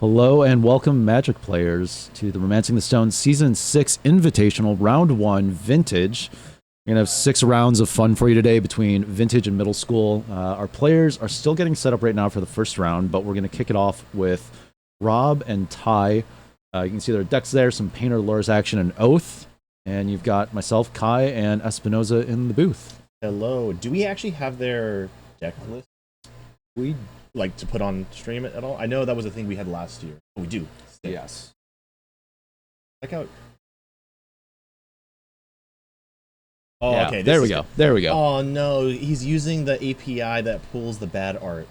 Hello and welcome, Magic players, to the Romancing the Stone Season 6 Invitational Round 1 Vintage. We're going to have 6 rounds of fun for you today between Vintage and Middle School. Our players are still getting set up right now for the first round, but we're going to kick it off with Rob and Ty. You can see their decks there, some Painter, Lures action, and Oath. And you've got myself, Kai, and Espinoza in the booth. Hello. Do we actually have their deck list? We like to put on stream it at all? I know that was a thing we had last year. Oh, we do. Yes. Check out. Oh, yeah, okay. There we go. There we go. Oh no, he's using the API that pulls the bad art.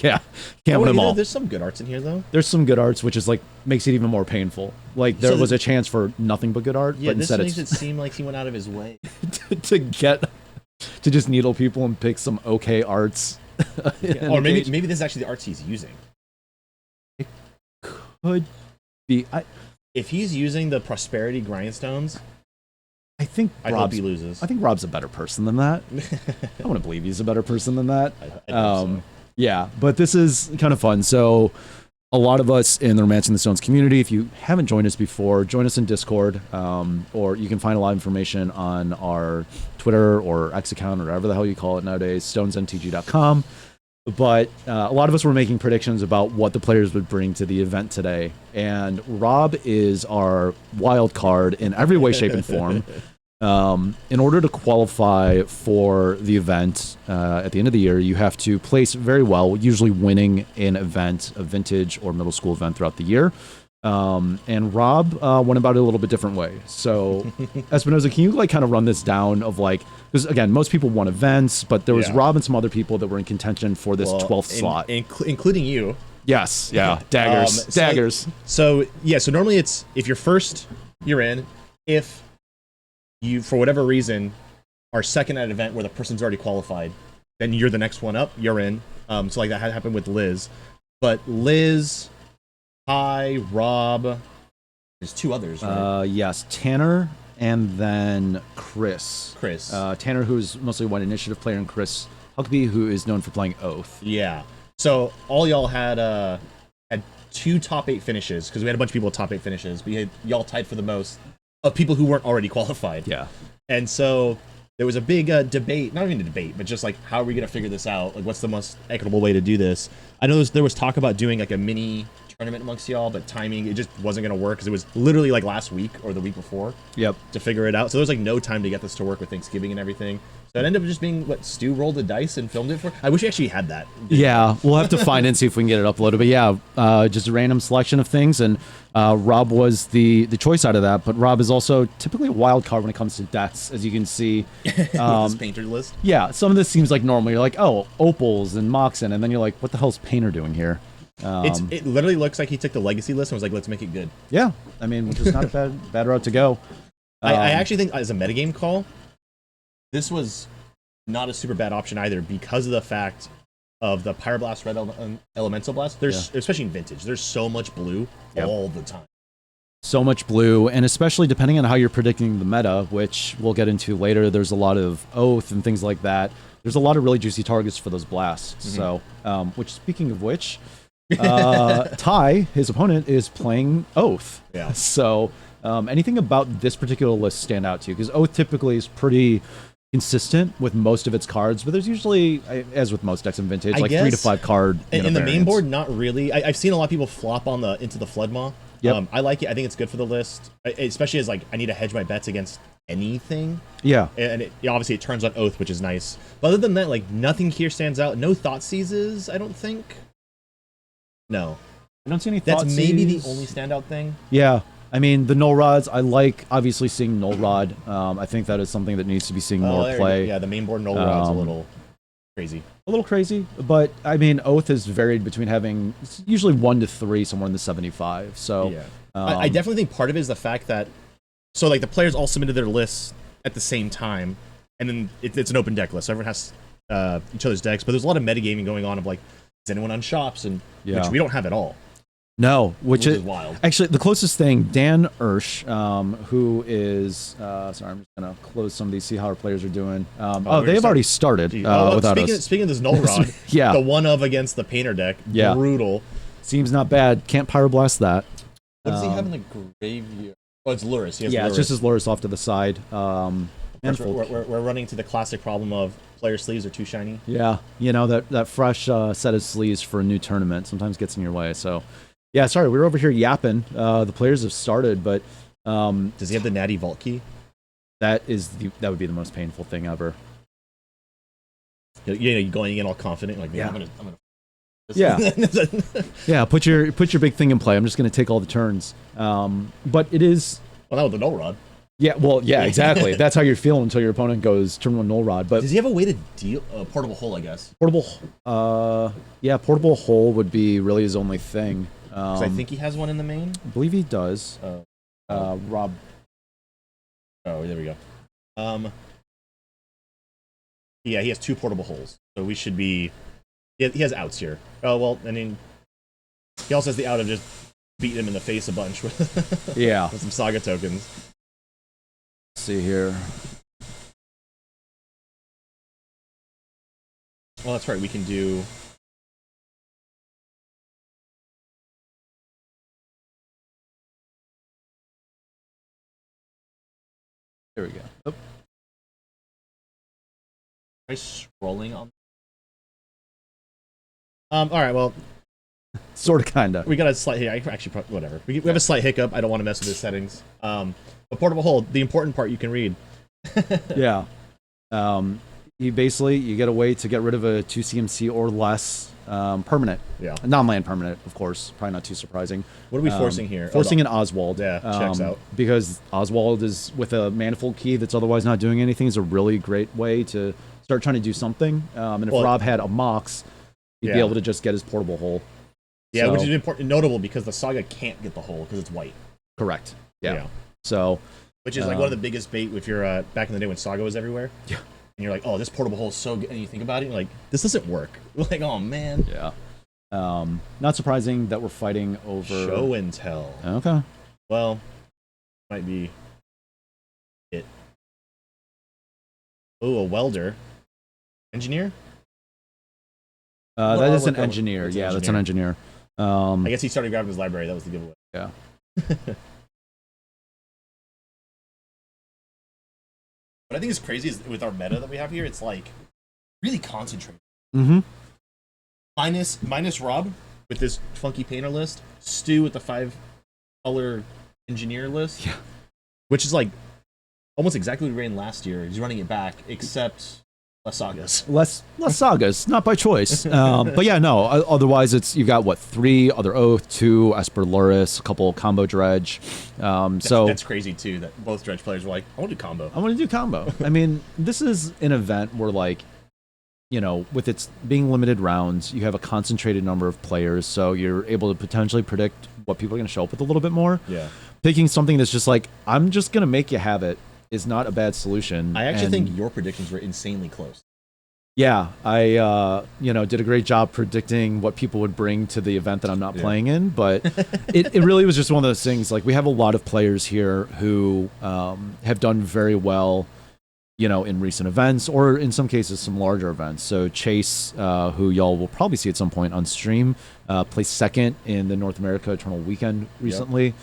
Yeah, can't win them all. There's some good arts in here though. There's some good arts, which is like makes it even more painful. Like there was a chance for nothing but good art, yeah, but instead makes it seem like he went out of his way to just needle people and pick some okay arts. Yeah. Or maybe this is actually the arts he's using. It could be. If he's using the prosperity grindstones, I hope he loses. I think Rob's a better person than that. I want to believe he's a better person than that. I think so. Yeah, but this is kind of fun. So a lot of us in the Romancing the Stones community, if you haven't joined us before, join us in Discord, or you can find a lot of information on our Twitter or X account or whatever the hell you call it nowadays, stonesmtg.com. But a lot of us were making predictions about what the players would bring to the event today. And Rob is our wild card in every way, shape, and form. In order to qualify for the event at the end of the year, you have to place very well, usually winning an event, a vintage or middle school event throughout the year. And Rob went about it a little bit different way. So, Espinoza, can you like kind of run this down of like, because again, most people won events, but there was Rob and some other people that were in contention for this 12th slot. Including you. Yes, yeah, daggers, daggers. So normally it's, if you're first, you're in. If you, for whatever reason, are second at an event where the person's already qualified, then you're the next one up, you're in. So like that had happened with Liz. But Liz, Ty, Rob, there's 2 others, right? Yes, Tanner and then Chris. Tanner, who's mostly one initiative player, and Chris Huckabee, who is known for playing Oath. Yeah. So all y'all had 2 top 8 finishes, because we had a bunch of people with top 8 finishes. Y'all tied for the most of people who weren't already qualified. Yeah. And so there was a big debate, not even a debate, but just like, how are we going to figure this out? Like, what's the most equitable way to do this? I know there was talk about doing like a mini tournament amongst y'all, but timing, it just wasn't going to work because it was literally like last week or the week before. Yep. To figure it out. So there was like no time to get this to work with Thanksgiving and everything. So it ended up just being what Stu rolled the dice and filmed it for. I wish we actually had that. Yeah, we'll have to find it and see if we can get it uploaded. But yeah, just a random selection of things, and Rob was the choice out of that. But Rob is also typically a wild card when it comes to decks, as you can see. This painter list. Yeah, some of this seems like normal. You're like, oh, Opals and Moxen, and then you're like, what the hell's Painter doing here? It literally looks like he took the legacy list and was like, let's make it good. Yeah, I mean, which is not a bad route to go. I actually think as a metagame call, this was not a super bad option either, because of the fact of the Pyroblast, Red Elemental Blast. Especially in Vintage, there's so much blue all the time. So much blue, and especially depending on how you're predicting the meta, which we'll get into later, there's a lot of Oath and things like that. There's a lot of really juicy targets for those blasts. So, which, speaking of which, Ty, his opponent, is playing Oath. Yeah. So, anything about this particular list stand out to you? Because Oath typically is pretty consistent with most of its cards, but there's usually, as with most decks in Vintage, like 3 to 5 card. In the main board, not really. I've seen a lot of people flop on into the Flood Maw. Yep. I like it. I think it's good for the list, especially as like I need to hedge my bets against anything. Yeah. And obviously it turns on Oath, which is nice. But other than that, like nothing here stands out. No Thought Seizes, I don't think. No. I don't see any Thought That's maybe the only standout thing. Yeah. I mean, the Null Rods, I like obviously seeing Null Rod. I think that is something that needs to be seeing more play. Yeah, the main board Null Rod's a little crazy. A little crazy, but I mean, Oath is varied between having usually 1 to 3, somewhere in the 75. So yeah. I definitely think part of it is the fact that, so like the players all submitted their lists at the same time, and then it's an open deck list. So everyone has each other's decks, but there's a lot of metagaming going on of like, is anyone on shops, and which we don't have at all. No, which is wild. Actually, the closest thing, Dan Ursh, who is sorry, I'm just gonna close some of these, see how our players are doing. They've already started without us. Speaking of this Null Rod, the one of against the Painter deck, brutal. Seems not bad. Can't pyroblast that. What does he have in the graveyard? Oh, it's Luris. He has Yeah, Luris. it's just his Luris off to the side. And We're running into the classic problem of player sleeves are too shiny. yeah, you know, that fresh set of sleeves for a new tournament sometimes gets in your way. So, yeah, sorry, we were over here yapping. The players have started, but does he have the Natty Vault key? that would be the most painful thing ever. You know, you're going in all confident, like, Yeah. I'm gonna. Yeah. Yeah, put your big thing in play. I'm just going to take all the turns. But it is. Well, not with the null rod. Yeah, well, yeah, exactly. That's how you're feeling until your opponent goes turn one null rod. But does he have a way to deal portable hole? I guess portable hole would be really his only thing. 'Cause I think he has one in the main. I believe he does. Rob. Oh, there we go. Yeah, he has 2 portable holes, so we should be. He has outs here. Oh well, I mean, he also has the out of just beating him in the face a bunch with Yeah. with some Saga tokens. Let's see here. Well, that's right. We can do. There we go. Oh. Try scrolling on. All right. Well, Sort of, kind of. we got a slight. I actually whatever. We have a slight hiccup. I don't want to mess with his settings. But portable hold. The important part you can read. Yeah. You get a way to get rid of a 2 CMC or less permanent. Yeah. Non-land permanent, of course. Probably not too surprising. What are we forcing here? Forcing an Oswald. Yeah, checks out. Because Oswald is, with a manifold key that's otherwise not doing anything, is a really great way to start trying to do something. And if Rob had a Mox, he'd be able to just get his portable hole. Yeah, which is important, notable because the Saga can't get the hole because it's white. Correct. Yeah. So, which is like one of the biggest bait if you're back in the day when Saga was everywhere. Yeah. And you're like, oh, this portable hole is so good. And you think about it, you're like, this doesn't work. Like, oh, man. Yeah. Not surprising that we're fighting over... Show and tell. Okay. Well, might be it. Oh, a welder. Engineer? That is an engineer. Yeah, that's an engineer. I guess he started grabbing his library. That was the giveaway. Yeah. What I think is crazy is with our meta that we have here, it's like really concentrated. Mm-hmm. Minus Rob with this funky painter list, Stu with the 5-color engineer list, which is like almost exactly what we ran last year. He's running it back, except less sagas. Less sagas, not by choice. But yeah, no. Otherwise, you got 3 other Oath, 2 Esper Luris, a couple combo dredge. So that's crazy too. That both dredge players were like, I want to do combo. I want to do combo. I mean, this is an event where, like, you know, with its being limited rounds, you have a concentrated number of players, so you're able to potentially predict what people are going to show up with a little bit more. Yeah. Picking something that's just like, I'm just going to make you have it is not a bad solution. I actually think your predictions were insanely close. Yeah, I did a great job predicting what people would bring to the event that I'm not playing in, but it really was just one of those things. Like, we have a lot of players here who have done very well, you know, in recent events, or in some cases some larger events. So Chase, who y'all will probably see at some point on stream, placed second in the North America Eternal Weekend recently.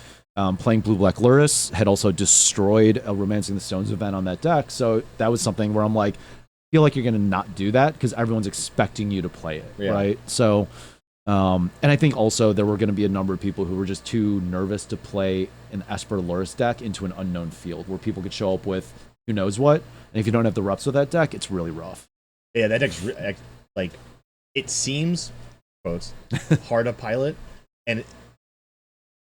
Playing Blue-Black Luris, had also destroyed a Romancing the Stones event on that deck. So that was something where I'm like, feel like you're going to not do that because everyone's expecting you to play it, right? So, and I think also there were going to be a number of people who were just too nervous to play an Esper Luris deck into an unknown field where people could show up with who knows what, and if you don't have the reps with that deck, it's really rough. Yeah, that deck's like, it seems, quotes, hard to pilot, and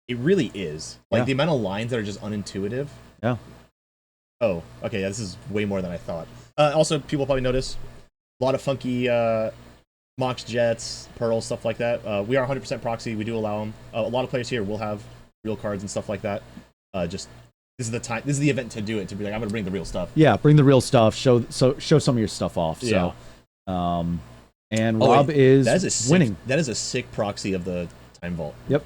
it really is. Like, the amount of lines that are just unintuitive. Yeah. Oh, okay, this is way more than I thought. Also, people probably notice a lot of funky Mox Jets, Pearls, stuff like that. We are 100% proxy. We do allow them. A lot of players here will have real cards and stuff like that. This is the time. This is the event to do it. To be like, I'm going to bring the real stuff. Yeah, bring the real stuff. Show some of your stuff off. Yeah. So, and Rob is winning. That is a sick proxy of the Time Vault. Yep.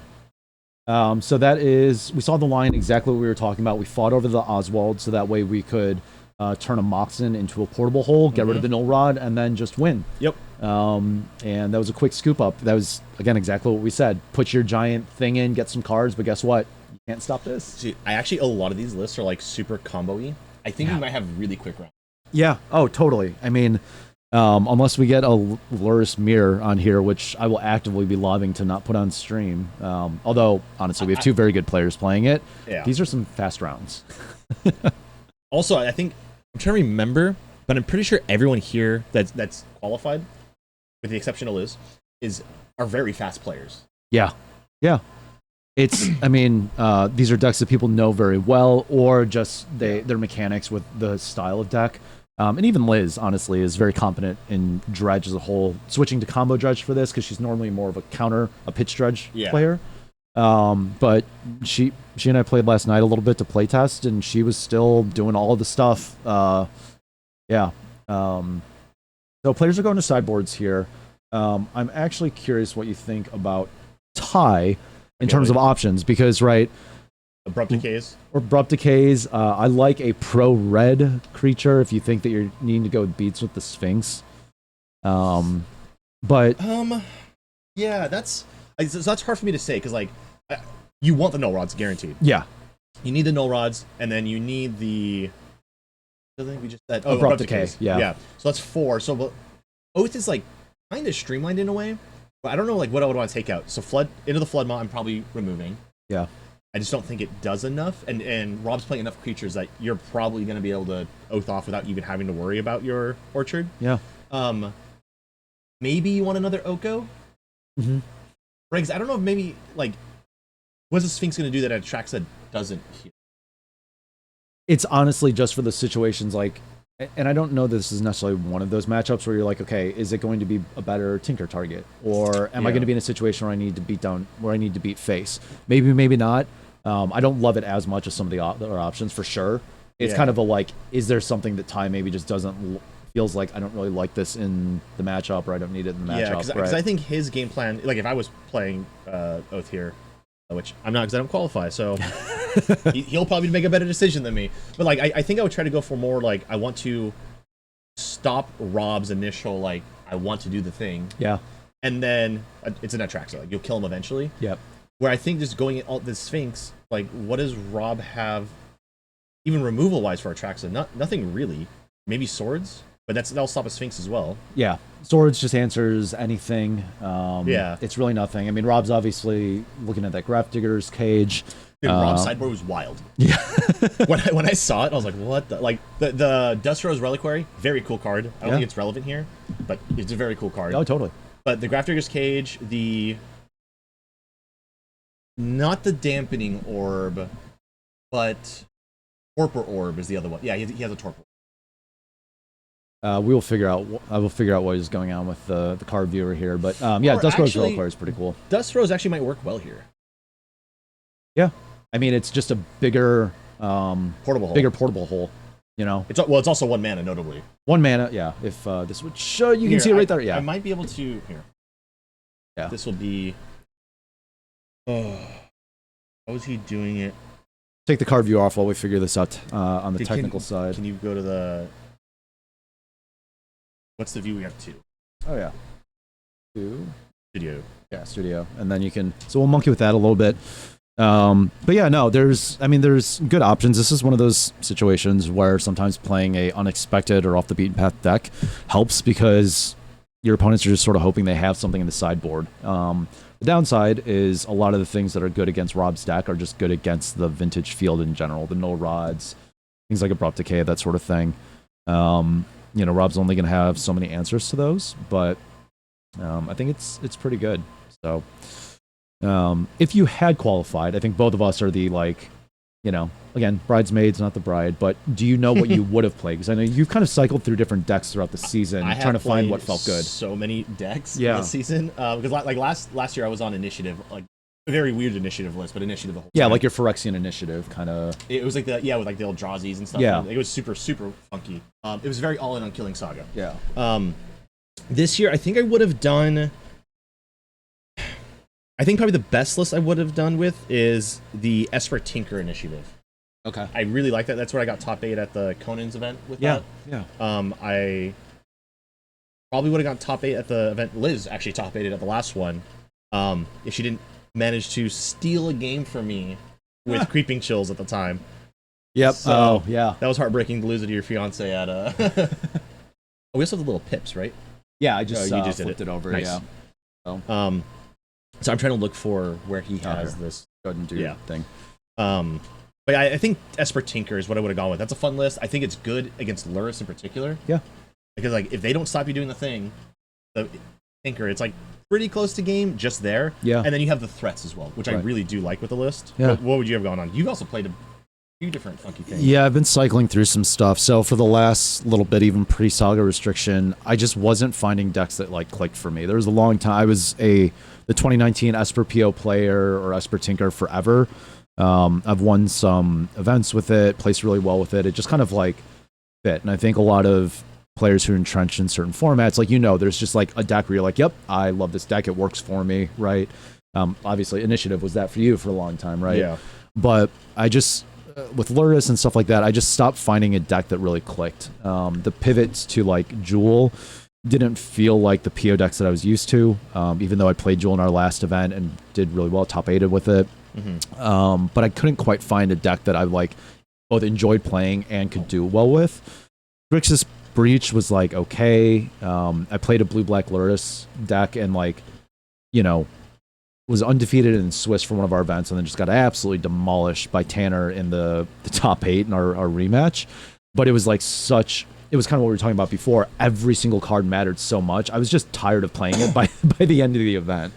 So that is, we saw the line exactly what we were talking about. We fought over the Oswald, so that way we could turn a Moxen into a portable hole, get rid of the null rod, and then just win. Yep. And that was a quick scoop up. That was, again, exactly what we said. Put your giant thing in, get some cards, but guess what? You can't stop this. See, a lot of these lists are like super combo-y. I think we might have really quick rounds. Yeah. Oh, totally. I mean, unless we get a Luris Mirror on here, which I will actively be lobbying to not put on stream. Although, honestly, we have two very good players playing it. Yeah. These are some fast rounds. Also, I think, I'm trying to remember, but I'm pretty sure everyone here that's qualified, with the exception of Liz, are very fast players. Yeah. Yeah. It's, I mean, these are decks that people know very well, or just their mechanics with the style of deck. And even Liz, honestly, is very competent in Dredge as a whole. Switching to combo Dredge for this, because she's normally more of a pitch Dredge player. But she and I played last night a little bit to playtest, and she was still doing all of the stuff. Yeah. So players are going to sideboards here. I'm actually curious what you think about Ty in terms of options, because, right, Abrupt Decays. Or Abrupt Decays. I like a pro-red creature if you think that you're needing to go with beats with the Sphinx. But yeah, that's hard for me to say, because, like, you want the null rods guaranteed. Yeah. You need the null rods, and then you need the... I think we just said... Oh, Abrupt Decay. Yeah. So that's 4. So but Oath is, like, kind of streamlined in a way, but I don't know, like, what I would want to take out. So into the Flood Maw, I'm probably removing. Yeah. I just don't think it does enough, and Rob's playing enough creatures that you're probably going to be able to Oath off without even having to worry about your Orchard. Yeah. Maybe you want another Oko? Mm-hmm. Right, I don't know if maybe, like, what's the Sphinx going to do that Atraxa doesn't here? It's honestly just for the situations, like, and I don't know this is necessarily one of those matchups where you're like, okay, is it going to be a better Tinker target? Or am I going to be in a situation where I need to beat face? Maybe, maybe not. I don't love it as much as some of the other options, for sure. It's kind of a, like, is there something that Ty maybe just feels like I don't really like this in the matchup, or I don't need it in the matchup? Yeah, because I think his game plan, like, if I was playing Oath here, which I'm not because I don't qualify, so he'll probably make a better decision than me. But, like, I think I would try to go for more, like, I want to stop Rob's initial, like, I want to do the thing. Yeah. And then it's an Atraxa. Like, you'll kill him eventually. Yep. Where I think just going all this Sphinx, like, what does Rob have, even removal-wise for Atraxa? Nothing really. Maybe swords? But that'll stop a Sphinx as well. Yeah. Swords just answers anything. Yeah. It's really nothing. I mean, Rob's obviously looking at that Grafdigger's Cage. Dude, Rob's sideboard was wild. Yeah. when I saw it, I was like, what the? Like, the Dust Rose Reliquary, very cool card. I don't think it's relevant here, but it's a very cool card. Oh, totally. But the Grafdigger's Cage, not the Dampening Orb, but Torpor Orb is the other one. Yeah, he has a Torpor. We will figure out. I will figure out what is going on with the card viewer here, but yeah, Dust Rose Reliquary is pretty cool. Dust Rose actually might work well here. Yeah, I mean, it's just a bigger portable hole. You know, it's also 1 mana, notably. 1 mana, yeah. If this would show, you can see it right there. Yeah, I might be able to here. Yeah, this will be. Oh, how is he doing it? Take the card view off while we figure this out on the technical side. Can you go to the? What's the view? We have 2. Oh yeah, 2. Studio. Yeah, studio, and then you can. So we'll monkey with that a little bit. But yeah, no, there's good options. This is one of those situations where sometimes playing a unexpected or off the beaten path deck helps, because your opponents are just sort of hoping they have something in the sideboard. The downside is a lot of the things that are good against Rob's deck are just good against the vintage field in general. The null rods, things like Abrupt Decay, that sort of thing. You know, Rob's only going to have so many answers to those, but I think it's pretty good. So if you had qualified, I think both of us are the, like, you know, again, bridesmaids, not the bride, but do you know what you would have played? Because I know you've kind of cycled through different decks throughout the season, trying to find what felt good. So many decks this season, because like last year I was on Initiative, like a very weird Initiative list, but Initiative the whole time. Yeah, like your Phyrexian Initiative, kind of. It was like with like the Eldrazi's and stuff. Yeah, it was super funky. It was very all in on Killing Saga. Yeah. This year I think I would have done. I think probably the best list I would have done with is the Esper Tinker Initiative. Okay. I really like that. That's where I got top 8 at the Conan's event with Yeah. that. Yeah. I probably would have gotten top 8 at the event. Liz actually top 8 at the last one. If she didn't manage to steal a game from me with creeping chills at the time. Yep. So, oh, yeah. That was heartbreaking to lose it to your fiance at we also have the little pips, right? Yeah, I just, you just flipped did it over. Nice. Yeah. So I'm trying to look for where he has here. this. Go ahead and do your thing. But I think Esper Tinker is what I would have gone with. That's a fun list. I think it's good against Luris in particular. Yeah. Because like if they don't stop you doing the thing, the Tinker, it's like pretty close to game, just there. Yeah. And then you have the threats as well, which I really do like with the list. Yeah. What would you have gone on? You've also played a few different funky things. Yeah, I've been cycling through some stuff. So for the last little bit, even pre-Saga restriction, I just wasn't finding decks that like clicked for me. There was a long time. I was the 2019 Esper PO player or Esper Tinker forever. I've won some events with it, placed really well with it. It just kind of like fit. And I think a lot of players who are entrenched in certain formats, like, there's just like a deck where you're like, yep, I love this deck. It works for me, right? Obviously, Initiative was that for you for a long time, right? Yeah. But I just, with Luris and stuff like that, I just stopped finding a deck that really clicked. The pivots to like Jewel didn't feel like the PO decks that I was used to, even though I played Jewel in our last event and did really well, top 8'd with it. But I couldn't quite find a deck that I like both enjoyed playing and could do well with. Grixis Breach was like okay. I played a blue-black Luris deck and like, was undefeated in Swiss for one of our events and then just got absolutely demolished by Tanner in the top 8 in our rematch. But it was like it was kind of what we were talking about before. Every single card mattered so much. I was just tired of playing it by the end of the event.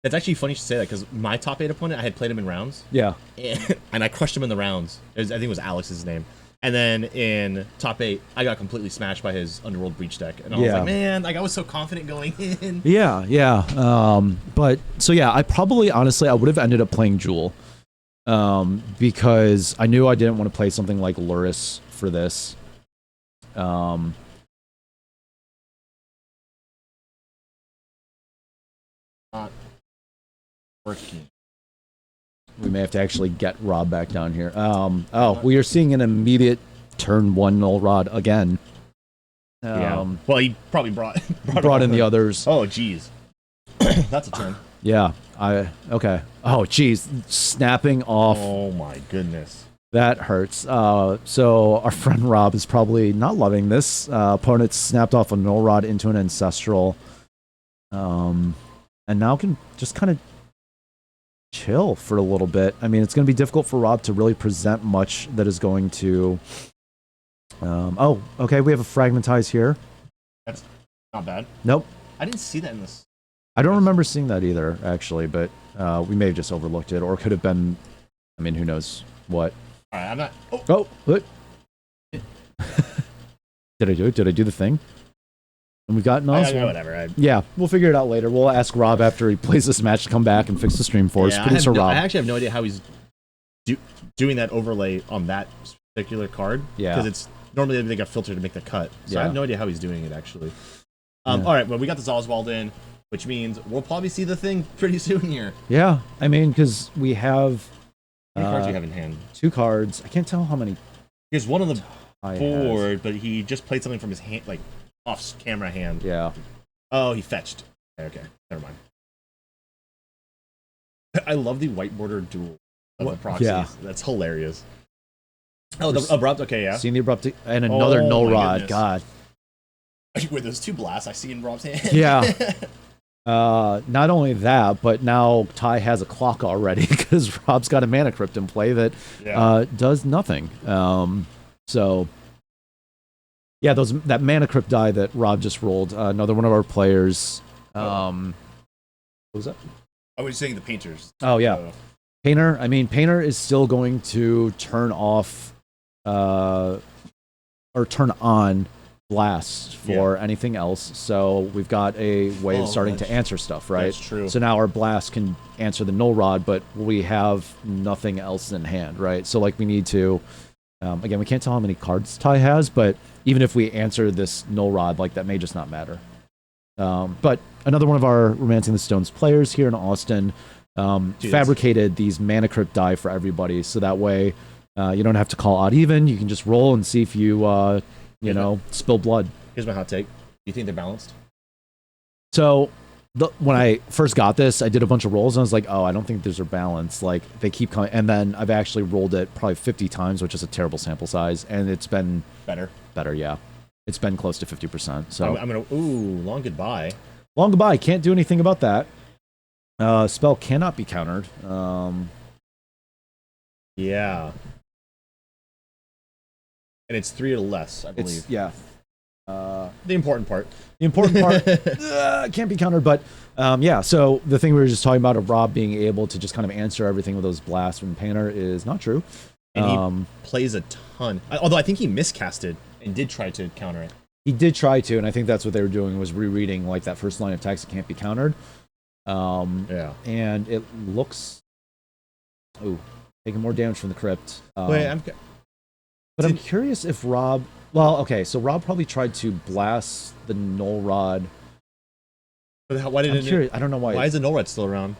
It's actually funny you say that because my top 8 opponent, I had played him in rounds. Yeah. And I crushed him in the rounds. I think it was Alex's name. And then in top 8, I got completely smashed by his Underworld Breach deck. And I was like, man, like I was so confident going in. Yeah. But so yeah, I probably honestly I would have ended up playing Jewel. Because I knew I didn't want to play something like Luris for this. Not working. We may have to actually get Rob back down here. We are seeing an immediate turn 1 null rod again. Yeah. Well, he probably brought in the others. Oh, geez. That's a turn. Yeah. Okay. Oh, geez. Snapping off. Oh, my goodness. That hurts. So our friend Rob is probably not loving this. Opponent snapped off a null rod into an ancestral. And now can just kind of chill for a little bit. I mean, it's going to be difficult for Rob to really present much that is going to... okay, we have a Fragmentize here. That's not bad. Nope. I didn't see that in this. I don't remember seeing that either, actually, but we may have just overlooked it, or it could have been... I mean, who knows what. All right, I'm not... Oh, what? Did I do it? Did I do the thing? And we've got whatever. Yeah, we'll figure it out later. We'll ask Rob after he plays this match to come back and fix the stream for us. Producer Rob. I actually have no idea how he's doing that overlay on that particular card. Yeah. Because it's normally they got filtered to make the cut. So I have no idea how he's doing it, actually. All right, well, we got this Oswald in, which means we'll probably see the thing pretty soon here. Yeah, I mean, because we have... How many cards do you have in hand? 2 cards. I can't tell how many... Here's one on the board, but he just played something from his hand, like off-camera hand. Yeah. Oh, he fetched. Okay, never mind. I love the white border duel of the proxies. Yeah. That's hilarious. Oh, the Abrupt? Okay, yeah. Seeing the Abrupt and another null rod. Goodness. God. With those 2 blasts I see in Rob's hand. Yeah. Not only that, but now Ty has a clock already because Rob's got a Mana Crypt in play that does nothing. So... Yeah, that Mana Crypt die that Rob just rolled. Another one of our players. What was that? I was saying the painters. Oh, yeah. Painter. I mean, Painter is still going to turn off or turn on blasts for anything else. So we've got a way of starting to answer stuff, right? That's true. So now our blast can answer the null rod, but we have nothing else in hand, right? So like we need to... again, we can't tell how many cards Ty has, but even if we answer this null rod, like that may just not matter. But another one of our Romancing the Stones players here in Austin fabricated these Mana Crypt die for everybody, so that way You don't have to call odd even. You can just roll and see if you spill blood. Here's my hot take. Do you think they're balanced? So when I first got this, I did a bunch of rolls and I was like, oh, I don't think these are balanced. Like they keep coming, and then I've actually rolled it probably 50 times, which is a terrible sample size, and it's been better. Yeah, it's been close to 50%. So I'm gonna long goodbye. Long goodbye. Can't do anything about that. Spell cannot be countered. Yeah. And it's 3 or less, I believe. Yeah. The important part. The important part can't be countered, but yeah. So the thing we were just talking about of Rob being able to just kind of answer everything with those blasts from Painter is not true. And he plays a ton. Although I think he miscasted and did try to counter it. He did try to, and I think that's what they were doing was rereading like that first line of text that can't be countered. Yeah. And it looks, taking more damage from the crypt. Wait, I'm curious if Rob. Well, okay, so Rob probably tried to blast the Null Rod. But why did I'm curious. I don't know why. Why is the Null Rod still around?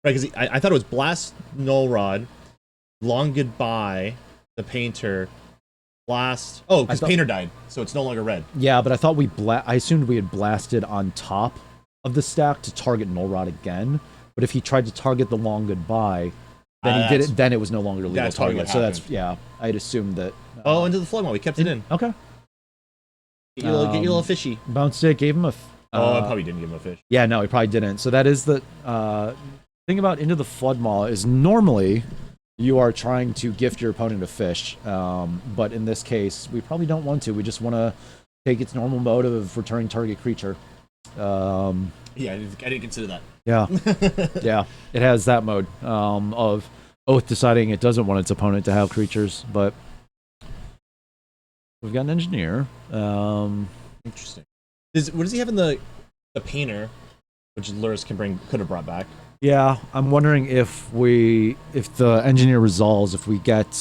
Right, because I thought it was blast Null Rod, long goodbye, the Painter, blast. Oh, because Painter died, so it's no longer red. Yeah, but I thought I assumed we had blasted on top of the stack to target Null Rod again. But if he tried to target the long goodbye, then he did it. Then it was no longer a legal target. So that's I'd assumed that. Into the flood mall. We kept it in. Okay. Get your little fishy. Bounced it. Gave him a. I probably didn't give him a fish. Yeah, no, he probably didn't. So that is the thing about Into the Flood Maw is normally you are trying to gift your opponent a fish, but in this case we probably don't want to. We just want to take its normal mode of returning target creature. Yeah, I didn't consider that. Yeah, yeah, it has that mode of Oath deciding it doesn't want its opponent to have creatures, but we've got an engineer. Interesting. What does he have in the Painter, which Luris could have brought back? Yeah, I'm wondering if the engineer resolves, if we get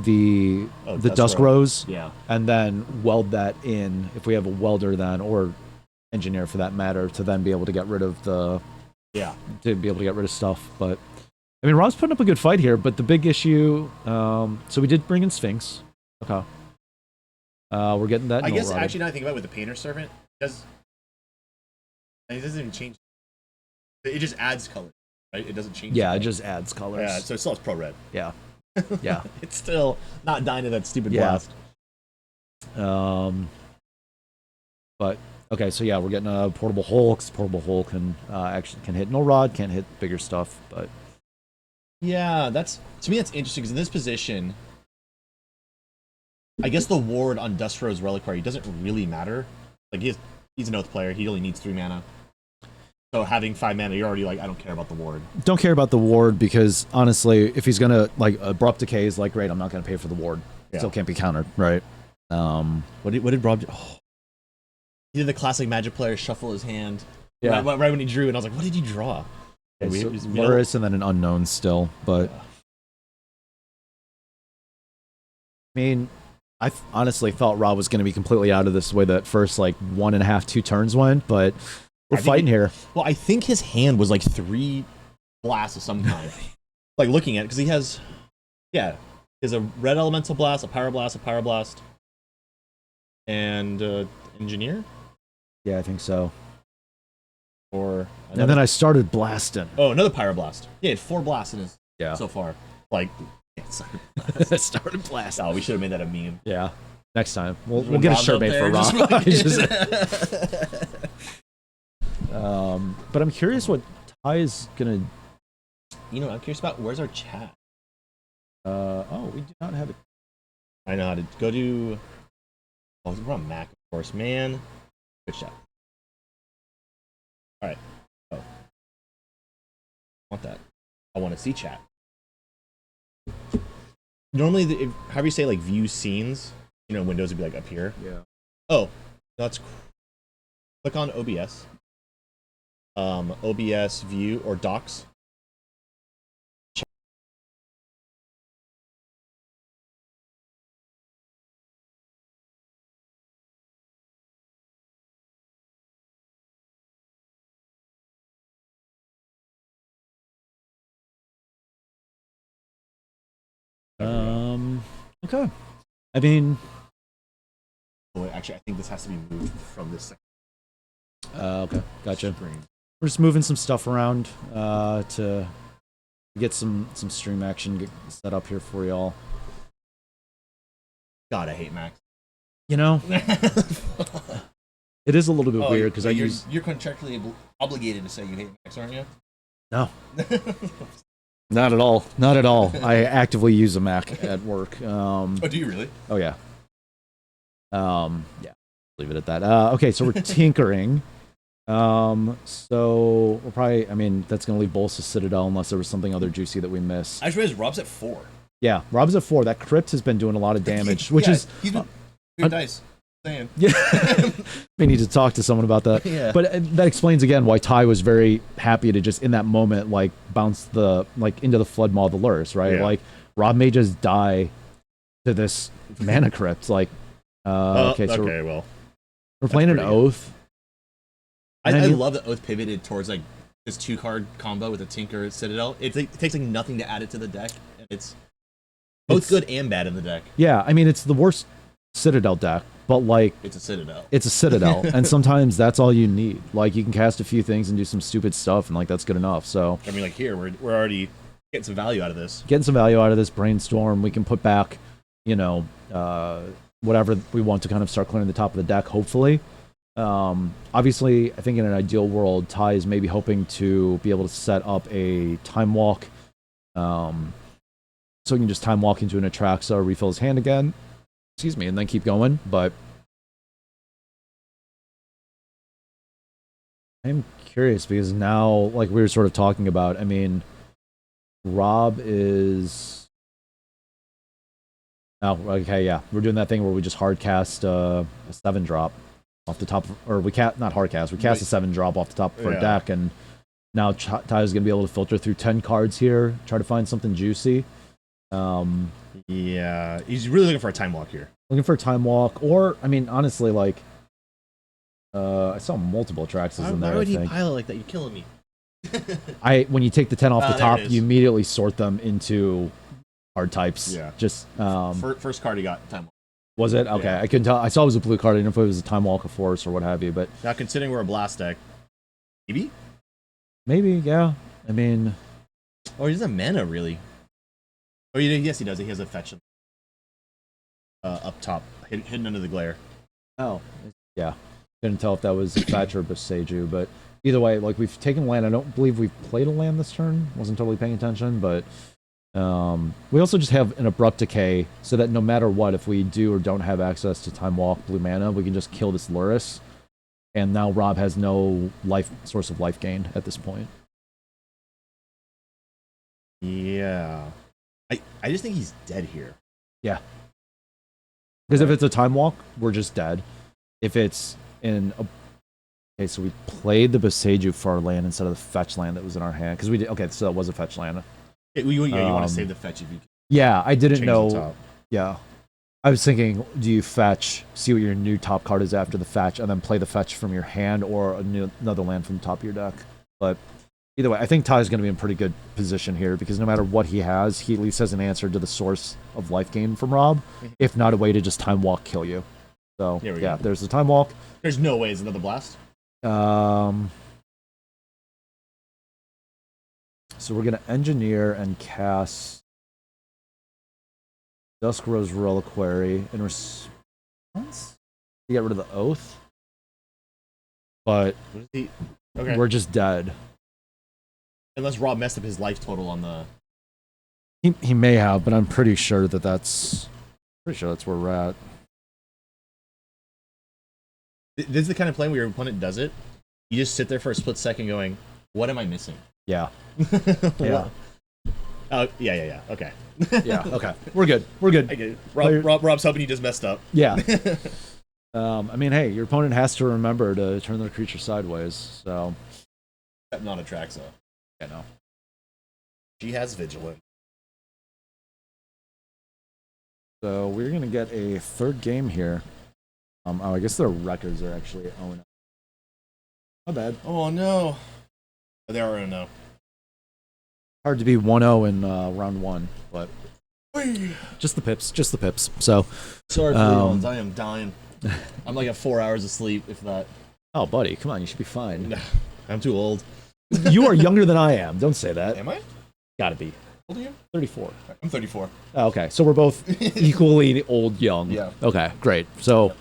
the Dusk Rose, and then weld that in. If we have a welder then, or engineer for that matter, to then be able to get rid of stuff. But I mean, Rob's putting up a good fight here. But the big issue, so we did bring in Sphinx. Okay. We're getting that. I guess actually now I think about it with the Painter Servant, it doesn't even change. It just adds color, right? It doesn't change. Yeah, it just adds colors. Yeah, so it still has pro red. Yeah, yeah. It's still not dying to that stupid blast. But okay, so yeah, we're getting a portable hole. Cause portable hole can actually hit Null Rod, can't hit bigger stuff. But yeah, to me that's interesting because in this position, I guess the ward on Dust Rose Reliquary doesn't really matter. Like he's an Oath player. He only needs 3 mana. So having 5 mana, you're already like, I don't care about the ward. Don't care about the ward because honestly, if he's gonna like Abrupt Decay is like, great, I'm not gonna pay for the ward. Yeah. Still can't be countered, right? What did Rob do? Oh. He did the classic Magic player shuffle his hand. Yeah. Right when he drew, and I was like, what did you draw? So Luris and then an unknown still, but I mean, I honestly thought Rob was going to be completely out of this the way that first like 1.5, 2 turns went, but we're fighting here. Well, I think his hand was like 3 blasts of some kind. Like looking at it, because he has a red elemental blast, a pyroblast, and engineer. Yeah, I think so. And then I started blasting. Oh, another pyroblast. Yeah, he had 4 blasts in his so far. Like, started blasting. Oh, we should have made that a meme. Yeah. Next time. We'll get a shirt made for Rob. But I'm curious what Ty is gonna. I'm curious about where's our chat. We do not have it. I know how to go to. Oh, we're on Mac, of course, man. Good chat. All right. Oh, I want that. I want to see chat. Normally, however you say like view scenes, Windows would be like up here. Yeah. Oh, that's click on OBS. OBS view or docs. Okay. I mean, oh, actually, I think this has to be moved from this section. okay, gotcha. Screen. We're just moving some stuff around to get some stream action set up here for y'all. God, I hate Max. You know, it is a little bit weird because you're contractually obligated to say you hate Max, aren't you? No. Not at all. Not at all. I actively use a Mac at work. Oh, do you really? Oh yeah. Yeah. Leave it at that. Okay, so we're tinkering. So we'll probably. I mean, that's gonna leave Bolsa Citadel unless there was something other juicy that we missed. I just realized Rob's at 4. Yeah, Rob's at 4. That crypt has been doing a lot of damage, which is he's been good dice. Saying. Yeah. We need to talk to someone about that. Yeah. But that explains again why Ty was very happy to just in that moment like bounce the into the flood maw of the lures, right? Yeah. Like Rob may just die to this mana crypt. Like okay, so well, we're playing an Oath. I love that Oath pivoted towards like this 2-card combo with a Tinker Citadel. It takes like nothing to add it to the deck, and it's both good and bad in the deck. Yeah, I mean it's the worst Citadel deck, but like it's a Citadel. It's a Citadel, and sometimes that's all you need. Like you can cast a few things and do some stupid stuff, and like that's good enough. So I mean, like here we're already getting some value out of this. Getting some value out of this brainstorm. We can put back, you know, whatever we want to kind of start clearing the top of the deck. Hopefully, obviously, I think in an ideal world, Ty is maybe hoping to be able to set up a time walk, so he can just time walk into an Atraxa, refill his hand again. Excuse me, and then keep going. But I'm curious because now, like we were sort of talking about, I mean, Rob is. Oh, okay, yeah. We're doing that thing where we just hard cast a 7-drop off the top, or we can't, not hard cast, we cast a 7-drop off the top of our deck, and now Ty is going to be able to filter through 10 cards here, try to find something juicy. Yeah, he's really looking for a time walk here. Looking for a time walk, or I mean, honestly, like I saw multiple Atraxas in there. Why would he pilot like that? You're killing me. When you take the 10 off the top, is. you immediately sort them into card types. Yeah. Just first card he got time walk. Was it? Okay, yeah. I couldn't tell. I saw it was a blue card. I didn't know if it was a time walk, a force, or what have you. But now, considering we're a blast deck, maybe, yeah. I mean, oh, he doesn't have mana really. Oh, yes, he does. He has a fetch up top, hidden under the glare. Oh, yeah. Couldn't tell if that was Fetch or Boseiju, but either way, like we've taken land. I don't believe we've played a land this turn. Wasn't totally paying attention, but we also just have an Abrupt Decay, so that no matter what, if we do or don't have access to Time Walk, blue mana, we can just kill this Lurrus. And now Rob has no source of life gain at this point. Yeah. I just think he's dead here. Yeah. Because if it's a Time Walk, we're just dead. If it's in a... Okay, so we played the Boseiju for our land instead of the fetch land that was in our hand. Because we did... Okay, so that was a fetch land. You want to save the fetch if you can. Yeah, I didn't know... The top. Yeah. I was thinking, do you fetch, see what your new top card is after the fetch, and then play the fetch from your hand or another land from the top of your deck? But either way, I think Ty's going to be in pretty good position here because no matter what he has, he at least has an answer to the source of life gain from Rob, if not a way to just Time Walk kill you. So, yeah, there's the Time Walk. There's no way it's another blast. So we're going to engineer and cast Dusk Rose Reliquary in response to get rid of the Oath. But we're just dead. Unless Rob messed up his life total on the... He may have, but I'm pretty sure that's where we're at. This is the kind of play where your opponent does it. You just sit there for a split second going, what am I missing? Yeah. Yeah. Oh, yeah. Okay. Yeah, okay. We're good. I get it. Rob's hoping you just messed up. Yeah. I mean, hey, your opponent has to remember to turn their creature sideways, so... Except not Atraxa. Yeah, no. She has Vigilant. So we're going to get a third game here. I guess their records are actually 0-0. Not bad. Oh, no. They are 0-0. Hard to be 1-0 in round one, but Just the pips, just the pips. So, Sorry for the yawns. I am dying. I'm like at 4 hours of sleep, if that. oh, buddy, come on, you should be fine. I'm too old. You are younger than I am. Don't say that. Am I? Gotta be. How old are you? 34. I'm 34. Oh, okay, so we're both equally old, young. Yeah. Okay, great. So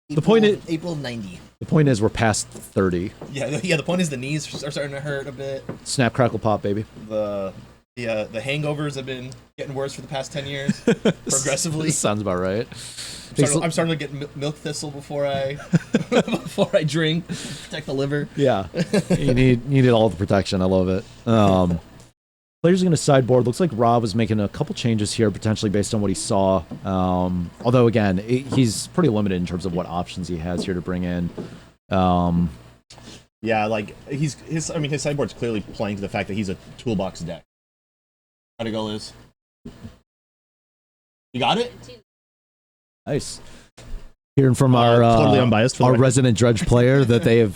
the point is, April 90. the point is, we're past 30. Yeah. The point is the knees are starting to hurt a bit. Snap, crackle, pop, baby. The hangovers have been getting worse for the past 10 years, progressively. Sounds about right. I'm starting to get milk thistle before I drink, protect the liver. Yeah, you needed all the protection. I love it. Players are going to sideboard. Looks like Rob was making a couple changes here, potentially based on what he saw. Although again, he's pretty limited in terms of what options he has here to bring in. Yeah, like his sideboard's clearly playing to the fact that he's a toolbox deck. How'd it go, Liz? You got it? Nice. Hearing from our totally unbiased our resident dredge player that they have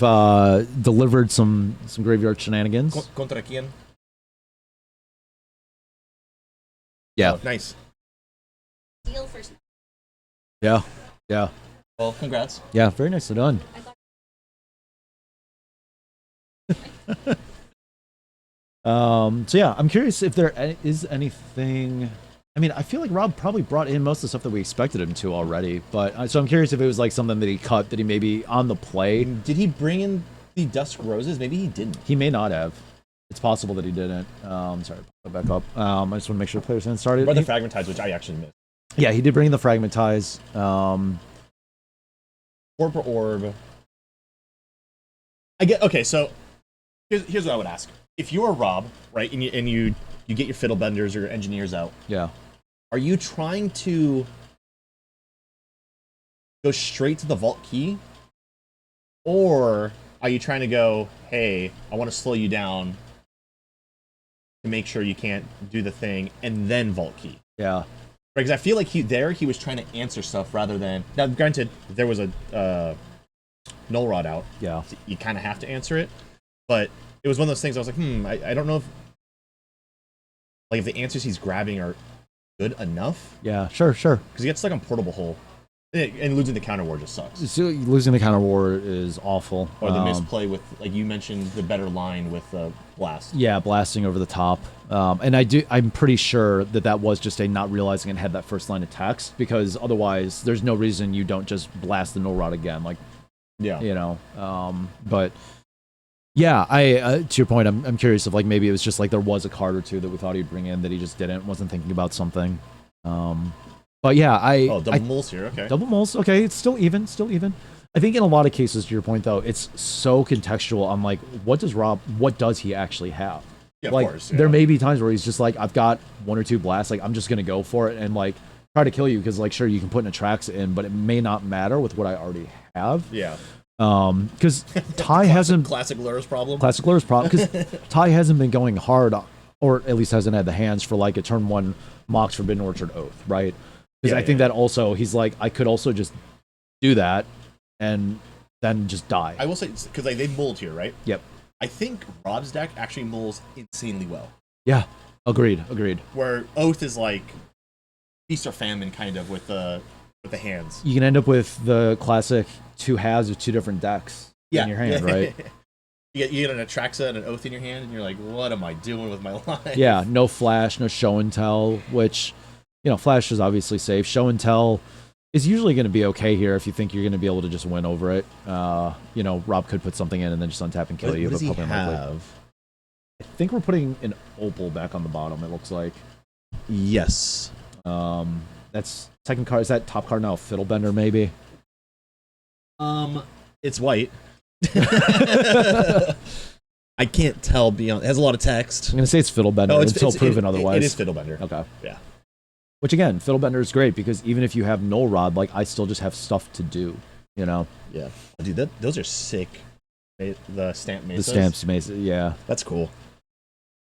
delivered some graveyard shenanigans. Contra quién? Yeah. Oh, nice. Deal first. Yeah. Yeah. Well, congrats. Yeah. Very nicely done. So yeah, I'm curious if there is anything. I mean, I feel like Rob probably brought in most of the stuff that we expected him to already, but so I'm curious if it was like something that he cut that he maybe on the play. Did he bring in the Dusk Roses? Maybe he didn't. He may not have. It's possible that he didn't. Sorry, put back up. I just want to make sure the players hadn't started. Or the Fragmentize, which I actually missed. Yeah, he did bring in the Fragmentize. Corporate Orb. I get okay. So here's what I would ask: if you are Rob, right, and you get your fiddle benders or your engineers out, Yeah. are you trying to go straight to the vault key, or are you trying to go, hey, I want to slow you down to make sure you can't do the thing, and then vault key? Yeah. Because I feel like he was trying to answer stuff rather than, now granted there was a null rod out. Yeah. So you kind of have to answer it, but it was one of those things I was like, I don't know if the answers he's grabbing are good enough. Yeah. Sure. Sure. Because he gets stuck on portable hole, and losing the counter war just sucks. So losing the counter war is awful. Or the misplay with, like you mentioned, the better line with blast. Yeah, blasting over the top. And I'm pretty sure that was just a not realizing it had that first line of text, because otherwise there's no reason you don't just blast the null rod again. Like, yeah, you know. But yeah, I to your point, I'm curious if like maybe it was just like there was a card or two that we thought he'd bring in that he just didn't, wasn't thinking about something. But yeah, double moles here, okay. Double moles, okay, it's still even. I think in a lot of cases, to your point though, it's so contextual on like what does he actually have? Yeah, like, of course. Yeah. There may be times where he's just like, I've got one or two blasts, like I'm just gonna go for it and like try to kill you, because like sure you can put an Atraxa in, but it may not matter with what I already have. Yeah. Because Ty hasn't classic Lur's problem. Because Ty hasn't been going hard, or at least hasn't had the hands for like a turn one Mox Forbidden Orchard Oath, right? Because I think that also he's like, I could also just do that and then just die. I will say, because like, they mulled here, right? Yep. I think Rob's deck actually mulls insanely well. Yeah, agreed. Where Oath is like feast or famine kind of with the hands. You can end up with the classic two halves of two different decks in your hand, right? You get an Atraxa and an Oath in your hand, and you're like, what am I doing with my life? Yeah, no flash, no show and tell, which, you know, flash is obviously safe. Show and tell is usually going to be okay here if you think you're going to be able to just win over it. You know, Rob could put something in and then just untap and kill you. What does he have? Likely. I think we're putting an opal back on the bottom, it looks like. Yes. That's second card. Is that top card now? Fiddlebender, maybe? It's white. I can't tell beyond. It has a lot of text. I'm going to say it's Fiddlebender until proven otherwise. It is Fiddlebender. Okay. Yeah. Which again, Fiddlebender is great because even if you have null rod, like I still just have stuff to do, you know? Yeah. Oh, dude, those are sick. The stamp mesas. The stamps mesa, yeah. That's cool.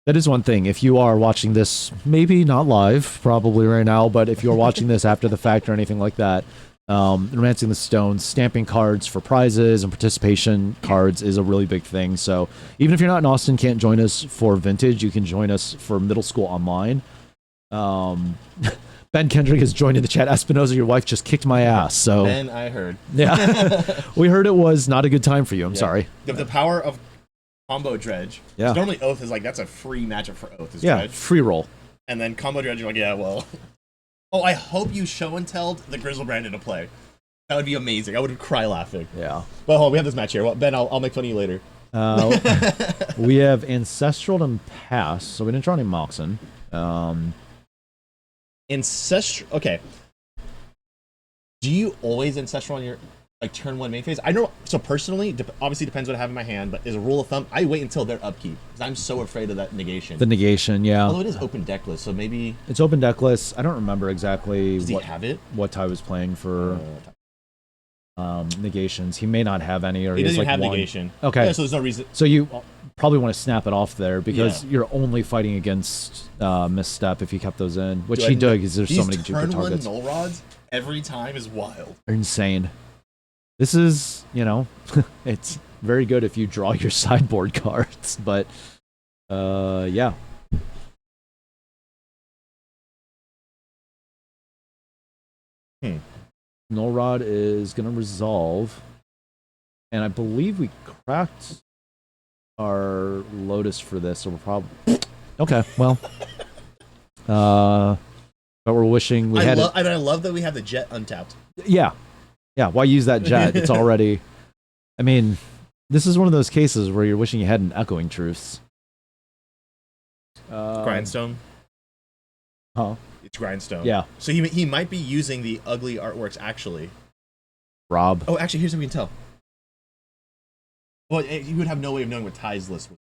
That is one thing. If you are watching this, maybe not live, probably right now, but if you're watching this after the fact or anything like that, Romancing the Stones, stamping cards for prizes and participation cards is a really big thing. So even if you're not in Austin, can't join us for Vintage, you can join us for Middle School Online. Ben Kendrick has joined in the chat. Espinoza, your wife just kicked my ass. So Ben, I heard. yeah, we heard it was not a good time for you. I'm sorry. The power of combo dredge. Yeah. Normally Oath is like, that's a free matchup for Oath. Is Yeah, dredge. free roll. And then combo dredge, you're like, yeah, well. Oh, I hope you show and tell the Grizzlebrand into play. That would be amazing. I would cry laughing. Yeah. But hold on, we have this match here. Well, Ben, I'll make fun of you later. We have Ancestral and Pass, so we didn't draw any Moxen. Ancestral. Okay. Do you always Ancestral on your like turn 1 main phase? I know. So personally, obviously depends what I have in my hand, but as a rule of thumb, I wait until their upkeep because I'm so afraid of that negation. The negation, yeah. Although it is open deckless, so maybe It's open deckless. I don't remember exactly does he have it? what Ty was playing for negations. He may not have any, or He doesn't has like have one. negation. Okay. Yeah, so there's no reason. So you probably want to snap it off there because Yeah. you're only fighting against misstep if you kept those in, which Dude, he did because there's these so many Jupiter turn 1 targets. null rods every time is wild. They're insane. This is, it's very good if you draw your sideboard cards, but yeah. Null Rod is going to resolve, and I believe we cracked our Lotus for this, so we're probably okay. Well, but we're wishing we had. And I love that we have the jet untapped. Yeah. Why use that jet? It's already. I mean, this is one of those cases where you're wishing you had an Echoing Truths. Grindstone. Huh? It's Grindstone. Yeah. So he might be using the ugly artworks actually. Rob. Oh, actually, here's what we can tell. Well, you would have no way of knowing what Ty's list was.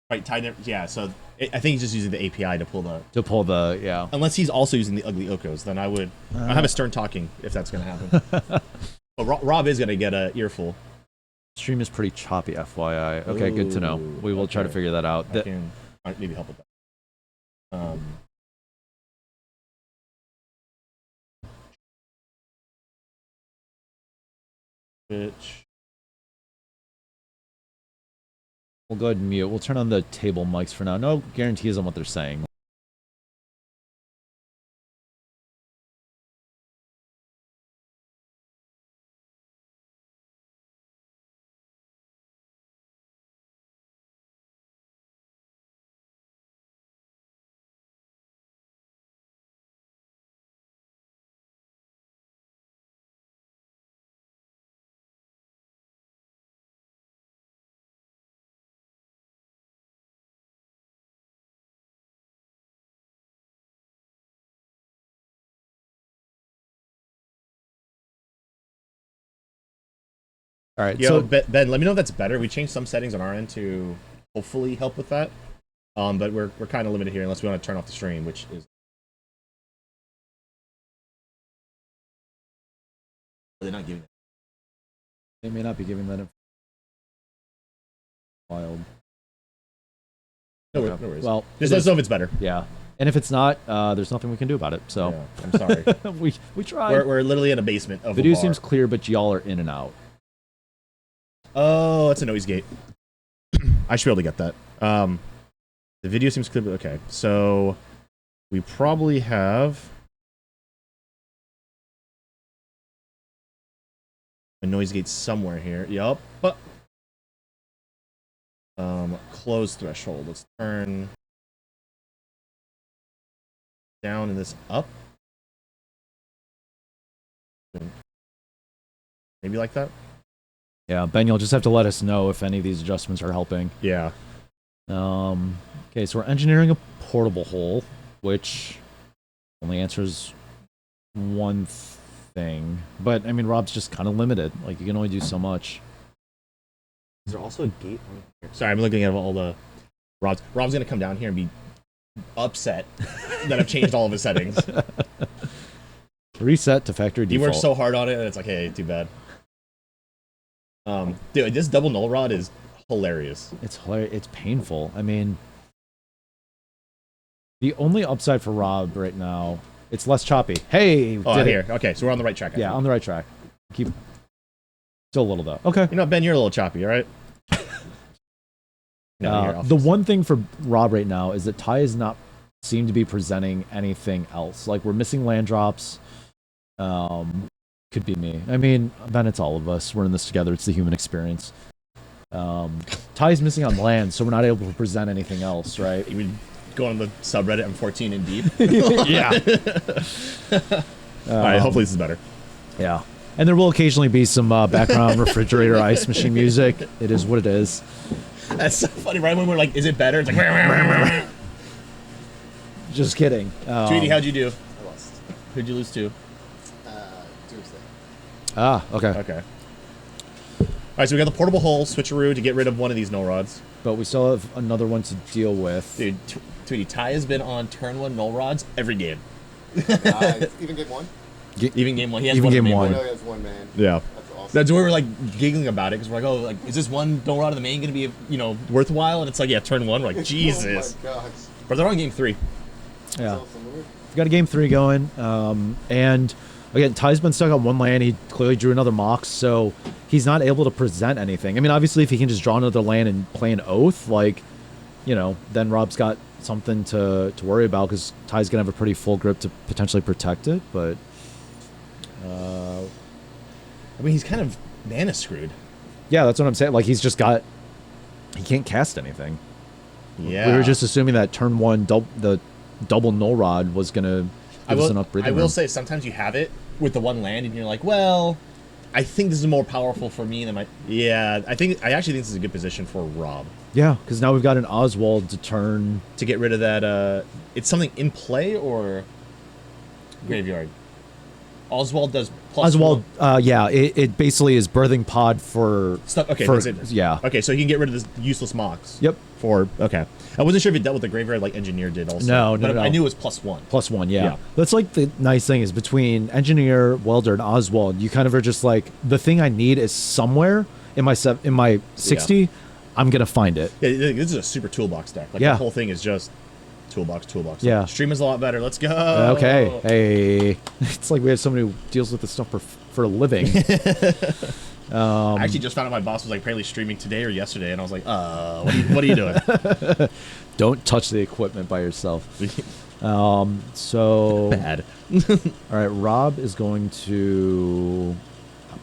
Right, Ty never, yeah, so I think he's just using the API to pull the... Yeah. Unless he's also using the ugly Okos, then I would... I'll have a stern talking if that's going to happen. But Rob is going to get an earful. Stream is pretty choppy, FYI. Okay, good to know. We will try to figure that out. I can maybe help with that. Which... We'll go ahead and mute. We'll turn on the table mics for now. No guarantees on what they're saying. All right. Yo, So Ben, let me know if that's better. We changed some settings on our end to hopefully help with that. But we're kind of limited here unless we want to turn off the stream, which is... They're not giving it. they may not be giving that. Wild. No Okay. worries. Well, Just let us know if it's better. yeah. And if it's not, there's nothing we can do about it. So Yeah, I'm sorry. we tried. we're literally in a basement of Video a bar. seems clear, but y'all are in and out. Oh, that's a noise gate. I should be able to get that. The video seems clear, but okay. So we probably have a noise gate somewhere here. Yup. Close threshold. Let's turn down and this up. Maybe like that. Yeah, Ben, you'll just have to let us know if any of these adjustments are helping. Yeah. Okay, so we're engineering a portable hole, which only answers one thing. But, I mean, Rob's just kind of limited. Like, you can only do so much. Is there also a gate on here? Sorry, I'm looking at all the Rob's gonna come down here and be upset that I've changed all of his settings. Reset to factory He default. worked so hard on it, and it's like, hey, too bad. Dude, this double null rod is hilarious. It's hilarious. It's painful. I mean, the only upside for Rob right now, it's less choppy. Hey, Oh, did here. it. Okay, so we're on the right track. I Yeah, think. on the right track. Keep still a little though. Okay. You know, Ben, you're a little choppy, all right? No, you're off The this. one thing for Rob right now is that Ty is not seem to be presenting anything else. Like we're missing land drops. Could be me. I mean, then it's all of us. We're in this together. It's the human experience. Ty's missing on land, so we're not able to present anything else, right? You would go on the subreddit M14 in deep. Yeah. All right, hopefully this is better. Yeah. And there will occasionally be some background refrigerator ice machine music. It is what it is. That's so funny, right? When we're like, is it better? It's like, Just kidding. Tweety, how'd you do? I lost. Who'd you lose to? Tuesday. Okay. Okay. All right, so we got the portable hole switcheroo to get rid of one of these null rods. But we still have another one to deal with. Dude, Tweety, Ty has been on turn 1 null rods every game. Even game one? Even game 1. He has Even one game main one. He board. really has one man. Yeah. That's awesome. That's where we're like giggling about it because we're like, oh, like is this one null rod of the main going to be, worthwhile? And it's like, yeah, turn 1. We're like, Jesus. Oh my gosh. But they're on game 3. That's Yeah. awesome. We've got a game 3 going. And again, Ty's been stuck on one land. He clearly drew another Mox, so he's not able to present anything. I mean, obviously, if he can just draw another land and play an Oath, like, then Rob's got something to worry about because Ty's going to have a pretty full grip to potentially protect it. But, I mean, he's kind of mana screwed. yeah, that's what I'm saying. Like, he can't cast anything. Yeah. We were just assuming that turn 1, the double null rod was going to give us enough breathing I will room. say sometimes you have it with the one land and you're like, well, I think this is more powerful for me than my... Yeah, I actually think this is a good position for Rob. Yeah, because now we've got an Oswald to turn. To get rid of that, it's something in play or graveyard? Oswald does plus Oswald, one. yeah, it basically is birthing pod for Stuff. Okay, for- that's it. yeah. Okay, so he can get rid of this useless Mox. Yep. Okay. I wasn't sure if it dealt with the graveyard like Engineer did also. No, but no. I knew it was +1. +1, yeah. Yeah. That's like the nice thing is between Engineer, Welder, and Oswald, you kind of are just like, the thing I need is somewhere in my 60, I'm going to find it. Yeah, this is a super toolbox deck. Like Yeah. the whole thing is just toolbox. Yeah. Stream is a lot better. Let's go. Okay. Hey. It's like we have somebody who deals with this stuff for a living. I actually just found out my boss was like apparently streaming today or yesterday, and I was like, what are you doing? Don't touch the equipment by yourself. So Bad. all right, Rob is going to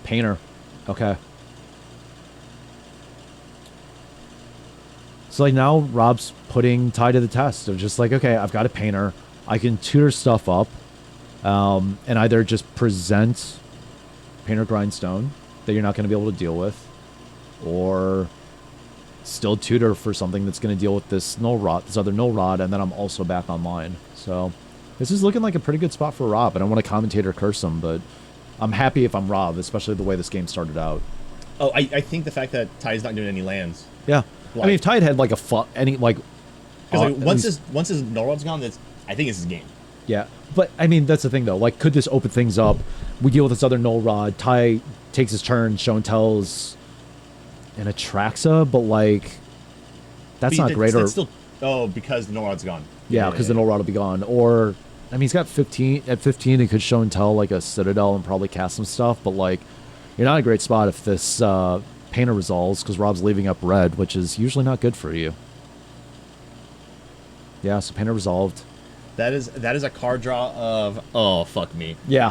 Painter. Okay. So like now Rob's putting Ty to the test of just like, okay, I've got a Painter. I can tutor stuff up, and either just present Painter Grindstone that you're not going to be able to deal with, or still tutor for something that's going to deal with this other null rod, and then I'm also back online. So this is looking like a pretty good spot for Rob. I don't want to commentate or curse him, but I'm happy if I'm Rob, especially the way this game started out. Oh, I think the fact that Ty's not doing any lands. Yeah. I mean, if Ty had like Because once his null rod's gone, I think it's his game. yeah, but I mean that's the thing though. Like, could this open things up? We deal with this other null rod. Ty takes his turn, show and tells, and Atraxa, but like that's not great. Or because the null rod's gone. yeah, because the null rod will be gone. Or I mean, he's got 15 at 15. He could show and tell like a Citadel and probably cast some stuff. But like, you're not in a great spot if this Painter resolves because Rob's leaving up red, which is usually not good for you. Yeah, so Painter resolved. That is a card draw of fuck me. Yeah.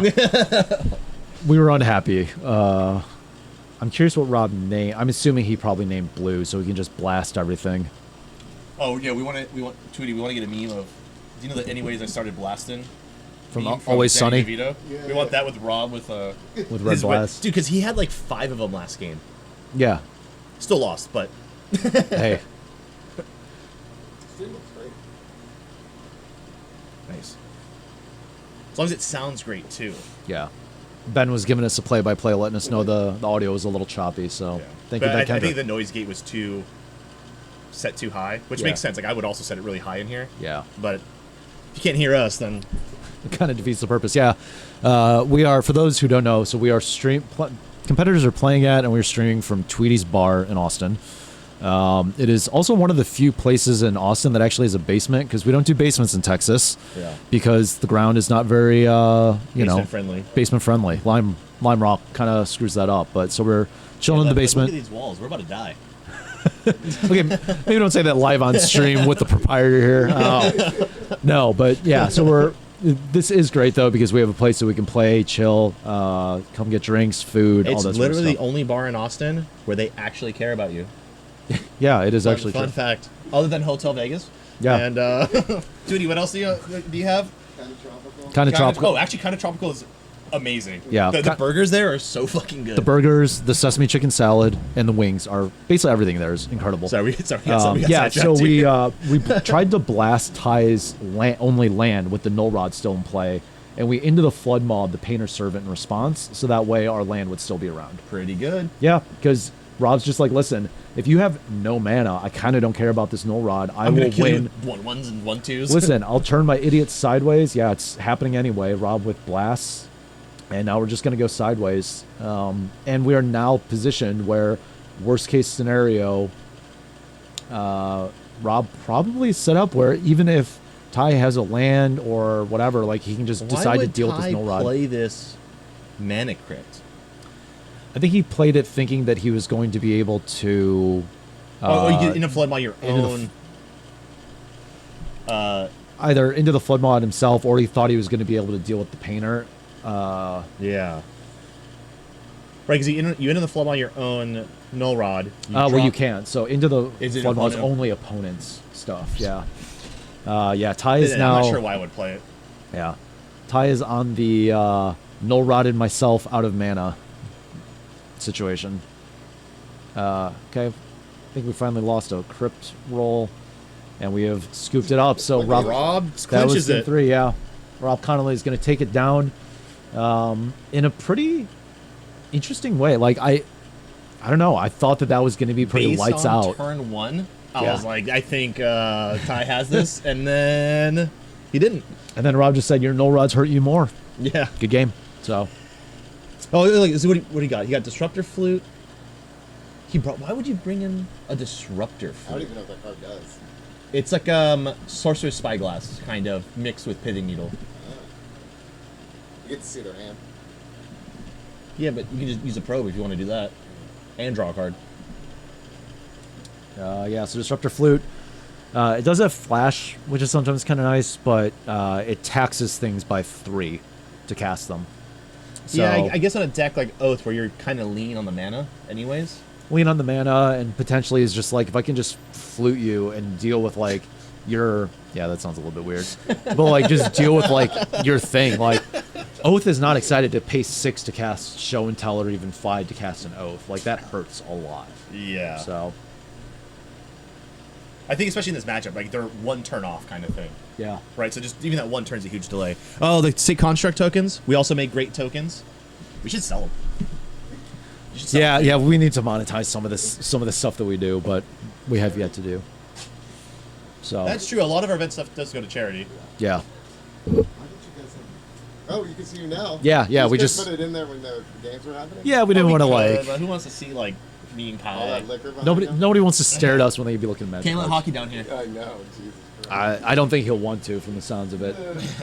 We were unhappy. I'm curious what Rob named. I'm assuming he probably named blue so he can just blast everything. Oh yeah, we want Tweety, we want to get a meme of. Do you know that anyways I started blasting? From Meme Always Danny Sunny? DeVito? Yeah. We want that with Rob with With Red his Blast. dude, because he had like 5 of them last game. Yeah. Still lost, but Hey. Stream looks great. nice. As long as it sounds great too. Yeah. Ben was giving us a play-by-play, letting us know the audio was a little choppy, so thank But you, Ben I Kendrick. think the noise gate was set too high, which Yeah. makes sense. Like I would also set it really high in here, Yeah. but if you can't hear us, then It kind of defeats the purpose. Yeah. We are, for those who don't know, so we are competitors are playing at, and we're streaming from Tweety's Bar in Austin. It is also one of the few places in Austin that actually has a basement, because we don't do basements in Texas. Yeah. Because the ground is not very, basement friendly. basement friendly. Lime rock kind of screws that up. But so we're chilling in the basement. Look at these walls. We're about to die. Okay, maybe don't say that live on stream with the proprietor here. No, but yeah, so this is great though because we have a place that we can play, chill, come get drinks, food, all It's that literally sort the of stuff. only bar in Austin where they actually care about you. Yeah, it is actually Fun true. fact. Other than Hotel Vegas. Yeah. And Duty, what else do you have? Kind of tropical. Kind of tropical. Oh, actually, kind of tropical is amazing. Yeah. The burgers there are so fucking good. The burgers, the sesame chicken salad, and the wings are basically everything there is incredible. Sorry, Yeah, so we tried to blast Ty's only land with the null rod still in play, and we into the flood mob the painter servant in response, so that way our land would still be around. pretty good. Yeah, because Rob's just like, listen, if you have no mana, I kind of don't care about this null rod. I'm will gonna kill win. you with 1-1s and 1-2s. Listen, I'll turn my idiot sideways. Yeah, it's happening anyway. Rob with blasts, and now we're just gonna go sideways. And we are now positioned where, worst case scenario, Rob probably set up where even if Ty has a land or whatever, like he can just decide to deal with this null rod. Play this Mana Crypt? I think he played it thinking that he was going to be able to. You get into flood by your into the own. Either into the flood mod himself, or he thought he was going to be able to deal with the painter. Yeah. Right, because you enter the flood by your own null rod. Well, you can't. So into the Is it flood mod is opponent? only opponents stuff. Yeah. Yeah. Ty is I'm now. not sure why I would play it. Yeah. Ty is on the null rodded myself out of mana situation. Okay. I think we finally lost a crypt roll, and we have scooped it up. So Rob that was clinches game it. 3. Yeah. Rob Connolly is going to take it down in a pretty interesting way. Like I don't know. I thought that was going to be pretty Based lights on out. turn 1, I Yeah. was like, I think Ty has this, and then he didn't. And then Rob just said, "Your null rods hurt you more." Yeah. Good game. So Oh, look, see what he got? He got Disruptor Flute. Why would you bring in a Disruptor I don't Flute? even know what that card does. It's like Sorcerer's Spyglass, kind of, mixed with Pithing Needle. You get to see their hand. Yeah, but you can just use a probe if you want to do that. And draw a card. yeah. So Disruptor Flute. It does have flash, which is sometimes kind of nice, but it taxes things by 3 to cast them. So Yeah, I guess on a deck like Oath, where you're kind of lean on the mana anyways. lean on the mana, and potentially is just like, if I can just flute you and deal with like your that sounds a little bit weird, but like just deal with like your thing. Like Oath is not excited to pay 6 to cast Show and Tell, or even 5 to cast an Oath. Like that hurts a lot. Yeah. So I think especially in this matchup, like they're one turn off kind of thing. yeah. Right, so just even that one turn's a huge delay. Oh, the Sick Construct tokens. We also make great tokens. We should sell them. Yeah, we need to monetize some of the stuff that we do, but we have yet to do. So That's true. A lot of our event stuff does go to charity. yeah. Why didn't you guys have... Oh, you can see you now. Yeah, You we guys just- put it in there when the games were happening? Yeah, we didn't want to like But who wants to see like me and All Kyle? that liquor behind nobody you? wants to stare at us when they be looking at Magic Can't let cards. hockey down here. I know, Jesus Christ. I don't think he'll want to, from the sounds of it.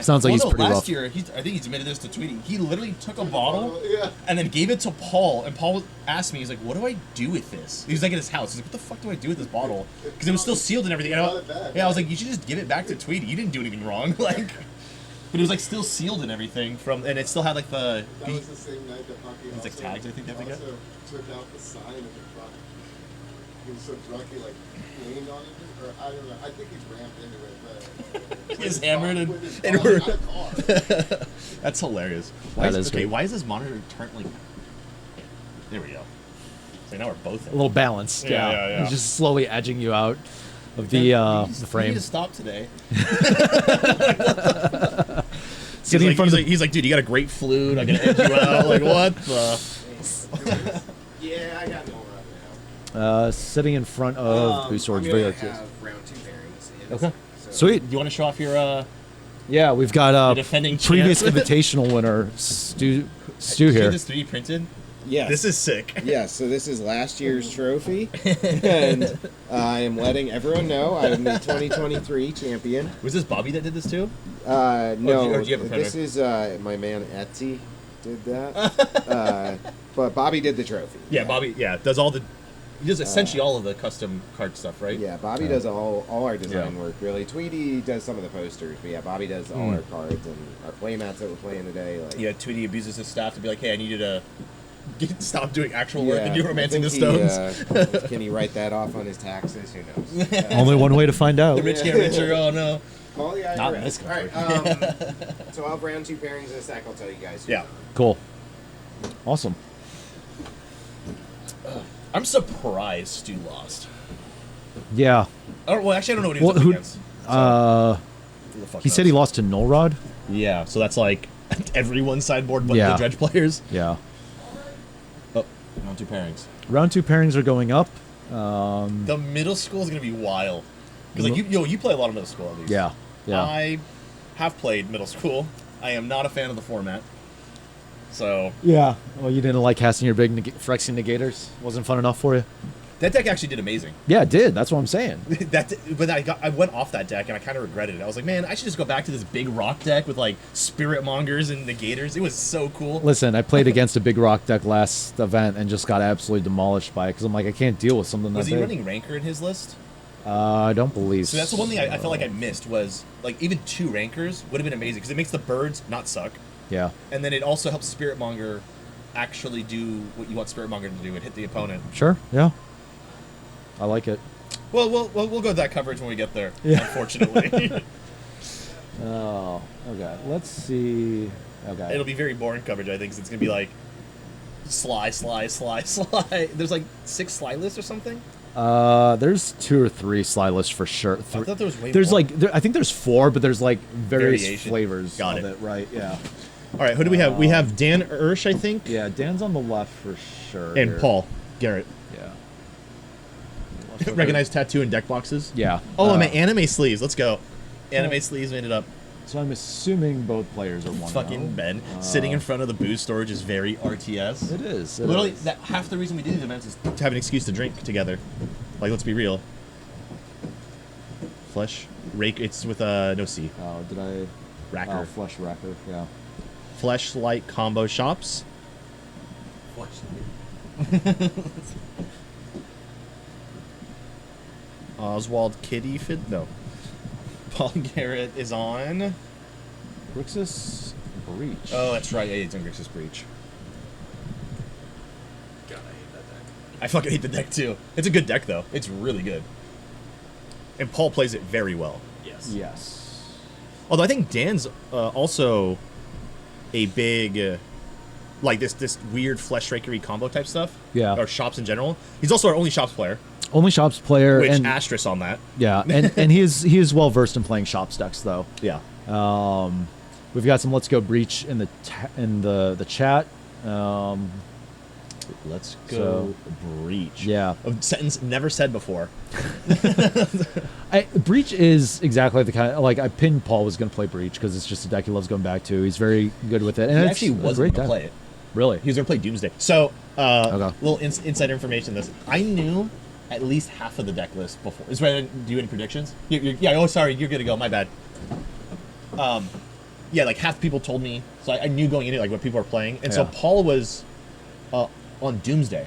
Sounds like he's pretty last rough. year, I think he's admitted this to Tweety. He literally took a bottle Yeah. and then gave it to Paul, and Paul asked me, he's like, "What do I do with this?" He was like at his house. He's like, "What the fuck do I do with this bottle?" Because it was still sealed and everything. And Brought it back, I was like, "You should just give it back to Tweety. You didn't do anything wrong." Like, but it was like still sealed and everything and it still had like the. That was the same night that Hockey It's like also, tags, I think they have to get. also took out the sign of the truck. He was so drunk he like leaned on it, or I don't know. I think he ramped into it, but He was hammered and and we're- out of car. That's hilarious. That is great. Why is this monitor turned like? There we go. So now we're both in. A little balanced. Yeah. He's just slowly edging you out of the You frame. need to stop today. Sitting in front of the he's like, dude, you got a great flute. I'm gonna edge you out. Like, what the? Yeah, I got more right now. sitting in front of Boost Swords. I'm Very gonna artistic. have round 2 pairings. in. Okay. So- Sweet. You want to show off your? Yeah, we've got The defending previous champ. Invitational winner Stu You here. have this 3D printed. Yes. This is sick. Yeah, so this is last year's trophy, and I am letting everyone know I am the 2023 champion. Was this Bobby that did this too? No, or did you have a this printer? is my man Etsy did that, but Bobby did the trophy. Yeah, Bobby. Yeah, does all the He does essentially all of the custom card stuff, right? Yeah, Bobby does all our design work, really. Tweety does some of the posters, but yeah, Bobby does all our cards and our playmats that we're playing today. Like, Yeah, Tweety abuses his staff to be like, hey, I need you to stop doing actual work and do I romancing the think stones. can he write that off on his taxes? Who knows? Only one way to find out. The rich get richer, oh no. Call the IRS. Not in this All right, so I'll have round 2 pairings in a sec. I'll tell you guys. Yeah. Cool. Awesome. I'm surprised Stu lost. Yeah. Well, actually, I don't know what he was Well, up who- against. He said he lost to Null Rod. Yeah, so that's like everyone's sideboard but Yeah. the Dredge players. Yeah. Oh, round 2 pairings. Round 2 pairings are going up. The middle school is going to be wild. Because like, you play a lot of middle school at least. Yeah. Yeah. I have played middle school. I am not a fan of the format. So Yeah. Well, you didn't like casting your big Phyrexian Negators? Wasn't fun enough for you? that deck actually did amazing. Yeah, it did. That's what I'm saying. But I went off that deck and I kind of regretted it. I was like, man, I should just go back to this big rock deck with like Spirit Mongers and Negators. It was so cool. Listen, I played against a big rock deck last event and just got absolutely demolished by it because I'm like, I can't deal with something that Was he big. running Ranker in his list? I don't believe So that's the one thing I felt like I missed was like even 2 Rankers would have been amazing because it makes the birds not suck. Yeah. And then it also helps Spirit Monger actually do what you want Spirit Monger to do and hit the opponent. Sure. Yeah. I like it. Well, we'll go to that coverage when we get there, Yeah. unfortunately. Oh, okay. Let's see. Okay. It'll be very boring coverage, I think, 'cause it's going to be like Sly. There's like 6 Sly lists or something? There's 2 or 3 Sly lists for sure. I thought there was way There's more. I think there's 4, but there's like various Variation. flavors Got of it. it. Right? Yeah. All right, who do we have? We have Dan Ursh, I think, Yeah. Dan's on the left for sure. and here. Paul Garrett. Yeah. Recognized tattoo and deck boxes? Yeah. Oh, I'm at anime sleeves. Let's go. Anime sleeves made it up. So I'm assuming both players are 1-0. Fucking Ben sitting in front of the booze storage is very RTS. It is. it Literally, is. that half the reason we do these events is to have an excuse to drink together. Like, let's be real. Flesh rake. It's with no C. Oh, did I? Racker. Oh, Flesh Racker. Yeah. Fleshlight combo shops. Oswald Kitty Fit. No. Paul Garrett is on. Grixis Breach. Oh, that's right. Yeah, it's on Grixis Breach. I fucking hate the deck too. It's a good deck though. It's really good. And Paul plays it very well. Yes. Although I think Dan's also a big, like this weird flesh rakery combo type stuff. Yeah. Or shops in general. He's also our only shops player, Only shops player, which and asterisk on that. yeah, and he is well versed in playing shops decks though. Yeah. We've got some Let's Go Breach in the chat. Let's go Breach. Yeah. A sentence never said before. Breach is exactly the kind like I pinned Paul was going to play Breach because it's just a deck he loves going back to. He's very good with it. And He it's actually a wasn't great going to deck. play it. Really? He was going to play Doomsday. So, Okay. little insider information. This I knew at least half of the deck list before. Is ready to do any predictions? Yeah. Oh, sorry. You're good to go. My bad. Yeah, like half the people told me. So I knew going into it, like what people were playing, and so Yeah. Paul was on Doomsday,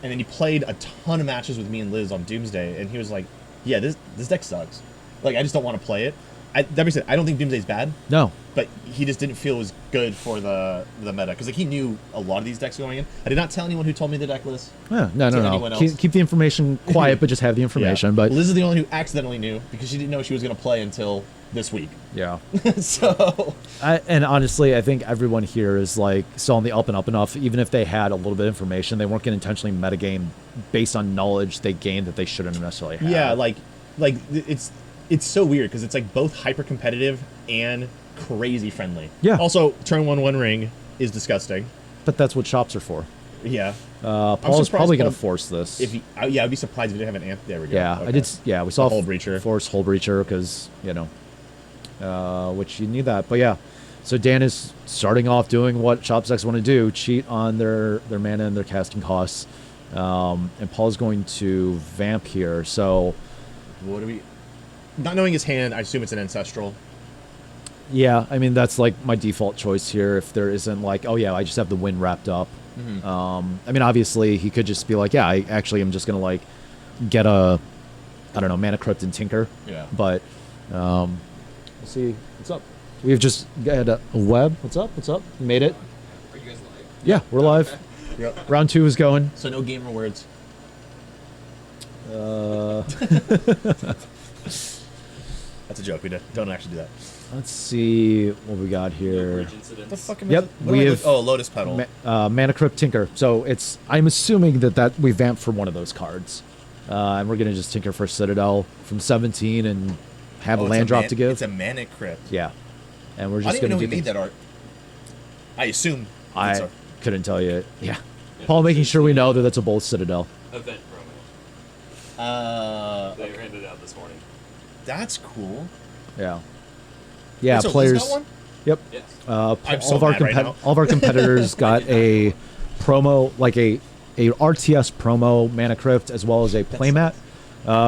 and then he played a ton of matches with me and Liz on Doomsday, and he was like, "Yeah, this deck sucks. Like, I just don't want to play it." That being said, I don't think Doomsday's bad. No. But he just didn't feel it was good for the meta because like he knew a lot of these decks going in. I did not tell anyone who told me the deck list. Yeah, no. anyone else. Keep the information quiet, but just have the information. Yeah. But Liz is the only one who accidentally knew because she didn't know she was going to play until this week. yeah. So And honestly, I think everyone here is like still on the up and up enough. Even if they had a little bit of information, they weren't going to intentionally metagame based on knowledge they gained that they shouldn't necessarily have. yeah, like it's so weird because it's like both hyper competitive and crazy friendly. Yeah. Also, turn 1 ring is disgusting. But that's what shops are for. Yeah. Paul's surprised probably going Paul- to force this. If he, yeah, I'd be surprised if he didn't have an amp. There we go. Yeah, Okay. I did. Yeah, we saw Hull Breacher. force Hull Breacher because which you need that. But yeah, so Dan is starting off doing what shop decks want to do: cheat on their mana and their casting costs. And Paul's going to vamp here. So What do we? Not knowing his hand, I assume it's an ancestral. Yeah, I mean that's like my default choice here. If there isn't like, oh yeah, I just have the win wrapped up. I mean, obviously he could just be like, yeah, I actually am just gonna like get a, I don't know, Mana Crypt and Tinker. Yeah. But we'll see what's up. We've just got a web. What's up? What's up? You made it. Are you guys live? Yeah, we're live. Yep. Round 2 is going. So no gamer words. That's a joke. We don't actually do that. Let's see what we got here. Bridge incidents. The fuck am Yep, I, what we am I have- oh, Lotus Petal. Mana Crypt Tinker. So it's, I'm assuming that we vamp for one of those cards. And we're going to just Tinker for Citadel from 17 and have a it's land drop to give. It's a Mana Crypt. Yeah. And we're I just didn't going even to know do we made that art. I assume. I couldn't tell you. Yeah. Paul making sure we know that that's a bold Citadel. Event promo. They They ran it out this morning. That's cool. Yeah. Yeah, So Liz players. got one? Yep. Yes. I'm so mad right now. all of our competitors got a promo, like a RTS promo Mana Crypt, as well as a playmat,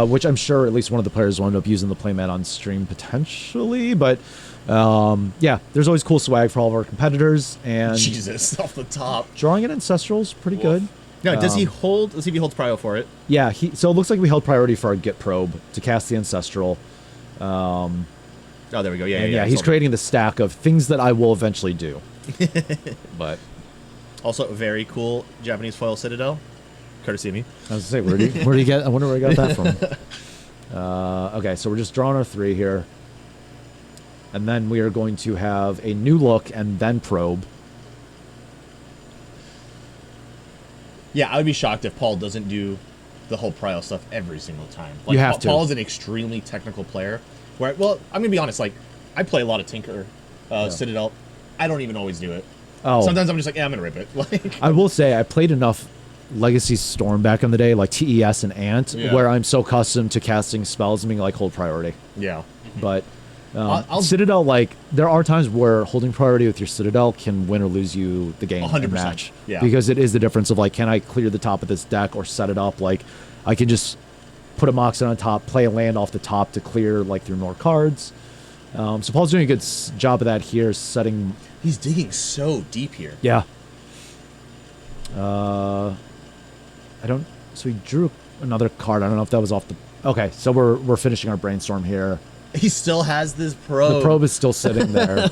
which I'm sure at least one of the players will end up using the playmat on stream potentially. But yeah, there's always cool swag for all of our competitors, and Jesus, off the top. drawing an Ancestral is pretty good. No, does he hold? Let's see if he holds prio for it. Yeah, so it looks like we held priority for our Git probe to cast the Ancestral. Oh, there we go. Yeah, And yeah. yeah, he's creating the stack of things that I will eventually do. But Also, a very cool Japanese foil Citadel, courtesy of me. I was gonna say, where do you get? I wonder where I got that from. Okay, so we're just drawing our 3 here, and then we are going to have a new look and then probe. Yeah, I would be shocked if Paul doesn't do the whole prio stuff every single time. Like, You have to. Paul is an extremely technical player. Where, well, I'm gonna be honest. Like, I play a lot of Tinker, Citadel. I don't even always do it. Oh, Sometimes I'm just like, yeah, I'm gonna rip it. Like, I will say I played enough Legacy Storm back in the day, like TES and Ant, Yeah. where I'm so accustomed to casting spells and being like hold priority. yeah. But I'll- Citadel, like there are times where holding priority with your Citadel can win or lose you the game 100%, and match. yeah. Because it is the difference of like, can I clear the top of this deck or set it up? Like, I can just put a Moxen on top, play a land off the top to clear like through more cards. So Paul's doing a good job of that here, setting. He's digging so deep here. Yeah. I don't. So he drew another card. I don't know if that was off the. Okay, so we're finishing our brainstorm here. He still has this probe. The probe is still sitting there,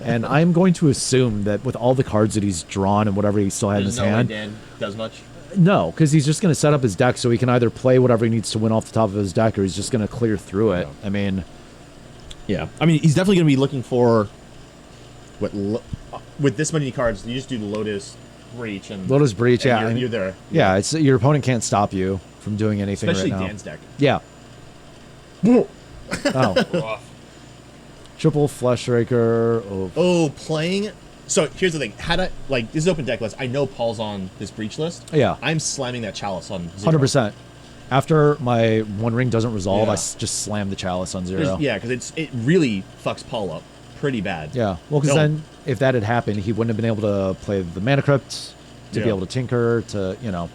and I'm going to assume that with all the cards that he's drawn and whatever he still had in There's his no way hand, Dan does much. no, because he's just going to set up his deck so he can either play whatever he needs to win off the top of his deck, or he's just going to clear through it. Yeah. I mean, Yeah, I mean, he's definitely going to be looking for with this many cards. You just do the Lotus Breach and Lotus Breach, and yeah, you're, I mean, you're there. yeah, it's your opponent can't stop you from doing anything Especially right now. Dan's deck. Yeah. Oh, Rough. triple Flesh Raker. Oh, Oh, playing. So here's the thing: had I like this is open deck list, I know Paul's on this Breach list. yeah. I'm slamming that Chalice on 0. 100%. After my One Ring doesn't resolve, Yeah. I just slam the Chalice on 0. Yeah, because it really fucks Paul up pretty bad. Yeah. Well, because No. then if that had happened, he wouldn't have been able to play the Mana Crypt, to be Yeah. able to Tinker, to, you know.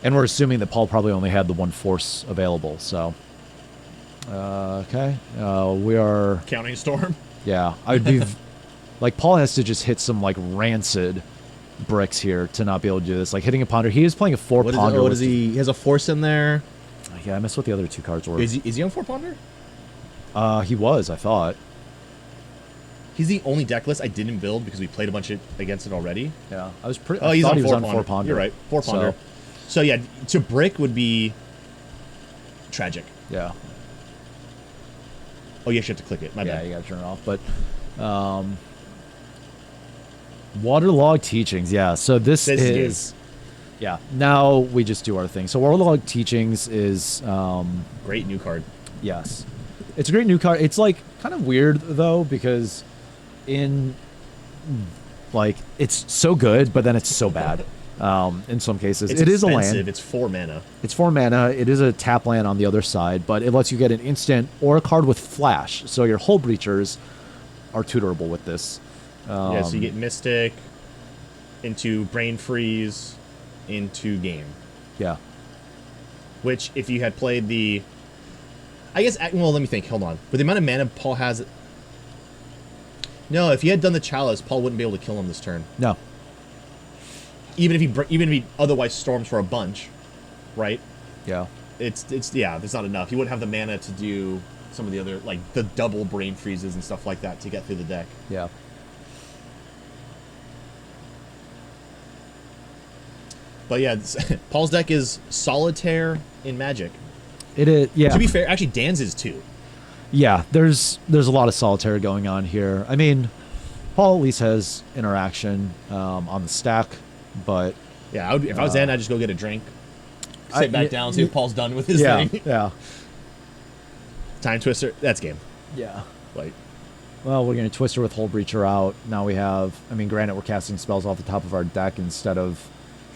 And we're assuming that Paul probably only had the one Force available, so. Okay. We are. Counting Storm. Yeah. I'd be. Like, Paul has to just hit some, like, rancid bricks here to not be able to do this. Like, hitting a Ponder. He is playing a 4 What is, Ponder. what is he? He has a Force in there. Yeah, I missed what the other 2 cards were. Is he on 4 Ponder? He was, I thought. He's the only deck list I didn't build because we played a bunch against it already. Yeah. I was pretty. Oh, I he's thought on he was 4 on Ponder. 4 Ponder. You're right, 4 Ponder. So yeah, to brick would be tragic. Yeah. Oh, yes, you have to click it. My Yeah, bad. you gotta turn it off. But waterlog teachings, yeah. So this This is yeah. Now we just do our thing. So waterlog teachings is Great new card. yes, it's a great new card. It's like kind of weird though because in like it's so good, but then it's so bad. In some cases, It's it is a expensive. land. It's 4 mana. It's 4 mana. It is a tap land on the other side, but it lets you get an instant or a card with flash. So your Hull Breachers are tutorable with this. Yeah, so you get Mystic into Brain Freeze into Game. Yeah. Which, if you had played the I guess. Well, let me think. Hold on. With the amount of mana Paul has. No, if he had done the chalice, Paul wouldn't be able to kill him this turn. No. Even if he otherwise storms for a bunch, right? Yeah. It's there's not enough. He wouldn't have the mana to do some of the other, like the double brain freezes and stuff like that to get through the deck. Yeah. But yeah, Paul's deck is solitaire in Magic. It is. Yeah. To be fair, actually Dan's is too. Yeah. There's a lot of solitaire going on here. I mean, Paul at least has interaction on the stack, but Yeah, if I was Dan, I'd just go get a drink, sit back down, see if Paul's done with his yeah, thing. yeah, Time Twister, that's game. yeah. Like, Well, we're gonna Twister with Hull Breacher out. Now we have. I mean, granted, we're casting spells off the top of our deck instead of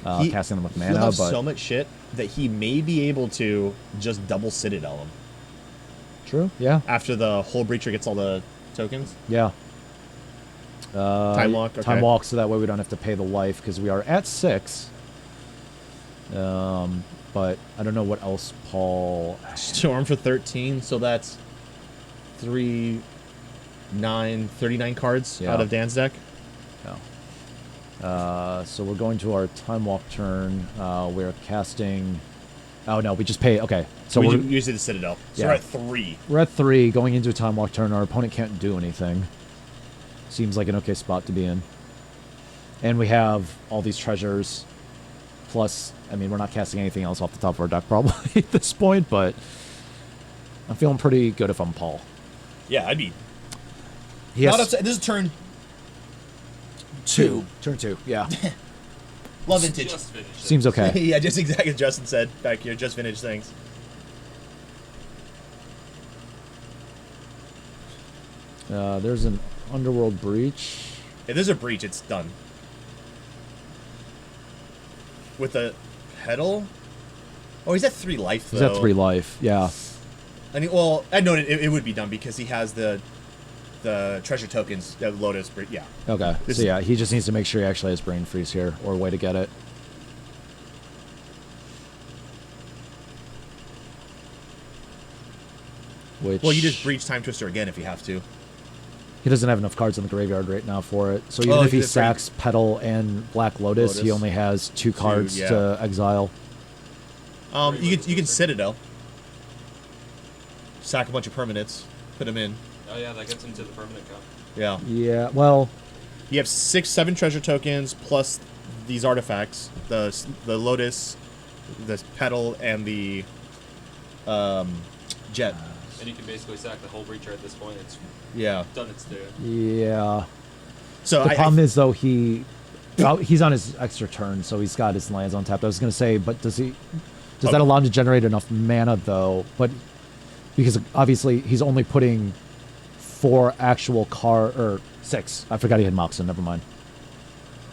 casting them with he'll mana, have but so much shit that he may be able to just double Citadel him true. Yeah. after the Hull Breacher gets all the tokens. Yeah. Time walk, okay. Time walk, so that way we don't have to pay the life because we are at 6. But I don't know what else Paul. Storm for 13, so that's 3, 9, 39 cards Yeah. out of Dan's deck. No. So we're going to our time walk turn. We're casting. Oh no, we just pay. Okay, so we we're, use the Citadel. So Yeah. we're at 3. we're at 3 going into a time walk turn. Our opponent can't do anything. Seems like an okay spot to be in. And we have all these treasures. Plus, I mean, we're not casting anything else off the top of our deck probably at this point, but I'm feeling pretty good if I'm Paul. Yeah, I'd be He not has upset. This is turn 2. Turn 2, yeah. Love vintage. Just finished. Seems okay. Yeah, just exactly as Justin said back here. Just vintage things. There's an Underworld Breach. If there's a breach, it's done. With the pedal? Oh, he's at 3 life, though. He's at 3 life, yeah. I mean, well, I know it would be done because he has the treasure tokens, the Lotus. Yeah. Okay, This so is- yeah, he just needs to make sure he actually has Brain Freeze here, or a way to get it. Which Well, you just breach Time Twister again if you have to. he doesn't have enough cards in the graveyard right now for it. So even Oh, if he that's right. sacks Petal and Black Lotus, he Lotus. only has 2 cards yeah. to exile. You can Citadel. Sack a bunch of permanents, put them in. Oh yeah, that gets into the permanent count. Yeah. Yeah, well, You have 6, 7 treasure tokens plus these artifacts: the Lotus, the Petal, and the Jet. And you can basically sack the whole breacher at this point. It's Yeah. done its due. yeah. So The problem is though he's on his extra turn, so he's got his lands on tap. I was gonna say, but does that Okay. allow him to generate enough mana though? But because obviously he's only putting 4 actual or 6. I forgot he had Moxon. Never mind.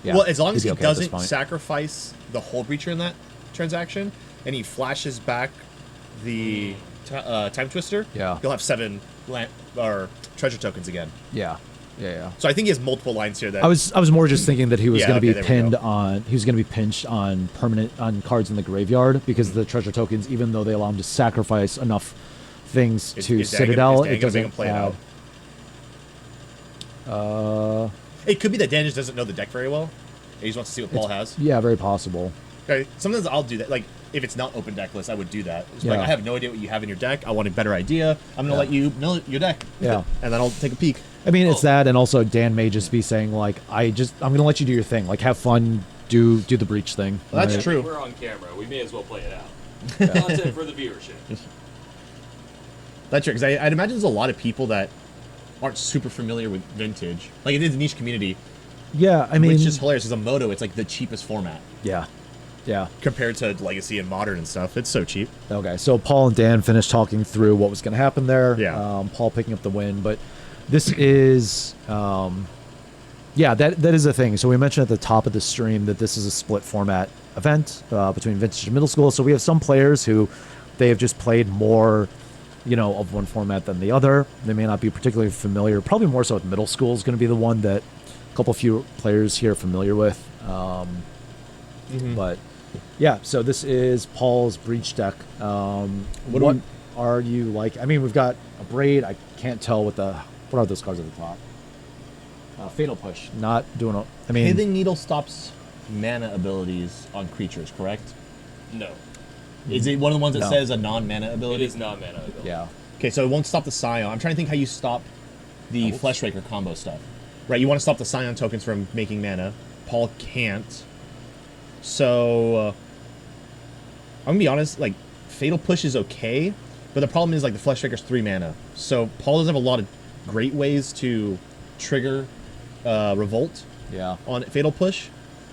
Yeah, well, as long as he'd he be okay at this doesn't point. sacrifice the whole breacher in that transaction, and he flashes back the Time Twister, Yeah. he'll have 7 or treasure tokens again. Yeah, yeah. So I think he has multiple lines here. That I was more just thinking that he was Yeah, going to okay, be there we pinned go. on. He was going to be pinched on cards in the graveyard because the treasure tokens, even though they allow him to sacrifice enough things Is- to is Dan gonna- Citadel, is Dan it gonna make doesn't him play it add. It could be that Dan just doesn't know the deck very well. He just wants to see what Paul has. Yeah, very possible. Okay, sometimes I'll do that. Like if it's not open deck list, I would do that. It's like Yeah. I have no idea what you have in your deck. I want a better idea. I'm gonna Yeah. let you know your deck. Yeah. and then I'll take a peek. I mean, it's that, and also Dan may just be saying like, I'm going to let you do your thing, like have fun, do the breach thing. Well, that's right? true. We're on camera. We may as well play it out. Content for the viewership. That's true. Because I'd imagine there's a lot of people that aren't super familiar with vintage. Like it is a niche community. Yeah, I mean, Which is hilarious. As a Moto, it's like the cheapest format yeah. compared to Legacy and Modern and stuff. It's so cheap. Okay, so Paul and Dan finished talking through what was going to happen there. Yeah. Paul picking up the win, but this is, yeah, that is a thing. So we mentioned at the top of the stream that this is a split format event between Vintage and Middle School. So we have some players who they have just played more, of one format than the other. They may not be particularly familiar. Probably more so with Middle School is going to be the one that a couple few players here are familiar with. But yeah, so this is Paul's breach deck. are you like? I mean, we've got a braid. I can't tell what are those cards at the top. Fatal push. Not doing. I mean, Pithing Needle stops mana abilities on creatures, correct? No. Is it one of the ones that No. says a non-mana It ability? is not mana ability. yeah. Okay, so it won't stop the Scion. I'm trying to think how you stop the Fleshraker combo stuff. Right, you want to stop the Scion tokens from making mana. Paul can't. So, I'm going to be honest, like, Fatal Push is okay, but the problem is, like, the Fleshraker's 3 mana. So, Paul doesn't have a lot of great ways to trigger Revolt Yeah. on Fatal Push.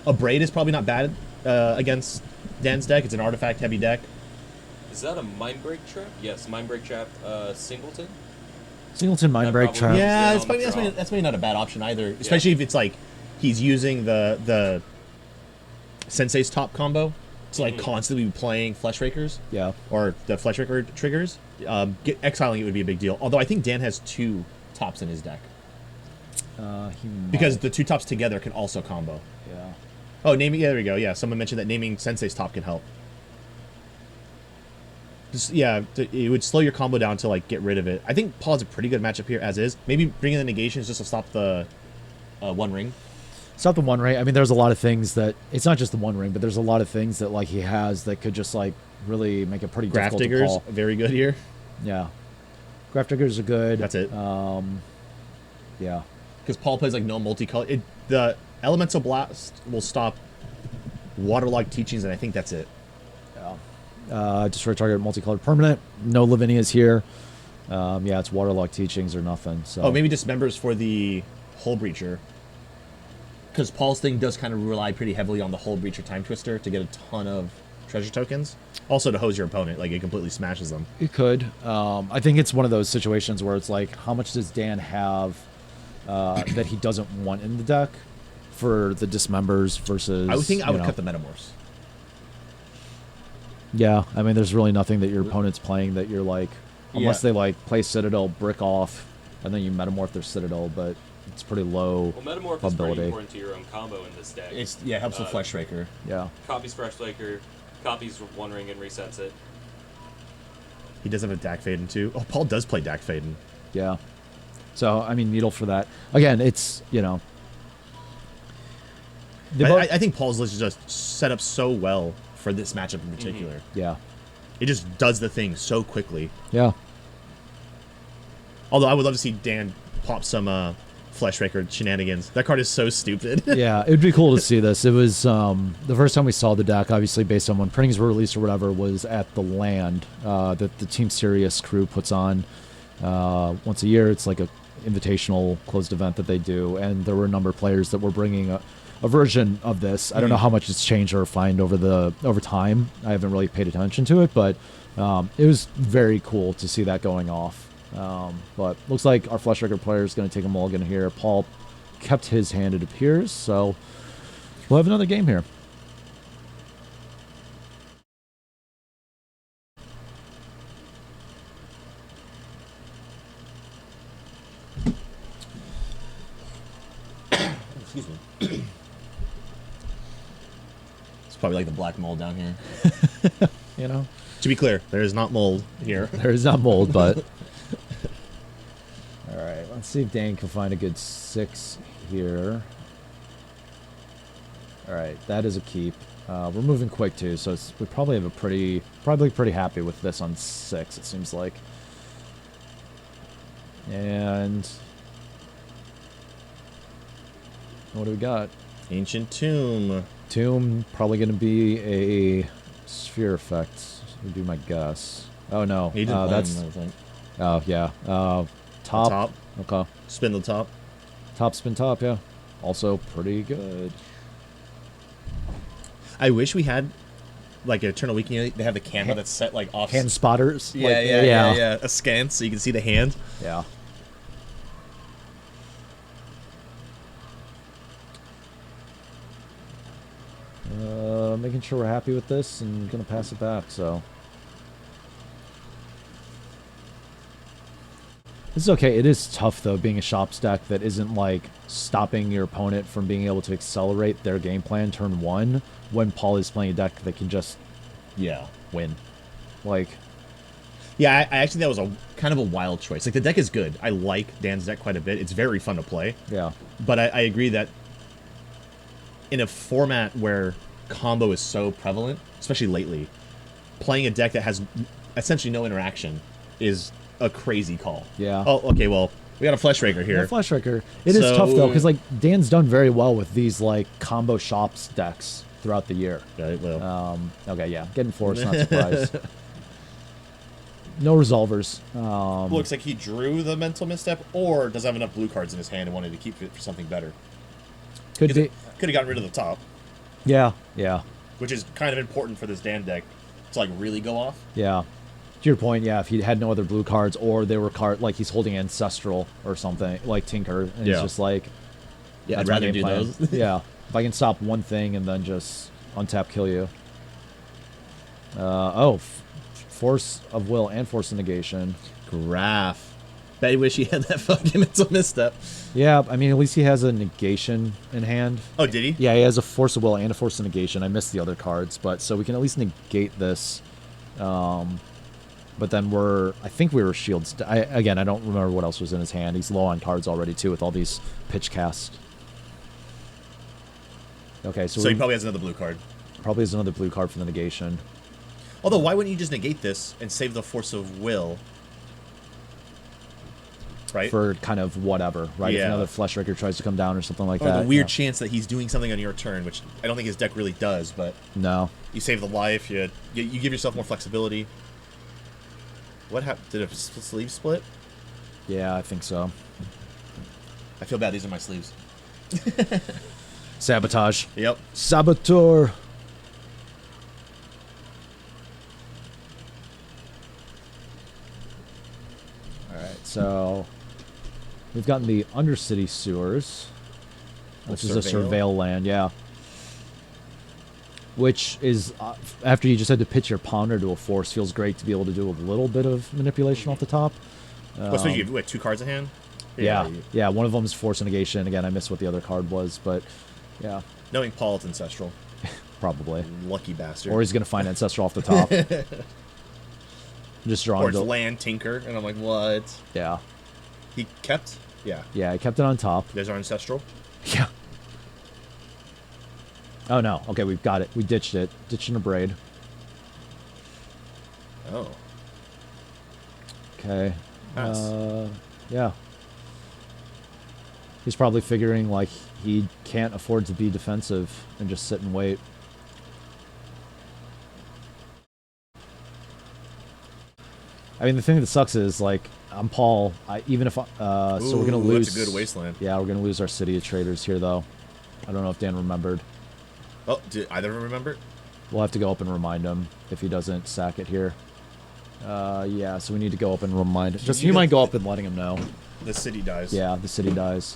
A Braid is probably not bad against Dan's deck. It's an artifact-heavy deck. Is that a Mindbreak Trap? Yes, Mindbreak Trap Singleton. Singleton Mindbreak probably- Trap. Yeah, Yeah, that's on the probably, draw. that's maybe not a bad option either. Especially if it's like he's using the Sensei's top combo to like constantly be playing Fleshrakers Yeah. or the Fleshraker triggers. Exiling it would be a big deal. Although I think Dan has 2 tops in his deck because the 2 tops together can also combo. Yeah. Oh, naming. Yeah, there we go. Yeah, someone mentioned that naming Sensei's top can help. Just, yeah, it would slow your combo down to like get rid of it. I think Paul's a pretty good matchup here as is. Maybe bringing the negations just to stop the One Ring. Stop the one ring. I mean, there's a lot of things that it's not just the one ring, but there's a lot of things that like he has that could just like really make it pretty Graph difficult to Diggers, call. very good here. Yeah. Graph Diggers are good. That's it. Yeah. Because Paul plays like no multicolor. The Elemental Blast will stop Waterlogged Teachings, and I think that's it. Destroy target multicolored permanent. No Lavinia's here. Yeah, it's Waterlogged Teachings or nothing. So. Oh, maybe Dismembers for the Hull Breacher. Because Paul's thing does kind of rely pretty heavily on the Hull Breacher Time Twister to get a ton of treasure tokens. Also to hose your opponent, like it completely smashes them. It could. I think it's one of those situations where it's like, how much does Dan have that he doesn't want in the deck for the Dismembers versus... I would think I you would know. cut the Metamorphs. Yeah, I mean, there's really nothing that your opponent's playing that you're like, unless Yeah. they like play Citadel, brick off, and then you metamorph their Citadel, but it's pretty low Well, Metamorph is pretty probability. important to your own combo in this deck. It helps with Fleshraker. Yeah, Copies Fleshraker, copies One Ring and resets it. He does have a Dak Faden too. Oh, Paul does play Dak Faden. yeah. So I mean, Needle for that. Again, it's I think Paul's list is just set up so well for this matchup in particular. yeah, It just does the thing so quickly. yeah. Although I would love to see Dan pop some Fleshraker shenanigans. That card is so stupid. Yeah, it would be cool to see this. It was the first time we saw the deck, obviously based on when printings were released or whatever, was at the land that the Team Sirius crew puts on once a year. It's like a invitational closed event that they do, and there were a number of players that were bringing a version of this. I don't know how much it's changed or refined over time. I haven't really paid attention to it, but it was very cool to see that going off. But looks like our Fleshraker player is going to take a mulligan here. Paul kept his hand, it appears, so we'll have another game here. Excuse me. It's probably like the black mold down here. You know, To be clear, there is not mold here. there is not mold, but all right. Let's see if Dan can find a good 6 here. All right, that is a keep. We're moving quick too, so we probably have probably pretty happy with this on 6. It seems like, and what do we got? Ancient Tomb. Tomb, probably going to be a sphere effect, would be my guess. Oh no, He did play that's him, I think. oh yeah. Top. Top. Okay. Spin the top. Top spin top, yeah. Also pretty good. I wish we had like an Eternal Week. You know, they have the camera that's set like off. Hand spotters. Yeah, like, yeah. A scan so you can see the hand. Yeah. Making sure we're happy with this and gonna pass it back, so. This is okay. It is tough, though, being a shops deck that isn't, like, stopping your opponent from being able to accelerate their game plan turn 1 when Paul is playing a deck that can just Yeah. win. Like, Yeah, I actually that was a kind of a wild choice. Like the deck is good. I like Dan's deck quite a bit. It's very fun to play. Yeah. But I agree that in a format where combo is so prevalent, especially lately, playing a deck that has essentially no interaction is a crazy call. Yeah. Oh, okay. Well, we got a Flesh Raker here. Yeah, Flash Wrecker. It is tough though, because like Dan's done very well with these like combo shops decks throughout the year. Right, well, Okay, yeah, getting forced, not surprised. No resolvers. looks like he drew the mental misstep, or does have enough blue cards in his hand and wanted to keep it for something better. Could be. Could have gotten rid of the top, Yeah, yeah, which is kind of important for this Dan deck to like really go off. yeah. To your point, yeah, if he had no other blue cards, or they were like he's holding Ancestral or something, like Tinker, and he's Yeah. just like, Yeah, I'd that's my rather game do plan. those. Yeah, if I can stop one thing and then just untap kill you. Force of Will and Force of Negation. Graph. Bet I wish he had that fucking mental misstep. Yeah, I mean, at least he has a negation in hand. Oh, did he? Yeah, he has a Force of Will and a Force of Negation. I missed the other cards, but so we can at least negate this. But then I think we were shields. Again, I don't remember what else was in his hand. He's low on cards already, too, with all these pitch cast. Okay, so he probably has another blue card. probably has another blue card for the negation. Although, why wouldn't you just negate this and save the Force of Will? Right? For kind of whatever, right? If Yeah. another Flesh Raker tries to come down or something like Or that. the weird yeah. chance that he's doing something on your turn, which I don't think his deck really does, but No. you save the life, you give yourself more flexibility. What happened? Did a sleeve split? Yeah, I think so. I feel bad. These are my sleeves. Sabotage. Yep. Saboteur. Alright, so we've gotten the Undercity Sewers, which is a surveil land, yeah. Which is, after you just had to pitch your Pounder to a Force, feels great to be able to do a little bit of manipulation off the top. Well, especially if you have 2 cards in hand. Yeah, one of them is Force of Negation. Again, I missed what the other card was, but yeah, Knowing Paul, it's Ancestral. probably. Lucky bastard. Or he's going to find Ancestral off the top. Just drawing Or it's the... land Tinker, and I'm like, what? Yeah. He kept? Yeah. Yeah, I kept it on top. There's our Ancestral. Yeah. Oh, no. Okay, we've got it. We ditched it. Ditching a braid. Oh. Okay. Pass. Yeah. He's probably figuring, like, he can't afford to be defensive and just sit and wait. I mean, the thing that sucks is, like, I'm Paul. Even if... so we're going to lose... That's a good wasteland. Yeah, we're going to lose our City of Traders here, though. I don't know if Dan remembered. Oh, did either of them remember? We'll have to go up and remind him if he doesn't sack it here. Yeah, so we need to go up and remind him. Just, you might go up and letting him know. The city dies. Yeah, the city dies.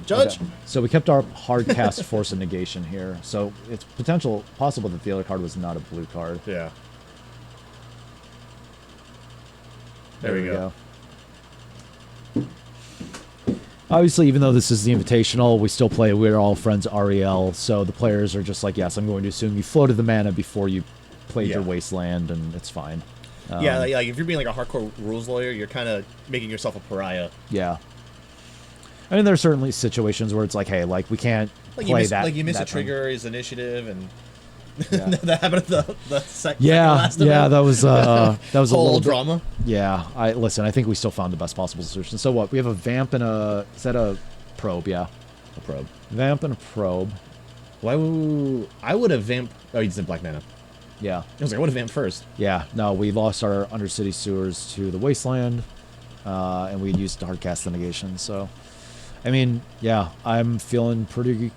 Judge! Okay. So we kept our hard cast Force of Negation here. So it's possible that the other card was not a blue card. Yeah. There we go. Obviously, even though this is the Invitational, we still play We're All Friends REL, so the players are just like, yes, I'm going to assume you floated the mana before you played your Wasteland, and it's fine. Yeah, like if you're being like a hardcore rules lawyer, you're kind of making yourself a pariah. Yeah. I mean, there are certainly situations where it's like, hey, like, we can't play that. Like you miss a that thing. trigger, his initiative, and Yeah. that happened at the second Yeah, last yeah, event. that was a Whole little bit, drama. Yeah, I think we still found the best possible solution. So what? We have a vamp and a... Is that a probe? Yeah. A probe. Vamp and a probe. Why would I would have vamp? Oh, he did black mana. Yeah. I was like, I would have vamp first. Yeah. No, we lost our Undercity Sewers to the Wasteland, and we used hard cast the negation. So, I mean, yeah, I'm feeling pretty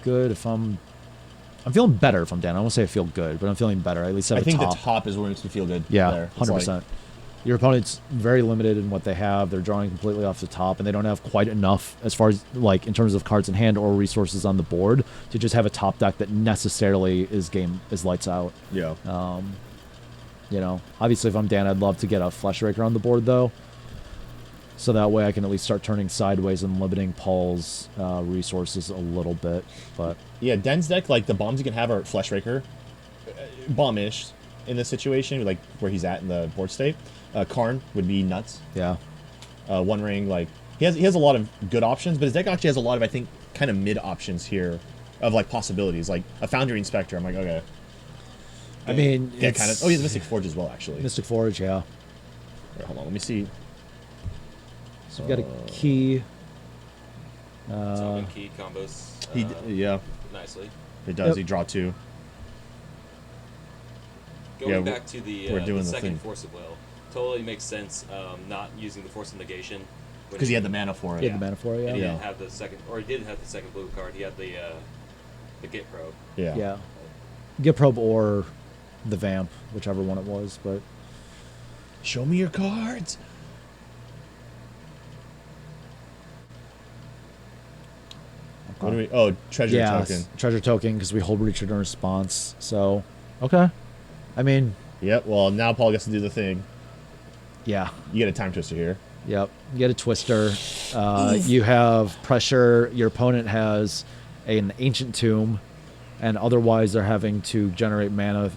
good if I'm feeling better if I'm down. I won't say I feel good, but I'm feeling better. I at least have I think top. the top is where it makes me feel good. Yeah, there. It's 100%. like- Your opponent's very limited in what they have. They're drawing completely off the top, and they don't have quite enough as far as, like, in terms of cards in hand or resources on the board to just have a top deck that necessarily is lights out. Yeah. You know, obviously, if I'm Dan, I'd love to get a Flesh Raker on the board, though. So that way I can at least start turning sideways and limiting Paul's resources a little bit. But Yeah, Den's deck, like the bombs you can have are Flesh Raker, bomb-ish, in this situation, like where he's at in the board state. Karn would be nuts. Yeah. One Ring, like he has a lot of good options, but his deck actually has a lot of, I think, kind of mid options here of like possibilities, like a Foundry Inspector. I'm like, okay. I mean, Yeah, it's kind of. Oh, he has Mystic Forge as well, actually. Mystic Forge, yeah. Wait, hold on, let me see. So you've got a key. Token key combos. Yeah, Nicely. it does. Yep. He draw 2. Going Yeah, back to the, we're doing the second thing. Force of Will, totally makes sense. Not using the Force of Negation because he had the mana for it. He had the mana for it, yeah. And he Yeah. didn't have the second, or he did have the second blue card. He had the Git Probe. Yeah. Yeah. Get Probe or the Vamp, whichever one it was, but Show me your cards. What do we? Oh, treasure yeah, token. treasure token because we hold retreat in response. So, okay. I mean, Yep. Well, now Paul gets to do the thing. yeah. You get a time twister here. Yep. You get a Twister. You have pressure. Your opponent has an Ancient Tomb, and otherwise they're having to generate mana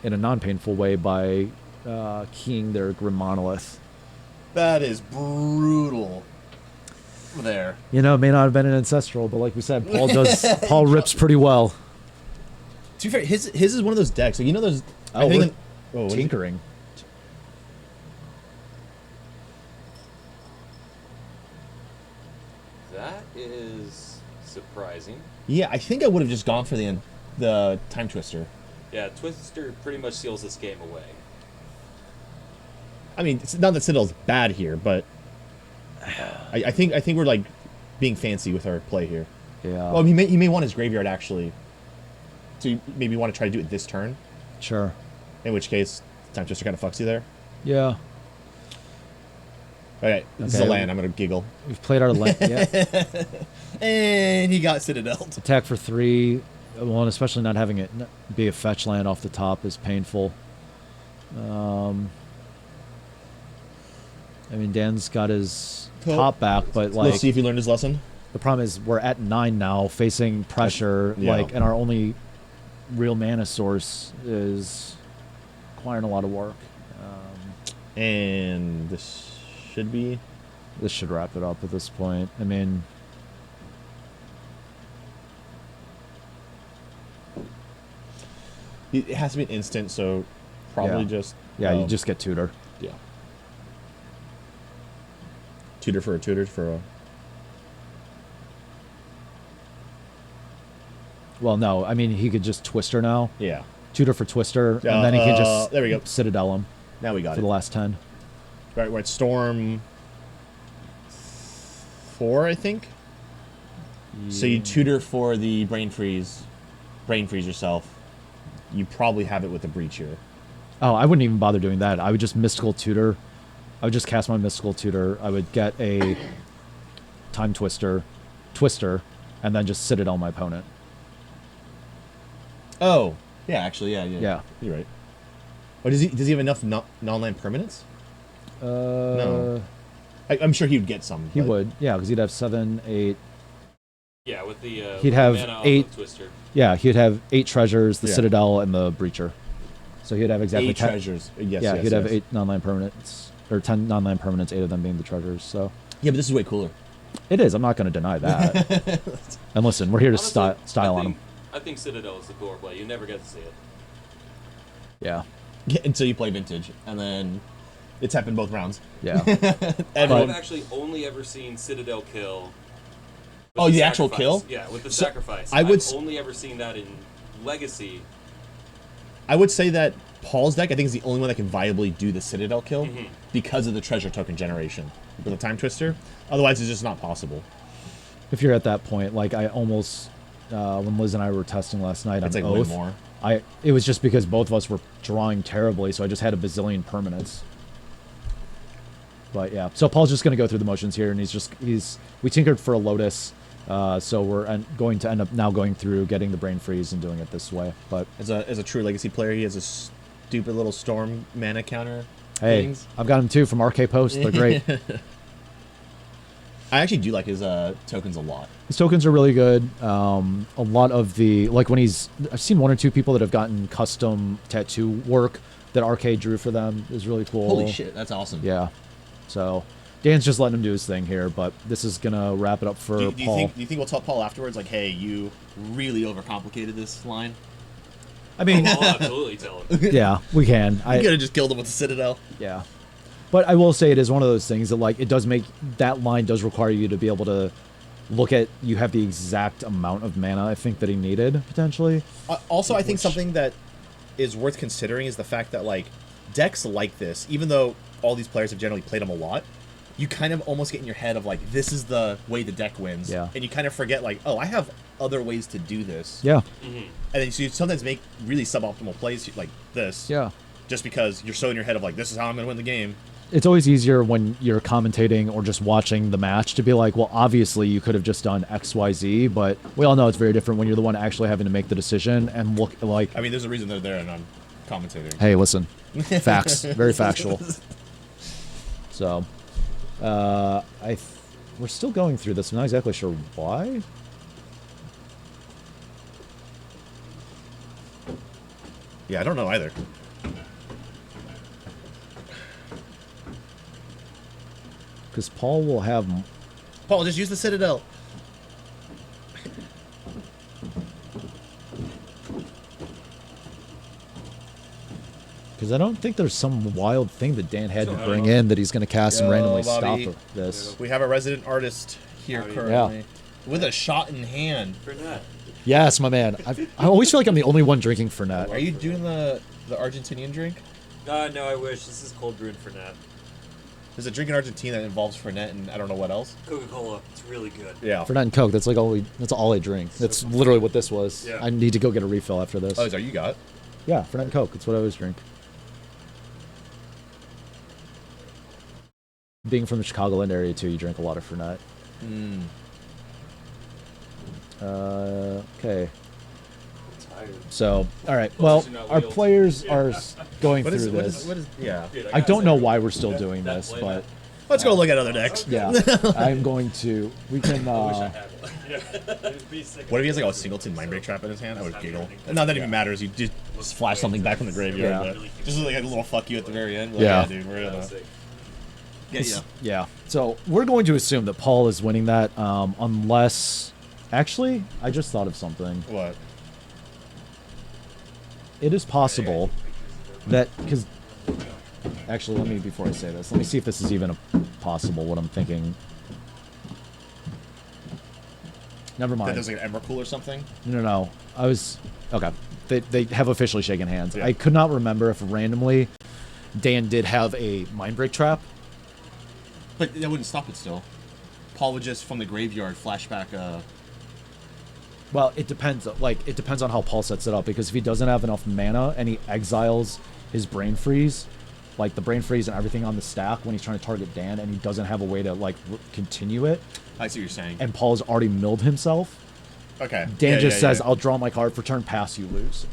in a non-painful way by keying their Grim Monolith. That is brutal. There. You know, it may not have been an Ancestral, but like we said, Paul rips pretty well. To be fair, his is one of those decks. Like, you know those. Oh, what is we're it? tinkering. That is surprising. Yeah, I think I would have just gone for the time twister. Yeah, Twister pretty much seals this game away. I mean, it's not that Citadel's bad here, but I think we're like being fancy with our play here. Yeah. Well, he may want his graveyard actually. So you maybe want to try to do it this turn. Sure. In which case, time twister kind of fucks you there. Yeah. Okay, this is a land. I'm gonna giggle. We've played our land. Yeah. And he got Citadel. Attack for 3. Well, and especially not having it be a fetch land off the top is painful. I mean, Dan's got his top back, but like Let's see if he learned his lesson. the problem is we're at 9 now, facing pressure. Yeah. Like, and our only real mana source is requiring a lot of work. And this should be. This should wrap it up at this point. I mean, It has to be an instant, so probably Yeah. just. yeah, you just get tutor. Yeah. Tutor for a. Well, no, I mean he could just Twister now. Yeah. Tutor for Twister, and then he can just there we go. Citadel him Now we got for it. the last 10. Right, we're at Storm 4, I think. So you tutor for the brain freeze yourself. You probably have it with the breach here. Oh, I wouldn't even bother doing that. I would just Mystical Tutor. I would just cast my Mystical Tutor. I would get a Time Twister, and then just Citadel my opponent. Oh, yeah, actually, yeah. Yeah. You're right. Oh, does he have enough non-land permanents? No. I'm sure he would get some. He but- would, yeah, because he'd have 7, 8. Yeah, with the He'd with have the mana off 8 of Twister. Yeah, he'd have 8 treasures, the Yeah. Citadel, and the Breacher. So he'd have exactly 8 10 treasures. Yes, Yeah, yes, he'd have yes. 8 non-land permanents, or 10 non-land permanents, 8 of them being the treasures. So Yeah, but this is way cooler. it is. I'm not going to deny that. And listen, we're here to Honestly, style on him. I think Citadel is the cooler play. You never get to see it. Yeah, Yeah, until you play Vintage, and then it's happened both rounds. yeah. Everyone, I've actually only ever seen Citadel kill. with Oh, the actual sacrifice. kill? Yeah, with the So, sacrifice. I would I've only ever seen that in Legacy. I would say that Paul's deck, I think, is the only one that can viably do the Citadel kill Mm-hmm. because of the treasure token generation with the Time Twister. Otherwise, it's just not possible. If you're at that point, like I almost, when Liz and I were testing last night It's on like way Oath, more. it was just because both of us were drawing terribly, so I just had a bazillion permanents. But yeah, so Paul's just going to go through the motions here, and we tinkered for a Lotus, so we're going to end up now going through getting the brain freeze and doing it this way. But As a true Legacy player, he has a stupid little Storm mana counter. hey, things. I've got them too from RK Post. They're great. I actually do like his tokens a lot. His tokens are really good. A lot of the, like when I've seen 1 or 2 people that have gotten custom tattoo work that Arcade drew for them is really cool. Holy shit, that's awesome. Yeah. So Dan's just letting him do his thing here, but this is gonna wrap it up for Paul. Do you think we'll tell Paul afterwards, like, hey, you really overcomplicated this line? I mean, I'll absolutely tell him. yeah, we can. You could have just killed him with the Citadel. Yeah. But I will say it is one of those things that, like, it does make, that line does require you to be able to look at, you have the exact amount of mana, I think, that he needed, potentially. Also, I think something that is worth considering is the fact that, like, decks like this, even though all these players have generally played them a lot, you kind of almost get in your head of, like, this is the way the deck wins. Yeah. And you kind of forget, like, oh, I have other ways to do this. Yeah. And then so you sometimes make really suboptimal plays like this. Yeah. Just because you're so in your head of, like, this is how I'm going to win the game. It's always easier when you're commentating or just watching the match to be like, well, obviously you could have just done X, Y, Z, but we all know it's very different when you're the one actually having to make the decision and look like. I mean, there's a reason they're there and I'm commentating. Hey, listen, facts, very factual. So, we're still going through this. I'm not exactly sure why. Yeah, I don't know either. Because Paul will have. Paul, just use the Citadel. Because I don't think there's some wild thing that Dan had to bring in that he's going to cast and randomly Bobby. stop this. We have a resident artist here currently. With a shot in hand. Fernet. Yes, my man. I always feel like I'm the only one drinking Fernet. Are you doing the Argentinian drink? No, I wish. This is cold brewed Fernet. There's a drink in Argentina that involves Fernet and I don't know what else. Coca-Cola. It's really good. Yeah. Fernet and Coke. That's like that's all I drink. That's literally what this was. Yeah. I need to go get a refill after this. Oh, is that you got? Yeah, Fernet and Coke. That's what I always drink. Being from the Chicagoland area too, you drink a lot of Fernet. Okay. Tired. So, all right. Well, you're not our wheels. players are going What through is this. what is yeah. Dude, I don't know why we're still doing this, but Let's go look at other decks. yeah, I'm going to. We can. What if he has like a singleton Mindbreak Trap in his hand? I would giggle. Not that it even matters. You just flash something back from the graveyard. Yeah. But just like a little fuck you at the very end. Like, Yeah. dude, we're gonna get you. Yeah. So we're going to assume that Paul is winning that, unless. Actually, I just thought of something. What? It is possible that because. Actually, let me before I say this, let me see if this is even possible. What I'm thinking. Never That mind. there's like an Emrakul or something? No. I was okay. They have officially shaken hands. Yeah. I could not remember if randomly Dan did have a Mindbreak Trap. But that wouldn't stop it still. Paul would just from the graveyard flashback Well, it depends. Like, it depends on how Paul sets it up. Because if he doesn't have enough mana and he exiles his Brain Freeze, like the Brain Freeze and everything on the stack when he's trying to target Dan, and he doesn't have a way to like continue it, I see what you're saying. and Paul's already milled himself, Okay. Dan Yeah, just yeah, says, yeah. "I'll draw my card for turn. Pass, you lose."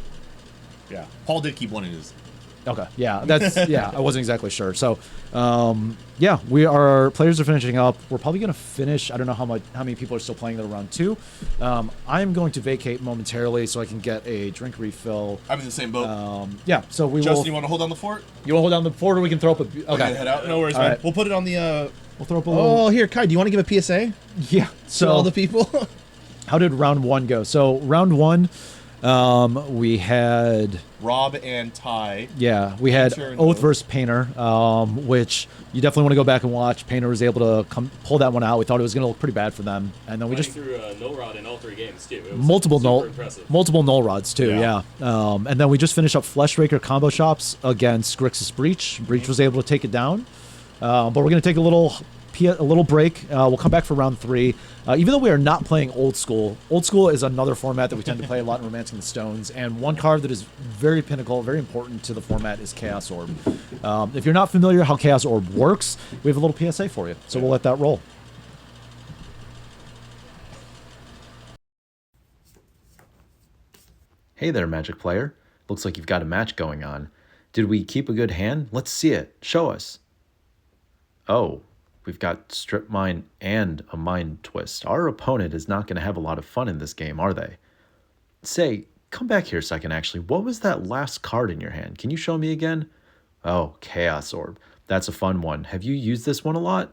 Yeah. Paul did keep one in his. Okay, yeah, that's yeah. I wasn't exactly sure. So, yeah, our players are finishing up. We're probably gonna finish. I don't know how many people are still playing that round 2. I'm going to vacate momentarily so I can get a drink refill. I'm in the same boat. Yeah, so we Justin, will. you want to hold down the fort? You want to hold down the fort, or we can throw up a. Okay, Okay, head out. No worries, All man. right. We'll put it on the. we'll throw up a little. Oh, here, Kai. Do you want to give a PSA Yeah. to So all the people? how did round 1 go? So round 1, we had. Rob and Ty. Yeah, we had Painter and Oath Oath. versus Painter, which you definitely want to go back and watch. Painter was able to pull that one out. We thought it was going to look pretty bad for them, and then we just threw a null rod in all 3 games too. It was multiple super null impressive. multiple null rods too. Yeah. Yeah, and then we just finished up Fleshraker combo shops against Grixis Breach. Breach was able to take it down, but we're going to take a little break. We'll come back for round 3. Even though we are not playing Old School is another format that we tend to play a lot in Romancing the Stones, and one card that is very pinnacle, very important to the format is Chaos Orb. If you're not familiar how Chaos Orb works, we have a little PSA for you, so we'll let that roll. Hey there, Magic player. Looks like you've got a match going on. Did we keep a good hand? Let's see it. Show us. Oh, we've got strip mine and a mind twist. Our opponent is not going to have a lot of fun in this game, are they? Say, come back here a second, actually. What was that last card in your hand? Can you show me again? Oh, Chaos Orb. That's a fun one. Have you used this one a lot?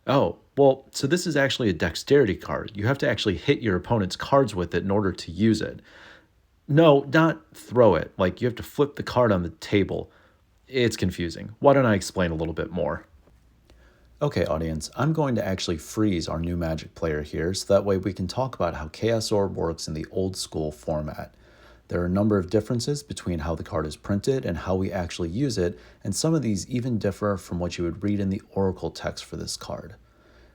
Oh, well, so this is actually a dexterity card. You have to actually hit your opponent's cards with it in order to use it. No, not throw it. Like, you have to flip the card on the table. It's confusing. Why don't I explain a little bit more? Okay, audience, I'm going to actually freeze our new Magic player here so that way we can talk about how Chaos Orb works in the old school format. There are a number of differences between how the card is printed and how we actually use it, and some of these even differ from what you would read in the Oracle text for this card.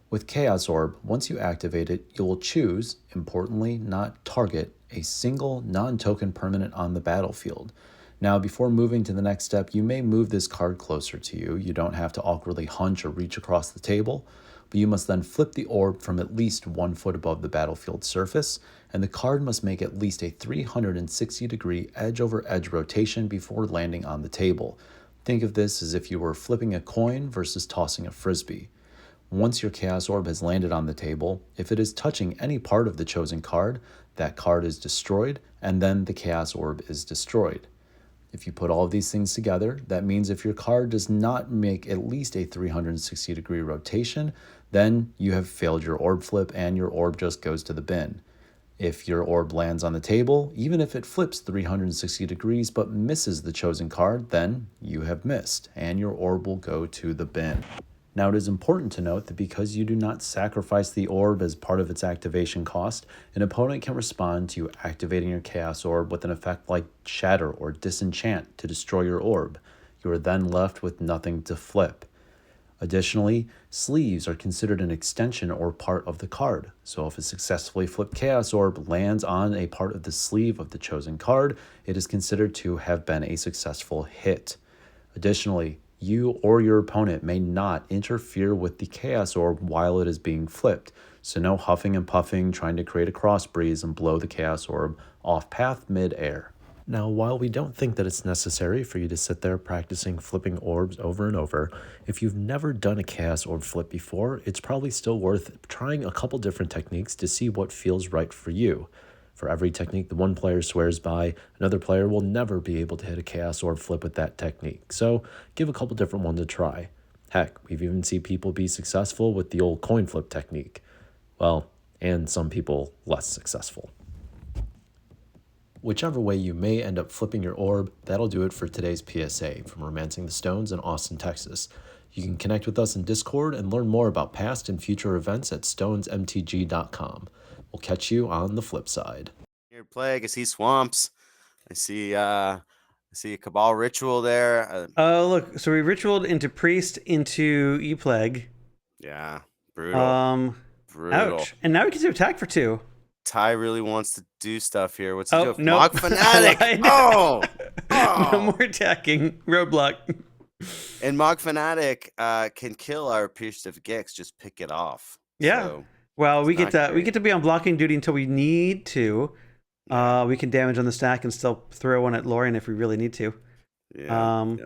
With Chaos Orb, once you activate it, you will choose, importantly, not target, a single non-token permanent on the battlefield. Now, before moving to the next step, you may move this card closer to you. You don't have to awkwardly hunch or reach across the table, but you must then flip the orb from at least 1 foot above the battlefield surface, and the card must make at least a 360-degree edge-over-edge rotation before landing on the table. Think of this as if you were flipping a coin versus tossing a frisbee. Once your Chaos Orb has landed on the table, if it is touching any part of the chosen card, that card is destroyed, and then the Chaos Orb is destroyed. If you put all of these things together, that means if your card does not make at least a 360-degree rotation, then you have failed your orb flip and your orb just goes to the bin. If your orb lands on the table, even if it flips 360 degrees but misses the chosen card, then you have missed, and your orb will go to the bin. Now, it is important to note that because you do not sacrifice the orb as part of its activation cost, an opponent can respond to you activating your Chaos Orb with an effect like Shatter or Disenchant to destroy your orb. You are then left with nothing to flip. Additionally, sleeves are considered an extension or part of the card, so if a successfully flipped Chaos Orb lands on a part of the sleeve of the chosen card, it is considered to have been a successful hit. Additionally, you or your opponent may not interfere with the Chaos Orb while it is being flipped, so no huffing and puffing trying to create a cross breeze and blow the Chaos Orb off path mid-air. Now, while we don't think that it's necessary for you to sit there practicing flipping orbs over and over, if you've never done a Chaos Orb flip before, it's probably still worth trying a couple different techniques to see what feels right for you. For every technique the one player swears by, another player will never be able to hit a Chaos Orb flip with that technique, so give a couple different ones a try. Heck, we've even seen people be successful with the old coin flip technique. Well, and some people less successful. Whichever way you may end up flipping your orb, that'll do it for today's PSA from Romancing the Stones in Austin, Texas. You can connect with us in Discord and learn more about past and future events at stonesmtg.com. We'll catch you on the flip side. Here, Plague. I see swamps. I see a Cabal ritual there. Oh, look. So we ritualed into priest into E-Plague. Yeah, brutal. Brutal. Ouch. And now we get to attack for 2. Ty really wants to do stuff here. What's he Oh, doing? no. Mog Fanatic. Oh! No more attacking. Roadblock. And Mog Fanatic can kill our Pierce of Gex. Just pick it off. Yeah. So, well, we not get to be on blocking duty until we need to. We can damage on the stack and still throw one at Lorian if we really need to. yeah.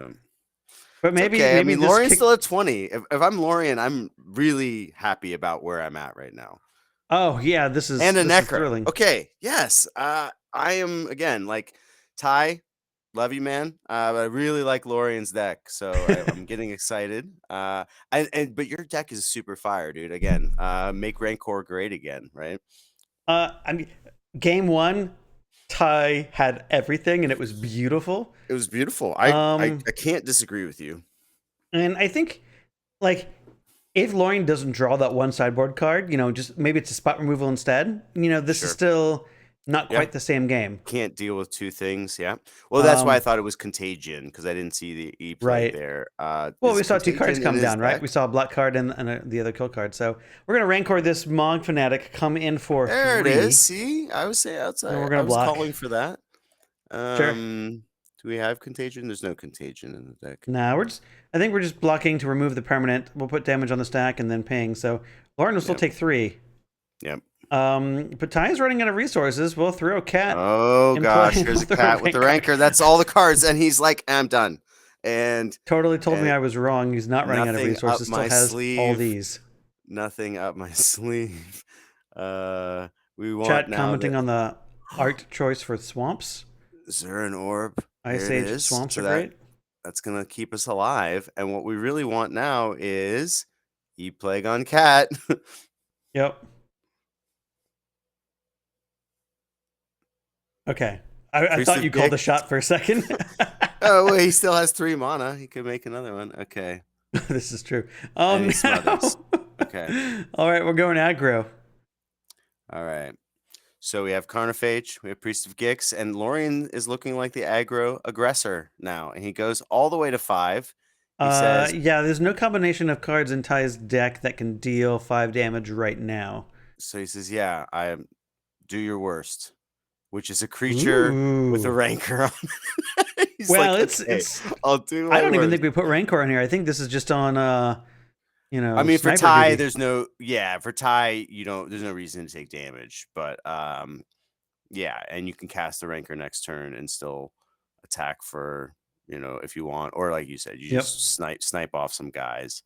But maybe, okay. maybe I mean, just Lorian's still at 20. If I'm Lorian, I'm really happy about where I'm at right now. Oh yeah, this is And a this is Necro. thrilling. Okay, yes. I am again like Ty. Love you, man. But I really like Lorian's deck, so I'm getting excited. But your deck is super fire, dude. Again, make Rancor great again, right? I mean, game 1, Ty had everything, and it was beautiful. It was beautiful. I can't disagree with you. And I think, like, if Lorian doesn't draw that one sideboard card, just maybe it's a spot removal instead. This Sure. is still not quite the same game. Can't deal with two things. Yeah. Well, that's why I thought it was Contagion, because I didn't see the E play Right. there. Well, is we saw 2 cards Contagion come in down, his right? deck? We saw a black card and the other kill card. So we're gonna Rancor this Mog Fanatic, come in for There 3. it is. See, I would say outside. And we're gonna I was block. calling for that. Sure. Do we have Contagion? There's no Contagion in the deck. Nah, I think we're just blocking to remove the permanent. We'll put damage on the stack and then ping. So Lauren will still take 3. Yep. But Ty is running out of resources. We'll throw a cat. Oh in gosh, play there's a with the cat with the Rancor. Rancor. That's all the cards, and he's like, I'm done. And Totally told me and I was wrong. He's not running out of nothing up resources. Still my has all sleeve. these. Nothing up my sleeve. We want Chat now commenting that on the art choice for swamps. Zurin Orb. Ice Here it Age is. swamps So are great. that's gonna keep us alive. And what we really want now is Plague on Cat. Yep. Okay. I Priest thought of you called a Gix. shot for a second. Oh, well, he still has 3 mana. He could make another one. Okay. This is true. And he Now. smothers. Okay. All right, we're going aggro. All right. So we have Carnophage, we have Priest of Gix, and Lorien is looking like the aggro aggressor now. And he goes all the way to 5. He says, Yeah, there's no combination of cards in Ty's deck that can deal 5 damage right now. so he says, yeah, do your worst, which is a creature with a Ooh. rancor on it. He's Well, like, it's "Okay, it's. I'll do I my don't even worst." think we put Rancor in here. I think this is just on I mean, for sniper Ty, duty. there's no for Ty, there's no reason to take damage, but yeah, and you can cast the rancor next turn and still attack for, if you want, or like you said, you just snipe off some guys.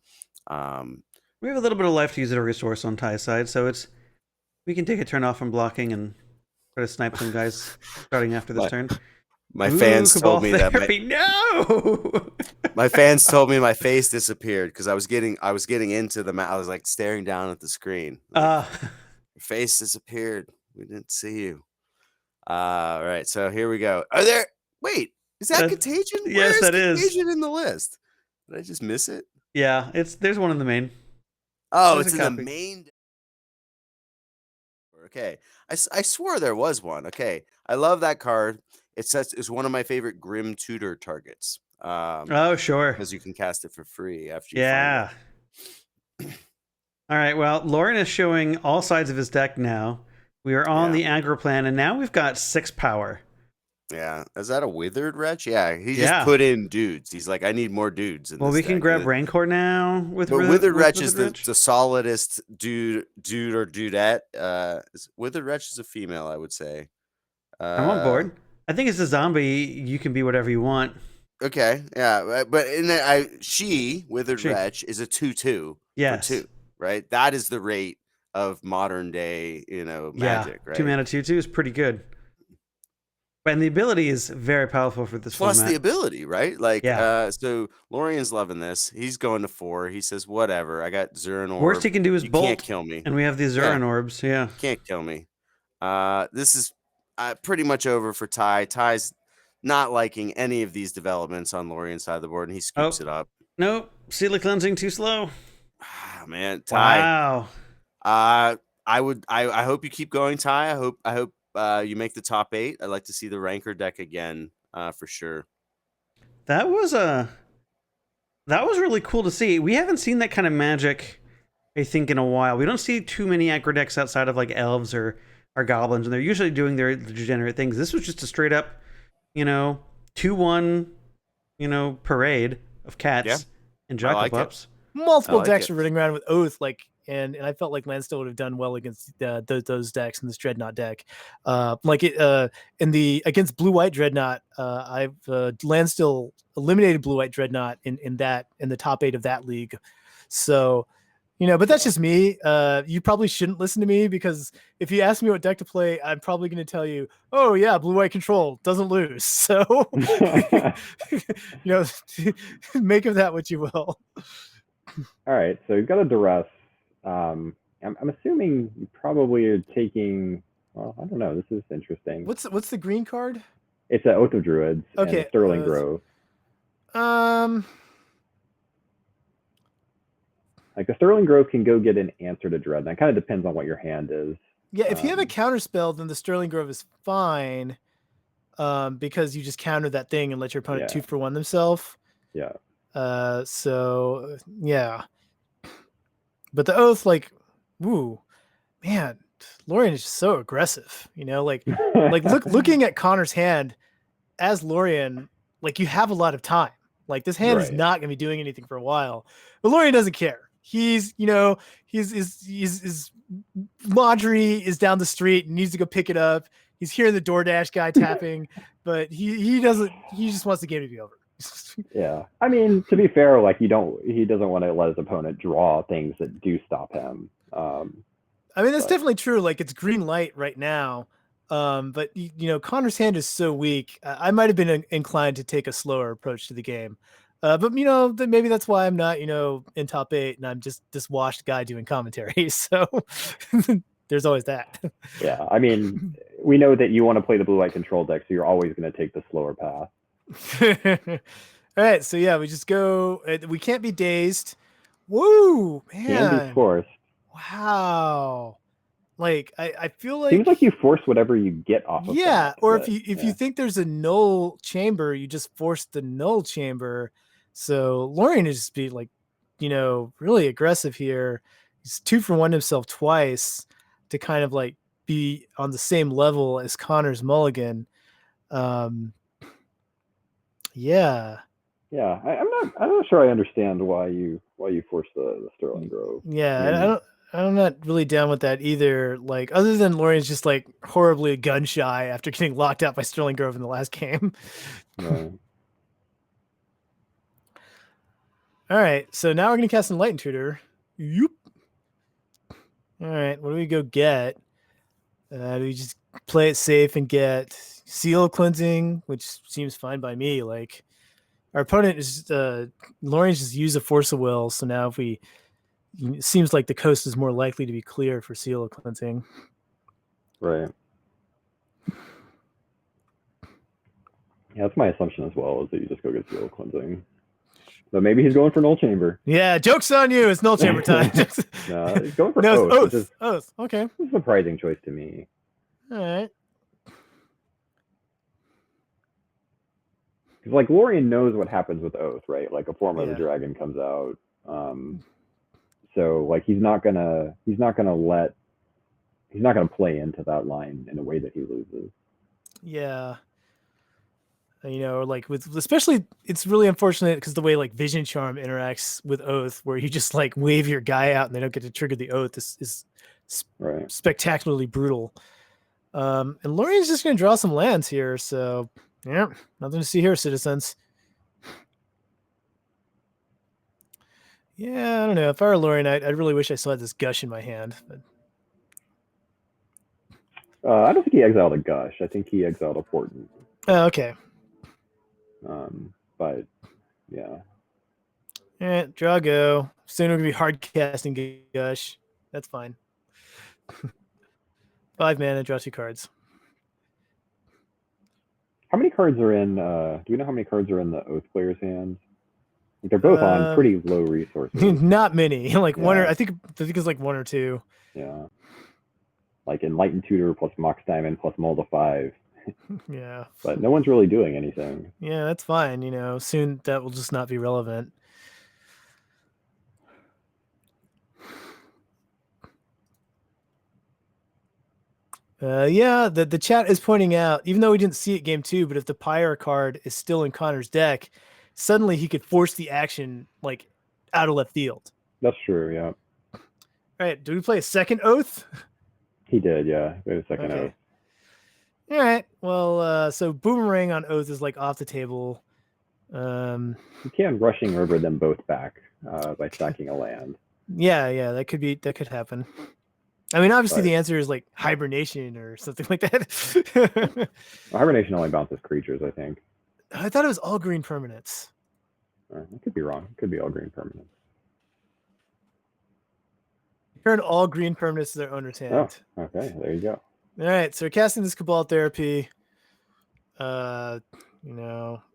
We have a little bit of life to use as a resource on Ty's side, so we can take a turn off from blocking and try to snipe some guys starting after this turn. My fans told me that no. my fans told me my face disappeared because I was getting into the map. I was like staring down at the screen. Like, your face disappeared. We didn't see you. All right, so here we go. Wait, is that Contagion? Yes, that is Contagion in the list. Did I just miss it? Yeah, there's one in the main. Oh, There's it's in the main. Okay, I swore there was one. Okay, I love that card. It's one of my favorite Grim Tutor targets. Oh, sure. Because you can cast it for free after you find it. All right, well, Lauren is showing all sides of his deck now. We are on the aggro plan, and now we've got 6 power. Yeah, is that a Withered Wretch? Yeah, he just put in dudes. He's like, I need more dudes. Well, we can grab Rancor now with. But Withered Wretch is the solidest dude or dudette. Withered Wretch is a female, I would say. I'm on board. I think it's a zombie. You can be whatever you want. Okay, yeah, but Withered Wretch is a 2/2. Yes. For 2, right? That is the rate of modern day, magic, right? 2 mana 2/2 is pretty good. And the ability is very powerful for this Plus format. the ability, right? Like, so Lorien's loving this. He's going to 4. He says, whatever. I got Zurin Orb. Worst he can do is bolt. Can't kill me. And we have these Zurin Orbs, Can't kill me. This is pretty much over for Ty. Ty's not liking any of these developments on Lorien's side of the board, and he scoops it up. Nope. Sealy Cleansing too slow. Man, Ty. Wow. I hope you keep going, Ty. I hope you make the top 8. I'd like to see the Rancor deck again, for sure. That was really cool to see. We haven't seen that kind of magic, I think, in a while. We don't see too many aggro decks outside of like elves or goblins, and they're usually doing their degenerate things. This was just a straight up, 2/1, parade of cats and Jacobups. Multiple decks were running around with Oath, and I felt like Landstill would have done well against those decks in this Dreadnought deck. Against Blue White Dreadnought, I've Landstill eliminated Blue White Dreadnought in the top 8 of that league. So, but that's just me. You probably shouldn't listen to me, because if you ask me what deck to play, I'm probably going to tell you, oh yeah, Blue White Control doesn't lose. So, make of that what you will. All right, so you've got a Duress. I'm assuming you probably are taking. Well, I don't know. This is interesting. What's the green card? It's an Oath of Druids. Okay, and Sterling Grove. Like the Sterling Grove can go get an answer to Dread. That kind of depends on what your hand is. Yeah, if you have a counter spell, then the Sterling Grove is fine, because you just counter that thing and let your opponent 2-for-1 themselves. Yeah. So yeah. But the Oath, woo, man, Lorien is just so aggressive. Looking at Connor's hand as Lorien, you have a lot of time. This hand is not going to be doing anything for a while, but Lorien doesn't care. He's Marjorie is down the street and needs to go pick it up. He's hearing the DoorDash guy tapping, but he doesn't. He just wants the game to be over. Yeah. I mean, to be fair, like he doesn't want to let his opponent draw things that do stop him. I mean, that's but- definitely true. Like it's green light right now. But Connor's hand is so weak. I might have been inclined to take a slower approach to the game. But maybe that's why I'm not, in top 8 and I'm just this washed guy doing commentary. So there's always that. Yeah. I mean, we know that you want to play the blue light control deck, so you're always going to take the slower path. All right, so yeah, we just go. We can't be dazed. Woo, man! Can be forced. Wow. Like I feel like Seems like you force whatever you get off of. Yeah, that, or but, if you think there's a null chamber, you just force the null chamber. So Lorian is just be like, really aggressive here. He's 2 for 1 himself twice to kind of like be on the same level as Connor's mulligan. Yeah. Yeah, I'm not sure I understand why you force the Sterling Grove. Yeah, I'm not really down with that either. Like, other than Lorian's just like horribly gun shy after getting locked out by Sterling Grove in the last game. Right. All right, so now we're gonna cast Enlightened Tutor. Yoop. All right, what do we go get? Do we just play it safe and get Seal Cleansing, which seems fine by me. Like, our opponent is Lorian's just used a Force of Will, so now if it seems like the coast is more likely to be clear for Seal Cleansing. Right. Yeah, that's my assumption as well, is that you just go get Seal Cleansing. But maybe he's going for Null Chamber. Yeah, joke's on you. It's Null Chamber time. No, he's going for No, Oath. it's Oath. Okay. It's a surprising choice to me. All right. Because like Lorian knows what happens with Oath, right? Like a form of the Yeah. dragon comes out. So like he's not gonna play into that line in a way that he loses. Yeah. Like especially it's really unfortunate because the way like Vision Charm interacts with Oath, where you just like wave your guy out and they don't get to trigger the Oath, is Right. spectacularly brutal. And Lorian's just gonna draw some lands here, so yeah, nothing to see here, citizens. Yeah, I don't know. If I were Lorian, I'd really wish I still had this Gush in my hand. But I don't think he exiled a Gush. I think he exiled a Portent. oh, okay. But yeah. Yeah, draw go. Soon we're gonna be hard casting Gush. That's fine. 5 mana, draw 2 cards. How many cards are in do we know how many cards are in the Oath player's hands? Like they're both on pretty low resources. Not many. Like one or Yeah. I think it's like 1 or 2. Yeah. Like Enlightened Tutor plus Mox Diamond plus Mold of 5. Yeah. But no one's really doing anything. Yeah, that's fine. Soon that will just not be relevant. Yeah, the chat is pointing out, even though we didn't see it game 2, but if the Pyre card is still in Connor's deck, suddenly he could force the action like out of left field. That's true, yeah. All right, do we play a second Oath? He did, yeah. Wait a second. Okay. All right. Well, so Boomerang on Oath is like off the table. You can rushing over them both back by stacking a land. Yeah, that could happen. I mean, obviously the answer is like Hibernation or something like that. Well, Hibernation only bounces creatures, I think. I thought it was all green permanents. I could be wrong. It could be all green permanents. Turn all green permanents to their owner's hand. Oh, okay. There you go. All right, so we're casting this Cabal Therapy. All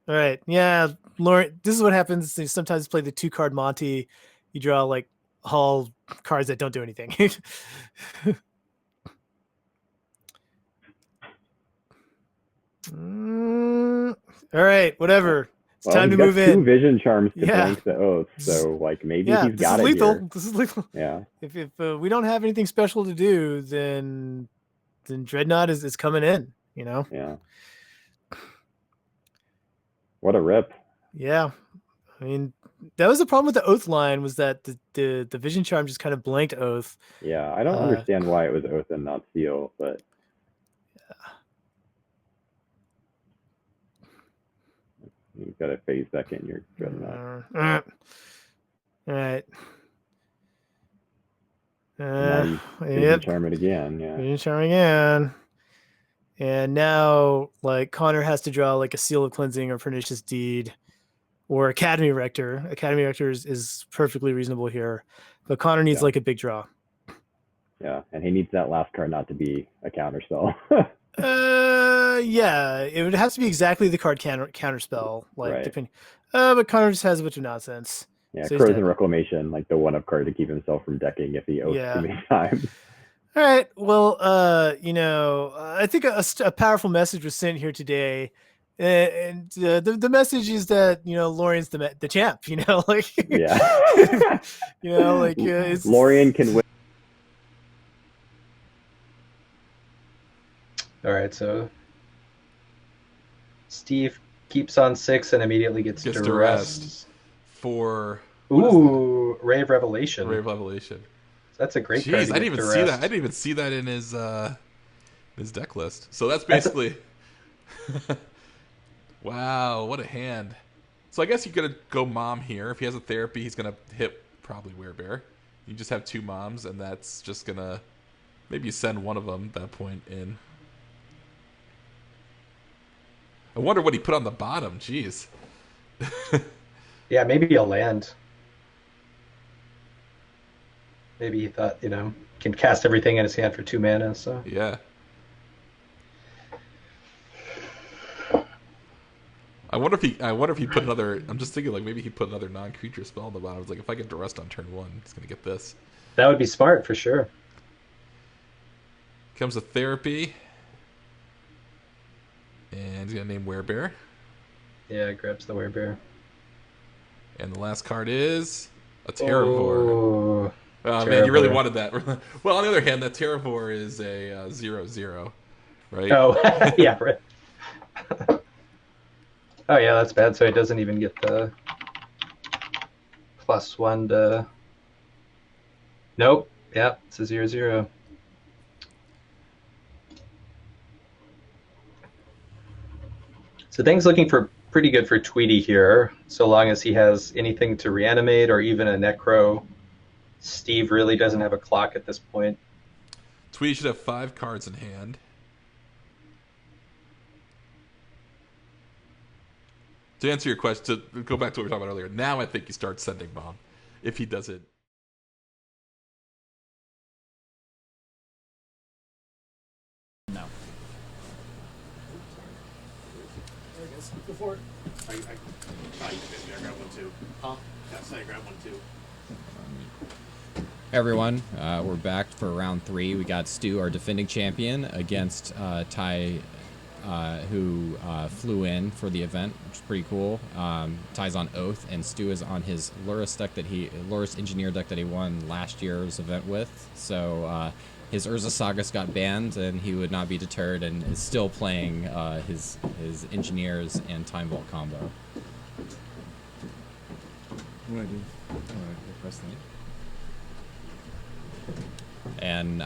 right, yeah, Lauren. This is what happens. You sometimes play the 2-card Monty. You draw like all cards that don't do anything. All right, whatever. It's time to move in. 2 Vision Charms to Yeah. blank the Oath, so like maybe Yeah, he's this got is it lethal. here. This is lethal. Yeah. If we don't have anything special to do, then Dreadnought is coming in. Yeah. What a rip. Yeah, I mean that was the problem with the Oath line, was that the Vision Charm just kind of blanked Oath. Yeah, I don't understand why it was Oath and not Seal, but You've got a phase second. You're good enough. All right. Now you Yep. charm it again. Yeah. Fusion charm again. And now, like, Connor has to draw like a Seal of Cleansing or Pernicious Deed or Academy Rector. Academy Rector is perfectly reasonable here, but Connor needs like a big draw. Yeah, and he needs that last card not to be a counter spell. Yeah, it would have to be exactly the card counter spell, like Right. depending. But Connor just has a bunch of nonsense. Yeah, So he's Crows dead. and Reclamation, like the 1-up card to keep himself from decking if he oaths Yeah. too many times. All right. Well, I think a powerful message was sent here today, and the message is that Lorian's the champ. Like Yeah. it's Lorian can win. All right, so Steve keeps on 6 and immediately gets duressed. For Ooh, Ray of Revelation. Ray of Revelation. That's a great Jeez, card. I didn't even see that. I didn't even see that in his deck list. So that's basically. Wow, what a hand! So I guess you're gonna go mom here. If he has a therapy, he's gonna hit probably Werebear. You just have 2 moms, and that's just gonna maybe send one of them at that point in. I wonder what he put on the bottom. Jeez. Yeah, maybe a land. Maybe he thought, can cast everything in his hand for 2 mana, so. Yeah. I wonder if he put another. I'm just thinking like maybe he put another non-creature spell on the bottom. I was like, if I get Duress on turn 1, he's gonna get this. That would be smart for sure. Comes a therapy. And he's gonna name Werebear. Yeah, grabs the Werebear. And the last card is a Terravore. Oh man, you really wanted that. Well, on the other hand, that Terravore is a 0/0, right? Oh, yeah, right. Oh yeah, that's bad. So he doesn't even get the +1 to. Nope. Yeah, it's a 0/0. So things looking pretty good for Tweety here, so long as he has anything to reanimate or even a Necro. Steve really doesn't have a clock at this point. Tweety should have 5 cards in hand. To answer your question, to go back to what we were talking about earlier, now I think he starts sending mom. If he does it. No. Go for it. I grab one too. Huh? I grab one too. Hey everyone, we're back for round 3. We got Stu, our defending champion, against Ty, who flew in for the event, which is pretty cool. Ty's on Oath, and Stu is on his Lurrus Engineer deck that he won last year's event with. So his Urza Sagas got banned, and he would not be deterred, and is still playing his Engineers and Time Vault combo. What do I do? Press that. And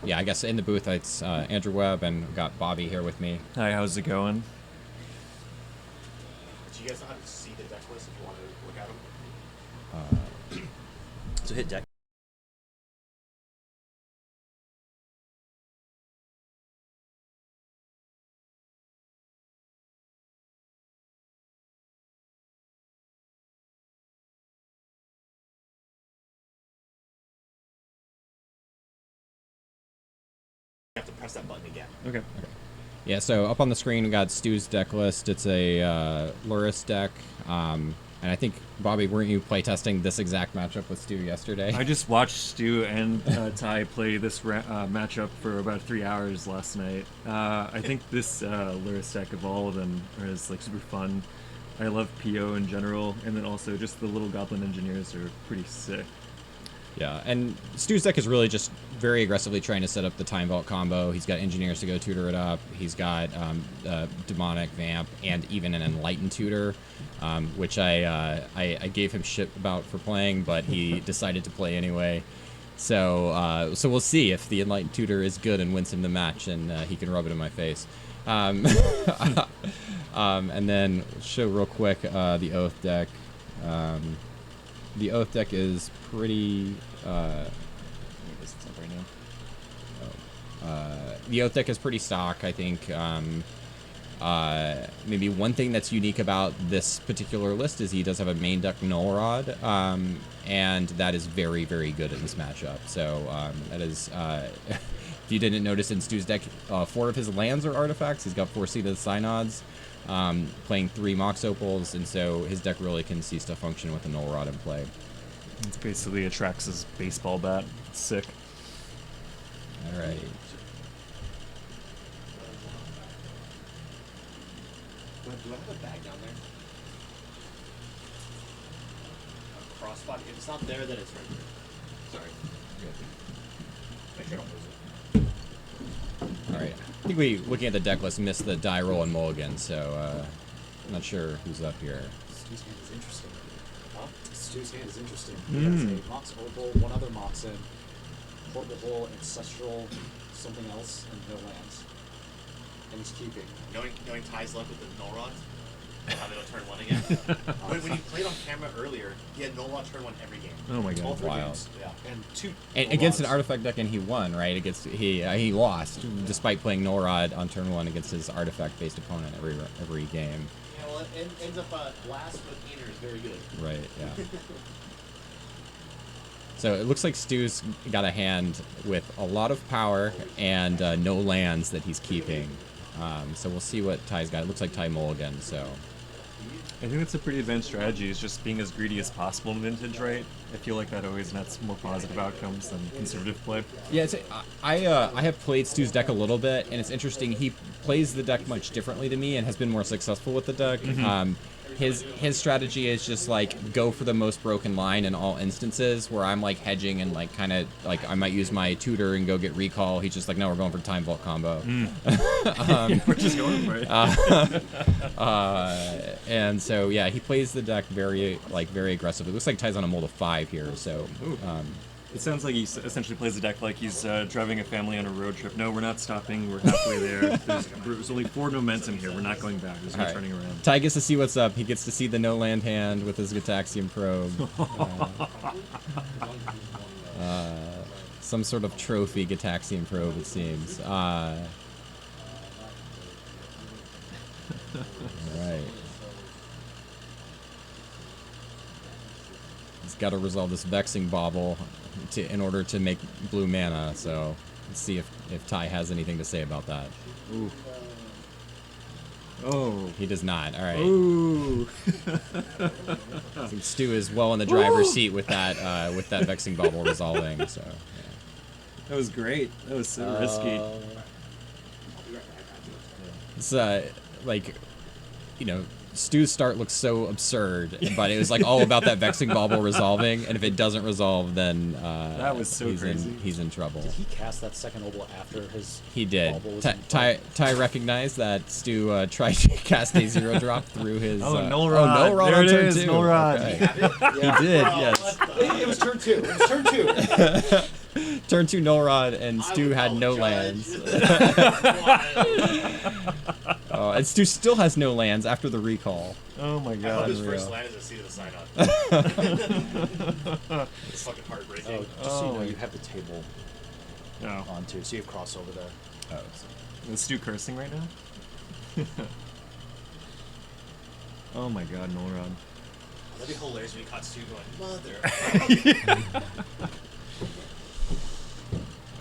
yeah, I guess in the booth it's Andrew Webb, and we've got Bobby here with me. Hi, how's it going? Do you guys know how to see the deck list if you want to look at them? So hit deck. You have to press that button again. Okay. Yeah, so up on the screen we got Stu's deck list. It's a Lurrus deck. And I think, Bobby, weren't you playtesting this exact matchup with Stu yesterday? I just watched Stu and Ty play this matchup for about 3 hours last night. I think this Lurrus deck evolved and is like super fun. I love PO in general, and then also just the little Goblin Engineers are pretty sick. Yeah, and Stu's deck is really just very aggressively trying to set up the Time Vault combo. He's got Engineers to go tutor it up. He's got Demonic Vamp and even an Enlightened Tutor, which I gave him shit about for playing, but he decided to play anyway. So so we'll see if the Enlightened Tutor is good and wins him the match, and he can rub it in my face. And then show real quick the Oath deck. The Oath deck is pretty. The Oath deck is pretty stock, I think. Maybe one thing that's unique about this particular list is he does have a main deck Null Rod, and that is very, very good in this matchup. So that is, if you didn't notice in Stu's deck, 4 of his lands are artifacts. He's got 4 Seated Synods, playing 3 Mox Opals, and so his deck really can cease to function with a Null Rod in play. It's basically Atrax's baseball bat. It's sick. All right. Do I have a bag down there? A crossbody? If it's not there, then it's right here. Sorry. Make sure I don't lose it. All right. I think we, looking at the deck list, missed the die roll and mulligan, so I'm not sure who's up here. Stu's hand is interesting. Huh? Stu's hand is interesting. Mm. He has a Mox Opal, 1 other Mox in, Portable Hole, Ancestral, something else, and no lands. And he's keeping. Knowing Ty's luck with the Null Rods, how they don't turn 1 again. when you played on camera earlier, he had Null Rod turn 1 every game. Oh my god. All 3 Wild. games. Yeah. And 2 And against an artifact deck, and he won, right? Against he lost despite playing Null Rod on turn 1 against his artifact-based opponent every game. Yeah, well, it ends up last, but Gainer is very good. Right. Yeah. So it looks like Stu's got a hand with a lot of power and no lands that he's keeping. So we'll see what Ty's got. It looks like Ty mulligan. So I think that's a pretty advanced strategy, is just being as greedy as possible in Vintage, right? I feel like that always nets more positive outcomes than conservative play. yeah, I have played Stu's deck a little bit, and it's interesting. He plays the deck much differently to me and has been more successful with the deck. Mhm. His strategy is just like go for the most broken line in all instances, where I'm like hedging and like kind of like I might use my tutor and go get recall. He's just like, no, we're going for Time Vault combo. We're just going for it. And so yeah, he plays the deck very aggressively. It looks like Ty's on a mold of 5 here. So it sounds like he essentially plays the deck like he's driving a family on a road trip. No, we're not stopping. We're halfway there. There's only 4 momentum here. We're not going back. There's no turning around. Ty gets to see what's up. He gets to see the no land hand with his Gataxian probe. Some sort of trophy Gataxian probe, it seems. All right. He's got to resolve this Vexing Bauble in order to make blue mana. So let's see if Ty has anything to say about that. Ooh. Oh. He does not. All right. Ooh. I think Stu is well in the driver's seat with that Vexing Bauble resolving. So. Yeah. That was great. That was so risky. It's like, you know, Stu's start looks so absurd, but it was like all about that Vexing Bauble resolving, and if it doesn't resolve, then that was so crazy. He's in trouble. Did he cast that second Opal after his He did. Bauble was Ty recognized that Stu tried to cast a 0-drop through his. Null Rod. Oh, Null Rod there on it turn is, 2. Null Rod. Okay. Yeah. He did, yes. It was turn 2. It was turn 2. Turn 2 Null Rod, and Stu had no lands. And Stu still has no lands after the recall. Oh my I god. hope his first land is a Seat of the Synod. It's fucking heartbreaking. Oh, just so you know, you have the table Oh. on too, so you have crossover there. Oh. Is Stu cursing right now? Oh my god, Null Rod. That'd be hilarious when you caught Stu going, mother.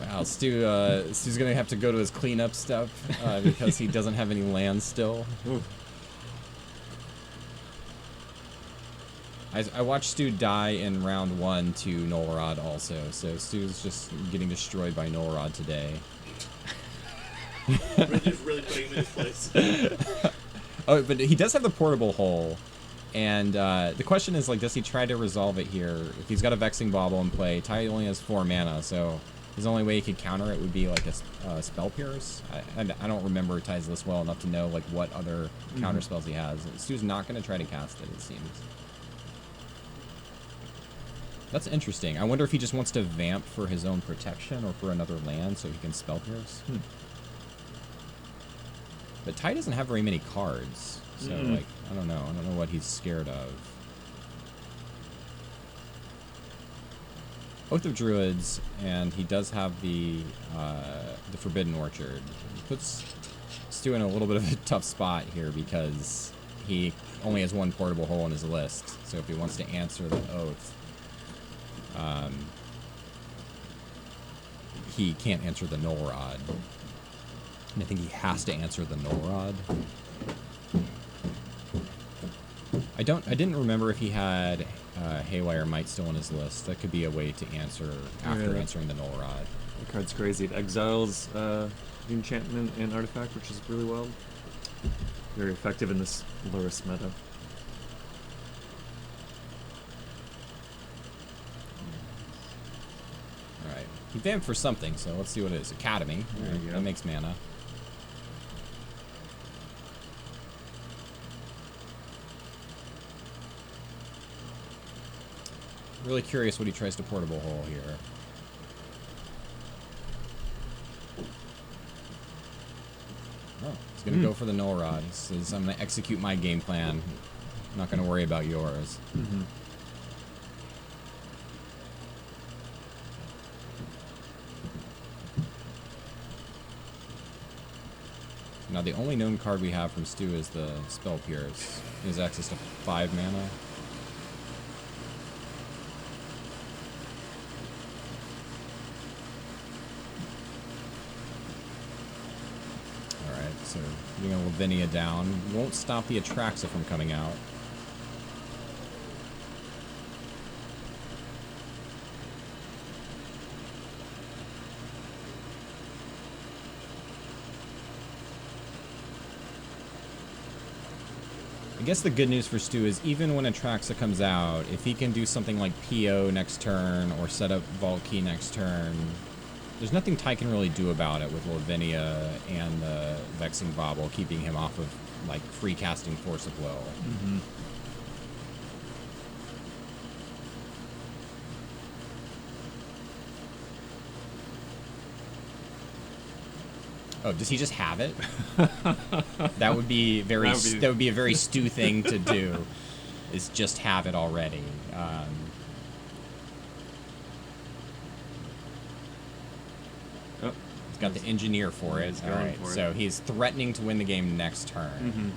Wow, Stu's gonna have to go to his cleanup step because he doesn't have any lands still. Ooh. I watched Stu die in round 1 to Null Rod also, so Stu's just getting destroyed by Null Rod today. We're just really putting him in his place. Oh, but he does have the portable hole, and the question is, like, does he try to resolve it here? If he's got a Vexing Bauble in play, Ty only has 4 mana, so his only way he could counter it would be like a Spell Pierce. I don't remember Ty's list well enough to know like what other counter spells he has. Stu's not going to try to cast it, it seems. That's interesting. I wonder if he just wants to vamp for his own protection or for another land so he can Spell Pierce. But Ty doesn't have very many cards, so like I don't know what he's scared of. Oath of Druids, and he does have the Forbidden Orchard. He puts Stu in a little bit of a tough spot here because he only has one portable hole in his list. So if he wants to answer the Oath, he can't answer the Null Rod. And I think he has to answer the Null Rod. I didn't remember if he had Haywire Might still on his list. That could be a way to answer after answering the Null Rod. The card's crazy. It exiles the enchantment and artifact, which is really wild. Very effective in this Lurrus meta. Alright. He vamped for something, so let's see what it is. Academy. There you go. That makes mana. Really curious what he tries to portable hole here. Oh, he's gonna go for the Null Rod. He says, I'm gonna execute my game plan. I'm not gonna worry about yours. Now the only known card we have from Stu is the Spell Pierce. He has access to 5 mana. Alright, so getting a Lavinia down won't stop the Atraxa from coming out. I guess the good news for Stu is even when Atraxa comes out, if he can do something like PO next turn or set up Vault Key next turn, there's nothing Ty can really do about it with Lavinia and the Vexing Bauble keeping him off of like free casting Force of Will. Oh, does he just have it? That would be very. That would be a very Stu thing to do, is just have it already. He's got the engineer for it. All right, so he's threatening to win the game next turn.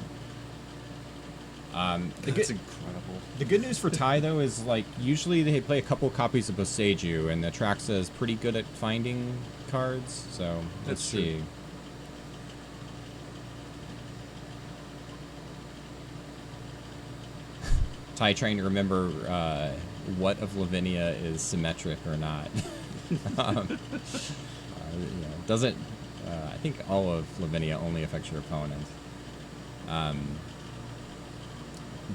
That's incredible. The good news for Ty though is like usually they play a couple copies of Boseiju, and the Atraxa is pretty good at finding cards. So let's see. Ty trying to remember what of Lavinia is symmetric or not. Doesn't I think all of Lavinia only affects your opponent.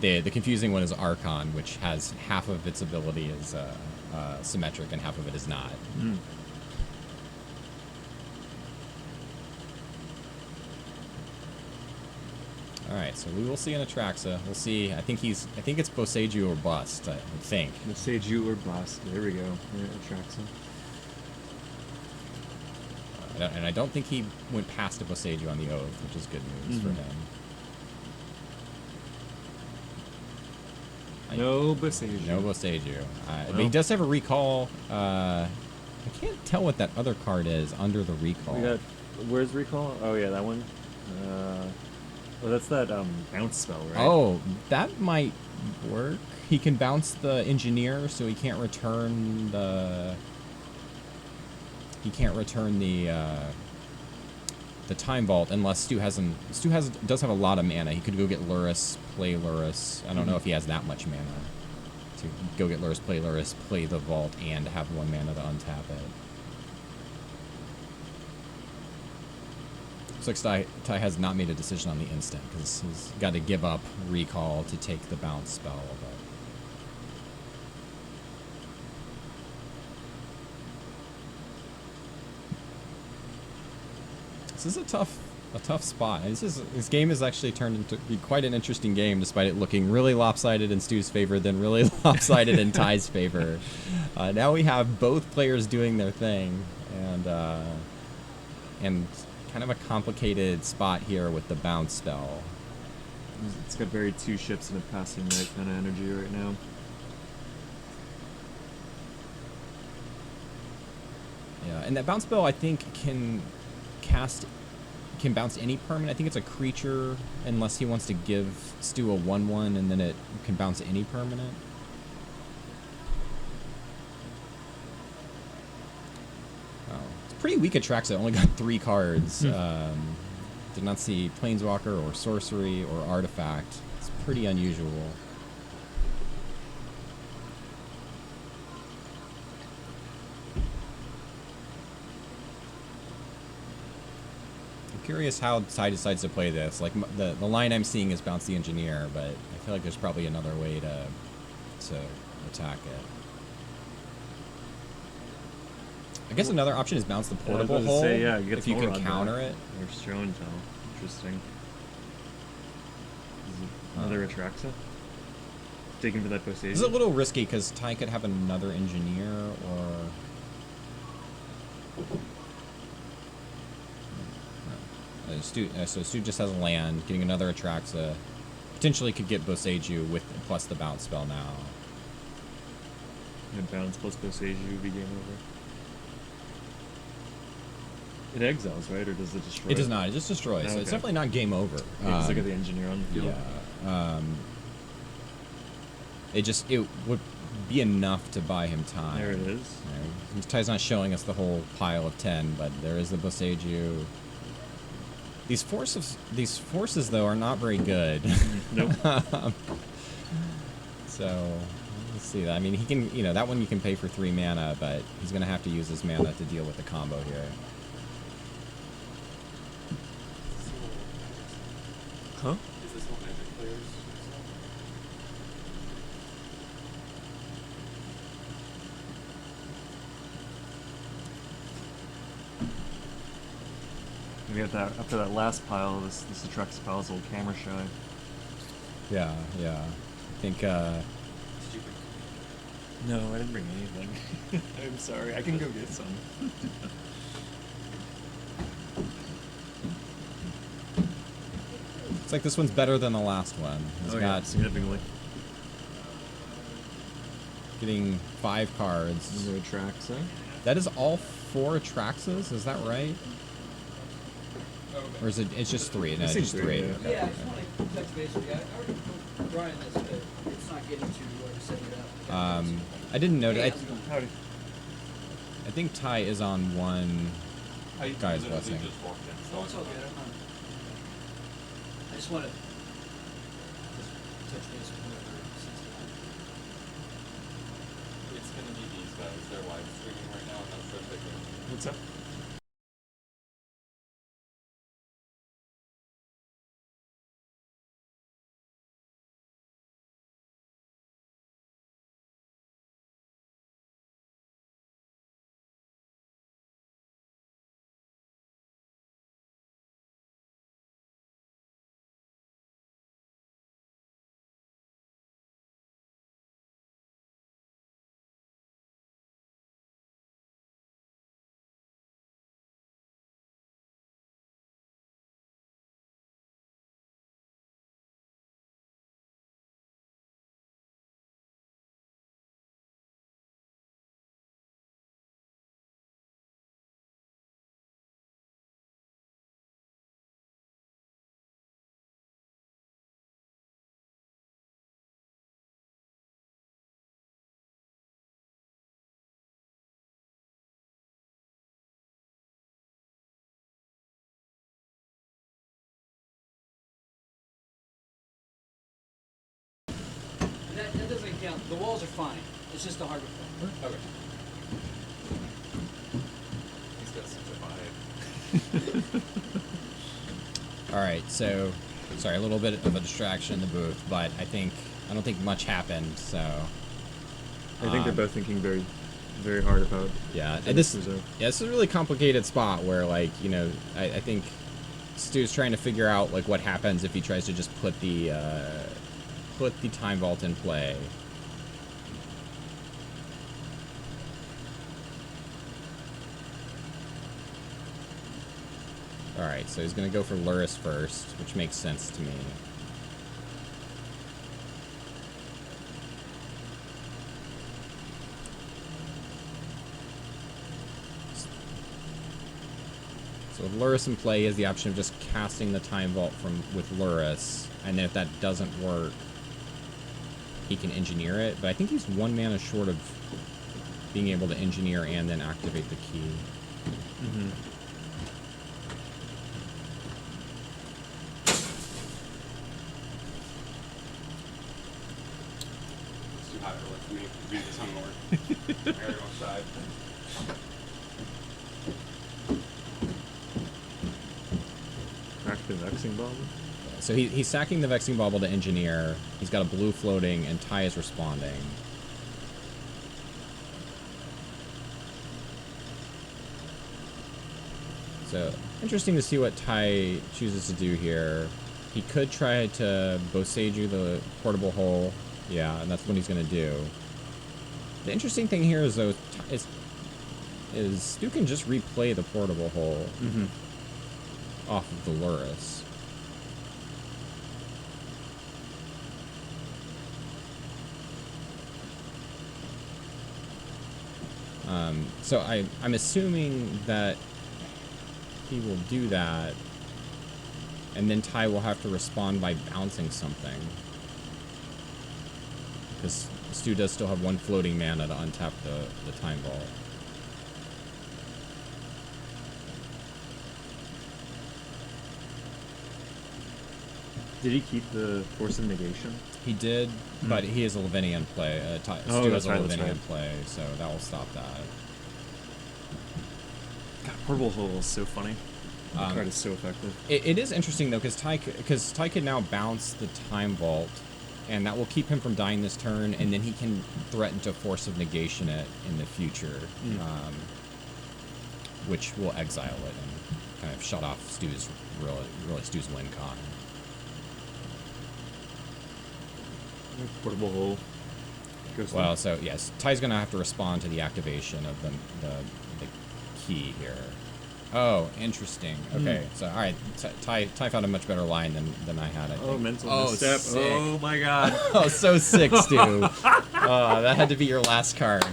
The confusing one is Archon, which has half of its ability is symmetric and half of it is not. Alright, so we will see an Atraxa. We'll see. I think it's Boseiju or bust, I think. Boseiju or bust. There we go. Atraxa. And I don't think he went past a Boseiju on the Oath, which is good news for him. No Boseiju. No Boseiju. But he does have a recall. I can't tell what that other card is under the recall. Where's recall? Oh yeah, that one. Well, that's that bounce spell, right? Oh, that might work. He can bounce the engineer, so he can't return the. He can't return the Time Vault unless Stu does have a lot of mana. He could go get Lurrus, play Lurrus. I don't know if he has that much mana to go get Lurrus, play the Vault, and have 1 mana to untap it. Looks like Ty has not made a decision on the instant because he's got to give up recall to take the bounce spell. This is a tough spot. This game has actually turned into be quite an interesting game, despite it looking really lopsided in Stu's favor, then really lopsided in Ty's favor. Now we have both players doing their thing, and kind kind of a complicated spot here with the bounce spell. It's got very two ships in a passing night kind of energy right now. Yeah, and that bounce spell I think can bounce any permanent. I think it's a creature unless he wants to give Stu a 1/1 and then it can bounce any permanent. Oh, it's pretty weak Atraxa. Only got 3 cards. Did not see Planeswalker or Sorcery or Artifact. It's pretty unusual. Curious how Ty decides to play this. Like the line I'm seeing is bounce the engineer, but I feel like there's probably another way to attack it. I guess another option is bounce the portable hole. Yeah, if you can counter it. Or show and tell. Interesting. Another Atraxa. Taking for that Boseiju. This is a little risky because Ty could have another engineer or. So Stu just has a land, getting another Atraxa. Potentially could get Boseiju with plus the bounce spell now. And bounce plus Boseiju would be game over. It exiles, right? Or does it destroy? It does not. It just destroys. Oh, So okay. it's definitely not game over. Yeah, just look at the engineer on the field. Yeah. It would be enough to buy him time. There it is. Ty's not showing us the whole pile of 10, but there is the Boseiju. These forces though are not very good. Nope. So let's see that. I mean, he can, that one you can pay for 3 mana, but he's gonna have to use his mana to deal with the combo here. Huh? Is this what Magic players? We have that after that last pile. This Atraxa pile is a little camera shy. Yeah. I think. Did you bring? No, I didn't bring anything. I'm sorry. I can go get some. It's like this one's better than the last one. It's got significantly. Getting 5 cards. No Atraxa. That is all 4 Atraxas. Is that right? Or is it? It's just 3. No, it's just 3. Yeah. Okay. Yeah, I just want to touch base with you. I already told Brian this, but it's not getting to whoever set it up. I didn't notice. Hey, how's it going? Howdy. I think Ty is on one. Guy's blessing. Oh, it's all good. I just want to touch base with whoever sets it up. It's gonna be these guys. They're live streaming right now, and that's their ticket. What's up? That doesn't count. The walls are fine. It's just the hardwood floor. Okay. He's got such a vibe. All right, so sorry, a little bit of a distraction in the booth, but I don't think much happened. So I think they're both thinking very, very hard about. Yeah, and this is a really complicated spot where, like, I think Stu's trying to figure out like what happens if he tries to just put the time vault in play. Alright, so he's going to go for Luris first, which makes sense to me. So with Luris in play, he has the option of just casting the Time Vault with Luris, and then if that doesn't work, he can engineer it. But I think he's 1 mana short of being able to engineer and then activate the key. Mm-hmm. It's too hot early for me to be this hungover. I gotta go outside. Crack the Vexing Bauble? So he's sacking the Vexing Bauble to engineer. He's got a blue floating, and Ty is responding. So, interesting to see what Ty chooses to do here. He could try to Boseiju the portable hole. Yeah, and that's what he's going to do. The interesting thing here is, though, is Stu can just replay the portable hole off of the Luris. So I'm assuming that he will do that, and then Ty will have to respond by bouncing something. Because Stu does still have 1 floating mana to untap the Time Vault. Did he keep the Force of Negation? He did, but he has a Levinian play. Stu has a Levinian play, so that will stop that. God, Portable Hole is so funny. The card is so effective. It is interesting, though, because Ty can now bounce the Time Vault, and that will keep him from dying this turn, and then he can threaten to Force of Negation it in the future, which will exile it and kind of shut off Stu's Stu's win con. Portable Hole. Well, so yes, Ty's gonna have to respond to the activation of the key here. Oh, interesting. Okay, so all right, Ty found a much better line than I had. I think. Mental misstep. Sick. Oh my god. Oh, so sick, Stu. That had to be your last card.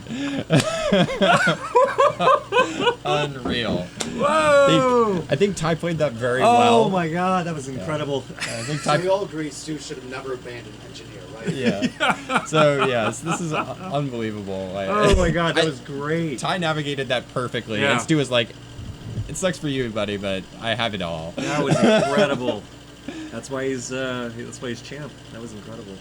Unreal. Whoa! I think Ty played that very well. Oh my god, that was incredible. Yeah. I think So we all agree Stu should have never abandoned engineer, right? Yeah. So yes, this is unbelievable. Oh my god, that was great. Ty navigated that perfectly, Yeah. and Stu was like, "It sucks for you, buddy, but I have it all." That was incredible. That's why he's champ. That was incredible.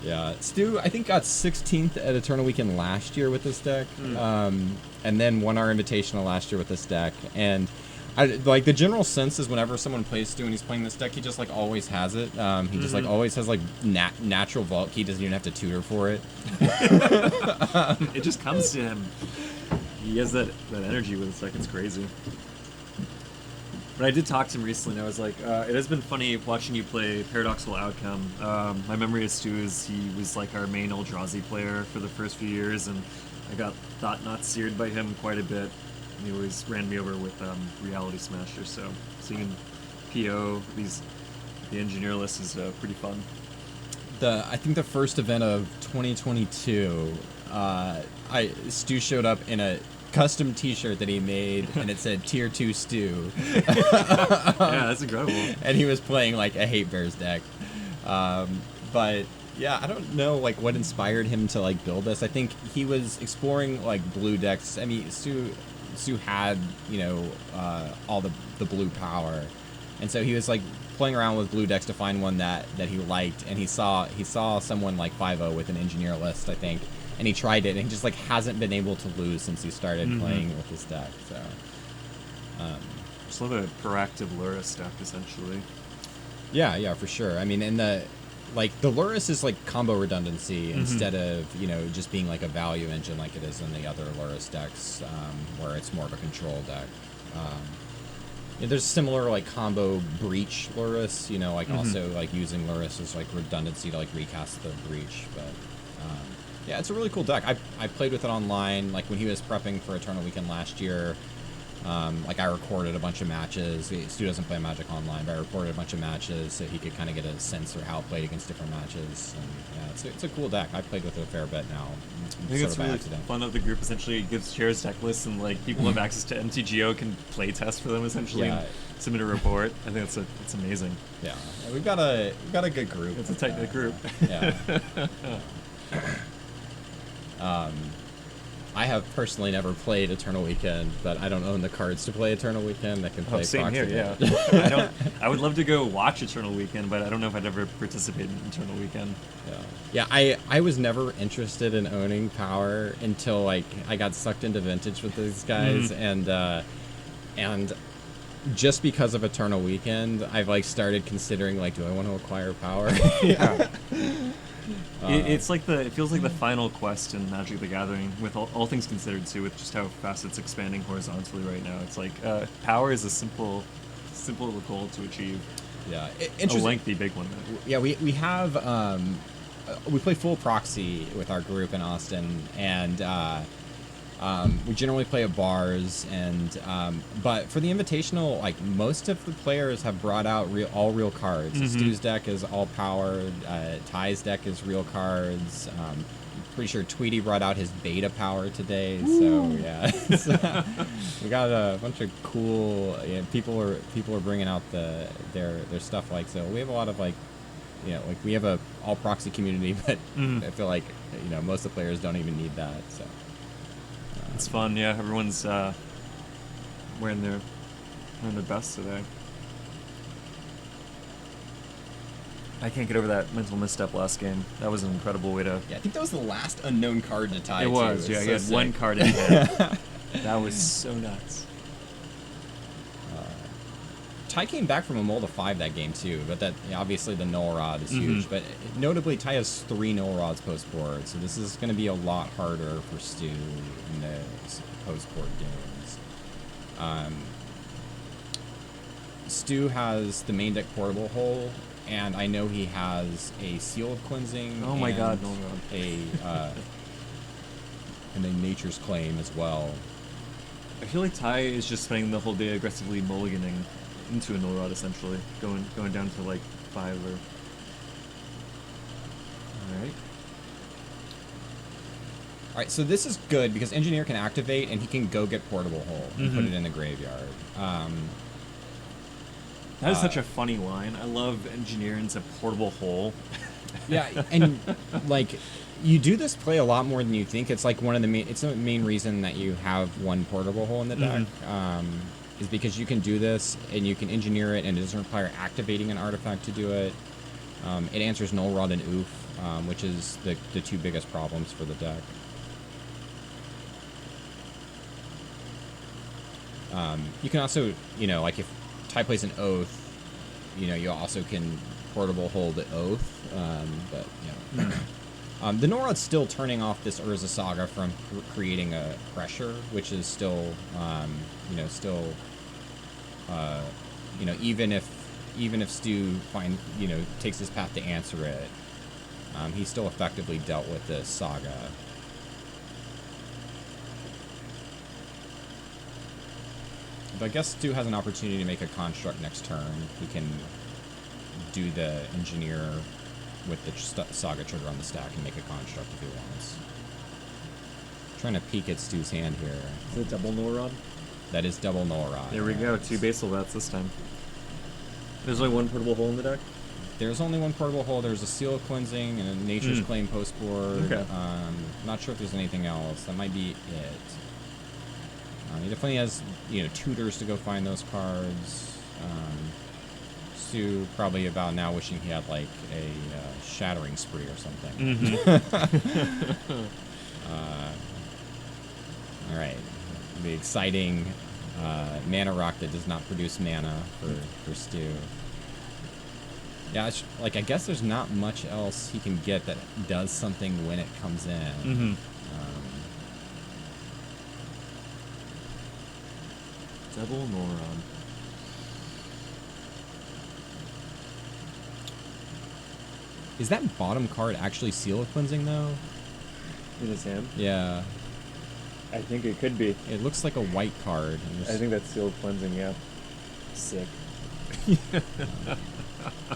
Yeah, Stu, I think got 16th at Eternal Weekend last year with this deck, and then won our Invitational last year with this deck. And like the general sense is whenever someone plays Stu and he's playing this deck, he just like always has it. He just like always has like natural vault key. Doesn't even have to tutor for it. It just comes to him. He has that energy with his deck. It's crazy. But I did talk to him recently, and I was like, it has been funny watching you play Paradoxical Outcome. My memory of Stu is he was like our main Eldrazi player for the first few years, and I got thought-not seared by him quite a bit. And he always ran me over with Reality Smasher, so seeing PO, the engineer list is pretty fun. I think the first event of 2022, Stu showed up in a custom t-shirt that he made, and it said Tier 2 Stu. Yeah, that's incredible. And he was playing like a Hate Bears deck. But yeah, I don't know like what inspired him to like build this. I think he was exploring like blue decks. I mean, Stu had, you know, all the blue power, and so he was like playing around with blue decks to find one that he liked, and he saw someone like 5-0 with an engineer list, I think, and he tried it, and he just like hasn't been able to lose since he started playing with this deck. So just love a proactive Luris deck, essentially. Yeah, for sure. I mean, and the Luris is like combo redundancy instead of, you know, just being like a value engine like it is in the other Luris decks, where it's more of a control deck. Yeah, there's similar like combo breach Luris, you know, like also like using Luris as like redundancy to like recast the breach. But yeah, it's a really cool deck. I played with it online, like when he was prepping for Eternal Weekend last year. Like I recorded a bunch of matches. Stu doesn't play Magic Online, but I recorded a bunch of matches so he could kind of get a sense for how it played against different matches. And yeah, it's a cool deck. I've played with it a fair bit now. I think it's really fun that the group essentially gives shares deck lists, and like people have access to MTGO, can play test for them essentially, and submit a report. I think it's amazing. Yeah, we've got a good group. It's a tight knit group. Yeah. I have personally never played Eternal Weekend, but I don't own the cards to play Eternal Weekend. I can play. Same here, yeah. I would love to go watch Eternal Weekend, but I don't know if I'd ever participate in Eternal Weekend. Yeah, I was never interested in owning Power until like I got sucked into Vintage with these guys, and just because of Eternal Weekend, I've like started considering like, do I want to acquire Power? It feels like the final quest in Magic the Gathering, with all things considered too, with just how fast it's expanding horizontally right now. It's like Power is a simple goal to achieve. Yeah, a lengthy big one though. Yeah, we have we play full proxy with our group in Austin, and we generally play at bars, and but for the Invitational, like most of the players have brought out all real cards. Stu's deck is all Power. Ty's deck is real cards. I'm pretty sure Tweety brought out his beta Power today. So yeah, we got a bunch of cool. Yeah, people are bringing out their stuff. Like, so we have a lot of like. Like we have a all proxy community, but I feel like most of the players don't even need that. So it's fun, yeah. Everyone's wearing their best today. I can't get over that mental misstep last game. That was an incredible way to. Yeah, I think that was the last unknown card to tie. It was, yeah. He had one card in hand. That was so nuts. Ty came back from a mold of 5 that game too, but that obviously the Null Rod is huge. But notably, Ty has 3 Null Rods post board, so this is going to be a lot harder for Stu in the post board games. Stu has the main deck portable hole, and I know he has a Seal of Cleansing. Oh my God, Null Rod. And a Nature's Claim as well. I feel like Ty is just spending the whole day aggressively mulliganing into a Null Rod, essentially, going down to like 5 or. All right, so this is good because Engineer can activate and he can go get Portable Hole and put it in the graveyard. That is such a funny line. I love Engineer into Portable Hole. Yeah, and like you do this play a lot more than you think. It's like one of the main. It's the main reason that you have one Portable Hole in the deck. Is because you can do this and you can engineer it, and it doesn't require activating an artifact to do it. It answers Null Rod and Oof, which is the 2 biggest problems for the deck. You can also, like if Ty plays an Oath, you also can Portable Hold the Oath, but the Null Rod's still turning off this Urza Saga from creating a pressure, which is still, still, even if Stu takes his path to answer it, he still effectively dealt with this Saga. But I guess Stu has an opportunity to make a construct next turn. He can do the Engineer with the Saga trigger on the stack and make a construct if he wants. Trying to peek at Stu's hand here. Is it double Null Rod? That is double Null Rod. There we go. 2 Basal Bats this time. There's only 1 portable hole in the deck? There only 1 portable hole. There's a Seal of Cleansing and a Nature's Claim post board. Okay. Not sure if there's anything else. That might be it. He definitely has, tutors to go find those cards. Stu probably about now wishing he had like a Shattering Spree or something. All right, the exciting mana rock that does not produce mana for Stu. Yeah, I guess there's not much else he can get that does something when it comes in. Double Null Rod. Is that bottom card actually Seal of Cleansing though? In his hand? Yeah. I think it could be. It looks like a white card. I think that's sealed cleansing. Yeah. Sick.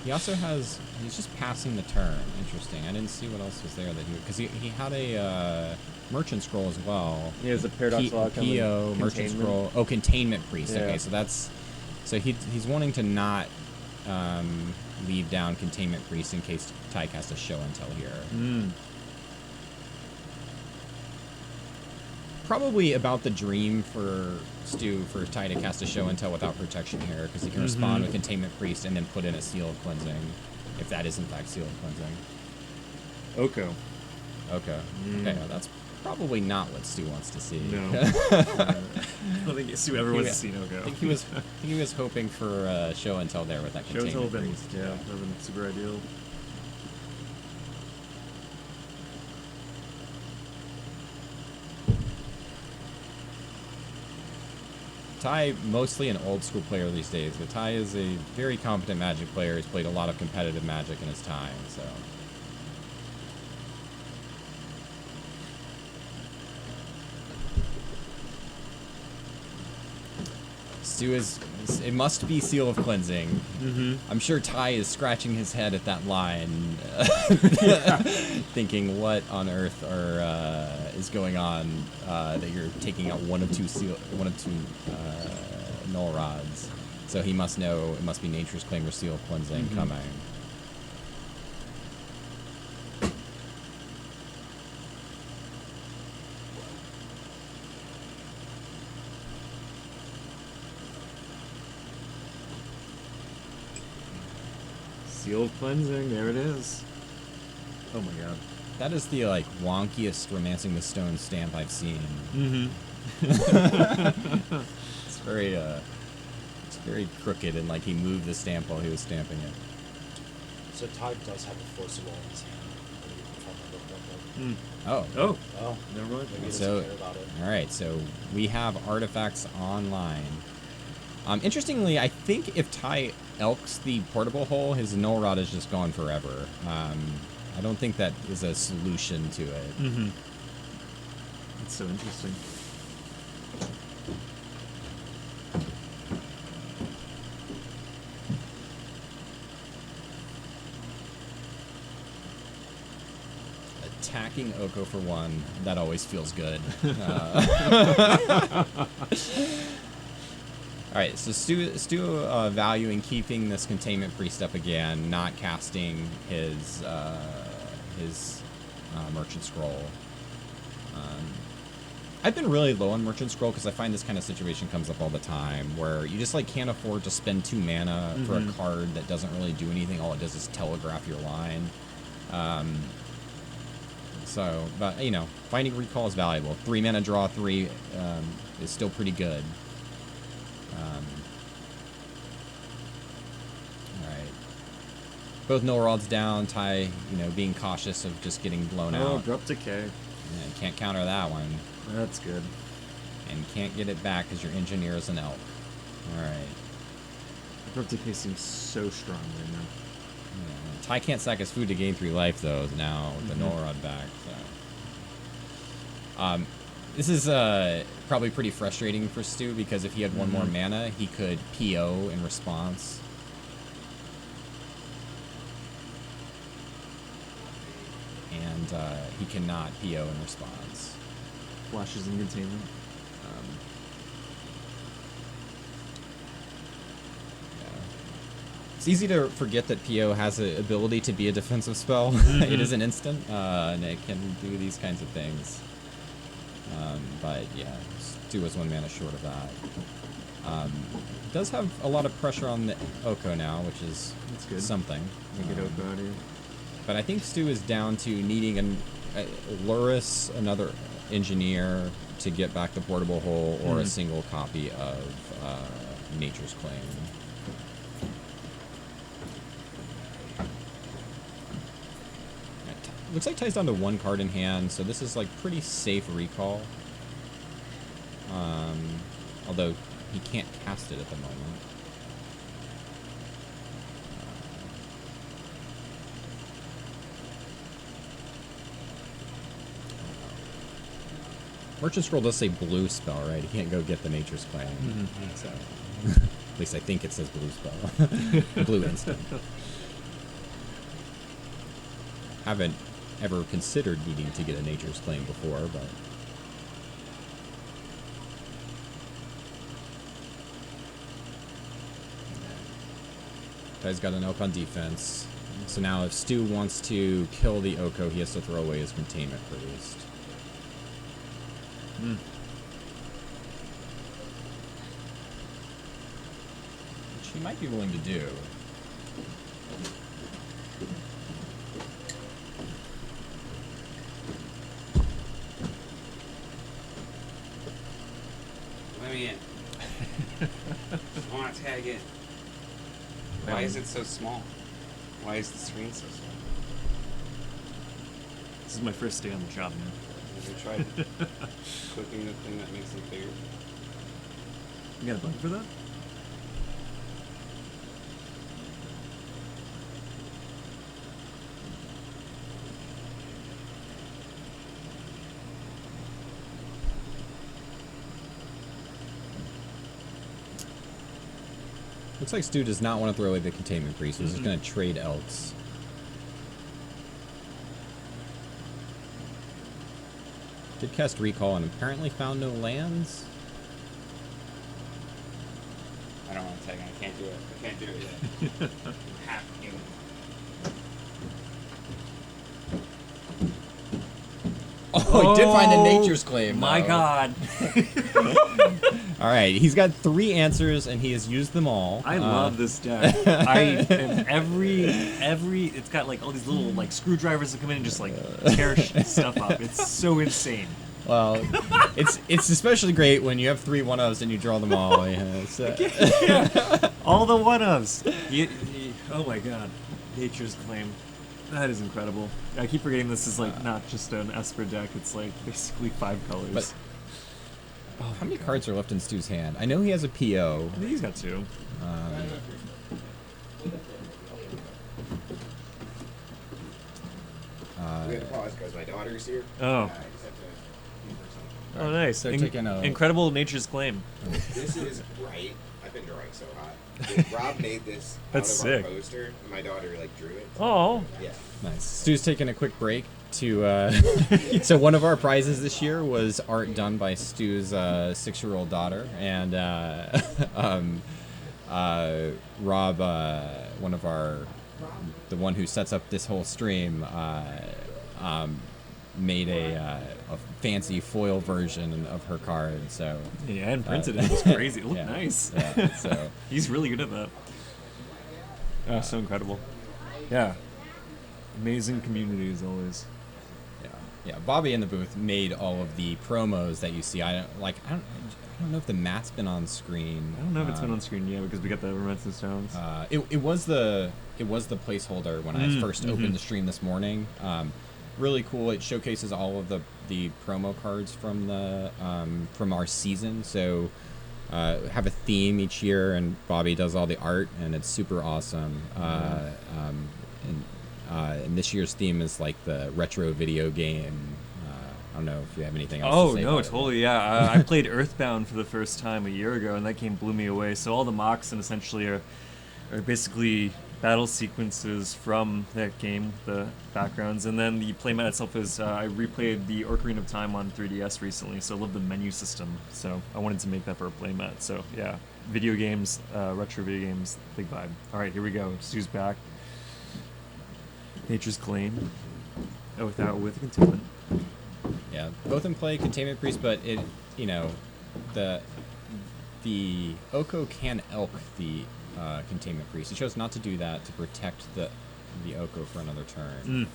He also has. He's just passing the turn. Interesting. I didn't see what else was there that because he had a merchant scroll as well. Yeah, it's a paradox lock. PO merchant scroll. Oh, containment priest. Yeah. Okay, so that's he's wanting to not leave down containment priest in case Ty has to show and tell here. Probably about the dream for Stu for Ty to cast a show and tell without protection here, because he can respond with Containment Priest and then put in a Seal of Cleansing, if that is in fact Seal of Cleansing. Oko. Okay, well, that's probably not what Stu wants to see. No. I don't think Stu ever wants to see Oko. I think he was hoping for show and tell there with that Show and tell Containment been, Priest. yeah, that would have been super ideal. Ty, mostly an old school player these days, but Ty is a very competent Magic player. He's played a lot of competitive Magic in his time, so. Stu is, it must be Seal of Cleansing. I'm sure Ty is scratching his head at that line, thinking what on earth is going on that you're taking out one of two null rods. So he must know it must be Nature's Claim or Seal of Cleansing coming. Sealed cleansing, there it is. Oh my god. That is the like wonkiest Romancing the Stone stamp I've seen. It's very crooked, and like he moved the stamp while he was stamping it. So Ty does have a Forcible in his hand. If I remember correctly. Oh, never mind. Maybe he so doesn't care about it. all right, so we have artifacts online. Interestingly, I think if Ty elks the portable hole, his null rod is just gone forever. I don't think that is a solution to it. That's so interesting. Attacking Oko for one, that always feels good. Alright, so Stu valuing keeping this Containment Priest up again, not casting his Merchant Scroll. I've been really low on Merchant Scroll because I find this kind of situation comes up all the time, where you just like can't afford to spend 2 mana for a card that doesn't really do anything. All it does is telegraph your line. So, but you know, finding recall is valuable. 3 mana draw 3 is still pretty good. Alright. Both null rods down, Ty, you know, being cautious of just getting blown out. Oh, drop decay. Yeah, can't counter that one. That's good. And can't get it back because your engineer is an elk. Alright. Drop decay seems so strong right now. Yeah. Ty can't sack his food to gain 3 life though now with the null rod back, so. This is probably pretty frustrating for Stu because if he had 1 more mana, he could PO in response. And he cannot PO in response. Flashes in containment. It's easy to forget that PO has the ability to be a defensive spell. It is an instant, and it can do these kinds of things. But yeah, Stu was 1 mana short of that. Does have a lot of pressure on the Oko now, which is That's good. something. Get Oko out of here. But I think Stu is down to needing a Luris, another engineer, to get back the portable hole, or a single copy of Nature's Claim. Looks like Ty's down to 1 card in hand, so this is like pretty safe recall. Although he can't cast it at the moment. Merchant Scroll does say blue spell, right? He can't go get the Nature's Claim. So, at least I think it says blue spell. Blue instant. Haven't ever considered needing to get a Nature's Claim before, but... Guy's got an Oak on defense. So now if Stu wants to kill the Oko, he has to throw away his Containment Priest. Which he might be willing to do. Let me in. I want to tag in. Why is it so small? Why is the screen so small? This is my first day on the job, man. Have you tried clicking the thing that makes it bigger? You got a button for that? Looks like Stu does not want to throw away the Containment Priest. He's just going to trade Elks. Did cast Recall and apparently found no lands. I don't want to tag in. I can't do it. I can't do it yet. I'm half human. Oh, he did find a Nature's Claim. My though. God. All right, he's got 3 answers and he has used them all. I love this deck. Every it's got like all these little like screwdrivers that come in and just like tear stuff up. It's so insane. Well, it's especially great when you have 3 1-ofs and you draw them all. Yeah, so. Yeah. All the 1-ofs. Oh my God, Nature's Claim. That is incredible. I keep forgetting this is like not just an Esper deck. It's like basically 5 colors. But, how many cards are left in Stu's hand? I know he has a PO. I think he's got 2. We have to pause because my daughter's here. Oh. Oh, nice. So taking a... Incredible Nature's Claim. This is bright. I've been drawing so hot. Rob made this That's out of sick. our poster, and my daughter like drew it. Oh. Yeah. Nice. Stu's taking a quick break to so one of our prizes this year was art done by Stu's 6-year-old daughter, and Rob, one of the one who sets up this whole stream, made a fancy foil version of her card. So yeah, and printed it. It was crazy. It looked yeah, nice. Yeah, so he's really good at that. Oh, so incredible. Yeah. Amazing community as always. Yeah, Bobby in the booth made all of the promos that you see. I don't know if the mat's been on screen. I don't know if it's been on screen yet because we got the Remembrance Stones. It was the placeholder when I first opened the stream this morning. Really cool. It showcases all of the promo cards from the from our season. So have a theme each year, and Bobby does all the art, and it's super awesome. And this year's theme is like the retro video game. I don't know if you have anything else to say about totally, it. yeah. I played Earthbound for the first time a year ago, and that game blew me away. So all the mocks and essentially are basically battle sequences from that game, the backgrounds. And then the playmat itself is, I replayed the Ocarina of Time on 3DS recently, so I love the menu system. So I wanted to make that for a playmat. So yeah, video games, retro video games, big vibe. All right, here we go. Stu's back. Nature's Claim. With Containment. Yeah, both in play, Containment Priest, but it, the Oko can elk the Containment Priest. He chose not to do that to protect the Oko for another turn.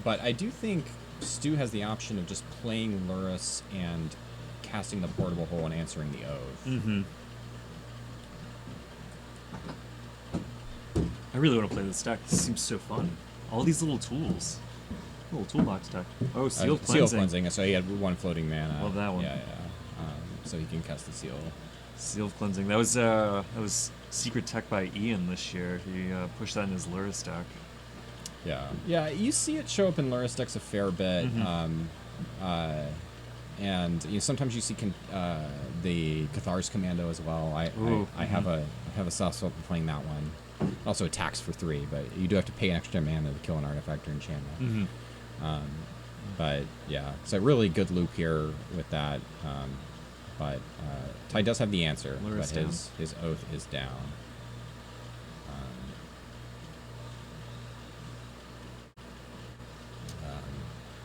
But I do think Stu has the option of just playing Lurrus and casting the Portable Hole and answering the Oath. I really want to play this deck. This seems so fun. All these little tools. Little toolbox deck. Oh, Sealed Cleansing. Sealed Cleansing, so he had 1 floating mana. Love that one. Yeah. So he can cast the Seal. Sealed Cleansing. That was Secret Tech by Ian this year. He pushed that in his Lurrus deck. Yeah, you see it show up in Luris decks a fair bit. And sometimes you see the Cathar's Commando as well. I have a soft spot for playing that one. Also attacks for 3, but you do have to pay an extra mana to kill an artifact or enchantment. But yeah, it's a really good loop here with that. But Ty does have the answer, but his oath is down.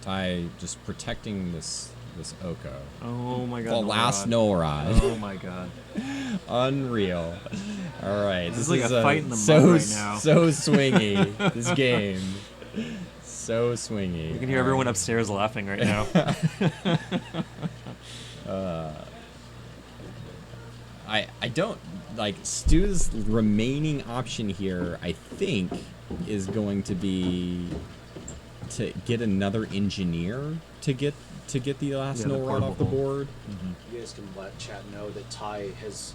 Ty just protecting this Oko. Oh my god. The last Null Rod. Oh my god. Unreal. All right. This is like a fight in the mud right now. So swingy, this game. So swingy. You can hear everyone upstairs laughing right now. I don't like Stu's remaining option here. I think is going to be to get another engineer to get the last Null Rod off the board. You guys can let chat know that Ty has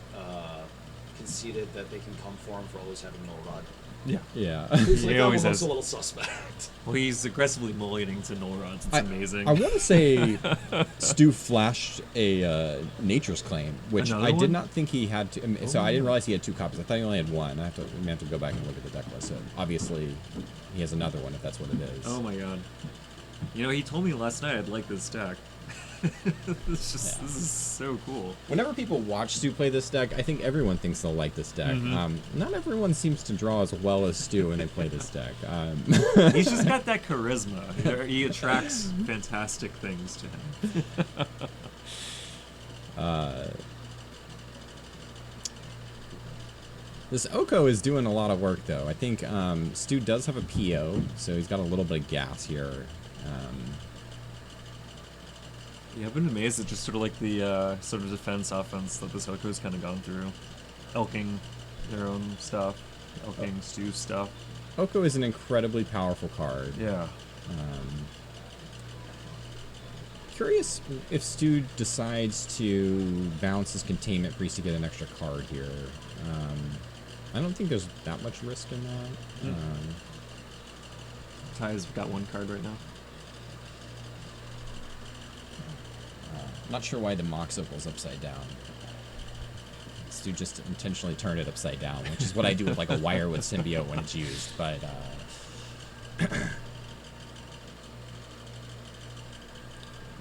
conceded that they can come for him for always having Null Rod. Yeah. He's He like always almost has a little suspect. Well, he's aggressively mulliganing to Null Rods. It's amazing. I want to say Stu flashed a Nature's Claim, which Another I one? did not think he had. So I didn't realize he had 2 copies. I thought he only had 1. We have to go back and look at the deck list. So obviously, he has another one if that's what it is. Oh my god. He told me last night I'd like this deck. This is so cool. Whenever people watch Stu play this deck, I think everyone thinks they'll like this deck. Not everyone seems to draw as well as Stu when they play this deck. He's just got that charisma. He attracts fantastic things to him. This Oko is doing a lot of work, though. I think Stu does have a PO, so he's got a little bit of gas here. Yeah, I've been amazed at just sort of like the sort of defense offense that this Oko's kind of gone through. Elking their own stuff, elking Stu's stuff. Oko is an incredibly powerful card. Yeah. Curious if Stu decides to bounce his Containment Priest to get an extra card here. I don't think there's that much risk in that. Ty's got 1 card right now. Not sure why the Mox Opal's upside down. Stu just intentionally turned it upside down, which is what I do with like a Wirewood Symbiote when it's used, but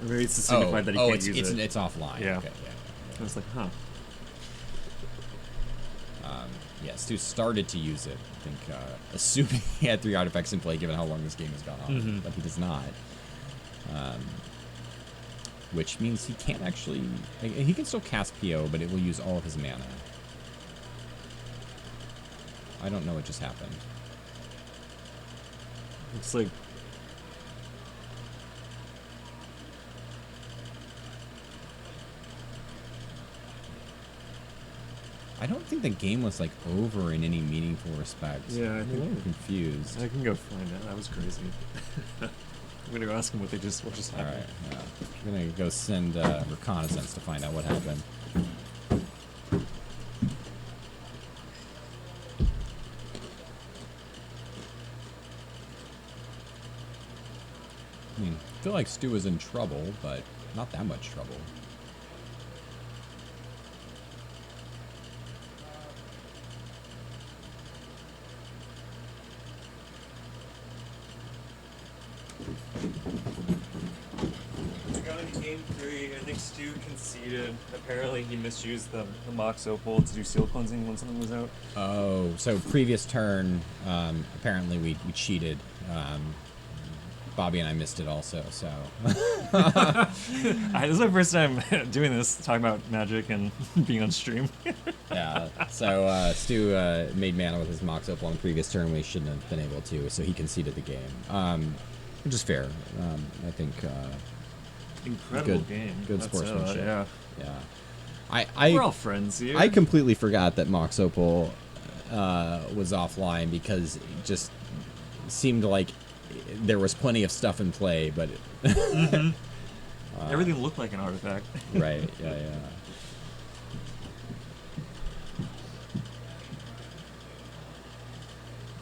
Maybe it's to signify that he can't use it. It's offline. Yeah. Okay, yeah. I was like, huh. Yeah, Stu started to use it, I think, assuming he had 3 artifacts in play, given how long this game has gone on, but he does not. Which means he can't actually... He can still cast PO, but it will use all of his mana. I don't know what just happened. Looks like... I don't think the game was, like, over in any meaningful respect. Yeah, I I'm a think little confused. I can go find it. That was crazy. I'm gonna go ask him what just happened. Alright, yeah. I'm gonna go send reconnaissance to find out what happened. I mean, I feel like Stu is in trouble, but not that much trouble. Game 3, I think Stu conceded. Apparently he misused the Mox Opal to do seal cleansing when something was out. Oh, so previous turn, apparently we cheated. Bobby and I missed it also, so. This is my first time doing this, talking about Magic and being on stream. Yeah, so Stu made mana with his Mox Opal on the previous turn when he shouldn't have been able to, so he conceded the game. Which is fair. I think... Incredible game. Good That's sportsmanship. Yeah. We're all friends here. I completely forgot that Mox Opal was offline because it just seemed like there was plenty of stuff in play, but everything looked like an artifact. Right. Yeah.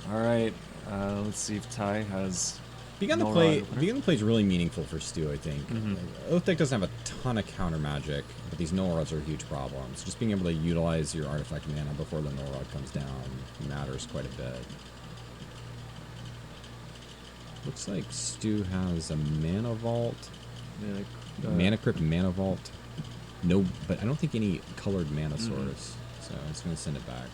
All right. Let's see if Ty has. Being on the play is really meaningful for Stu, I think. Mhm. Oath deck doesn't have a ton of counter magic, but these null rods are a huge problem. So just being able to utilize your artifact mana before the null rod comes down matters quite a bit. Looks like Stu has a mana vault. Mana crypt, mana vault. No, but I don't think any colored mana source. So I'm just gonna send it back.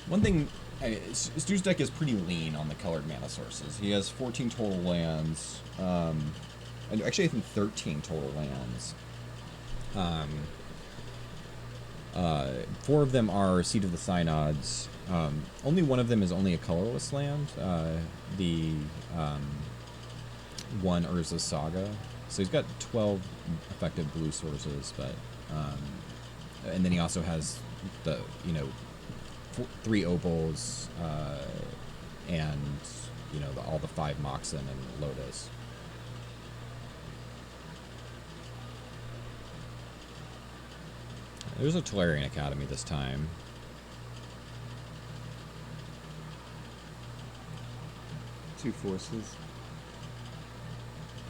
One thing, Stu's deck is pretty lean on the colored mana sources. He has 14 total lands, and actually I think 13 total lands. 4 of them are Seed of the Synods. Only one of them is only a colorless land. The one Urza's Saga. So he's got 12 effective blue sources, but and then he also has the 3 opals and all the 5 Moxen and Lotus. There's a Tolarian Academy this time. Two forces.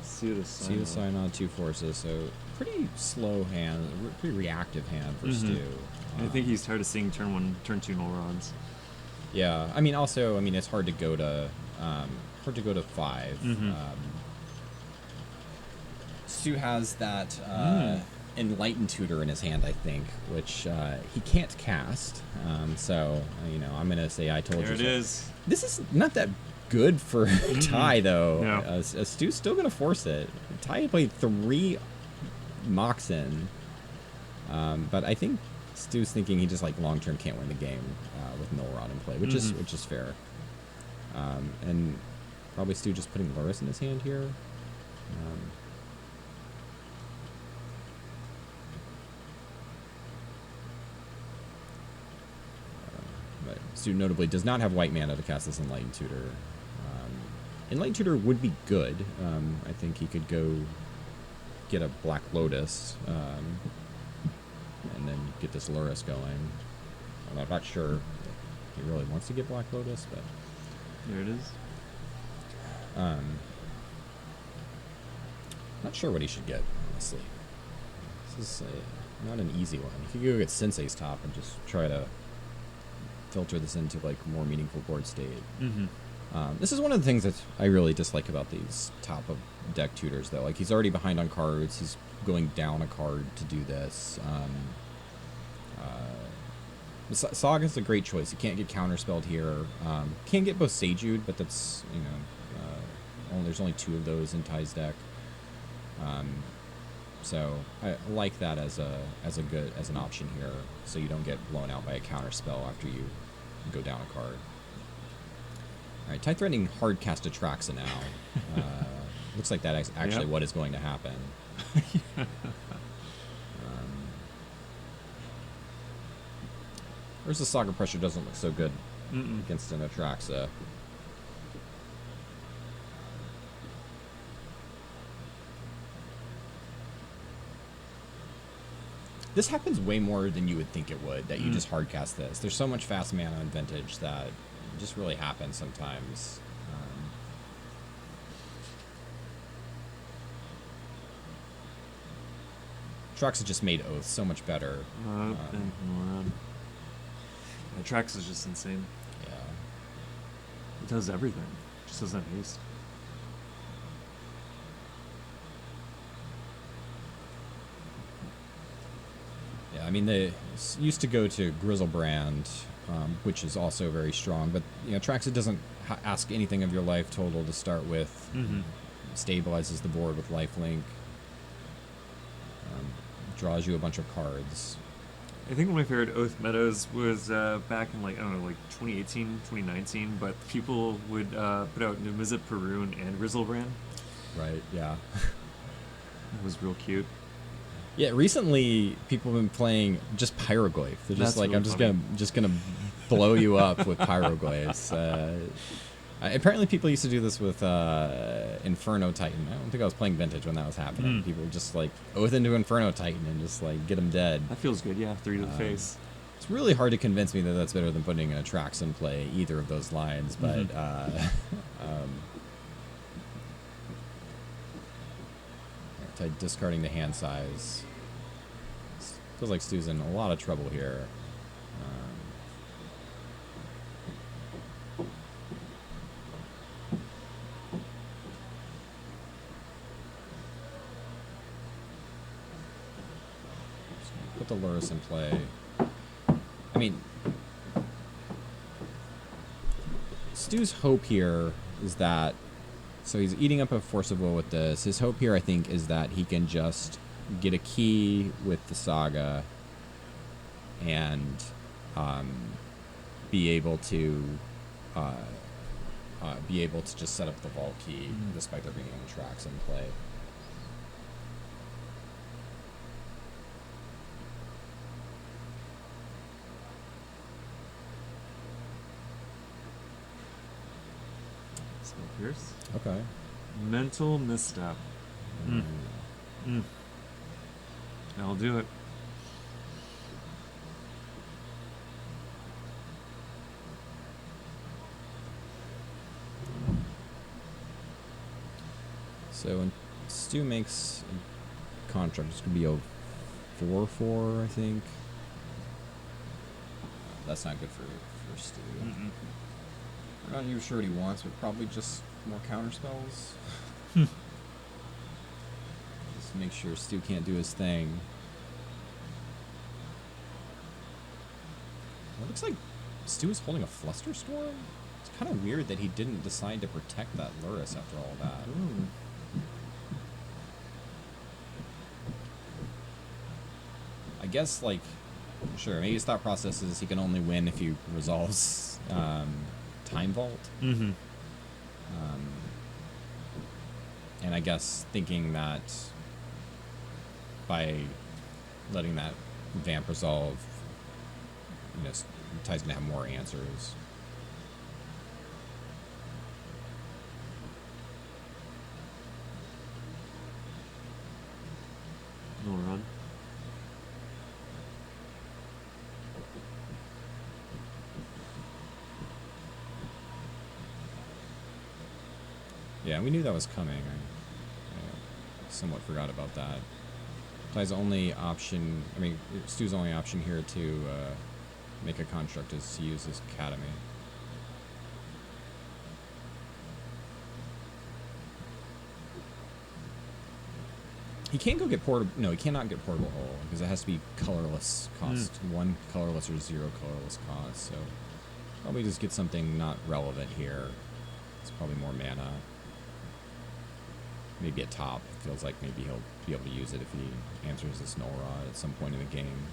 See the Synod, 2 forces. So pretty slow hand, pretty reactive hand for Stu. I think he's tired of seeing turn 1, turn 2 null rods. Yeah, I mean, it's hard to go to 5. Stu has that Enlightened Tutor in his hand, I think, which he can't cast. So I'm gonna say I told you. There it is. This is not that good for Ty though. No. Stu's still gonna force it. Ty played 3 Moxen, but I think Stu's thinking he just long term can't win the game with null rod in play, which is fair. And probably Stu just putting Luris in his hand here. But Stu notably does not have white mana to cast this Enlightened Tutor. Enlightened Tutor would be good. I think he could go get a Black Lotus and then get this Luris going. I'm not sure he really wants to get Black Lotus, but there it is. Not sure what he should get, honestly. This is not an easy one. He could go get Sensei's Top and just try to filter this into more meaningful board state. This is one of the things that I really dislike about these top of deck tutors, though. He's already behind on cards. He's going down a card to do this. Saga's a great choice. You can't get counterspelled here. Can get both Sejude, but that's there's only 2 of those in Ty's deck. So I like that as an option here, so you don't get blown out by a counterspell after you go down a card. All right, Ty threatening hard cast Atraxa now. Looks like that is actually what is going to happen. Where's the Saga Pressure doesn't look so good against an Atraxa. This happens way more than you would think it would, that you just hardcast this. There's so much fast mana and vintage that it just really happens sometimes. Trax has just made Oath so much better. Trax is just insane. Yeah. It does everything. It just doesn't have haste. Yeah, I mean, they used to go to Grizzlebrand, which is also very strong, but Traxxas doesn't ask anything of your life total to start with. Stabilizes the board with lifelink. Draws you a bunch of cards. I think one of my favorite Oath metas was back in 2018, 2019, but people would put out Nimizit Perun and Grizzlebrand. Right, yeah. It was real cute. Yeah, recently people have been playing just Pyroglyph. They're just That's really I'm just gonna blow you up with Pyroglyphs. Apparently, people used to do this with Inferno Titan. I don't think I was playing Vintage when that was happening. People would just like oath into Inferno Titan and just like get them dead. That feels good, yeah. 3 to the face. It's really hard to convince me that that's better than putting a Trax in play, either of those lines, but discarding the hand size. Feels like Stu's in a lot of trouble here. Put the Lurrus in play. I mean, Stu's hope here is that, so he's eating up a Force of Will with this. His hope here, I think, is that he can just get a key with the Saga and be able to just set up the Vault Key, despite there being any tracks in play. Pierce. Okay. Mental misstep. I'll do it. So when Stu makes a contract, it's going to be a 4/4, I think. That's not good for Stu. I'm not even sure what he wants, but probably just more counter spells. Just make sure Stu can't do his thing. It looks like Stu is holding a Flusterstorm. It's kind of weird that he didn't decide to protect that Lurrus after all that. I guess, like, sure, maybe his thought process is he can only win if he resolves Time Vault. And I guess thinking that by letting that Vamp resolve, you know, Ty's gonna have more answers. No run. Yeah, we knew that was coming. I somewhat forgot about that. Ty's only option, I mean, Stu's only option here to make a construct is to use his Academy. He can't go get portable. No, he cannot get portable hole because it has to be colorless cost. 1 colorless or 0 colorless cost. So probably just get something not relevant here. It's probably more mana. Maybe a top. It feels like maybe he'll be able to use it if he answers this Null Rod at some point in the game.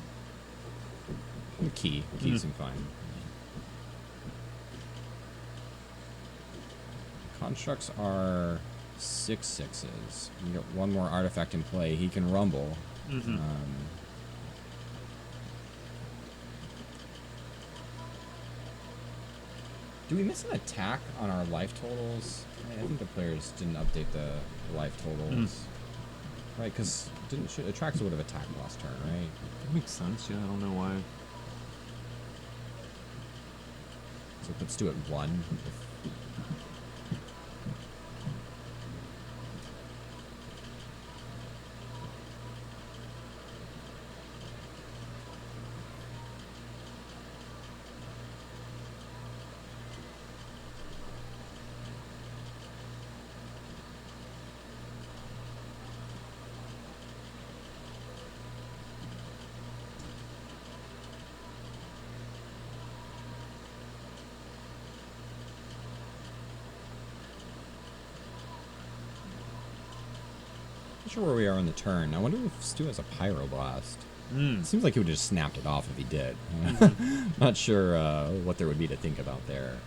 The key. Keys seem fine. Constructs are 6/6s. You get one more artifact in play. He can rumble. Do we miss an attack on our life totals? I think the players didn't update the life totals. Right, because Atraxa would have attacked last turn, right? That makes sense, yeah. I don't know why. So let's do it 1. Not sure where we are on the turn. I wonder if Stu has a Pyroblast. It seems like he would have just snapped it off if he did. Not sure what there would be to think about there.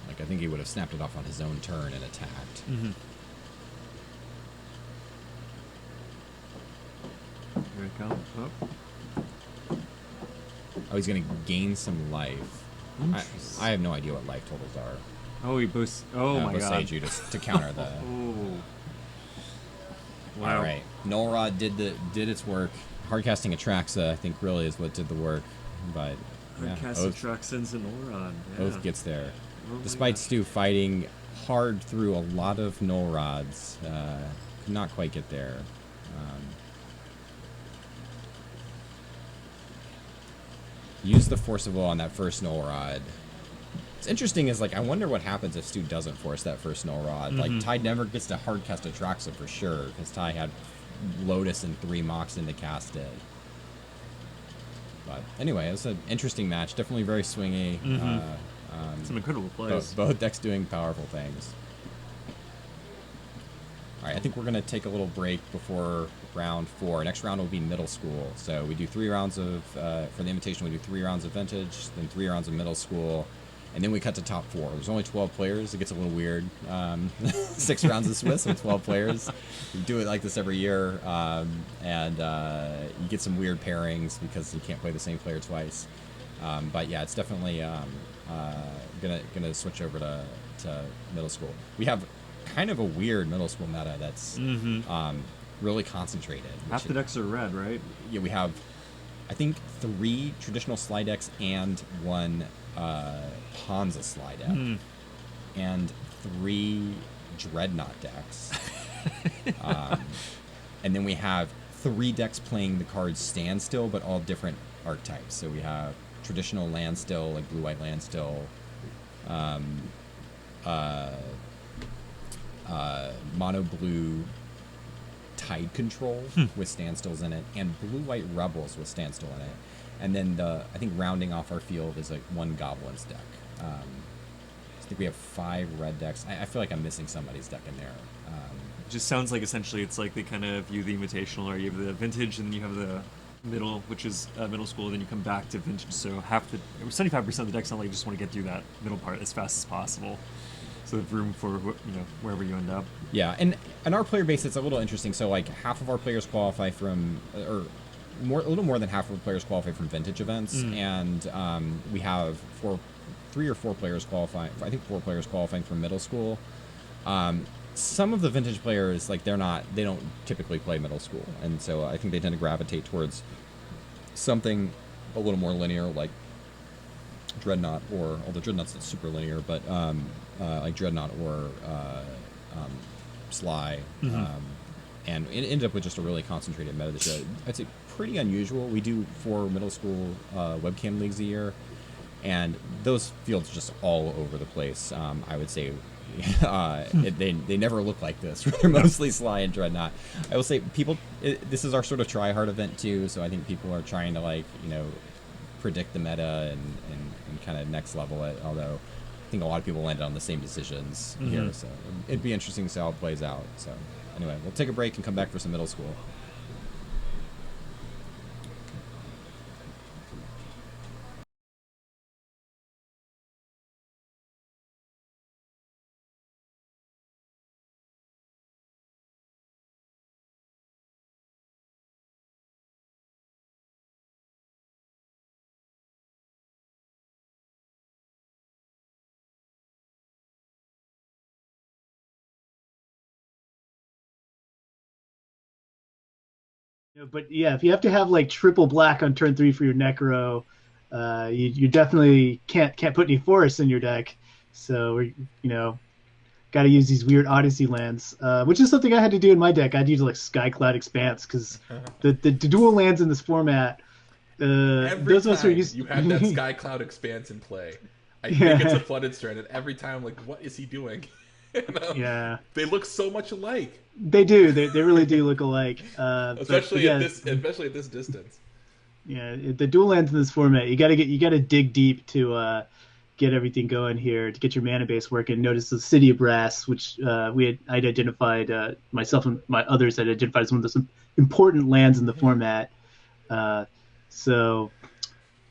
Like, I think he would have snapped it off on his own turn and attacked. Here we go. Oh, he's gonna gain some life. I have no idea what life totals are. Oh, he boosts. Oh my god. Boosts you to counter the. Oh. Wow. All right, Null Rod did its work. Hardcasting Atraxa, I think, really is what did the work, but yeah, Hardcast Atraxans and Null Rod. Yeah. Oath gets there, Oh despite Stu fighting hard through a lot of Null Rods. Could not quite get there. Use the Force of Will on that first Null Rod. What's interesting is, like, I wonder what happens if Stu doesn't force that first Null Rod. Like, Ty never gets to hardcast Atraxa for sure, because Ty had Lotus and 3 Moxen to cast it. But anyway, it was an interesting match. Definitely very swingy. Some incredible plays. Both decks doing powerful things. All right, I think we're going to take a little break before round 4. Next round will be Middle School. So we do 3 rounds of, for the Invitation, we do 3 rounds of Vintage, then 3 rounds of Middle School, and then we cut to top 4. There's only 12 players. It gets a little weird. 6 rounds of Swiss with 12 players. We do it like this every year, and you get some weird pairings because you can't play the same player twice. But yeah, it's definitely gonna switch over to Middle School. We have kind of a weird Middle School meta that's really concentrated. Half the decks are red, right? Yeah, we have, I think, 3 traditional slide decks and 1 Hansa slide deck, and 3 Dreadnought decks. And then we have 3 decks playing the card Standstill, but all different archetypes. So we have traditional Landstill, like blue-white Landstill, mono blue Tide Control with Standstills in it, and blue-white Rebels with Standstill in it. And then I think rounding off our field is like 1 Goblins deck. I think we have 5 red decks. I feel like I'm missing somebody's deck in there. It just sounds like essentially it's like they kind of view the Invitational, or you have the Vintage and you have the Middle, which is Middle School, then you come back to Vintage. So 75% of the decks sound like you just want to get through that middle part as fast as possible. So there's room for, wherever you end up. Yeah, and our player base, it's a little interesting. So like half of our players qualify from, or a little more than half of our players qualify from Vintage events, and we have 3 or 4 players qualifying. I think 4 players qualifying from Middle School. Some of the Vintage players, like they don't typically play Middle School, and so I think they tend to gravitate towards something a little more linear, like Dreadnought, or although Dreadnought's not super linear, but like Dreadnought or Sly, and it ended up with just a really concentrated meta this year. I'd say pretty unusual. We do 4 Middle School webcam leagues a year, and those fields are just all over the place. I would say they never look like this. They're mostly Sly and Dreadnought. I will say this is our sort of try-hard event too, so I think people are trying to predict the meta and kind of next level it, although I think a lot of people landed on the same decisions here, so it'd be interesting to see how it plays out. So anyway, we'll take a break and come back for some Middle School. But yeah, if you have to have like triple black on turn 3 for your Necro, you definitely can't put any forests in your deck. So got to use these weird Odyssey lands, which is something I had to do in my deck. I'd use like Skycloud Expanse because the dual lands in this format. Every those of us who are time used you have that Skycloud Expanse in play, I think it's a flooded strand, and every time I'm like, what is he doing? Yeah, they look so much alike. They do. They really do look alike. Especially at this distance. Yeah, the dual lands in this format, you gotta dig deep to get everything going here, to get your mana base working. Notice the City of Brass, which I'd identified, myself and my others had identified as one of the important lands in the format. So,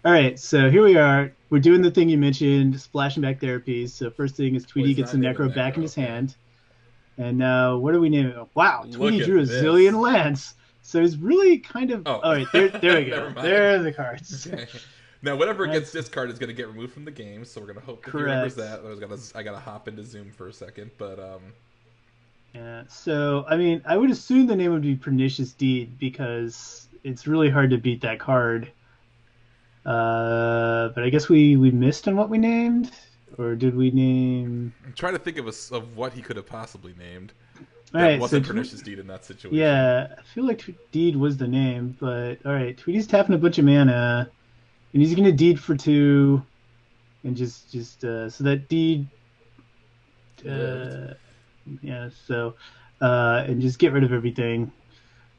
all right, so here we are. We're doing the thing you mentioned, splashing back therapies. So first thing is Tweety gets the Necro back in his hand. And now, what do we name it? Wow, Tweety drew a zillion lands. So it's really kind of. Oh. All right, there we Never go. mind. There are the cards. Okay. Now, whatever gets That's- discarded is going to get removed from the game, so we're going to hope that he Correct. remembers that. I got to hop into Zoom for a second, but Yeah. So I mean, I would assume the name would be Pernicious Deed because it's really hard to beat that card. But I guess we missed on what we named, or did we name? I'm trying to think of what he could have possibly named. All That right, wasn't so Pernicious Deed in that situation. Yeah, I feel like Deed was the name, but all right, Tweety's tapping a bunch of mana, and he's gonna Deed for 2, and just so that Deed, yeah, so and just get rid of everything.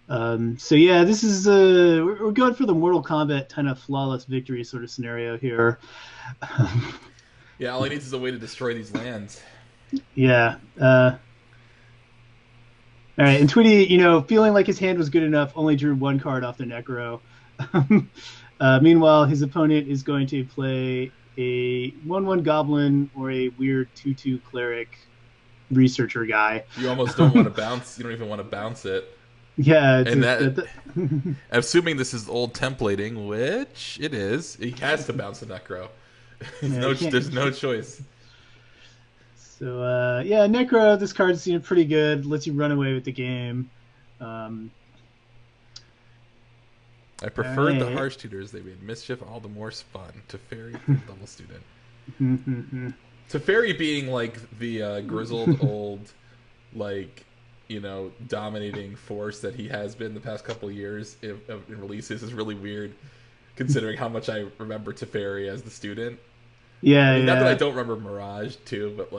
So yeah, this is we're going for the Mortal Kombat kind of flawless victory sort of scenario here. Yeah, all he needs is a way to destroy these lands. Yeah. All right, and Tweety, feeling like his hand was good enough, only drew 1 card off the Necro. Meanwhile, his opponent is going to play a 1/1 Goblin or a weird 2/2 Cleric researcher guy. You almost don't want to bounce. You don't even want to bounce it. Yeah, and assuming this is old templating, which it is, he has to bounce the Necro. There's no choice. So yeah, Necro. This card's pretty good. Lets you run away with the game. I preferred the harsh tutors. They made mischief all the more fun. Teferi, double student. Teferi being like the grizzled old, dominating force that he has been the past couple of years in releases is really weird, considering how much I remember Teferi as the student. Yeah, I mean, not that I don't remember Mirage too, but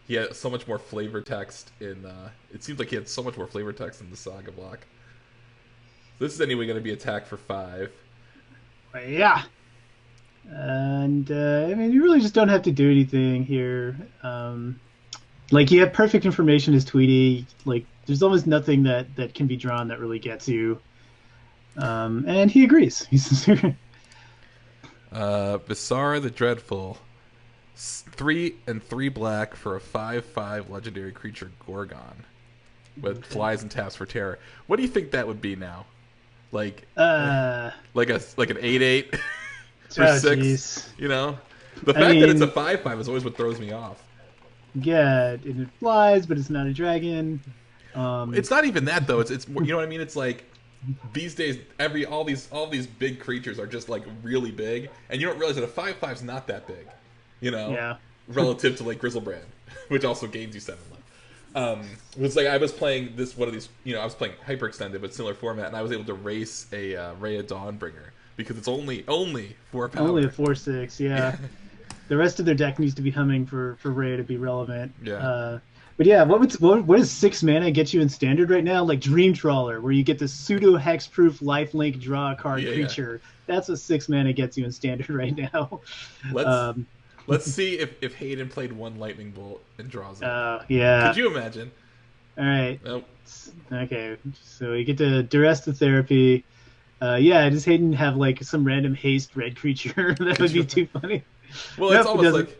he had so much more flavor text in. It seems like he had so much more flavor text in the Saga block. This is anyway going to be attack for 5. Yeah. And I mean, you really just don't have to do anything here. You have perfect information as Tweety. There's almost nothing that can be drawn that really gets you. And he agrees. Visara the Dreadful, 3 and 3 black for a 5/5 legendary creature Gorgon, with flies and taps for terror. What do you think that would be now? Like an 8/8 for 6. Geez. The fact that it's a 5/5 is always what throws me off. Yeah, and it flies, but it's not a dragon. It's not even that though. It's you know what I mean. It's like these days, all these big creatures are just really big, and you don't realize that a 5/5 is not that big. Yeah. Relative to Grizzlebrand, which also gains you 7 life. It was I was playing one of these. I was playing hyperextended, but similar format, and I was able to race a Ray of Dawnbringer because it's only 4 power. Only a 4/6, yeah. The rest of their deck needs to be humming for Ray to be relevant. Yeah. But yeah, what does 6 mana get you in Standard right now? Like Dream Trawler, where you get the pseudo hexproof lifelink draw a card creature. That's what 6 mana gets you in Standard right now. Let's see if Hayden played 1 lightning bolt and draws it. Yeah. Could you imagine? All right. Nope. Okay, so you get to duress the therapy. Does Hayden have some random haste red creature? That would be too funny. Well, it's almost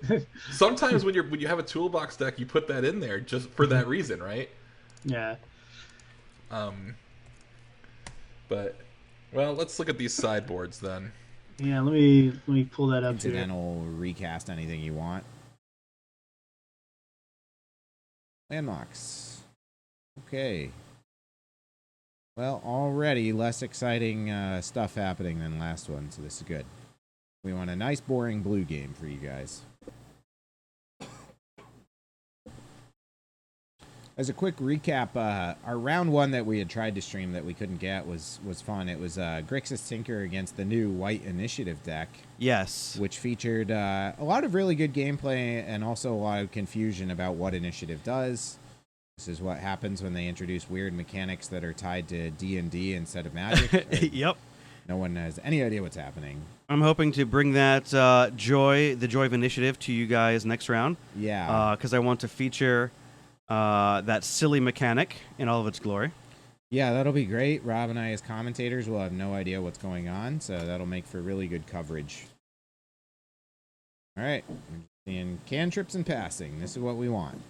sometimes when you have a toolbox deck, you put that in there just for that reason, right? Yeah. But let's look at these sideboards then. Yeah, let me pull that up. Incidental recast anything you want. Landmarks. Okay. Well, already less exciting stuff happening than last one, so this is good. We want a nice, boring blue game for you guys. As a quick recap, our round 1 that we had tried to stream that we couldn't get was fun. It was Grixis Tinker against the new White Initiative deck. Yes. Which featured a lot of really good gameplay and also a lot of confusion about what Initiative does. This is what happens when they introduce weird mechanics that are tied to D&D instead of Magic. Yep. No one has any idea what's happening. I'm hoping to bring that the joy of Initiative to you guys next round. Yeah. Because I want to feature that silly mechanic in all of its glory. Yeah, that'll be great. Rob and I as commentators will have no idea what's going on, so that'll make for really good coverage. All right. We're seeing cantrips and passing. This is what we want.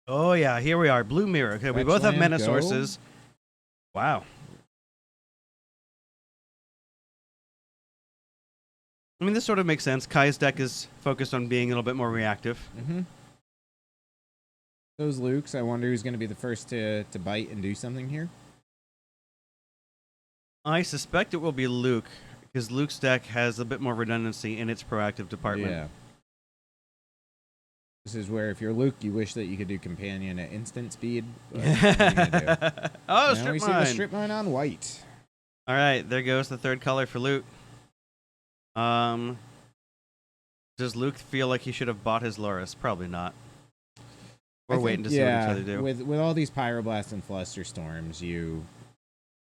Oh, yeah. Here we are. Blue Mirror. Okay, we both have mana Go. sources. Wow. I mean, this sort of makes sense. Kai's deck is focused on being a little bit more reactive. Mm-hmm. Those Lukes, I wonder who's going to be the first to bite and do something here. I suspect it will be Luke, because Luke's deck has a bit more redundancy in its proactive department. Yeah. This is where, if you're Luke, you wish that you could do companion at instant speed. But what are you gonna do? Oh, Now strip we see mine. the strip mine on white. All right, there goes the third color for Luke. Does Luke feel like he should have bought his Loris? Probably not. We're waiting to see what each other do. With all these Pyroblast and Flusterstorms, you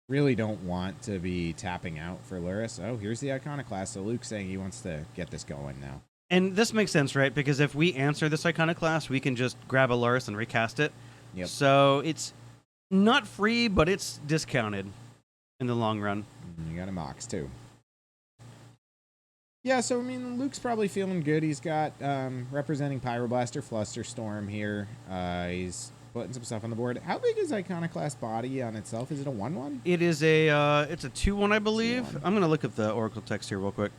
really don't want to be tapping out for Luris. Oh, here's the Iconoclast. So Luke's saying he wants to get this going now. And this makes sense, right? Because if we answer this Iconoclast, we can just grab a Luris and recast it. Yep. So it's not free, but it's discounted in the long run. You got a Mox, too. Yeah, so, I mean, Luke's probably feeling good. He's got representing Pyroblast or Flusterstorm here. He's putting some stuff on the board. How big is Iconoclast body on itself? Is it a 1/1? It is it's a 2/1, I believe. 2/1. I'm going to look at the Oracle text here real quick.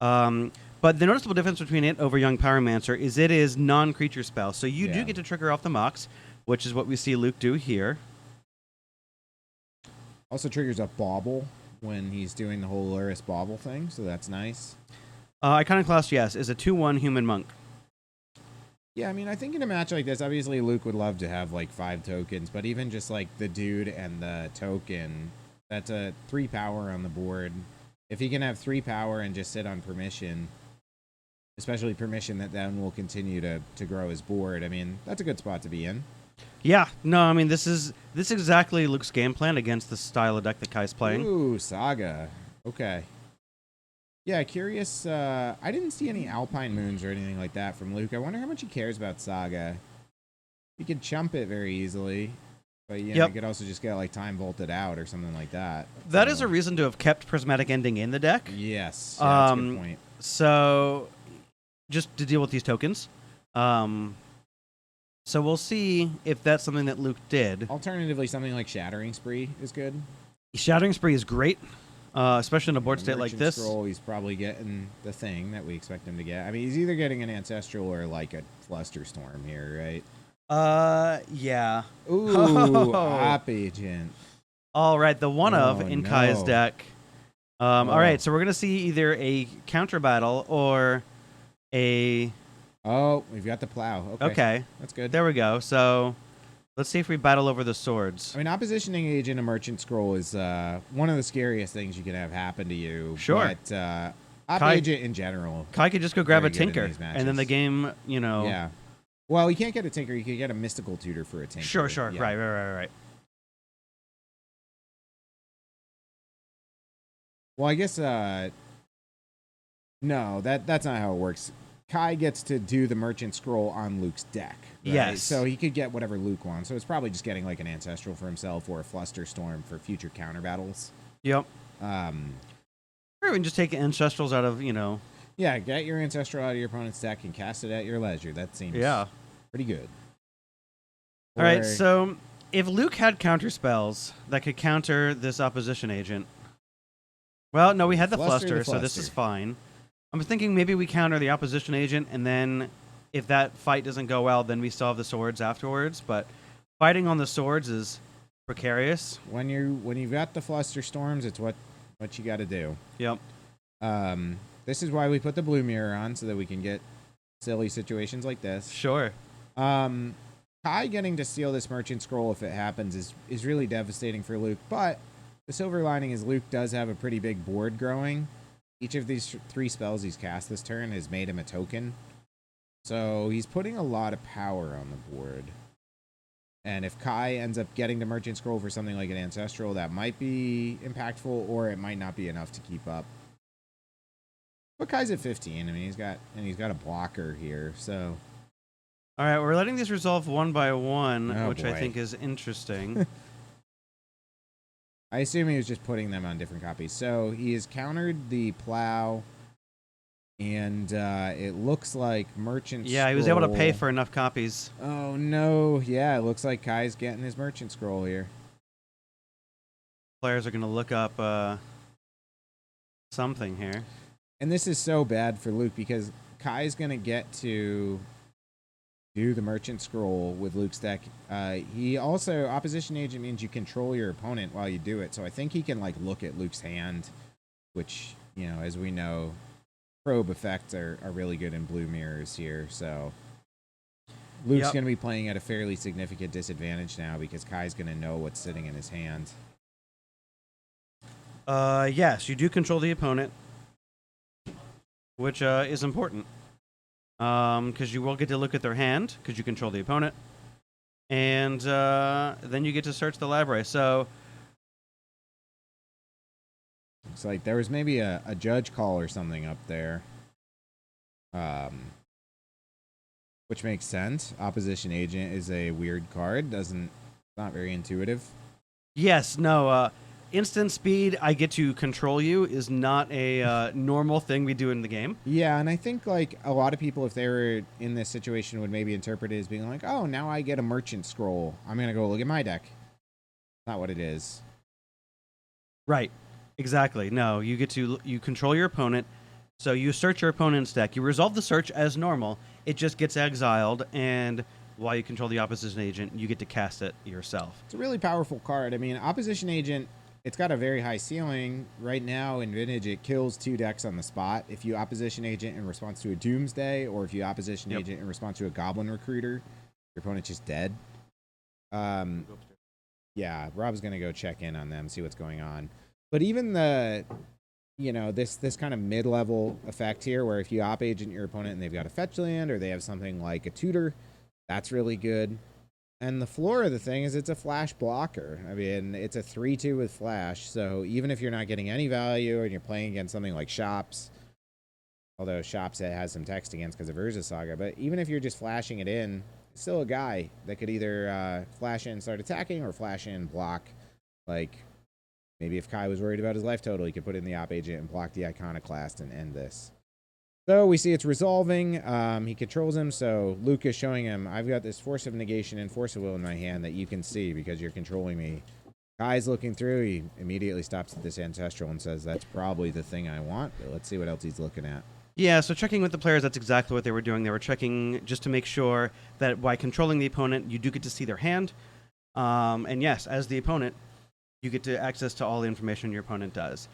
But the noticeable difference between it over Young Pyromancer is it is non-creature spell. So you do get to trigger off the Mox, which is what we see Luke do here. Also triggers a Bauble when he's doing the whole Luris Bauble thing, so that's nice. Iconoclast, yes, is a 2/1 human monk. Yeah, I mean, I think in a match like this, obviously Luke would love to have like 5 tokens, but even just like the dude and the token, that's a 3 power on the board. If he can have 3 power and just sit on permission, especially permission that then will continue to grow his board, I mean, that's a good spot to be in. Yeah, no, I mean, this is exactly Luke's game plan against the style of deck that Kai's playing. Ooh, Saga. Okay. Yeah, curious. I didn't see any Alpine Moons or anything like that from Luke. I wonder how much he cares about Saga. He could chump it very easily, but you know, he could also just get like Time Vaulted out or something like that. That is a reason to have kept Prismatic Ending in the deck. Yes, yeah, that's a good point. So, just to deal with these tokens. So we'll see if that's something that Luke did. Alternatively, something like Shattering Spree is good. Shattering Spree is great, especially in a board state like this. Scroll, he's probably getting the thing that we expect him to get. I mean, he's either getting an Ancestral or like a Flusterstorm here, right? Yeah. Ooh, Op Agent. All right, the one of in Kai's deck. All right, so we're gonna see either a counter battle or a. Oh, we've got the plow. Okay. That's good. There we go. So let's see if we battle over the swords. I mean, Oppositioning Agent and Merchant Scroll is one of the scariest things you can have happen to you. Sure. But Op Agent in general. Kai could just go grab a very good in Tinker, these and then the game, you know. Yeah. Well, you can't get a Tinker. You could get a Mystical Tutor for a Tinker. Sure. Yeah. Right. Well, I guess no, that's not how it works. Kai gets to do the Merchant Scroll on Luke's deck. Right? Yes. So he could get whatever Luke wants. So it's probably just getting like an Ancestral for himself or a Flusterstorm for future counter battles. Yep. Or even just take Ancestrals out of, you know. Yeah, get your Ancestral out of your opponent's deck and cast it at your leisure. That seems pretty good. All right, so if Luke had counter spells that could counter this opposition agent. Well, no, we had the Fluster, so this is fine. I'm thinking maybe we counter the opposition agent, and then if that fight doesn't go well, then we still have the swords afterwards. But fighting on the swords is precarious. When you've got the Fluster Storms, it's what you got to do. Yep. This is why we put the blue mirror on, so that we can get silly situations like this. Sure. Kai getting to steal this Merchant Scroll, if it happens, is really devastating for Luke. But the silver lining is Luke does have a pretty big board growing. Each of these 3 spells he's cast this turn has made him a token. So he's putting a lot of power on the board. And if Kai ends up getting the Merchant Scroll for something like an Ancestral, that might be impactful, or it might not be enough to keep up. But Kai's at 15. I mean, he's got a blocker here, so. All right, we're letting these resolve one by one, which I boy. think is interesting. I assume he was just putting them on different copies. So he has countered the plow, and it looks like Merchant Scroll. Yeah, he was able to pay for enough copies. Oh, no. Yeah, it looks like Kai's getting his Merchant Scroll here. Players are going to look up something here. And this is so bad for Luke because Kai's going to get to do the Merchant Scroll with Luke's deck. He also, Opposition Agent means you control your opponent while you do it. So I think he can like look at Luke's hand, which, you know, as we know, probe effects are really good in blue mirrors here. So Luke's going to be playing at a fairly significant disadvantage now because Kai's going to know what's sitting in his hand. Yes, you do control the opponent, which is important. Because you will get to look at their hand, because you control the opponent. And then you get to search the library. So it's like there was maybe a judge call or something up there. Which makes sense. Opposition Agent is a weird card. Not very intuitive. yes, no, instant speed, I get to control you, is not a normal thing we do in the game. Yeah, and I think like a lot of people, if they were in this situation, would maybe interpret it as being like, oh, now I get a Merchant Scroll. I'm going to go look at my deck. Not what it is. Right. Exactly. No, you control your opponent. So you search your opponent's deck. You resolve the search as normal. It just gets exiled, and while you control the opposition agent, you get to cast it yourself. It's a really powerful card. I mean, Opposition Agent, it's got a very high ceiling. Right now in Vintage, it kills 2 decks on the spot. If you Opposition Agent in response to a Doomsday, or if you Opposition Agent in response to a Goblin Recruiter, your opponent's just dead. Yeah, Rob's going to go check in on them, see what's going on. But even the, you know, this kind of mid-level effect here, where if you Op Agent your opponent and they've got a fetch land, or they have something like a tutor, that's really good. And the floor of the thing is it's a flash blocker. I mean, it's a 3/2 with flash, so even if you're not getting any value and you're playing against something like Shops, although Shops has some text against because of Urza Saga, but even if you're just flashing it in, it's still a guy that could either flash in and start attacking or flash in and block. Like, maybe if Kai was worried about his life total, he could put in the Op Agent and block the Iconoclast and end this. So we see it's resolving. He controls him, so Luke is showing him, I've got this Force of Negation and Force of Will in my hand that you can see because you're controlling me. Kai's looking through. He immediately stops at this Ancestral and says, that's probably the thing I want, but let's see what else he's looking at. Yeah, so checking with the players, that's exactly what they were doing. They were checking just to make sure that by controlling the opponent, you do get to see their hand. And yes, as the opponent, you get to access to all the information your opponent does.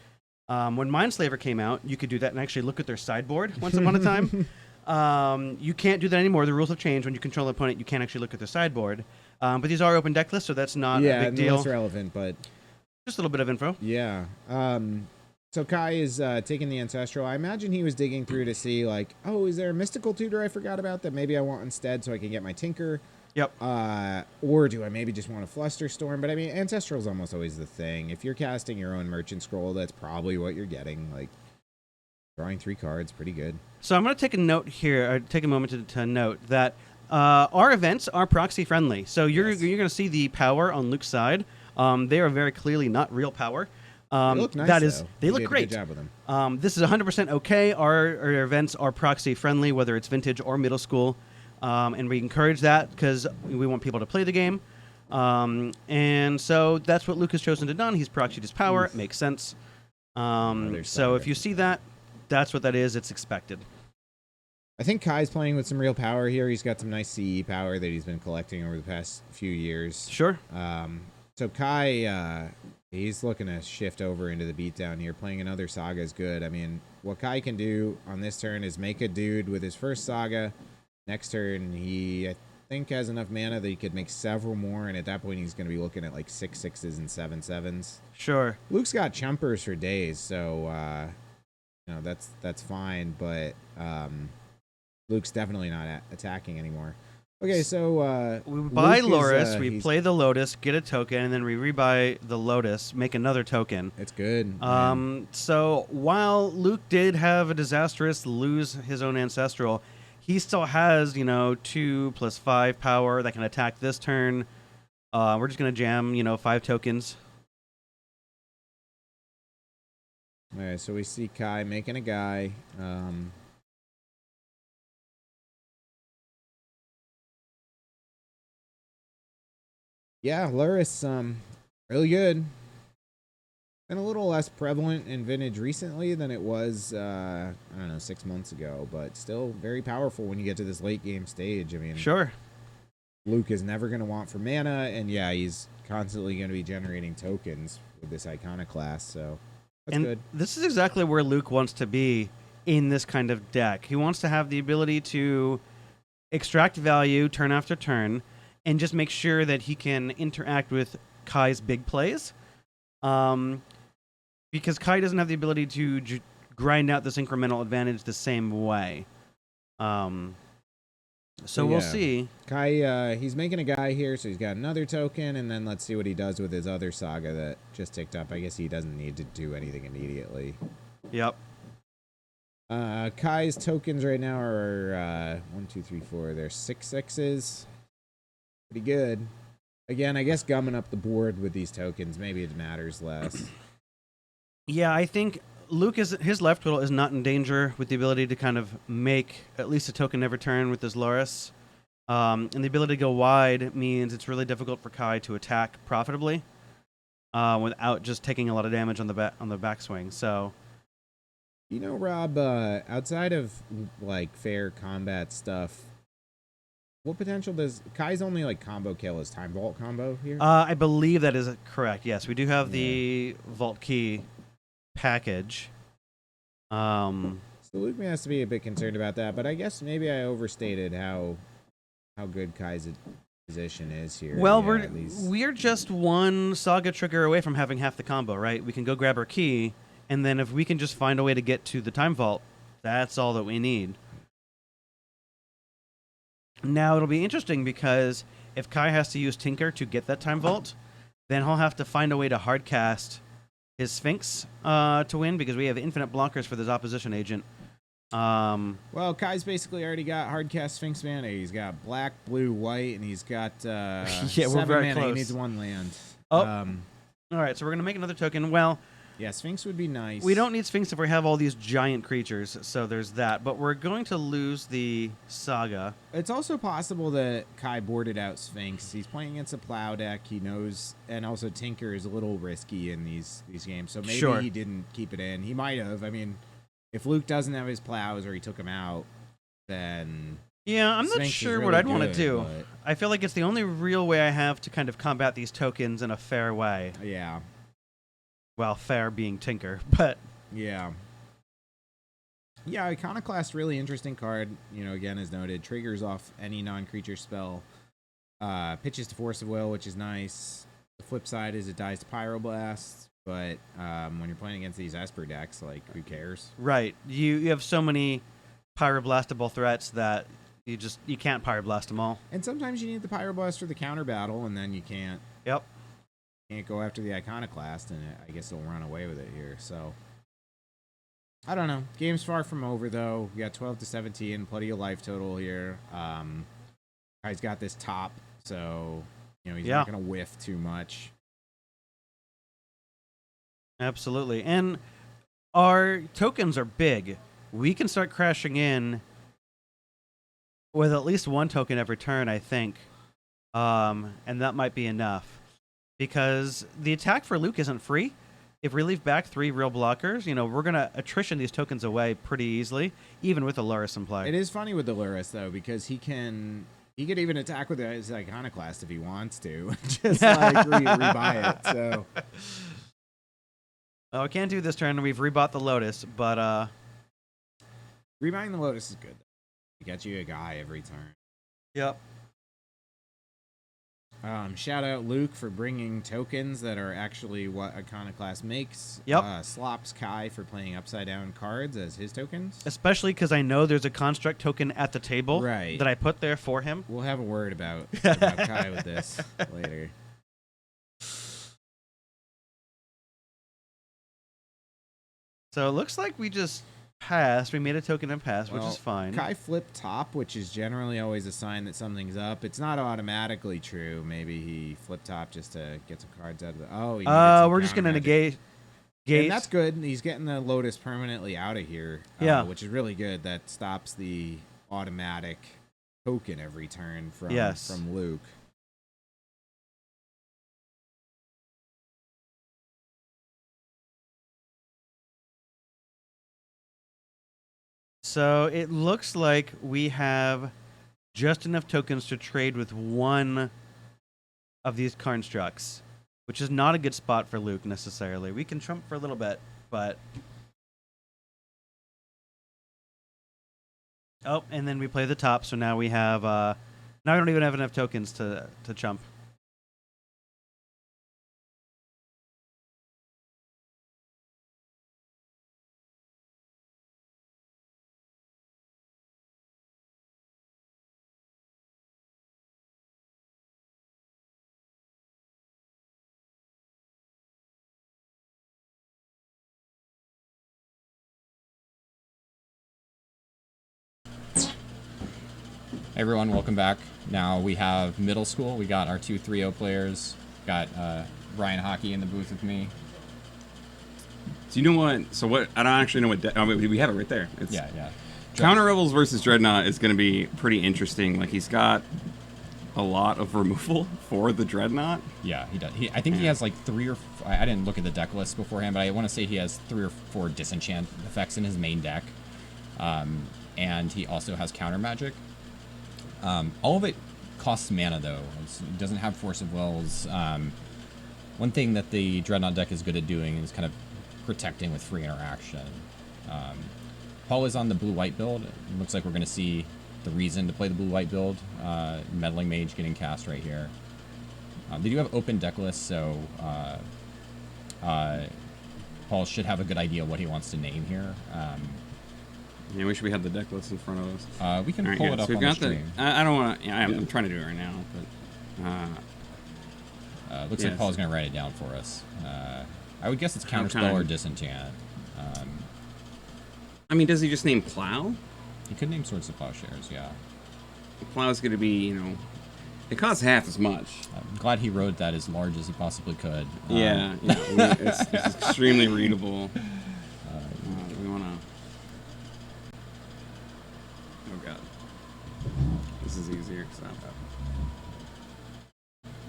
When Mindslaver came out, you could do that and actually look at their sideboard once upon a time. You can't do that anymore. The rules have changed. When you control the opponent, you can't actually look at their sideboard. But these are open deck lists, so that's not a big deal. Yeah, less relevant, but just a little bit of info. Yeah. So Kai is taking the Ancestral. I imagine he was digging through to see, like, oh, is there a mystical tutor I forgot about that maybe I want instead so I can get my Tinker? Yep. Or do I maybe just want a Flusterstorm? But I mean, Ancestral is almost always the thing. If you're casting your own Merchant Scroll, that's probably what you're getting. Like, drawing 3 cards, pretty good. So I'm going to take a note here, or take a moment to note that our events are proxy friendly. So you're going to see the power on Luke's side. They are very clearly not real power. They look nice, they look great. Good job with them. This is 100% okay. Our events are proxy friendly, whether it's Vintage or Middle School. And we encourage that because we want people to play the game. And so that's what Luke has chosen to do. He's proxied his power. It makes sense. So if you see that, that's what that is. It's expected. I think Kai's playing with some real power here. He's got some nice CE power that he's been collecting over the past few years. Sure. So Kai, he's looking to shift over into the beatdown here. Playing another Saga is good. I mean, what Kai can do on this turn is make a dude with his first Saga. Next turn, he, I think, has enough mana that he could make several more, and at that point, he's going to be looking at like 6 6s and 7 7s. Sure. Luke's got chumpers for days, so you know that's fine. But Luke's definitely not attacking anymore. Okay, so we buy Luke Loris, we play the Lotus, get a token, and then we rebuy the Lotus, make another token. It's good. So while Luke did have a disastrous lose his own Ancestral, he still has, 2 + 5 power that can attack this turn. We're just going to jam, 5 tokens. All right, so we see Kai making a guy. Yeah, Luris, really good. been a little less prevalent in Vintage recently than it was, I don't know, 6 months ago, but still very powerful when you get to this late game stage. I mean, Sure. Luke is never going to want for mana, and yeah, he's constantly going to be generating tokens with this Iconoclast, so that's And good. this is exactly where Luke wants to be in this kind of deck. He wants to have the ability to extract value turn after turn and just make sure that he can interact with Kai's big plays. Because Kai doesn't have the ability to grind out this incremental advantage the same way. So we'll see. Kai, he's making a guy here, so he's got another token, and then let's see what he does with his other saga that just ticked up. I guess he doesn't need to do anything immediately. Yep. Kai's tokens right now are 1, 2, 3, 4. They're 6 6s. Pretty good. Again, I guess gumming up the board with these tokens, maybe it matters less. Yeah, I think his left twiddle is not in danger with the ability to kind of make at least a token every turn with his Loris. And the ability to go wide means it's really difficult for Kai to attack profitably without just taking a lot of damage on the backswing. So, you know, Rob, outside of like fair combat stuff, what potential does Kai's only like combo kill his Time Vault combo here? I believe that is correct. Yes, we do have the Vault Key package. So Luke has to be a bit concerned about that, but I guess maybe I overstated how good Kai's position is here. Well, Yeah, we're just one Saga trigger away from having half the combo, right? We can go grab our key, and then if we can just find a way to get to the Time Vault, that's all that we need. Now, it'll be interesting because if Kai has to use Tinker to get that Time Vault, then he'll have to find a way to hardcast his Sphinx to win because we have infinite blockers for this opposition agent. Well, Kai's basically already got hardcast Sphinx mana. He's got black, blue, white, and he's got yeah, 7 we're very mana. close. He needs 1 land. Oh. All right, so we're going to make another token. Well, yeah, Sphinx would be nice. We don't need Sphinx if we have all these giant creatures, so there's that. But we're going to lose the Saga. It's also possible that Kai boarded out Sphinx. He's playing against a plow deck. He knows, and also Tinker is a little risky in these games, so maybe he didn't keep it in. He might have. I mean, if Luke doesn't have his plows or he took him out, then yeah, I'm not Sphinx sure is what really I'd want to good, do. but- I feel like it's the only real way I have to kind of combat these tokens in a fair way. Yeah. Well, fair being Tinker, but yeah. Yeah, Iconoclast, really interesting card. You know, again, as noted, triggers off any non-creature spell. Pitches to Force of Will, which is nice. The flip side is it dies to Pyroblast, but when you're playing against these Esper decks, like, who cares? right, you have so many pyroblastable threats that you can't pyroblast them all. And sometimes you need the Pyroblast for the counter battle, and then you can't. Yep. Can't go after the Iconoclast, and I guess they'll run away with it here. So I don't know. Game's far from over, though. We got 12 to 17, plenty of life total here. Kai's got this top, so you know he's not going to whiff too much. Absolutely, and our tokens are big. We can start crashing in with at least 1 token every turn, I think, and that might be enough. Because the attack for Luke isn't free. If we leave back 3 real blockers, you know, we're going to attrition these tokens away pretty easily, even with the Loris in play. It is funny with the Loris, though, because he could even attack with his Iconoclast if he wants to. Just like rebuy it. So I can't do this turn. We've rebought the Lotus, but rebuying the Lotus is good. It gets you a guy every turn. Yep. Shout out Luke for bringing tokens that are actually what Iconoclast makes. Yep. Slops Kai for playing upside down cards as his tokens. Especially because I know there's a construct token at the table Right. that I put there for him. We'll have a word about Kai with this later. So it looks like we just passed. We made a token and passed, which Well, is fine. Kai flipped top, which is generally always a sign that something's up. It's not automatically true. Maybe he flipped top just to get some cards out of the. Oh, he needed some we're just counter gonna magic. negate. And that's good. He's getting the Lotus permanently out of here. Yeah. Which is really good. That stops the automatic token every turn from Luke. So it looks like we have just enough tokens to trade with one of these constructs, which is not a good spot for Luke necessarily. We can trump for a little bit, but... Oh, and then we play the top, so now we have... now we don't even have enough tokens to chump. Hey everyone, welcome back. Now we have middle school. We got our 2 3-0 players. Got Brian Hockey in the booth with me. So you know what? So what? I don't actually know what. I mean, we have it right there. It's, yeah. Counter Rebels versus Dreadnought is going to be pretty interesting. Like he's got a lot of removal for the Dreadnought. Yeah, he does. I think he has like 3 or I didn't look at the deck list beforehand, but I want to say he has 3 or 4 disenchant effects in his main deck, and he also has counter magic. All of it costs mana though. It doesn't have Force of Wills. One thing that the Dreadnought deck is good at doing is kind of protecting with free interaction. Paul is on the blue-white build. It looks like we're going to see the reason to play the blue-white build. Meddling Mage getting cast right here. They do have open deck lists, so Paul should have a good idea what he wants to name here. Yeah, wish we had the deck list in front of us. We can pull it up on the stream. I don't want to. Yeah, I'm trying to do it right now, but looks like Paul's going to write it down for us. I would guess it's Counterspell or Disenchant. I mean, does he just name Plow? He could name Swords to Plowshares, yeah. Plow's going to be, you know, it costs half as much. I'm glad he wrote that as large as he possibly could. Yeah, it's extremely readable. We want to... Oh, God. This is easier. So.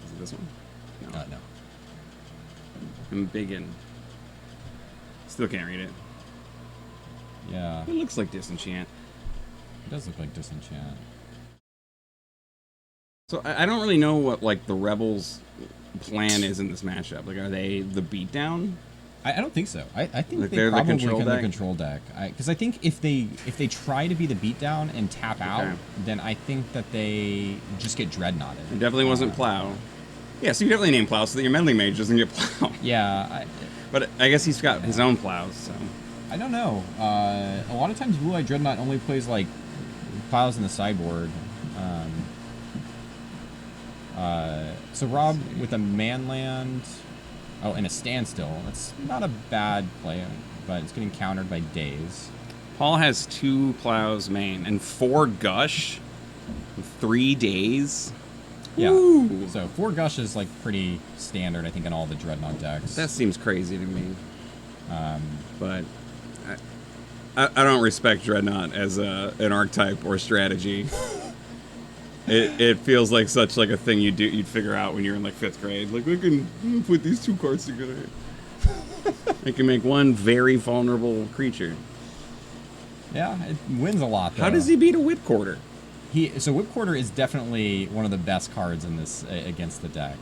Is it this one? No. I'm big in. Still can't read it. Yeah. It looks like Disenchant. It does look like Disenchant. So I don't really know what like the Rebels' plan is in this matchup. Like, are they the beatdown? I don't think so. I think like they they're probably the control can deck? the control deck. Because I think if they try to be the beatdown and tap out, then I think that they just get dreadnoughted. It definitely wasn't Plow. Yeah, so you definitely name Plow so that your Meddling Mage doesn't get Plow. Yeah. But I guess he's got his own Plows, so... I don't know. A lot of times Blue-Eye Dreadnought only plays, like, Plows in the sideboard. So Rob with a Manland... Oh, and a Standstill. That's not a bad play, but it's getting countered by Daze. Paul has 2 Plows main and 4 Gush. 3 Days. Yeah. Ooh. So 4 Gush is, like, pretty standard, I think, in all the Dreadnought decks. That seems crazy to me. But... I don't respect Dreadnought as an archetype or strategy. It feels like such like a thing you'd figure out when you're in like 5th grade. Like, we can put these 2 cards together. I can make one very vulnerable creature. Yeah, it wins a lot though. How does he beat a Whipquarter? So Whipquarter is definitely one of the best cards in this against the deck.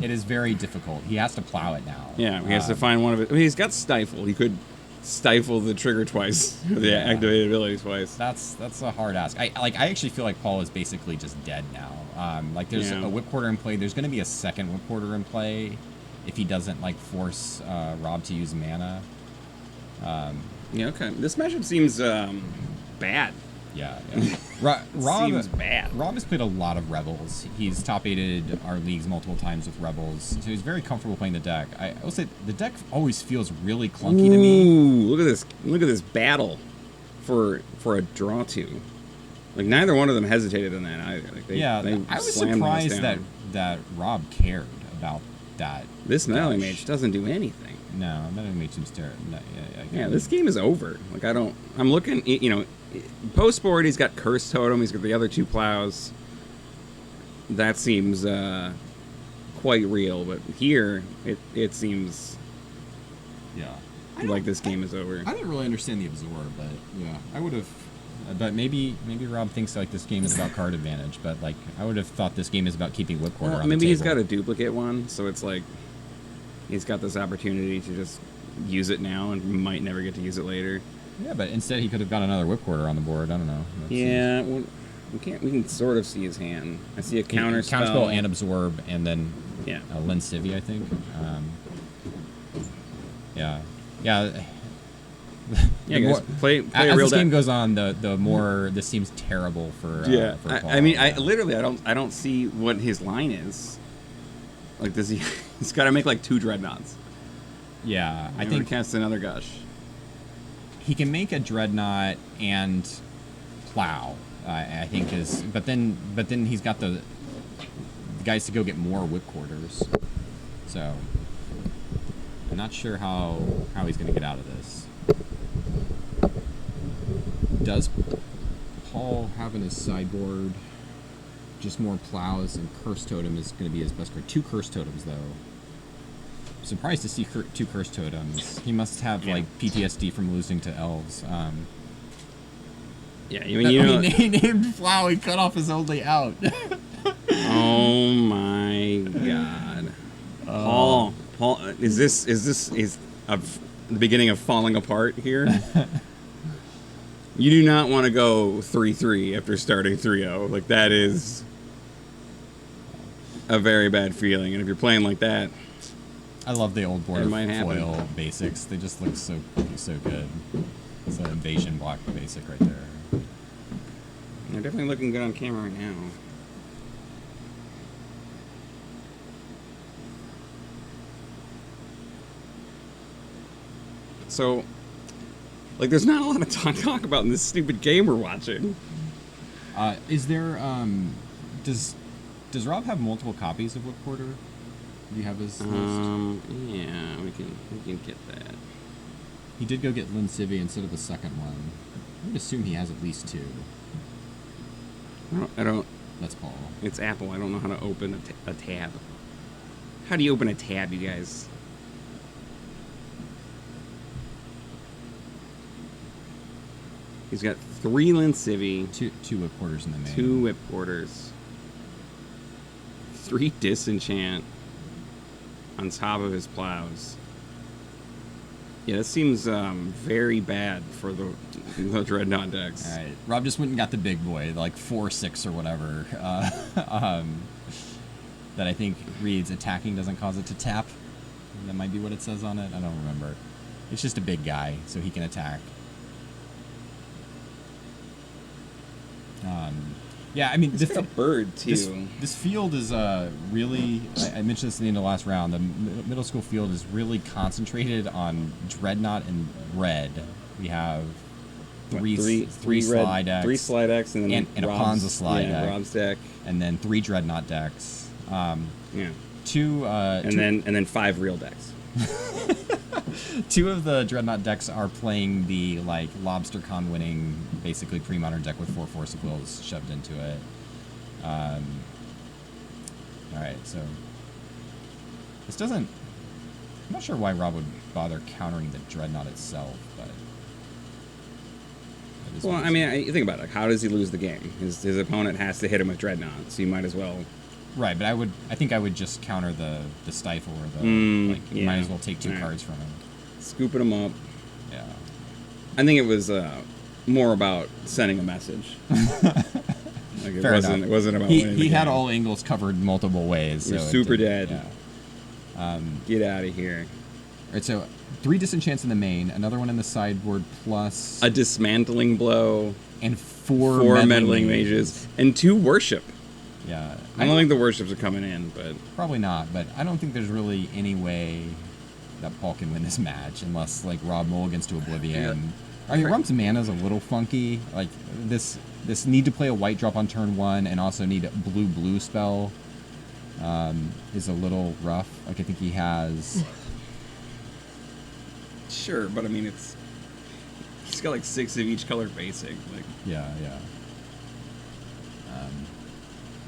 It is very difficult. He has to plow it now. Yeah, he has to find one of it. I mean, he's got Stifle. He could stifle the trigger twice, the activated ability twice. That's a hard ask. I actually feel like Paul is basically just dead now. Like there's a Whipquarter in play. There's going to be a second Whipquarter in play if he doesn't like force Rob to use mana. Yeah, okay. This matchup seems bad. Yeah. Rob seems bad. Rob has played a lot of Rebels. He's top-8'd our leagues multiple times with Rebels, so he's very comfortable playing the deck. I will say the deck always feels really clunky to me. Ooh, look at this! Look at this battle for a draw 2. Like neither one of them hesitated in that either. Like they I was surprised that Rob cared about that. This Meddling Mage doesn't do anything. No, Meddling Mage seems terrible. Yeah, this game is over. Like I'm looking. You know. Post-board, he's got Curse Totem. He's got the other 2 Plows. That seems quite real, but here it seems like this game is over. I didn't really understand the absorb, but yeah, I would have. But maybe Rob thinks like this game is about card advantage, but like I would have thought this game is about keeping whipcord on the maybe table. he's got a duplicate one, so it's like he's got this opportunity to just use it now and might never get to use it later. Yeah, but instead he could have got another whipcorder on the board. I don't know. Yeah, well, we can sort of see his hand. I see a counterspell. Counterspell and absorb, and then a Lincivy, I think. Yeah. Yeah, guys, play a as real this game deck. goes on, the more this seems terrible for for Paul. I mean, I don't see what his line is. Like, does he? He's got to make like 2 dreadnoughts. Yeah, I Never think cast another gush. he can make a dreadnought and plow. I think is, but then he's got the guys to go get more whipquarters. So I'm not sure how he's going to get out of this. Does Paul have in his sideboard just more plows, and Curse Totem is going to be his best card? 2 Curse Totems, though. I'm surprised to see 2 Curse Totems. He must have like PTSD from losing to elves. Yeah, I mean, he named Plow. He cut off his only out. Oh my God, Paul, is the beginning of falling apart here? You do not want to go 3-3 after starting 3-0. Like, that is a very bad feeling. And if you're playing like that, I love the old board it might happen. foil basics. They just look so good. It's an invasion block basic right there. They're definitely looking good on camera right now. So, like, there's not a lot of talk about in this stupid game we're watching. Is there, does Rob have multiple copies of Whipquarter? Do you have his list? Yeah, we can get that. He did go get Lincivy instead of the second one. I would assume he has at least 2. I don't. That's Paul. It's Apple. I don't know how to open a tab. How do you open a tab, you guys? He's got 3 Lincivy. 2 whipquarters in the main. 2 whipquarters. 3 disenchant on top of his plows. Yeah, that seems very bad for the Dreadnought decks. All right, Rob just went and got the big boy, like 4/6 or whatever. That I think reads attacking doesn't cause it to tap. That might be what it says on it. I don't remember. It's just a big guy, so he can attack. Yeah, I mean, it's got a bird too. This field is really. I mentioned this in the last round. The middle school field is really concentrated on Dreadnought and red. We have three slide decks, 3 slide decks, and then a Ponza slide deck, Rob's deck, and then 3 Dreadnought decks. Yeah. 2 and then 5 real decks. 2 of the Dreadnought decks are playing the like LobsterCon winning, basically pre-modern deck with 4 Force of Wills shoved into it. All right, so this doesn't. I'm not sure why Rob would bother countering the Dreadnought itself, but. Well, I mean, you think about it. Like, how does he lose the game? His opponent has to hit him with Dreadnought, so you might as well. Right, but I think I would just counter the stifle or the you might as well take 2 cards from him. Scooping him up. Yeah. I think it was more about sending a message. Like it wasn't about winning he the had game. all angles covered multiple ways. You're so super dead. Yeah. Get out of here. All right, so 3 disenchants in the main, another one in the sideboard, plus a dismantling blow, and 4 meddling mages, and 2 worship. Yeah, I don't think the worships are coming in, but probably not. But I don't think there's really any way that Paul can win this match unless like Rob mulligans to Oblivion. I mean, Rob's mana's a little funky. Like this need to play a white drop on turn 1 and also need a blue spell is a little rough. Like I think he has. Sure, but I mean he's got like 6 of each color basic. Like yeah.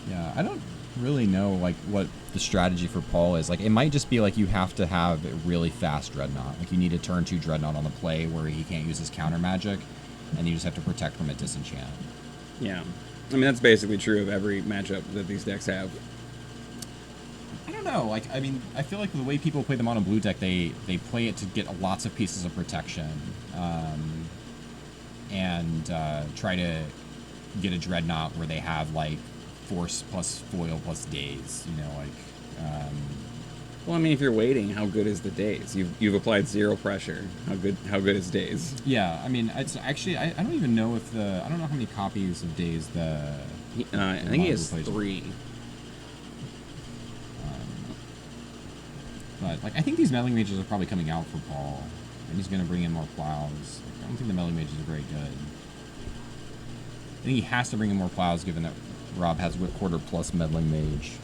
Yeah, I don't. really know like what the strategy for Paul is. Like it might just be like you have to have a really fast Dreadnought. Like you need to turn 2 Dreadnought on the play where he can't use his counter magic, and you just have to protect from a disenchant. Yeah. I mean, that's basically true of every matchup that these decks have. I don't know. Like, I mean, I feel like the way people play the mono blue deck, they play it to get lots of pieces of protection, and try to get a Dreadnought where they have like force plus foil plus daze. You know, like. Well, I mean, if you're waiting, how good is the daze? You've applied 0 pressure. How good is daze? Yeah, I mean, it's actually I don't even know if I don't know how many copies of daze I think he has 3. But like I think these meddling mages are probably coming out for Paul, and he's going to bring in more plows. I don't think the meddling mages are very good. I think he has to bring in more plows, given that Rob has Whip Quarter plus meddling mage.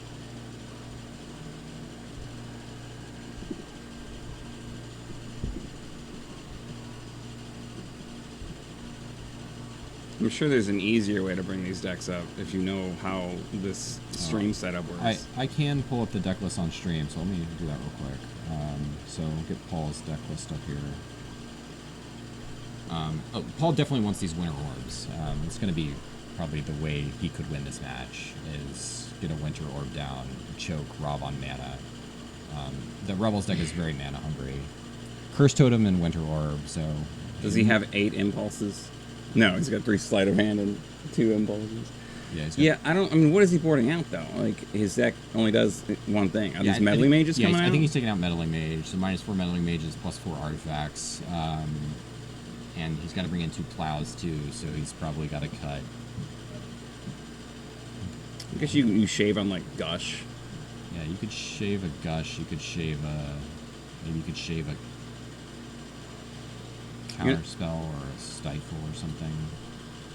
I'm sure there's an easier way to bring these decks up if you know how this stream setup works. I can pull up the deck list on stream, so let me do that real quick. So get Paul's deck list up here. Paul definitely wants these Winter Orbs. It's going to be probably the way he could win this match, is get a Winter Orb down, choke Rob on mana. The Rebels deck is very mana hungry. Curse Totem and Winter Orb, so... Does he have 8 impulses? No, he's got 3 sleight of hand and 2 impulses. Yeah, I mean, what is he boarding out, though? Like, his deck only does one thing. Are these meddling mages coming out? I think he's taking out meddling mage, so -4 meddling mages, +4 artifacts. And he's got to bring in 2 plows, too, so he's probably got to cut. I guess you shave on, like, Gush. Yeah, you could shave a Gush, you could shave a... Maybe you could shave a counter spell or a stifle or something.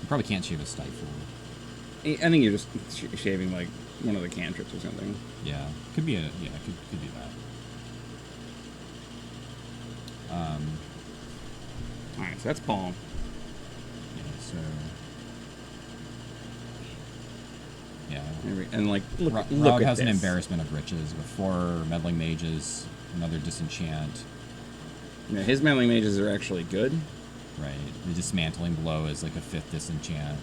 You probably can't shave a stifle. I think you're just shaving like one of the cantrips or something. Yeah, could be could do that. All right, so that's Paul. Yeah, so yeah, and like look Rob at has this. an embarrassment of riches with 4 meddling mages, another disenchant. Yeah, his meddling mages are actually good. Right. The dismantling blow is like a 5th disenchant.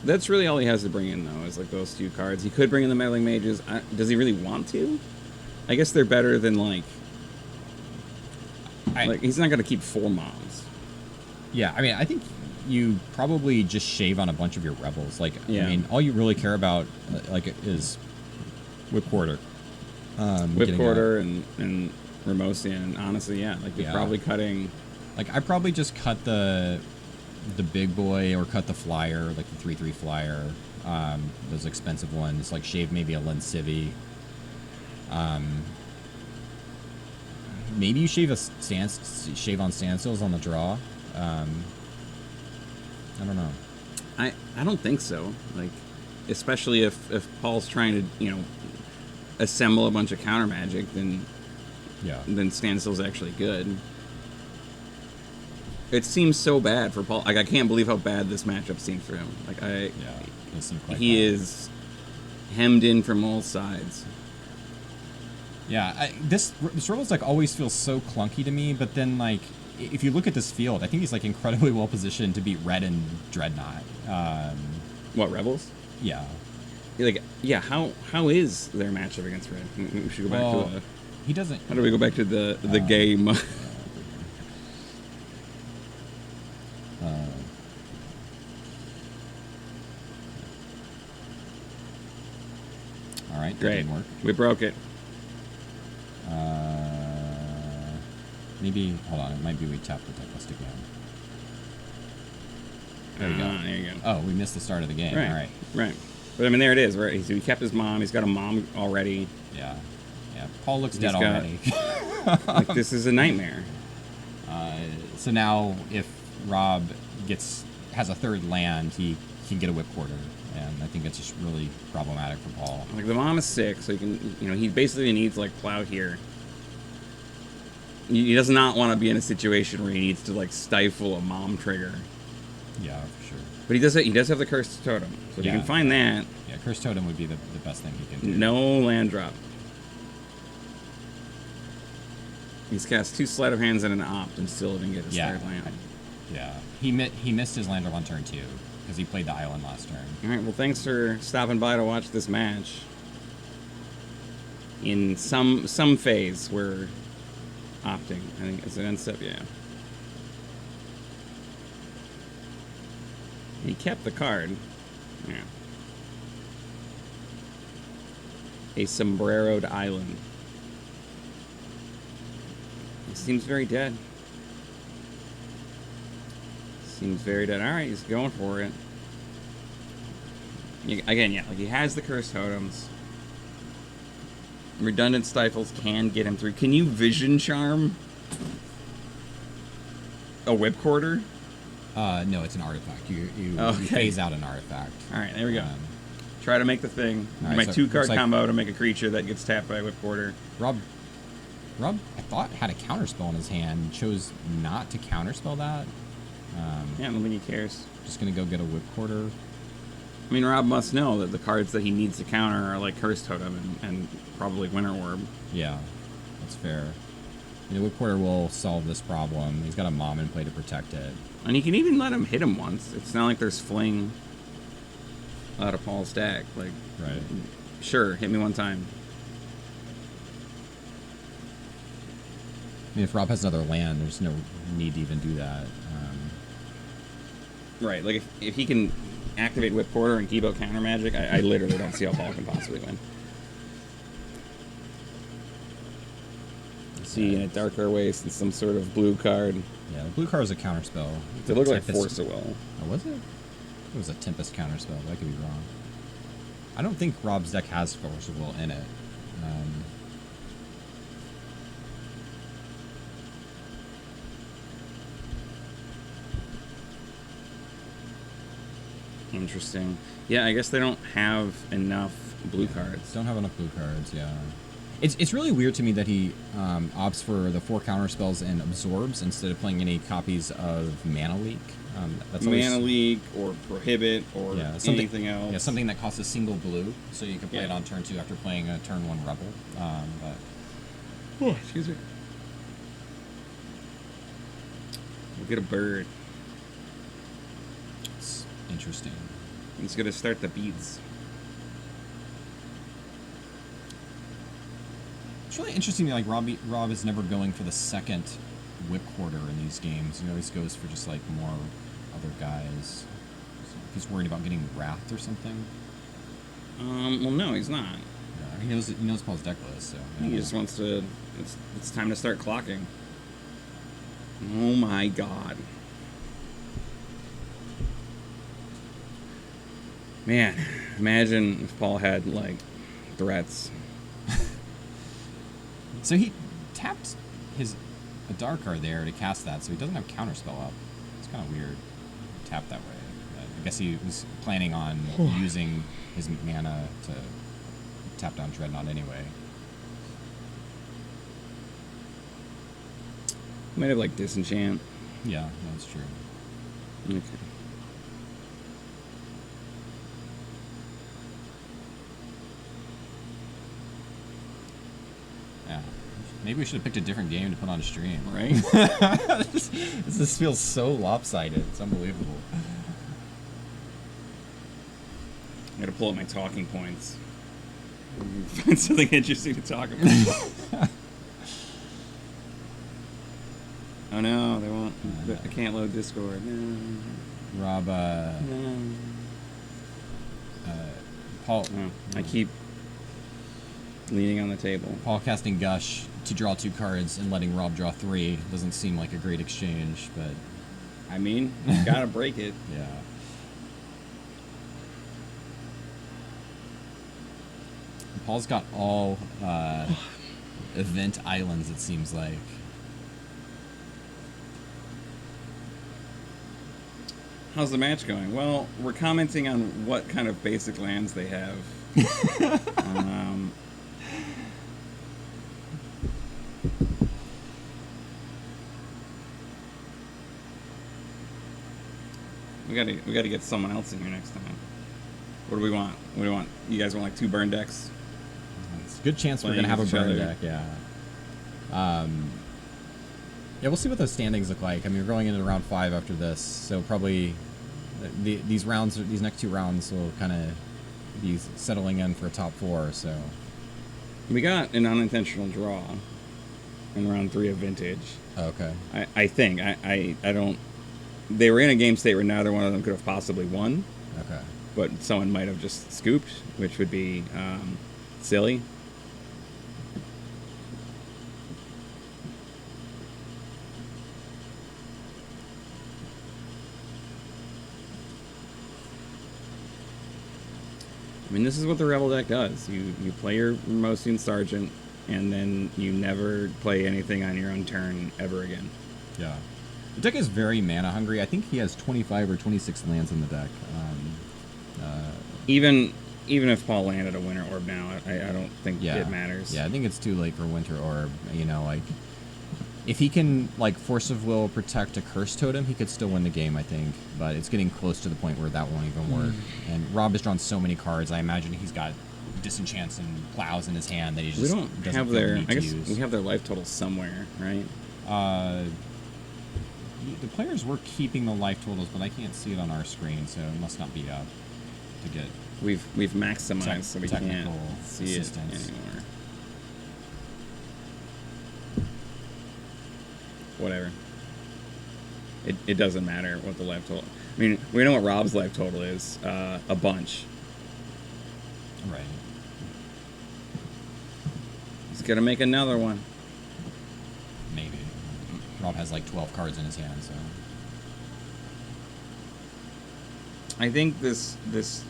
That's really all he has to bring in, though, is like those 2 cards. He could bring in the meddling mages. Does he really want to? I guess they're better than like he's not going to keep 4 mobs. Yeah, I mean, I think you probably just shave on a bunch of your rebels. Like, Yeah. I mean, all you really care about is Whip Quarter. Whip Quarter and Ramosian, honestly, yeah. Like, you're probably cutting... Like, I probably just cut the big boy or cut the flyer, like the 3/3 flyer. Those expensive ones. Like, shave maybe a Lincivi. Maybe you shave on standstills on the draw. I don't know. I don't think so. Like, especially if Paul's trying to, assemble a bunch of counter magic, then standstill's actually good. It seems so bad for Paul. Like, I can't believe how bad this matchup seems for him. Like, it seems quite he bad. is hemmed in from all sides. Yeah, this Rebels deck always feels so clunky to me, but then, like, if you look at this field, I think he's, like, incredibly well positioned to beat Red and Dreadnought. What, Rebels? Yeah. Like, yeah, how is their matchup against Red? We should go back to the... He doesn't... How do we go back to the game? All right, that Great. didn't work. We broke it. Maybe, hold on, it might be we tapped the deck list again. There we go. There you go. Oh, we missed the start of the game. Right. All right. Right. But I mean, there it is. Right. So he kept his mom. He's got a mom already. Yeah. Yeah. Paul looks He's dead got- already. Like, this is a nightmare. So now, if Rob has a 3rd land, he can get a Whip Quarter, and I think it's just really problematic for Paul. Like, the mom is sick, so he can, he basically needs, like, plow here. He does not want to be in a situation where he needs to, like, stifle a mom trigger. Yeah, for sure. But he does have the Cursed Totem, so if you can find that. Yeah, Cursed Totem would be the best thing he can do. No land drop. He's cast 2 Sleight of Hands and an Opt and still didn't get his third land. Yeah, he missed his land drop on turn 2 because he played the island last turn. All right, well, thanks for stopping by to watch this match. In some phase, we're opting. I think it's an end step, yeah. He kept the card. Yeah. A sombreroed island. He seems very dead. Seems very dead. All right, he's going for it. Again, yeah, like he has the Cursed Totems. Redundant Stifles can get him through. Can you Vision Charm a Whipcorder? No, it's an artifact. You phase out an artifact. All right, there we go. Try to make the thing. Right, My so 2-card like combo to make a creature that gets tapped by a Whipcorder. Rob, I thought had a counterspell in his hand. Chose not to counterspell that. Yeah, I don't think he cares. Just gonna go get a Whipcorder. I mean, Rob must know that the cards that he needs to counter are like Cursed Totem and probably Winter Orb. Yeah, that's fair. The Whipcorder will solve this problem. He's got a Mom in play to protect it. And you can even let him hit him once. It's not like there's fling out of Paul's deck. Like, right. Sure, hit me one time. I mean, if Rob has another land, there's no need to even do that. Right, like if he can activate Whipcorder and keep out counter magic, I literally don't see how Paul can possibly win. See, in a Darker Waste and some sort of blue card. Yeah, the blue card was a counterspell. It looked like Force of Will. Oh, was it? It was a Tempest counterspell, but I could be wrong. I don't think Rob's deck has Force of Will in it. Interesting. Yeah, I guess they don't have enough blue cards. Don't have enough blue cards, yeah. It's really weird to me that he opts for the 4 counter spells and absorbs instead of playing any copies of Mana Leak. That's Mana Leak or Prohibit or anything else. Yeah, something that costs a single blue, so you can play it on turn 2 after playing a turn 1 Rebel. Oh, excuse me. We'll get a bird. It's interesting. He's gonna start the beads. It's really interesting to me, like Rob is never going for the second Whipcorder in these games. He always goes for just like more other guys. He's worried about getting Wrath or something. Well, no, he's not. Yeah, he knows Paul's deck list, so he just wants to. It's time to start clocking. Oh my god. Man, imagine if Paul had like threats. So he tapped a dark card there to cast that, so he doesn't have counterspell up. It's kind of weird. Tap that way. I guess he was planning on using his mana to tap down Dreadnought anyway. Might have like Disenchant. Yeah, that's true. Okay. Yeah. Maybe we should have picked a different game to put on stream. Right? This feels so lopsided. It's unbelievable. I gotta pull up my talking points. Find something interesting to talk about. Oh no, they won't. I can't load Discord. No. Rob, Paul. Oh, I keep leaning on the table. Paul casting Gush to draw 2 cards and letting Rob draw 3 doesn't seem like a great exchange, but I mean, you gotta break it. Yeah. Paul's got all event islands, it seems like. How's the match going? Well, we're commenting on what kind of basic lands they have. We gotta get someone else in here next time. What do we want? What do we want? You guys want like 2 burn decks? It's a good chance we're Playing gonna have a each burn other. deck. Yeah. Yeah, we'll see what those standings look like. I mean, we're going into round 5 after this, so probably these next 2 rounds will kind of be settling in for a top 4. So We got an unintentional draw in round 3 of Vintage. Okay. I think. I don't. They were in a game state where neither one of them could have possibly won. Okay. But someone might have just scooped, which would be silly. I mean, this is what the Rebel deck does. You play your Mosian Sergeant, and then you never play anything on your own turn ever again. Yeah. The deck is very mana hungry. I think he has 25 or 26 lands in the deck. Even if Paul landed a Winter Orb now, I don't think it matters. Yeah, I think it's too late for Winter Orb. You know, like, if he can, like, Force of Will protect a Curse Totem, he could still win the game, I think. But it's getting close to the point where that won't even work. And Rob has drawn so many cards, I imagine he's got Disenchants and Plows in his hand that he just We don't doesn't have feel the their. need I to guess use. we have their life total somewhere, right? The players were keeping the life totals, but I can't see it on our screen, so it must not be up to get. We've maximized, so we can't technical see it assistance. anymore. Whatever. It doesn't matter what the life total. I mean, we know what Rob's life total is. A bunch. Right. He's gonna make another one. Maybe. Rob has like 12 cards in his hand, so. I think this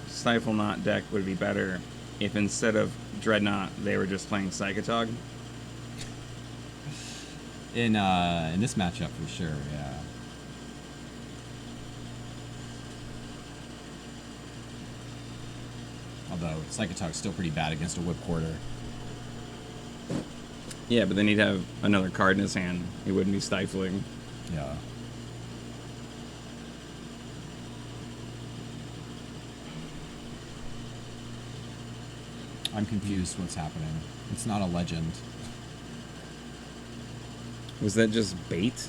Stifle Knot deck would be better if instead of Dreadnought they were just playing Psychotog. In this matchup for sure, yeah. Although Psychotog's still pretty bad against a Whip Quarter. Yeah, but then he'd have another card in his hand. He wouldn't be stifling. Yeah. I'm confused what's happening. It's not a legend. Was that just bait?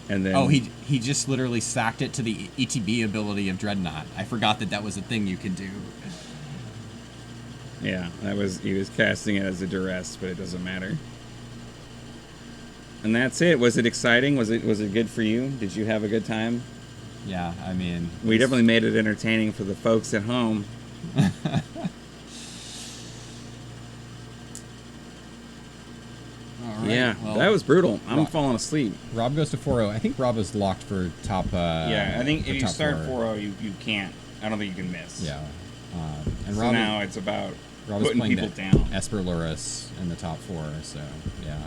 And then Oh, he just literally sacked it to the ETB ability of Dreadnought. I forgot that was a thing you could do. Yeah, he was casting it as a duress, but it doesn't matter. And that's it. Was it exciting? Was it good for you? Did you have a good time? Yeah, I mean, we definitely made it entertaining for the folks at home. All right, yeah, well, that was brutal. I'm falling asleep. Rob goes to 4-0. I think Rob is locked for top. Yeah, I think if you start 4. 4-0, you can't. I don't think you can miss. Yeah, and so Rob now it's about Rob is putting playing people down. Esper Luris in the top 4. So yeah,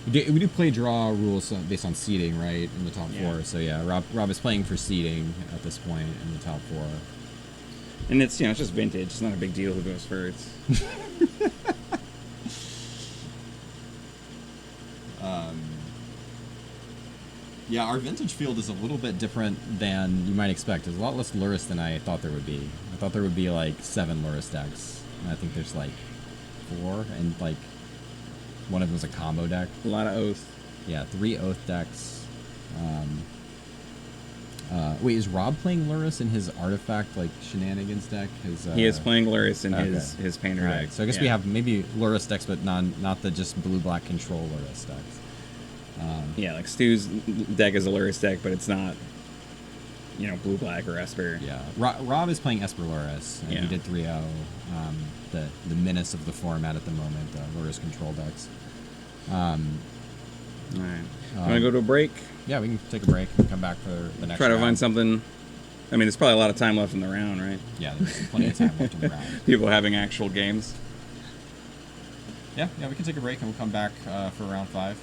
we do play draw rules based on seeding, right, in the top 4. So yeah, Rob is playing for seeding at this point in the top 4. And it's it's just vintage. It's not a big deal who goes first. Yeah, our vintage field is a little bit different than you might expect. There's a lot less Luris than I thought there would be. I thought there would be like 7 Luris decks. And I think there's like 4, and like one of them was a combo deck. A lot of Oath. Yeah, 3 Oath decks. Wait, is Rob playing Luris in his artifact like shenanigans deck? He is playing Luris in his painter right. deck. So I guess we have maybe Luris decks, but not the just blue-black control Luris decks. Yeah, like Stu's deck is a Luris deck, but it's not, blue-black or Esper. Yeah, Rob is playing Esper Luris, and he did 3-0. The menace of the format at the moment, Luris control decks. All right. Want to go to a break? Yeah, we can take a break and come back for the next Try to round. find something. I mean, there's probably a lot of time left in the round, right? Yeah, there's plenty of time left in the round. People having actual games. Yeah, we can take a break and we'll come back for round 5.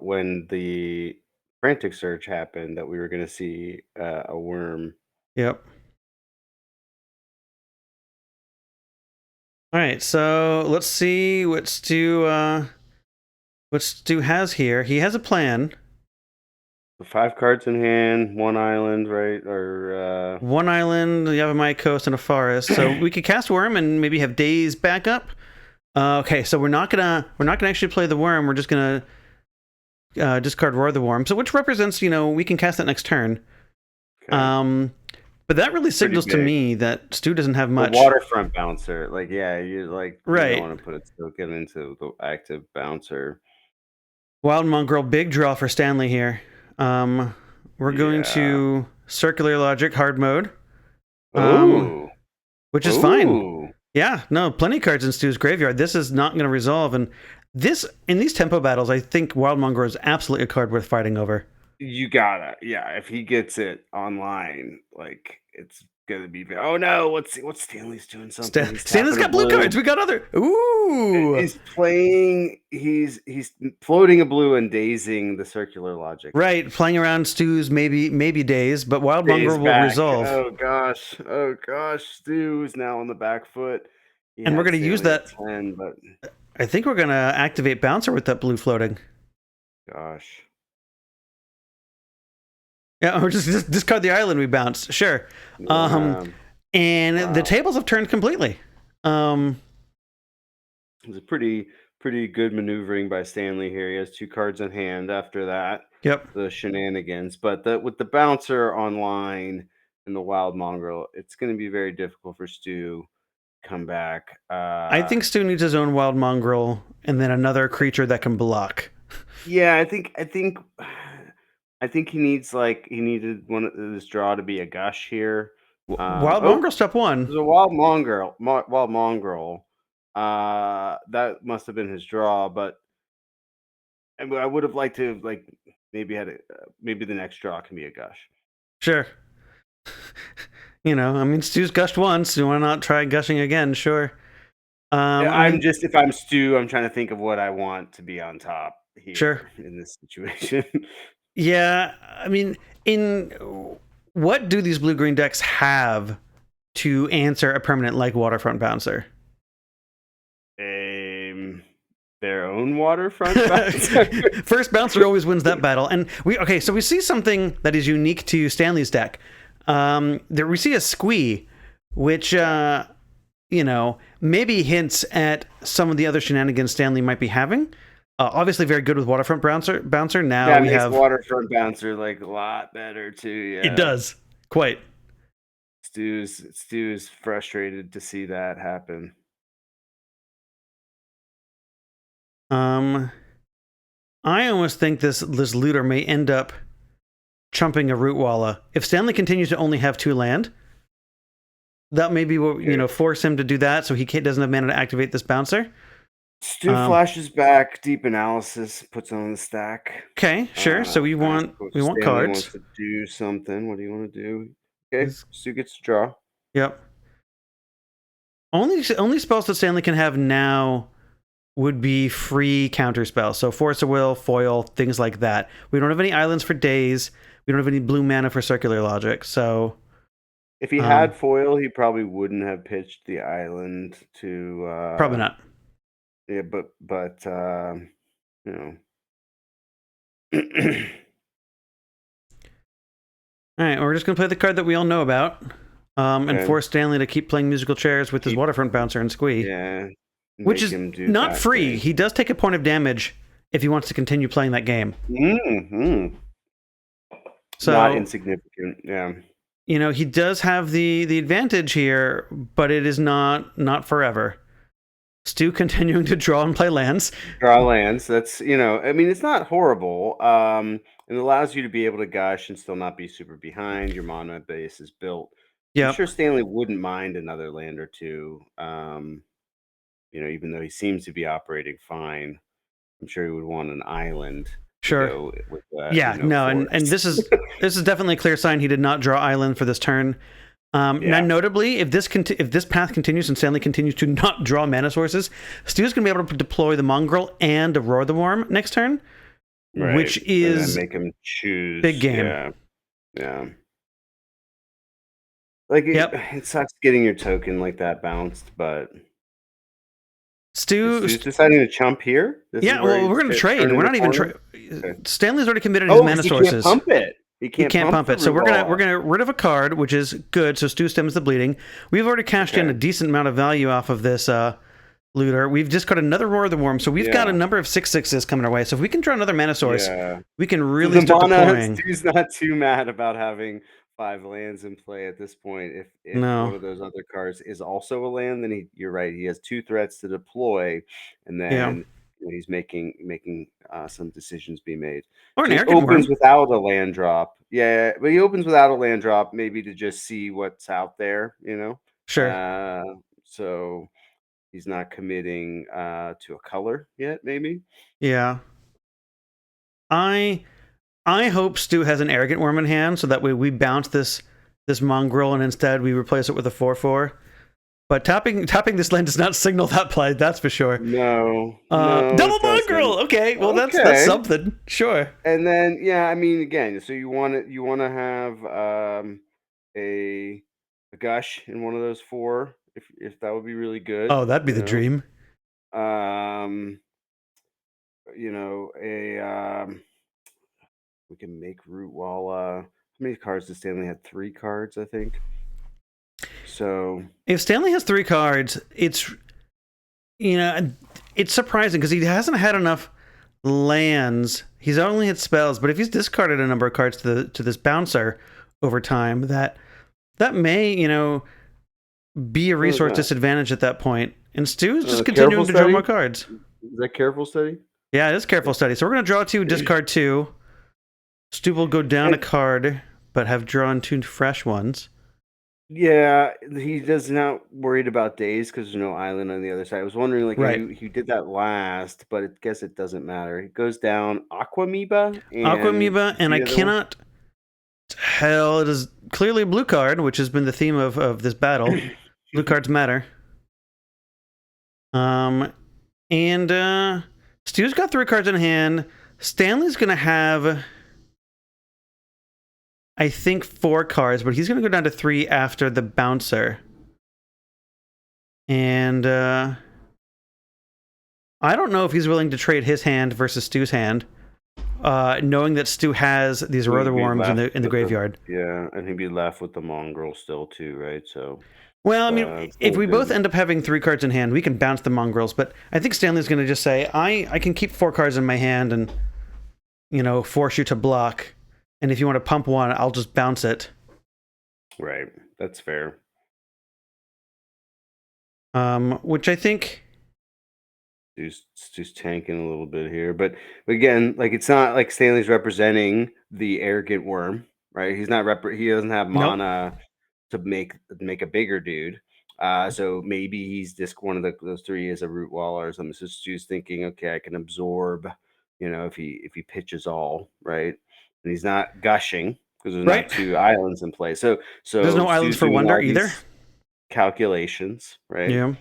when the frantic search happened that we were going to see a worm. Yep. All right, so let's see what Stu has here. He has a plan. 5 cards in hand, 1 island, right? Or 1 island, you have a My Coast and a forest. So we could cast Worm and maybe have Daze back up. Okay, so we're not gonna actually play the Worm. We're just gonna discard Roar the Worm. So which represents, we can cast that next turn. Okay. But that really signals to me that Stu doesn't have much. The waterfront bouncer, you right. don't want to get into the active bouncer. Wild Mongrel, big draw for Stanley here. We're going to Circular Logic hard mode, which is fine. Yeah, no, plenty of cards in Stu's graveyard. This is not going to resolve, and in these tempo battles, I think Wild Mongrel is absolutely a card worth fighting over. You gotta, if he gets it online, it's gonna be. Oh no, what's Stanley's doing something? Stanley's got blue cards. We got other. Ooh, he's playing. He's floating a blue and dazing the Circular Logic. Right, playing around Stu's maybe daze, but Wild Mongrel will resolve. Oh gosh, Stu is now on the back foot. And we're gonna use that. 10, but I think we're gonna activate Bouncer with that blue floating. Gosh. Yeah, or just discard the island we bounced. Sure. And the tables have turned completely. It was a pretty good maneuvering by Stanley here. He has 2 cards in hand after that. Yep. The shenanigans. But with the bouncer online and the Wild Mongrel, it's going to be very difficult for Stu to come back. I think Stu needs his own Wild Mongrel and then another creature that can block. Yeah, I think he needed one of this draw to be a gush here. Wild Mongrel step 1. There's a Wild Mongrel. That must have been his draw, but I would have liked to maybe the next draw can be a gush. Sure. Stu's gushed once. So why not try gushing again? Sure. If I'm Stu, I'm trying to think of what I want to be on top here. Sure. In this situation. Yeah, what do these blue-green decks have to answer a permanent like Waterfront Bouncer? Their own Waterfront Bouncer. First Bouncer always wins that battle, and so we see something that is unique to Stanley's deck. We see a Squee, which maybe hints at some of the other shenanigans Stanley might be having. Obviously, very good with Waterfront Bouncer. Now we have Waterfront Bouncer a lot better too. Yeah, it does quite. Stu's frustrated to see that happen. I almost think this looter may end up chumping a Rootwalla. If Stanley continues to only have 2 land, that may be what force him to do that, so he doesn't have mana to activate this bouncer. Stu flashes back, deep analysis, puts on the stack. Okay, sure. So we want Stanley cards. Wants to do something. What do you want to do? Okay, Stu gets to draw. Yep. Only spells that Stanley can have now would be free counter spells. So Force of Will, Foil, things like that. We don't have any islands for days. We don't have any blue mana for Circular Logic. So if he had foil, he probably wouldn't have pitched the island to. Probably not. Yeah, but All right, we're just gonna play the card that we all know about, and force Stanley to keep playing musical chairs with his Waterfront Bouncer and Squee. Yeah, which is not free. He does take a point of damage if he wants to continue playing that game. Mm-hmm. So not insignificant. Yeah. He does have the advantage here, but it is not forever. Stu continuing to draw and play lands. Draw lands. That's it's not horrible. It allows you to be able to gush and still not be super behind. Your mana base is built. Yeah. I'm sure Stanley wouldn't mind another land or two. Even though he seems to be operating fine, I'm sure he would want an island. Sure. And this is definitely a clear sign he did not draw island for this turn. Now, notably, if this path continues and Stanley continues to not draw mana sources, Stu's going to be able to deploy the Mongrel and Roar the Worm next turn. Right. which And is then make him choose. big game. Yeah. Yeah. Like Yep. it sucks getting your token like that bounced, but Stu, Stu's deciding to chump here. This is yeah, where well, we're he's going to trade. turning We're the not even corner? Okay. Stanley's already committed his Oh, mana 'cause he sources. can't pump it. He can't pump the it. So we're root gonna wall. rid of a card, which is good. So Stu stems the bleeding. We've already cashed in a decent amount of value off of this looter. We've just got another Roar of the Worm, so we've got a number of 6/6s coming our way. So if we can draw another mana source, we can really the start mana, deploying. Stu's not too mad about having 5 lands in play at this point. If No. one of those other cards is also a land, then you're right. He has 2 threats to deploy, and then he's making some decisions be made. Or an So he Arrogant opens Worm. without a land drop. Yeah, but he opens without a land drop, maybe to just see what's out there. Sure. So he's not committing to a color yet. Maybe. Yeah. I hope Stu has an Arrogant Worm in hand, so that way we bounce this mongrel and instead we replace it with a 4/4. But tapping this land does not signal that play. That's for sure. No. Double mongrel. Okay. Well, that's something. Sure. And then I mean, again, so you want to have a gush in one of those 4, if that would be really good. Oh, that'd be the dream. We can make root wall. How many cards does Stanley had? 3 cards, I think. So if Stanley has 3 cards, it's it's surprising because he hasn't had enough lands. He's only had spells, but if he's discarded a number of cards to this bouncer over time, that may be a resource disadvantage at that point. And Stu's just continuing to draw more cards. Is that careful study? Yeah, it is careful study. So we're going to draw 2, discard 2. Stu will go down a card, but have drawn 2 fresh ones. Yeah, he does not worried about days because there's no island on the other side. I was wondering, like, Right. he did that last, but I guess it doesn't matter. It goes down Aquamoeba. And I cannot tell. It is clearly a blue card, which has been the theme of this battle. Blue cards matter. And Stu's got 3 cards in hand. Stanley's going to have, I think, 4 cards, but he's going to go down to 3 after the bouncer. And I don't know if he's willing to trade his hand versus Stu's hand, knowing that Stu has these Roar of the Worms in the graveyard. And he'd be left with the mongrel still too, right? So. Well, I mean, if we both end up having 3 cards in hand, we can bounce the mongrels. But I think Stanley's going to just say, I can keep 4 cards in my hand and, force you to block. And if you want to pump 1, I'll just bounce it. Right. That's fair. Which I think Stu's tanking a little bit here, but again, like, it's not like Stanley's representing the Arrogant Worm, right? He's not he doesn't have mana to make a bigger dude. So maybe he's just one of those 3 as a root wall or something. So Stu's thinking, okay, I can absorb, if he pitches all, right? And he's not gushing because there's not 2 islands in play. So there's no islands for wonder either. Calculations, right? Yeah.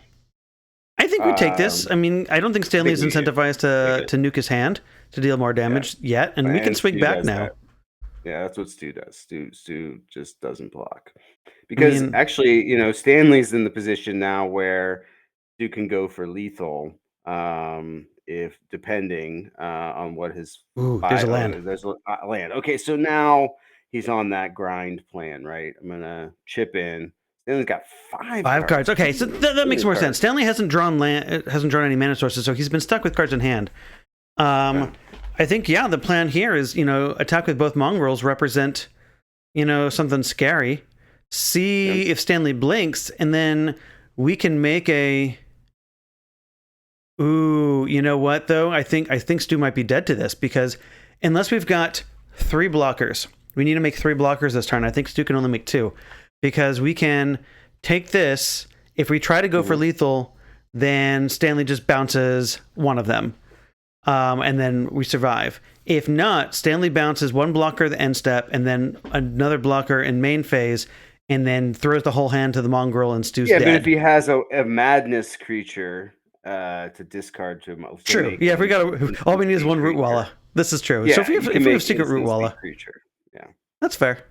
I think we take this. I mean, I don't think Stanley's incentivized to nuke his hand to deal more damage yet, and we can swing back now. Yeah, that's what Stu does. Stu just doesn't block. Because actually, Stanley's in the position now where Stu can go for lethal, if depending on what his there's a land. There's a land. Okay, so now he's on that grind plan, right? I'm gonna chip in. Stanley's got 5 cards. Okay, so that makes more sense. Stanley hasn't drawn any mana sources, so he's been stuck with cards in hand. I think the plan here is attack with both mongrels, represent something scary. See if Stanley blinks, and then we can make a. Ooh, you know what though? I think Stu might be dead to this, because unless we've got 3 blockers, we need to make 3 blockers this turn. I think Stu can only make 2, because we can take this. If we try to go for lethal, then Stanley just bounces one of them, and then we survive. If not, Stanley bounces 1 blocker at the end step, and then another blocker in main phase, and then throws the whole hand to the mongrel, and Stu's dead. But if he has a madness creature, to discard to True. Yeah, if we got all we need is one root walla. This is true. Yeah, so if we have secret root instant walla, speed creature. Yeah, that's fair.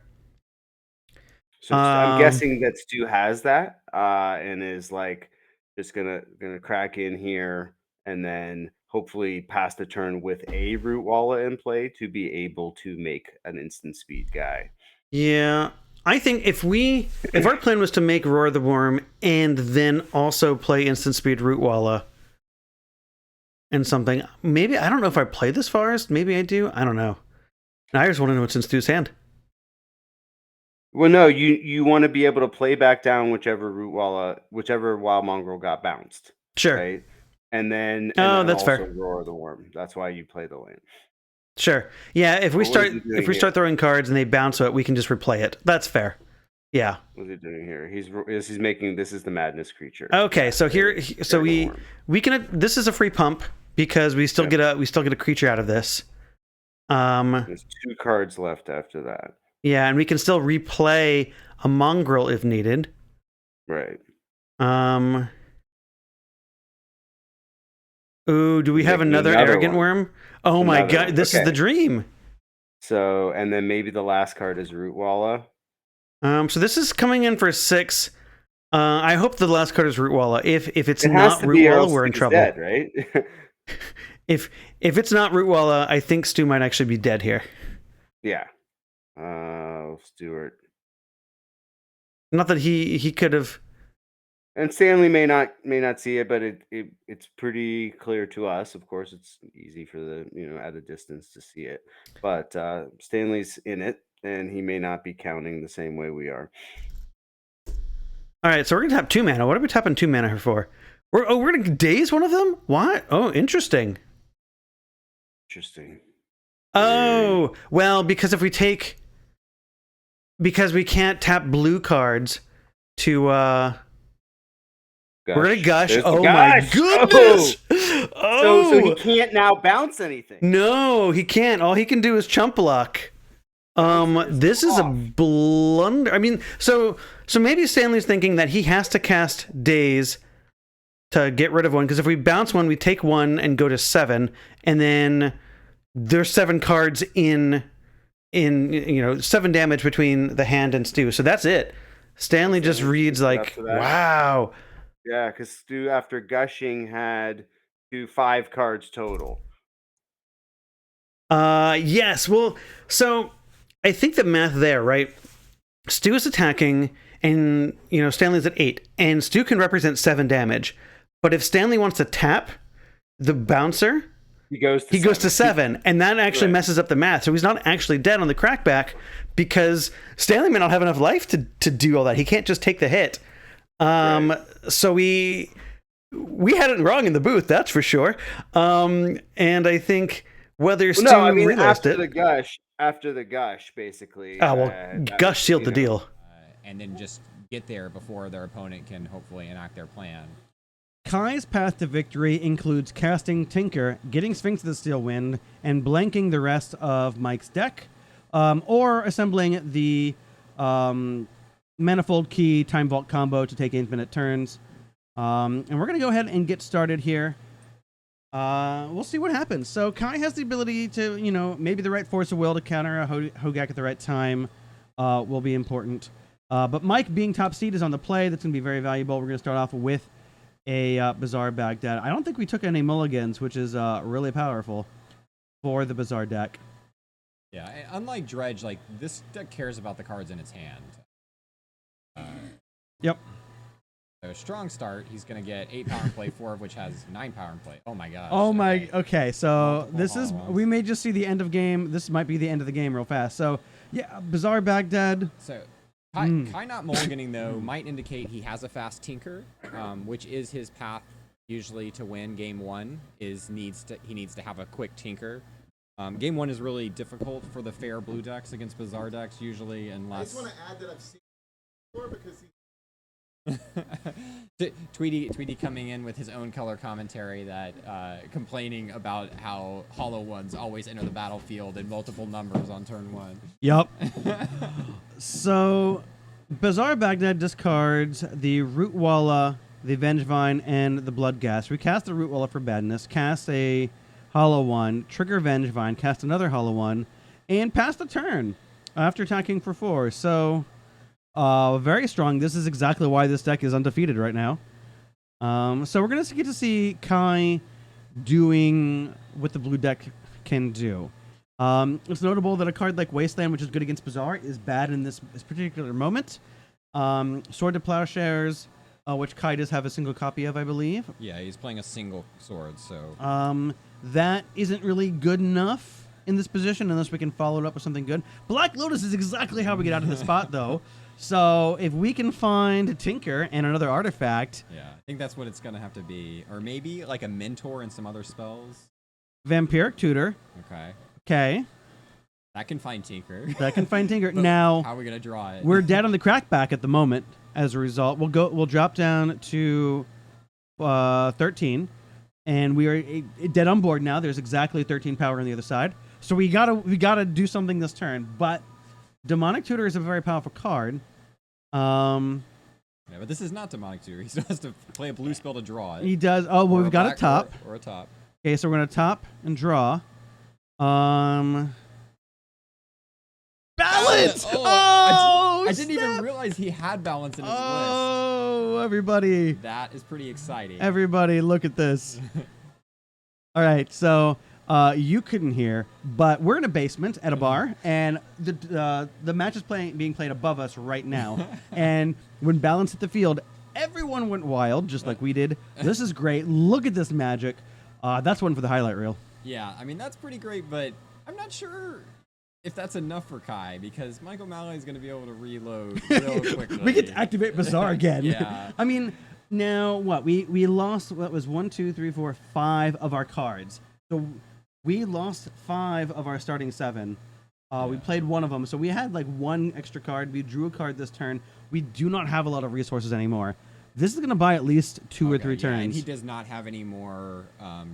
So I'm guessing that Stu has that, and is like just gonna crack in here, and then hopefully pass the turn with a root walla in play to be able to make an instant speed guy. Yeah, I think if our plan was to make Roar the Worm and then also play instant speed root walla and something, maybe I don't know if I play this forest. Maybe I do. I don't know. I just want to know what's in Stu's hand. Well, no, you want to be able to play back down whichever wild mongrel got bounced. Sure. Right? And then that's also fair. Roar the Worm. That's why you play the land. Sure. Yeah, if we start throwing cards and they bounce it, we can just replay it. That's fair. Yeah. What's he doing here? He's making this is the madness creature. Okay, so we can this is a free pump because we still get a creature out of this. There's 2 cards left after that. Yeah, and we can still replay a mongrel if needed. Right. Ooh, do we have another arrogant worm? Oh my god, this is the dream. So, and then maybe the last card is root walla. So this is coming in for 6. I hope the last card is root walla. If it's not root walla, we're in trouble. Dead, right? if it's not root walla, I think Stu might actually be dead here. Yeah. Stuart. Not that he could have. And Stanley may not see it, but it's pretty clear to us. Of course, it's easy for the at a distance to see it. But Stanley's in it, and he may not be counting the same way we are. All right, so we're gonna tap 2 mana. What are we tapping 2 mana for? We're gonna daze one of them. What? Oh, interesting. Interesting. Oh well, because we can't tap blue cards to we're gonna gush. Oh my goodness! Oh. So he can't now bounce anything. No, he can't. All he can do is chump block. This is a blunder. I mean, so maybe Stanley's thinking that he has to cast Daze to get rid of one, because if we bounce one, we take 1 and go to 7, and then there's 7 cards in 7 damage between the hand and Stu. So that's it. Stanley just reads like, wow. Yeah, because Stu, after gushing, had 5 cards total. Yes. Well, so I think the math there, right? Stu is attacking, and Stanley's at 8, and Stu can represent 7 damage. But if Stanley wants to tap the bouncer, he goes to 7, and that actually messes up the math. So he's not actually dead on the crackback because Stanley may not have enough life to do all that. He can't just take the hit. So we had it wrong in the booth, that's for sure. And I think whether Stu realized after the gush, basically. Oh well, gush sealed the deal. And then just get there before their opponent can hopefully enact their plan. Kai's path to victory includes casting Tinker, getting Sphinx of the Steel Wind, and blanking the rest of Mike's deck, or assembling the Manifold Key Time Vault combo to take infinite turns. And we're going to go ahead and get started here. We'll see what happens. So Kai has the ability to, maybe the right force of will to counter a Hogak at the right time will be important. But Mike, being top seed, is on the play. That's going to be very valuable. We're going to start off with a Bazaar Baghdad. I don't think we took any mulligans, which is really powerful for the Bazaar deck. Yeah, unlike Dredge, this deck cares about the cards in its hand. Yep. So a strong start. He's going to get 8 power in play, 4 of which has 9 power in play. Oh my gosh. Oh my. Okay, so this is. We may just see the end of game. This might be the end of the game real fast. So yeah, Bazaar Baghdad. So Kai not mulliganing though might indicate he has a fast Tinker, which is his path usually to win game 1. He needs to have a quick Tinker. Game 1 is really difficult for the fair blue decks against Bazaar decks usually, unless. I just want to add that I've seen before because he. Tweety coming in with his own color commentary that complaining about how hollow ones always enter the battlefield in multiple numbers on turn 1. Yup. So Bazaar Baghdad discards the Root Walla the Vengevine, and the Bloodghast. We cast the Root Walla for Badness, cast a Hollow one, trigger Vengevine, cast another Hollow one, and pass the turn after attacking for 4. So, very strong. This is exactly why this deck is undefeated right now. So we're going to get to see Kai doing what the blue deck can do. It's notable that a card like Wasteland, which is good against Bazaar, is bad in this particular moment. Sword to Plowshares, which Kai does have a single copy of, I believe. Yeah, he's playing a single sword, so... That isn't really good enough in this position unless we can follow it up with something good. Black Lotus is exactly how we get out of the spot, though. So if we can find Tinker and another artifact... Yeah, I think that's what it's going to have to be. Or maybe like a Mentor and some other spells. Vampiric Tutor. Okay. Okay. That can find Tinker. That can find Tinker. But now, how are we going to draw it? We're dead on the crackback at the moment as a result. We'll drop down to 13. And we are dead on board now. There's exactly 13 power on the other side. So we gotta do something this turn. But Demonic Tutor is a very powerful card. Yeah, but this is not Demonic Tutor. He still has to play a blue spell to draw it. He does. Oh, well, we've got a top. Or a top. Okay, so we're gonna top and draw. Balance! I didn't even realize he had balance in his list. Oh, everybody. That is pretty exciting. Everybody, look at this. All right, so you couldn't hear, but we're in a basement at a bar, and the match is being played above us right now. And when Balance hit the field, everyone went wild, just like we did. This is great. Look at this magic. That's one for the highlight reel. Yeah, I mean, that's pretty great, but I'm not sure if that's enough for Kai, because Michael Malley is going to be able to reload real quickly. We get to activate Bazaar again. Yeah. I mean, now what? We lost, what was 1, 2, 3, 4, 5 of our cards. So we lost 5 of our starting 7. We played one of them. So we had like 1 extra card. We drew a card this turn. We do not have a lot of resources anymore. This is going to buy at least 2 or 3 turns. And he does not have any more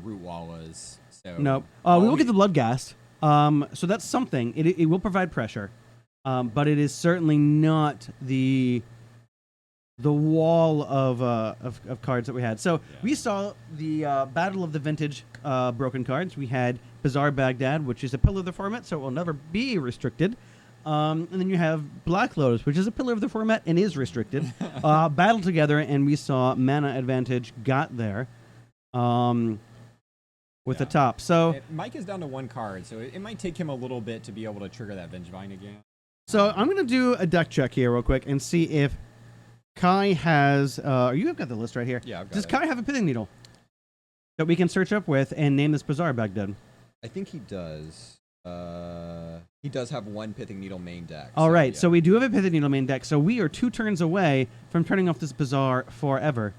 Root Wallas. So Nope. We will get the Bloodghast. So that's something. It will provide pressure, but it is certainly not the wall of cards that we had. So we saw the Battle of the Vintage broken cards. We had Bazaar Baghdad, which is a pillar of the format, so it will never be restricted. And then you have Black Lotus, which is a pillar of the format and is restricted. Battle together, and we saw Mana Advantage got there. With the top. So Mike is down to 1 card, so it might take him a little bit to be able to trigger that Vengevine again. So I'm going to do a deck check here real quick and see if Kai has... you have got the list right here. Yeah, I've got Does it. Kai have a Pithing Needle that we can search up with and name this Bazaar Baghdad? I think he does. He does have 1 Pithing Needle main deck. All right, so we do have a Pithing Needle main deck, so we are 2 turns away from turning off this Bazaar forever.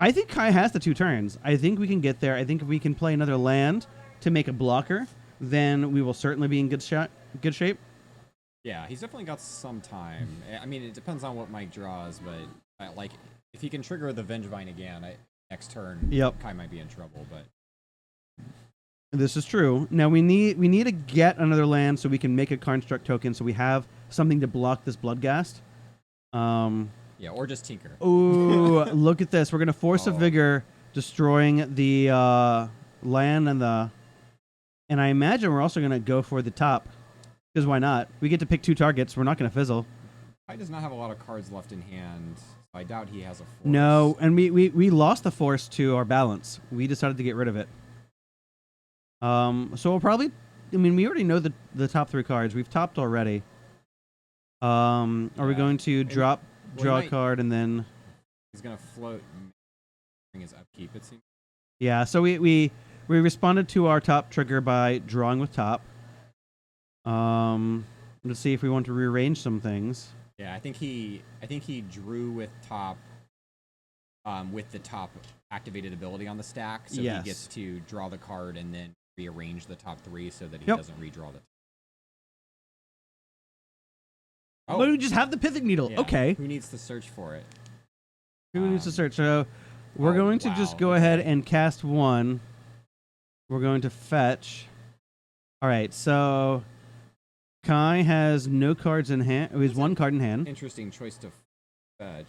I think Kai has the 2 turns. I think we can get there. I think if we can play another land to make a blocker, then we will certainly be in good shape. Yeah, he's definitely got some time. I mean, it depends on what Mike draws, but like if he can trigger the Vengevine again next turn, Kai might be in trouble. But this is true. Now we need to get another land so we can make a Construct token, so we have something to block this Bloodghast. Yeah, or just Tinker. Ooh, look at this. We're going to Force of Vigor, destroying the land and I imagine we're also going to go for the top. Because why not? We get to pick 2 targets. We're not going to fizzle. Kai does not have a lot of cards left in hand. So I doubt he has a Force. No, and we lost the Force to our Balance. We decided to get rid of it. So we'll probably... I mean, we already know the top 3 cards. We've topped already. Are we going to draw a card and then... He's going to float and bring his upkeep, it seems. Yeah, so we responded to our top trigger by drawing with top. Let's see if we want to rearrange some things. Yeah, I think he drew with top with the top activated ability on the stack, so he gets to draw the card and then rearrange the top 3 so that he doesn't redraw the top. But we just have the Pithing Needle. Yeah. Okay. Who needs to search for it? Who needs to search? So we're going to just go ahead and cast 1. We're going to fetch. All right, so Kai has no cards in hand. He has 1 card in hand. Interesting choice to fetch.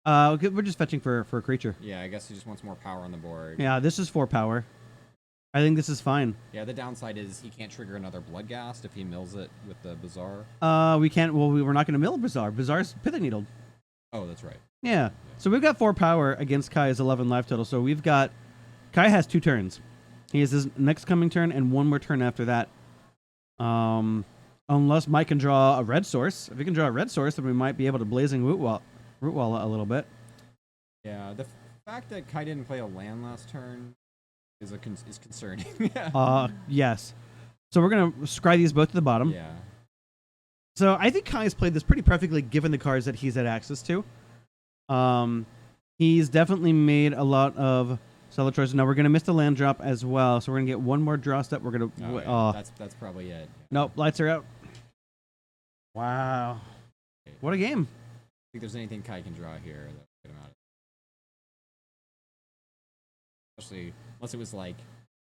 We're just fetching for a creature. Yeah, I guess he just wants more power on the board. Yeah, this is 4 power. I think this is fine. Yeah, the downside is he can't trigger another Bloodghast if he mills it with the Bazaar. We can't. Well, we're not going to mill Bazaar. Bazaar's Pithing Needled. Oh, that's right. Yeah. So we've got 4 power against Kai's 11 life total. So we've got Kai has 2 turns. He has his next coming turn and 1 more turn after that. Unless Mike can draw a red source. If he can draw a red source, then we might be able to Blazing Root Wall a little bit. Yeah, the fact that Kai didn't play a land last turn is concerning. Yes. So we're gonna scry these both to the bottom. Yeah. So I think Kai's played this pretty perfectly given the cards that he's had access to. He's definitely made a lot of solid choices. Now we're gonna miss the land drop as well, so we're gonna get 1 more draw step. We're gonna. That's probably it. Nope, lights are out. Wow. What a game. I think there's anything Kai can draw here that will get him out of it. Especially unless it was like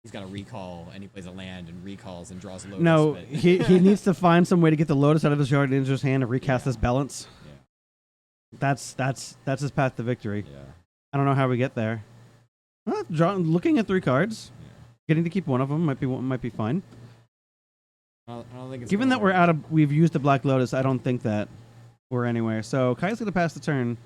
he's got a recall and he plays a land and recalls and draws Lotus. No, but he needs to find some way to get the Lotus out of his yard into his hand and recast this balance. Yeah. That's his path to victory. Yeah. I don't know how we get there. Looking at 3 cards, getting to keep one of them might be fine. I don't think it's Given that we've used the Black Lotus, I don't think that we're anywhere. So Kai's gonna pass the turn.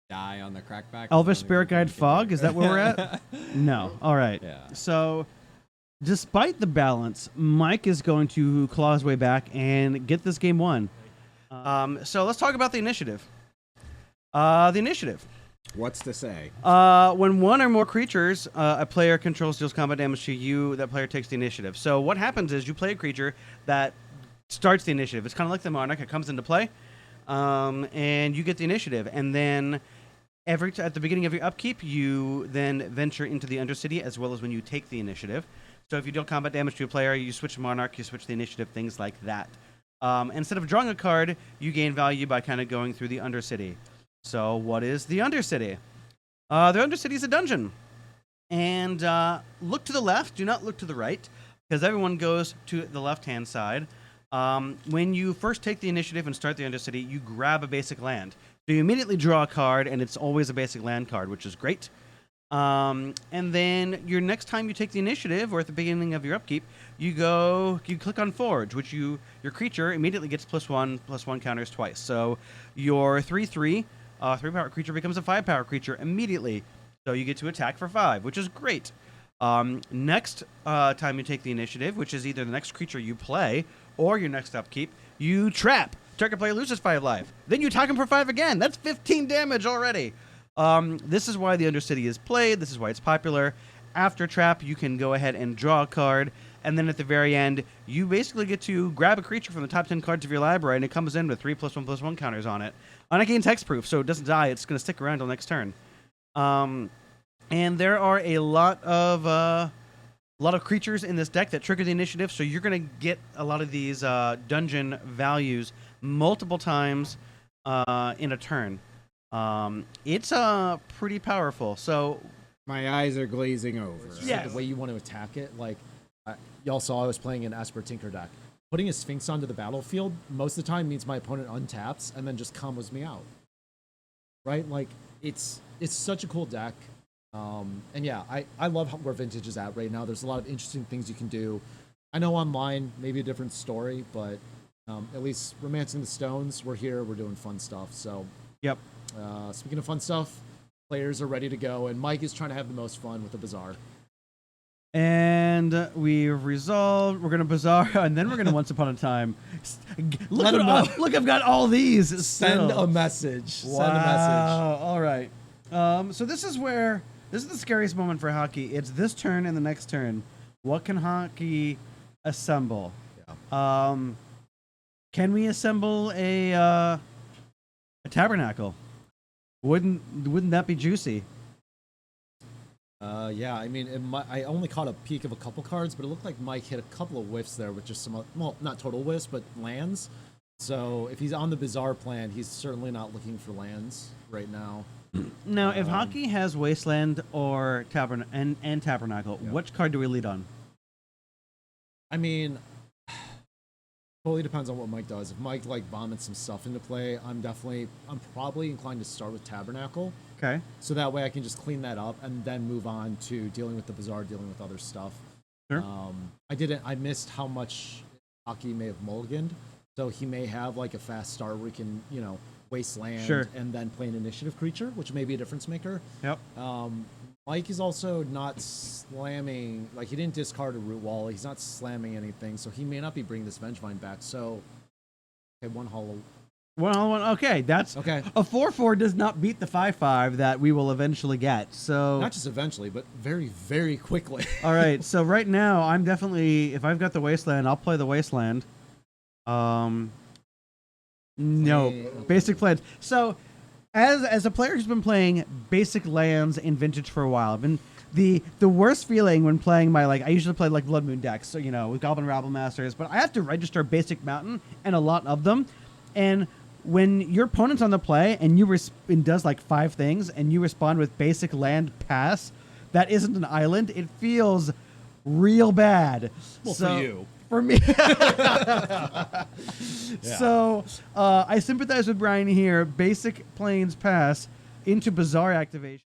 Die on the crackback. Elvish Spirit Guide Fog, is that where we're at? No. All right. Yeah. So, despite the balance, Mike is going to claw his way back and get this game won. So let's talk about the initiative. The initiative. What's to say? When 1 or more creatures a player controls deals combat damage to you, that player takes the initiative. So what happens is you play a creature that starts the initiative. It's kind of like the Monarch. It comes into play, and you get the initiative. And then at the beginning of your upkeep, you then venture into the Undercity, as well as when you take the initiative. So if you deal combat damage to a player, you switch Monarch, you switch the initiative, things like that. Instead of drawing a card, you gain value by kind of going through the Undercity. So what is the Undercity? The Undercity is a dungeon. And look to the left, do not look to the right, because everyone goes to the left-hand side. When you first take the initiative and start the Undercity, you grab a basic land. So you immediately draw a card, and it's always a basic land card, which is great. And then your next time you take the initiative, or at the beginning of your upkeep, you click on Forge, which your creature immediately gets +1/+1 counters twice. So your 3/3 3-power creature becomes a 5-power creature immediately. So you get to attack for 5, which is great. Next time you take the initiative, which is either the next creature you play or your next upkeep, you trap. Target player loses 5 life. Then you attack him for 5 again. That's 15 damage already. This is why the Undercity is played. This is why it's popular. After trap, you can go ahead and draw a card. And then at the very end, you basically get to grab a creature from the top 10 cards of your library, and it comes in with 3+1/+1 counters on it. And it gains hexproof, so it doesn't die. It's going to stick around until next turn. And there are a lot of creatures in this deck that trigger the initiative, so you're going to get a lot of these dungeon values multiple times in a turn. It's pretty powerful. So my eyes are glazing over. The way you want to attack it, like y'all saw, I was playing an Esper Tinker deck. Putting a Sphinx onto the battlefield most of the time means my opponent untaps and then just combos me out. Right? Like it's such a cool deck. And yeah, I love where Vintage is at right now. There's a lot of interesting things you can do. I know online, maybe a different story, but at least Romancing the Stones, we're here, we're doing fun stuff. So, yep. Speaking of fun stuff, players are ready to go, and Mike is trying to have the most fun with the Bazaar. And we've resolved. We're going to Bazaar, and then we're going to Once Upon a Time. Look, I've got all these. Send still. a message. Wow. Send a message. All right. So this is the scariest moment for hockey. It's this turn and the next turn. What can hockey assemble? Yeah. Can we assemble a tabernacle? Wouldn't that be juicy? Yeah, I mean, I only caught a peek of a couple cards, but it looked like Mike hit a couple of whiffs there with just some, well, not total whiffs, but lands. So if he's on the Bazaar plan, he's certainly not looking for lands right now. Now, if hockey has Wasteland or Tabernacle, which card do we lead on? I mean, Totally depends on what Mike does. If Mike like vomits some stuff into play, I'm probably inclined to start with Tabernacle. Okay. So that way I can just clean that up and then move on to dealing with the Bazaar, dealing with other stuff. Sure. I missed how much Aki may have mulliganed. So he may have like a fast start where he can, wasteland Sure. and then play an initiative creature, which may be a difference maker. Yep. Mike is also not slamming, like he didn't discard a root wall. He's not slamming anything, so he may not be bringing this Vengevine back. So, okay, one hollow. One. Okay, that's okay. A 4/4 does not beat the 5/5 that we will eventually get. So not just eventually, but very, very quickly. all right. So right now, I'm definitely, if I've got the Wasteland, I'll play the Wasteland. No, basic plans. So, as a player who's been playing basic lands in Vintage for a while, I've been the worst feeling when playing I usually play like Blood Moon decks, so with Goblin Rabble Masters, but I have to register basic mountain and a lot of them, and when your opponent's on the play and and does like 5 things and you respond with basic land pass, that isn't an island. It feels real bad. Well, for you. For me. So I sympathize with Brian here. Basic planes pass into Bazaar activation.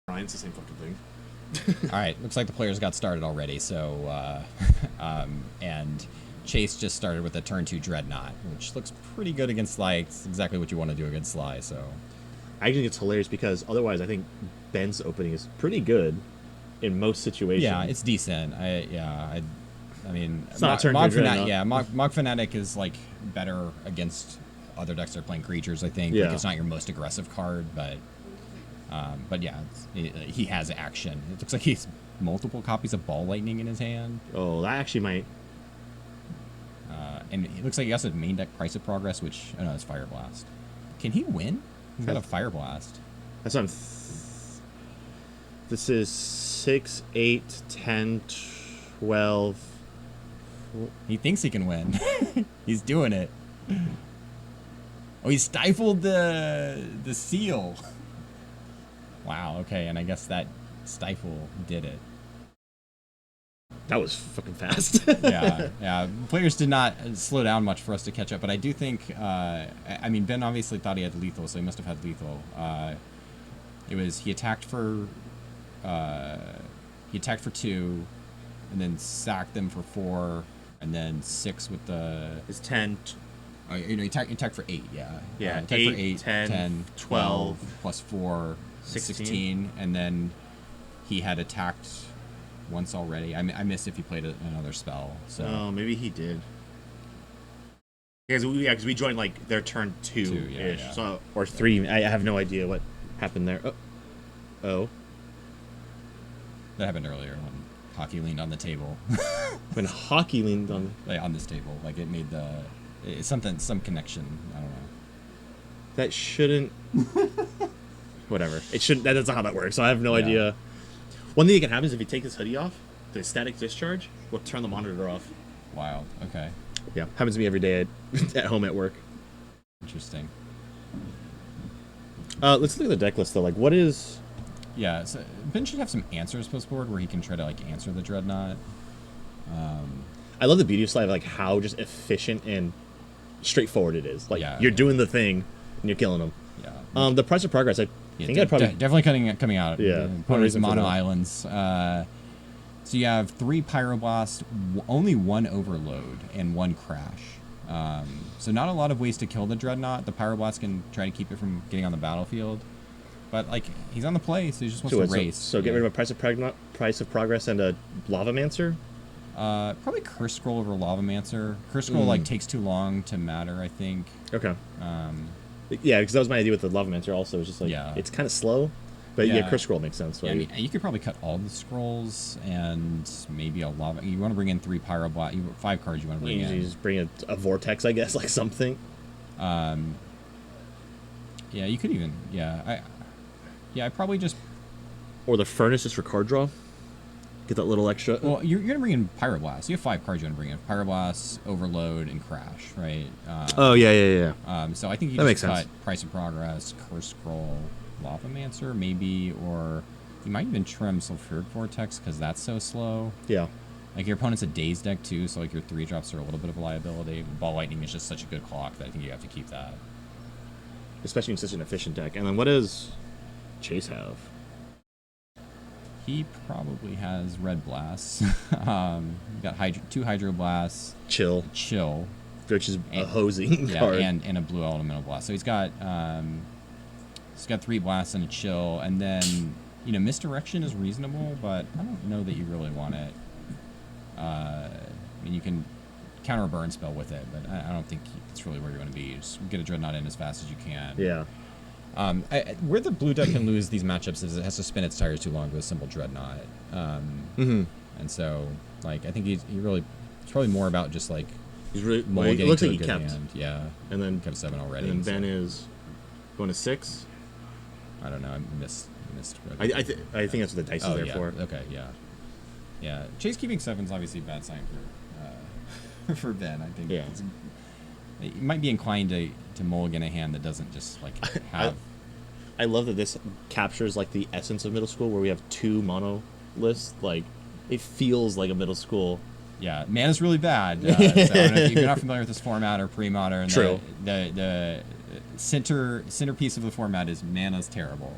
Ryan, it's the same fucking thing. All right, looks like the players got started already. So, and Chase just started with a turn 2 Dreadnought, which looks pretty good against Sly. It's exactly what you want to do against Sly. So, I think it's hilarious because otherwise, I think Ben's opening is pretty good in most situations. yeah, it's decent. I mean, It's not a turn Mog two Fanatic. Dreadnought. Yeah, Mog Fanatic is like better against other decks that are playing creatures. I think. Yeah. Like, it's not your most aggressive card, but yeah, he has action. It looks like he has multiple copies of Ball Lightning in his hand. Oh, that actually might. And it looks like he also has main deck Price of Progress, which I know is Fire Blast. Can he win? He's got a Fire Blast. That's what I'm. This is 6, 8, 10, 12. He thinks he can win. He's doing it. Oh, he stifled the seal. Wow. Okay, and I guess that stifle did it. That was fucking fast. yeah. Players did not slow down much for us to catch up, but I do think. I mean, Ben obviously thought he had lethal, so he must have had lethal. He attacked for 2, and then sacked them for 4, and then 6 with the. Is 10. He attacked for 8. Yeah. Yeah. Attacked 8, for 8, 10, 12 plus 4, 16, and then he had attacked once already. I missed if he played another spell. So. Oh, maybe he did. Because we joined like their turn 2 ish, yeah. so or 3. I have no idea what happened there. Oh. That happened earlier when Hockey leaned on the table. When Hockey leaned on this table, like it made some connection. I don't know. That shouldn't. Whatever. It shouldn't. That's not how that works. So I have no idea. One thing that can happen is if you take this hoodie off, the static discharge will turn the monitor off. Wild. Okay. Yeah, happens to me every day at home at work. Interesting. Let's look at the deck list though. Like, what is? Yeah, so Ben should have some answers post board where he can try to like answer the Dreadnought. I love the beauty of Slide, like how just efficient and straightforward it is. Like you're doing the thing and you're killing them. Yeah. The Price of Progress, I think I'd probably definitely coming out. Yeah. Opponent's mono islands. So you have 3 Pyroblast, only 1 Overload, and 1 Crash. So not a lot of ways to kill the Dreadnought. The Pyroblast can try to keep it from getting on the battlefield. But like he's on the play, so he just wants to race. So get rid of a Price of Progress and a Lavamancer? Probably Curse Scroll over Lavamancer. Curse Scroll like takes too long to matter, I think. Okay. Yeah, because that was my idea with the Lavamancer also. It's just like it's kind of slow. But yeah, Curse Scroll makes sense. Yeah, I mean, you could probably cut all the scrolls and maybe a lava. You want to bring in 3 Pyroblast. 5 cards you want to bring in. You just bring a Vortex, I guess, like something. Yeah, you could even. I probably just. Or the Furnace just for card draw. Get that little extra. Well, you're gonna bring in Pyroblast. You have 5 cards you want to bring in: Pyroblast, Overload, and Crash, right? Oh yeah. So I think you that just makes cut sense. Price of Progress, Curse Scroll, Lavamancer, maybe, or you might even trim Sulfuric Vortex because that's so slow. Yeah. Like your opponent's a Daze deck too, so like your 3 drops are a little bit of a liability. Ball Lightning is just such a good clock that I think you have to keep that. Especially in such an efficient deck. And then what does Chase have? He probably has Red Blasts. Got 2 Hydro Blasts. Chill. Which is a hosing card. And a blue elemental blast. So he's got 3 blasts and a chill, and then misdirection is reasonable, but I don't know that you really want it. I mean, you can counter a burn spell with it, but I don't think it's really where you want to be. Just get a Dreadnought in as fast as you can. Yeah. Where the blue deck can lose these matchups is it has to spin its tires too long with a simple Dreadnought. And so, like, I think it's probably more about just like he's really. It looks like he kept. Hand. Yeah. And then kept 7 already. And then Ben is going to 6. I don't know. I missed. I think that's what the dice is there for. Okay. Yeah. Chase keeping 7 is obviously a bad sign for Ben. I think. Yeah. He might be inclined to mulligan a hand that doesn't just like have. I love that this captures like the essence of middle school, where we have 2 mono lists. Like, it feels like a middle school. Yeah, mana's really bad. So I don't know if you're not familiar with this format or pre-modern. True. The centerpiece of the format is mana's terrible.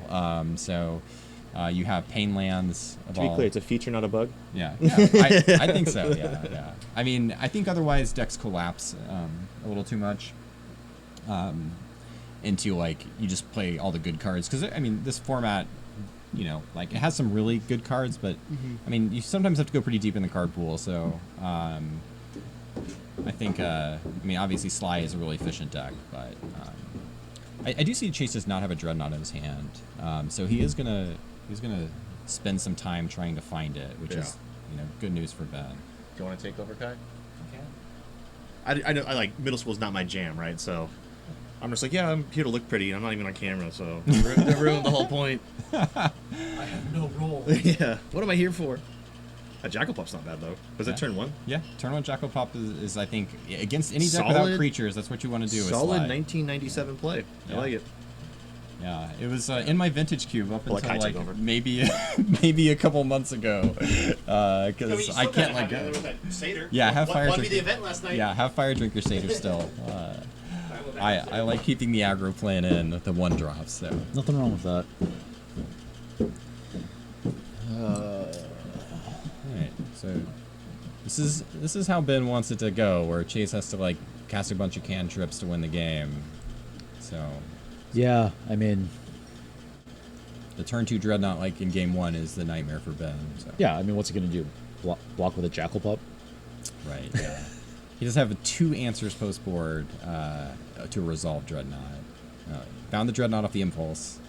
So You have Pain Lands. To be clear, it's a feature, not a bug. Yeah, I think so. Yeah. I mean, I think otherwise decks collapse a little too much into like you just play all the good cards because I mean this format, you know, like it has some really good cards, but I mean you sometimes have to go pretty deep in the card pool. So I think I mean obviously Sly is a really efficient deck, but I do see Chase does not have a Dreadnought in his hand, so he's gonna spend some time trying to find it, which is good news for Ben. Do you want to take over, Kai? Okay. I know I like middle school is not my jam, right? So I'm just like, yeah, I'm here to look pretty. I'm not even on camera, so that ruined the whole point. I have no role. Yeah. What am I here for? A Jackal Puff's not bad though. Was that turn 1? Yeah, turn 1 Jackal Puff is I think against any deck Solid, without creatures. That's what you want to do. Solid 1997 play. I like it. Yeah, it was in my vintage cube up until like maybe a couple months ago, because I can't let go. Yeah, have fire. Won me the event last night. Yeah, have Fire Drinker Satyr still. I like keeping the aggro plan in the 1-drops. So nothing wrong with that. Alright, so this is how Ben wants it to go, where Chase has to like cast a bunch of cantrips to win the game. So yeah, I mean the turn 2 Dreadnought like in game 1 is the nightmare for Ben. So. Yeah, I mean what's he gonna do? Block with a Jackal Pup? Right. Yeah. He does have 2 answers post board to resolve Dreadnought. Found the Dreadnought off the impulse,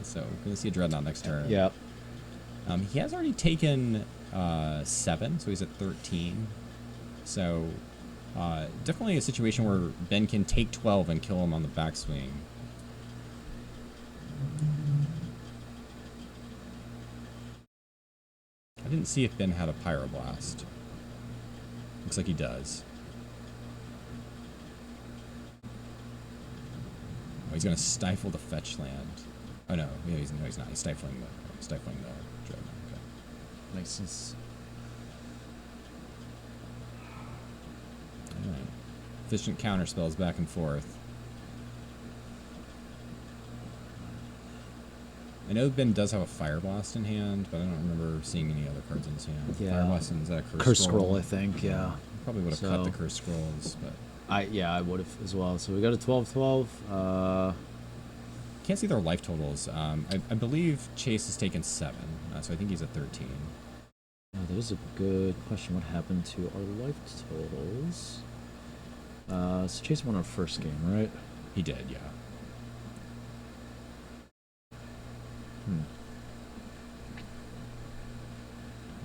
so we're gonna see a Dreadnought next turn. Yeah. He has already taken 7, so he's at 13. So definitely a situation where Ben can take 12 and kill him on the backswing. I didn't see if Ben had a Pyroblast. Looks like he does. Oh, he's gonna stifle the fetch land. Oh no, he's not. He's stifling the Dreadnought. Okay. Makes sense. All right. Efficient counter spells back and forth. I know Ben does have a Fire Blast in hand, but I don't remember seeing any other cards in his hand. Yeah. Fire Blast is that a Curse Scroll, I think. Yeah. Probably would have cut the Curse Scrolls, but I would have as well. So we got a 12-12. Can't see their life totals. I believe Chase has taken 7, so I think he's at 13. Oh, that is a good question. What happened to our life totals? So Chase won our first game, right? He did, yeah.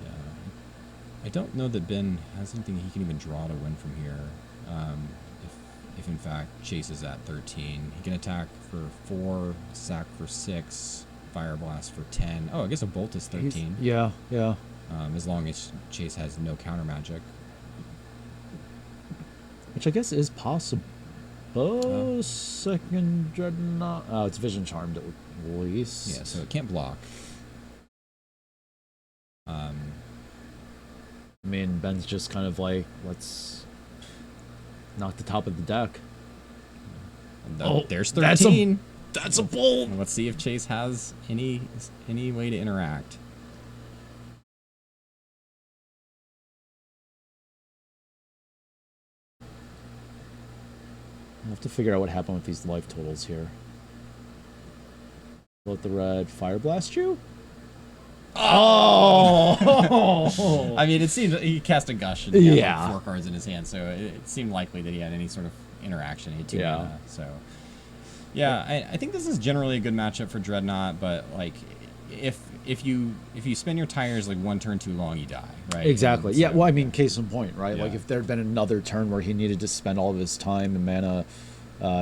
Yeah. I don't know that Ben has anything he can even draw to win from here. If in fact Chase is at 13, he can attack for 4, sack for 6, Fire Blast for 10. Oh, I guess a Bolt is 13. Yeah. As long as Chase has no counter magic. Which I guess is possible. Second Dreadnought. Oh, it's Vision Charmed at least. Yeah, so it can't block. I mean, Ben's just kind of like, let's knock the top of the deck. There's 13. That's a bolt. Let's see if Chase has any way to interact. I'll have to figure out what happened with these life totals here. Let the red Fire Blast you? Oh! I mean, it seems he cast a gush and he had like 4 cards in his hand, so it seemed likely that he had any sort of interaction. He had 2 mana, so yeah, I think this is generally a good matchup for Dreadnought, but like if you spin your tires like 1 turn too long, you die, right? Exactly. Yeah. Well, I mean, case in point, right? Like if there had been another turn where he needed to spend all of his time and mana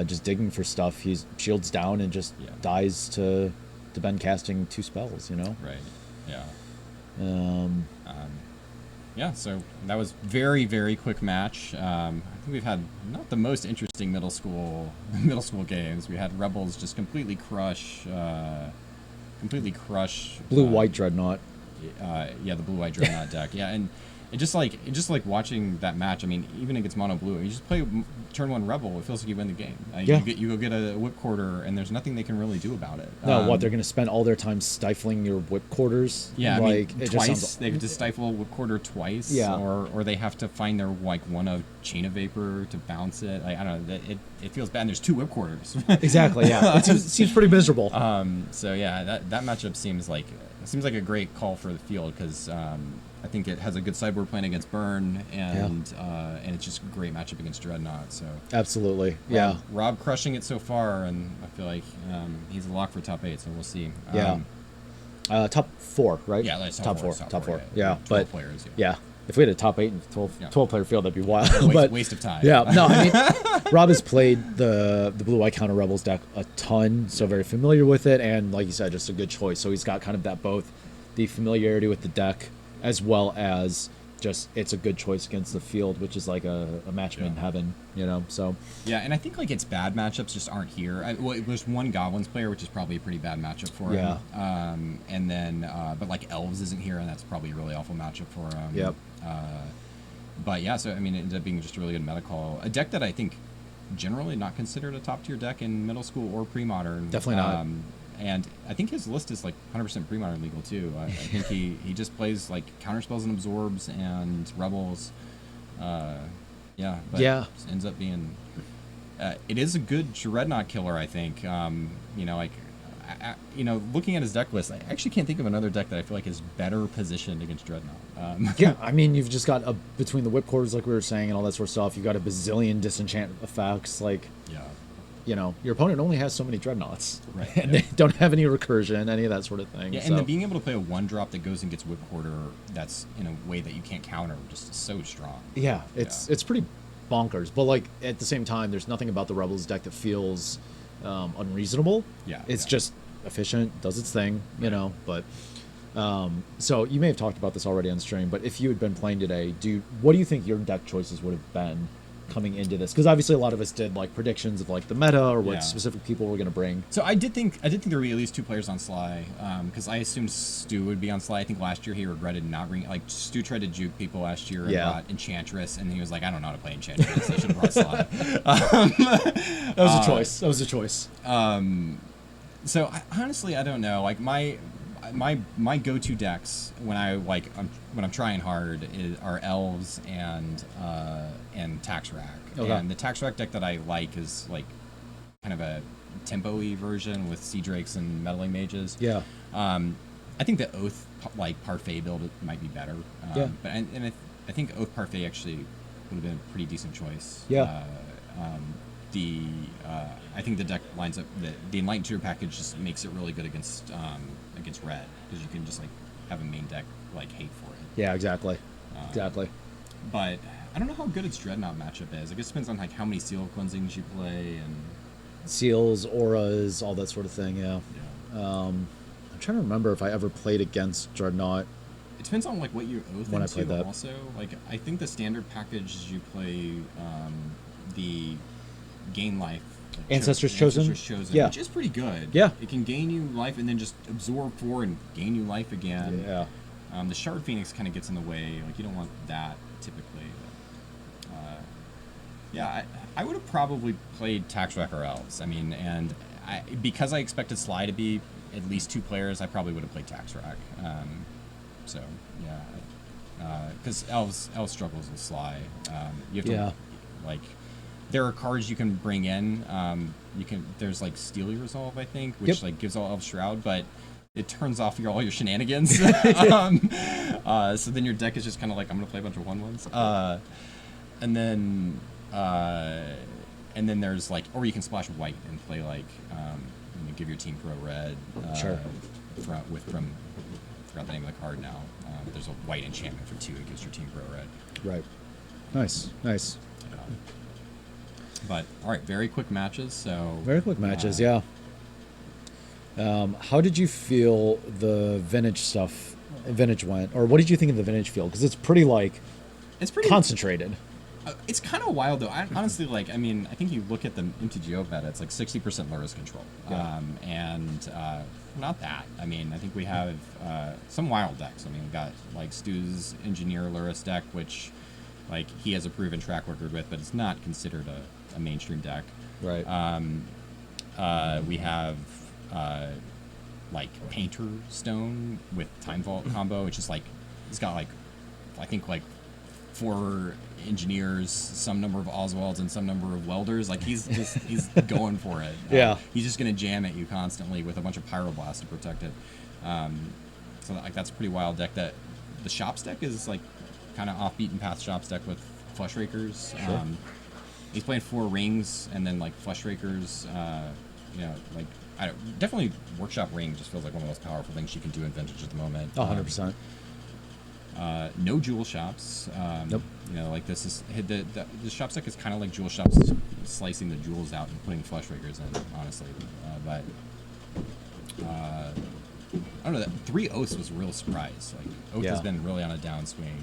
just digging for stuff, he shields down and just dies to Ben casting 2 spells. You know? Right. Yeah. Yeah. So that was very, very quick match. I think we've had not the most interesting middle school games. We had Rebels just completely crush. Blue-white Dreadnought. Yeah, the blue-white Dreadnought deck. Yeah, and just like watching that match. I mean, even against Mono Blue, you just play turn 1 Rebel. It feels like you win the game. Yeah. You go get a whip quarter, and there's nothing they can really do about it. No, what they're going to spend all their time stifling your whip quarters? Yeah, like I mean, it twice. just sounds... They have to stifle whip quarter twice. Yeah. Or they have to find their like one of Chain of Vapor to bounce it. I don't know. It feels bad. And there's 2 whip quarters. Exactly. Yeah. It seems pretty miserable. So yeah, that matchup seems like a great call for the field because I think it has a good sideboard plan against Burn, and it's just a great matchup against Dreadnought. So absolutely, yeah. Rob crushing it so far, and I feel like he's a lock for top 8. So we'll see. Yeah, top 4, right? Yeah, that's top 4. Top 4. Yeah, 12 but players. Yeah. If we had a top 8 and 12 player field, that'd be wild. Waste of time. Yeah, no, I mean, Rob has played the blue-white counter Rebels deck a ton, so very familiar with it, and like you said, just a good choice. So he's got kind of that both the familiarity with the deck as well as just it's a good choice against the field, which is like a match made in heaven, so. Yeah, and I think like its bad matchups just aren't here. There's one Goblins player, which is probably a pretty bad matchup for him. And then, but like Elves isn't here, and that's probably a really awful matchup for him. Yep. But yeah, so I mean, it ended up being just a really good meta call. A deck that I think generally not considered a top tier deck in middle school or pre-modern. Definitely not. And I think his list is like 100% pre-modern legal too. I think he just plays like counterspells and absorbs and rebels. But ends up being it is a good Dreadnought killer. I think looking at his deck list, I actually can't think of another deck that I feel like is better positioned against Dreadnought. Yeah, I mean, you've just got between the whip quarters, like we were saying, and all that sort of stuff. You've got a bazillion disenchant effects, like. Yeah. Your opponent only has so many Dreadnoughts, right? And they don't have any recursion, any of that sort of thing. Yeah, and then being able to play a 1-drop that goes and gets whip quarter, that's in a way that you can't counter, just so strong. Yeah, it's pretty bonkers. But like at the same time, there's nothing about the Rebels deck that feels unreasonable. Yeah, it's just efficient, does its thing, But so you may have talked about this already on stream, but if you had been playing today, what do you think your deck choices would have been coming into this? Because obviously a lot of us did like predictions of like the meta or what specific people were going to bring. So I did think there would be at least 2 players on Sly, because I assumed Stu would be on Sly. I think last year he regretted not bringing, like Stu tried to juke people last year and brought Enchantress, and he was like, I don't know how to play Enchantress. I should have brought Sly. That was a choice. That was a choice. So honestly, I don't know. Like my go-to decks when I'm trying hard are Elves and Tax Rack. Okay. And the Tax Rack deck that I like is like kind of a tempo-y version with Sea Drakes and Meddling Mages. Yeah. I think the Oath Parfait build might be better. But I think Oath Parfait actually would have been a pretty decent choice. Yeah. I think the deck lines up. The Enlightened Tutor package just makes it really good against red, because you can just like have a main deck like hate for it. Yeah, exactly. Exactly. But I don't know how good its Dreadnought matchup is. I guess it depends on like how many seal cleansings you play and seals, auras, all that sort of thing. Yeah. I'm trying to remember if I ever played against Dreadnought. It depends on like what you oath when into. I played that. Also, like I think the standard package is you play the gain life. Ancestors Chosen, yeah, which is pretty good. Yeah, it can gain you life and then just absorb 4 and gain you life again. Yeah. The Shard Phoenix kind of gets in the way. Like you don't want that typically. I would have probably played Tax Rack or Elves. I mean, and because I expected Sly to be at least 2 players, I probably would have played Tax Rack. So yeah, because Elves struggles with Sly. You have to like. There are cards you can bring in. There's like Steely Resolve, I think, which like gives all Elf Shroud, but it turns off all your shenanigans. So then your deck is just kind of like, I'm gonna play a bunch of 1/1s. And then there's like, or you can splash white and play like, give your team Pro Red. Sure. Forgot the name of the card now. There's a white enchantment for 2. It gives your team Pro Red. Right. Nice. But all right, very quick matches. So very quick matches, yeah. How did you feel the vintage went, or what did you think of the vintage field? Because it's pretty concentrated. It's kind of wild though. Honestly, like, I mean, I think you look at the MTGO meta, it's like 60% Lurrus control, and not that. I mean, I think we have some wild decks. I mean, we've got like Stu's Engineer Lurrus deck, which like he has a proven track record with, but it's not considered a mainstream deck. Right. We have like Painter Stone with Time Vault combo, which is like it's got like I think like 4 engineers, some number of Oswalds, and some number of welders. Like he's going for it. Yeah. He's just gonna jam at you constantly with a bunch of Pyroblast to protect it. So like that's a pretty wild deck. That the Shops deck is like kind of off beaten path Shops deck with Flush Rakers. Sure. He's playing 4 rings and then like Flush Rakers. Like definitely Workshop Ring just feels like one of the most powerful things she can do in Vintage at the moment. 100%. No Jewel Shops. Nope. You know, like this is the Shops deck is kind of like Jewel Shops, slicing the jewels out and putting Flush Rakers in. Honestly, but I don't know. That 3 Oaths was a real surprise. Like Oath has been really on a downswing.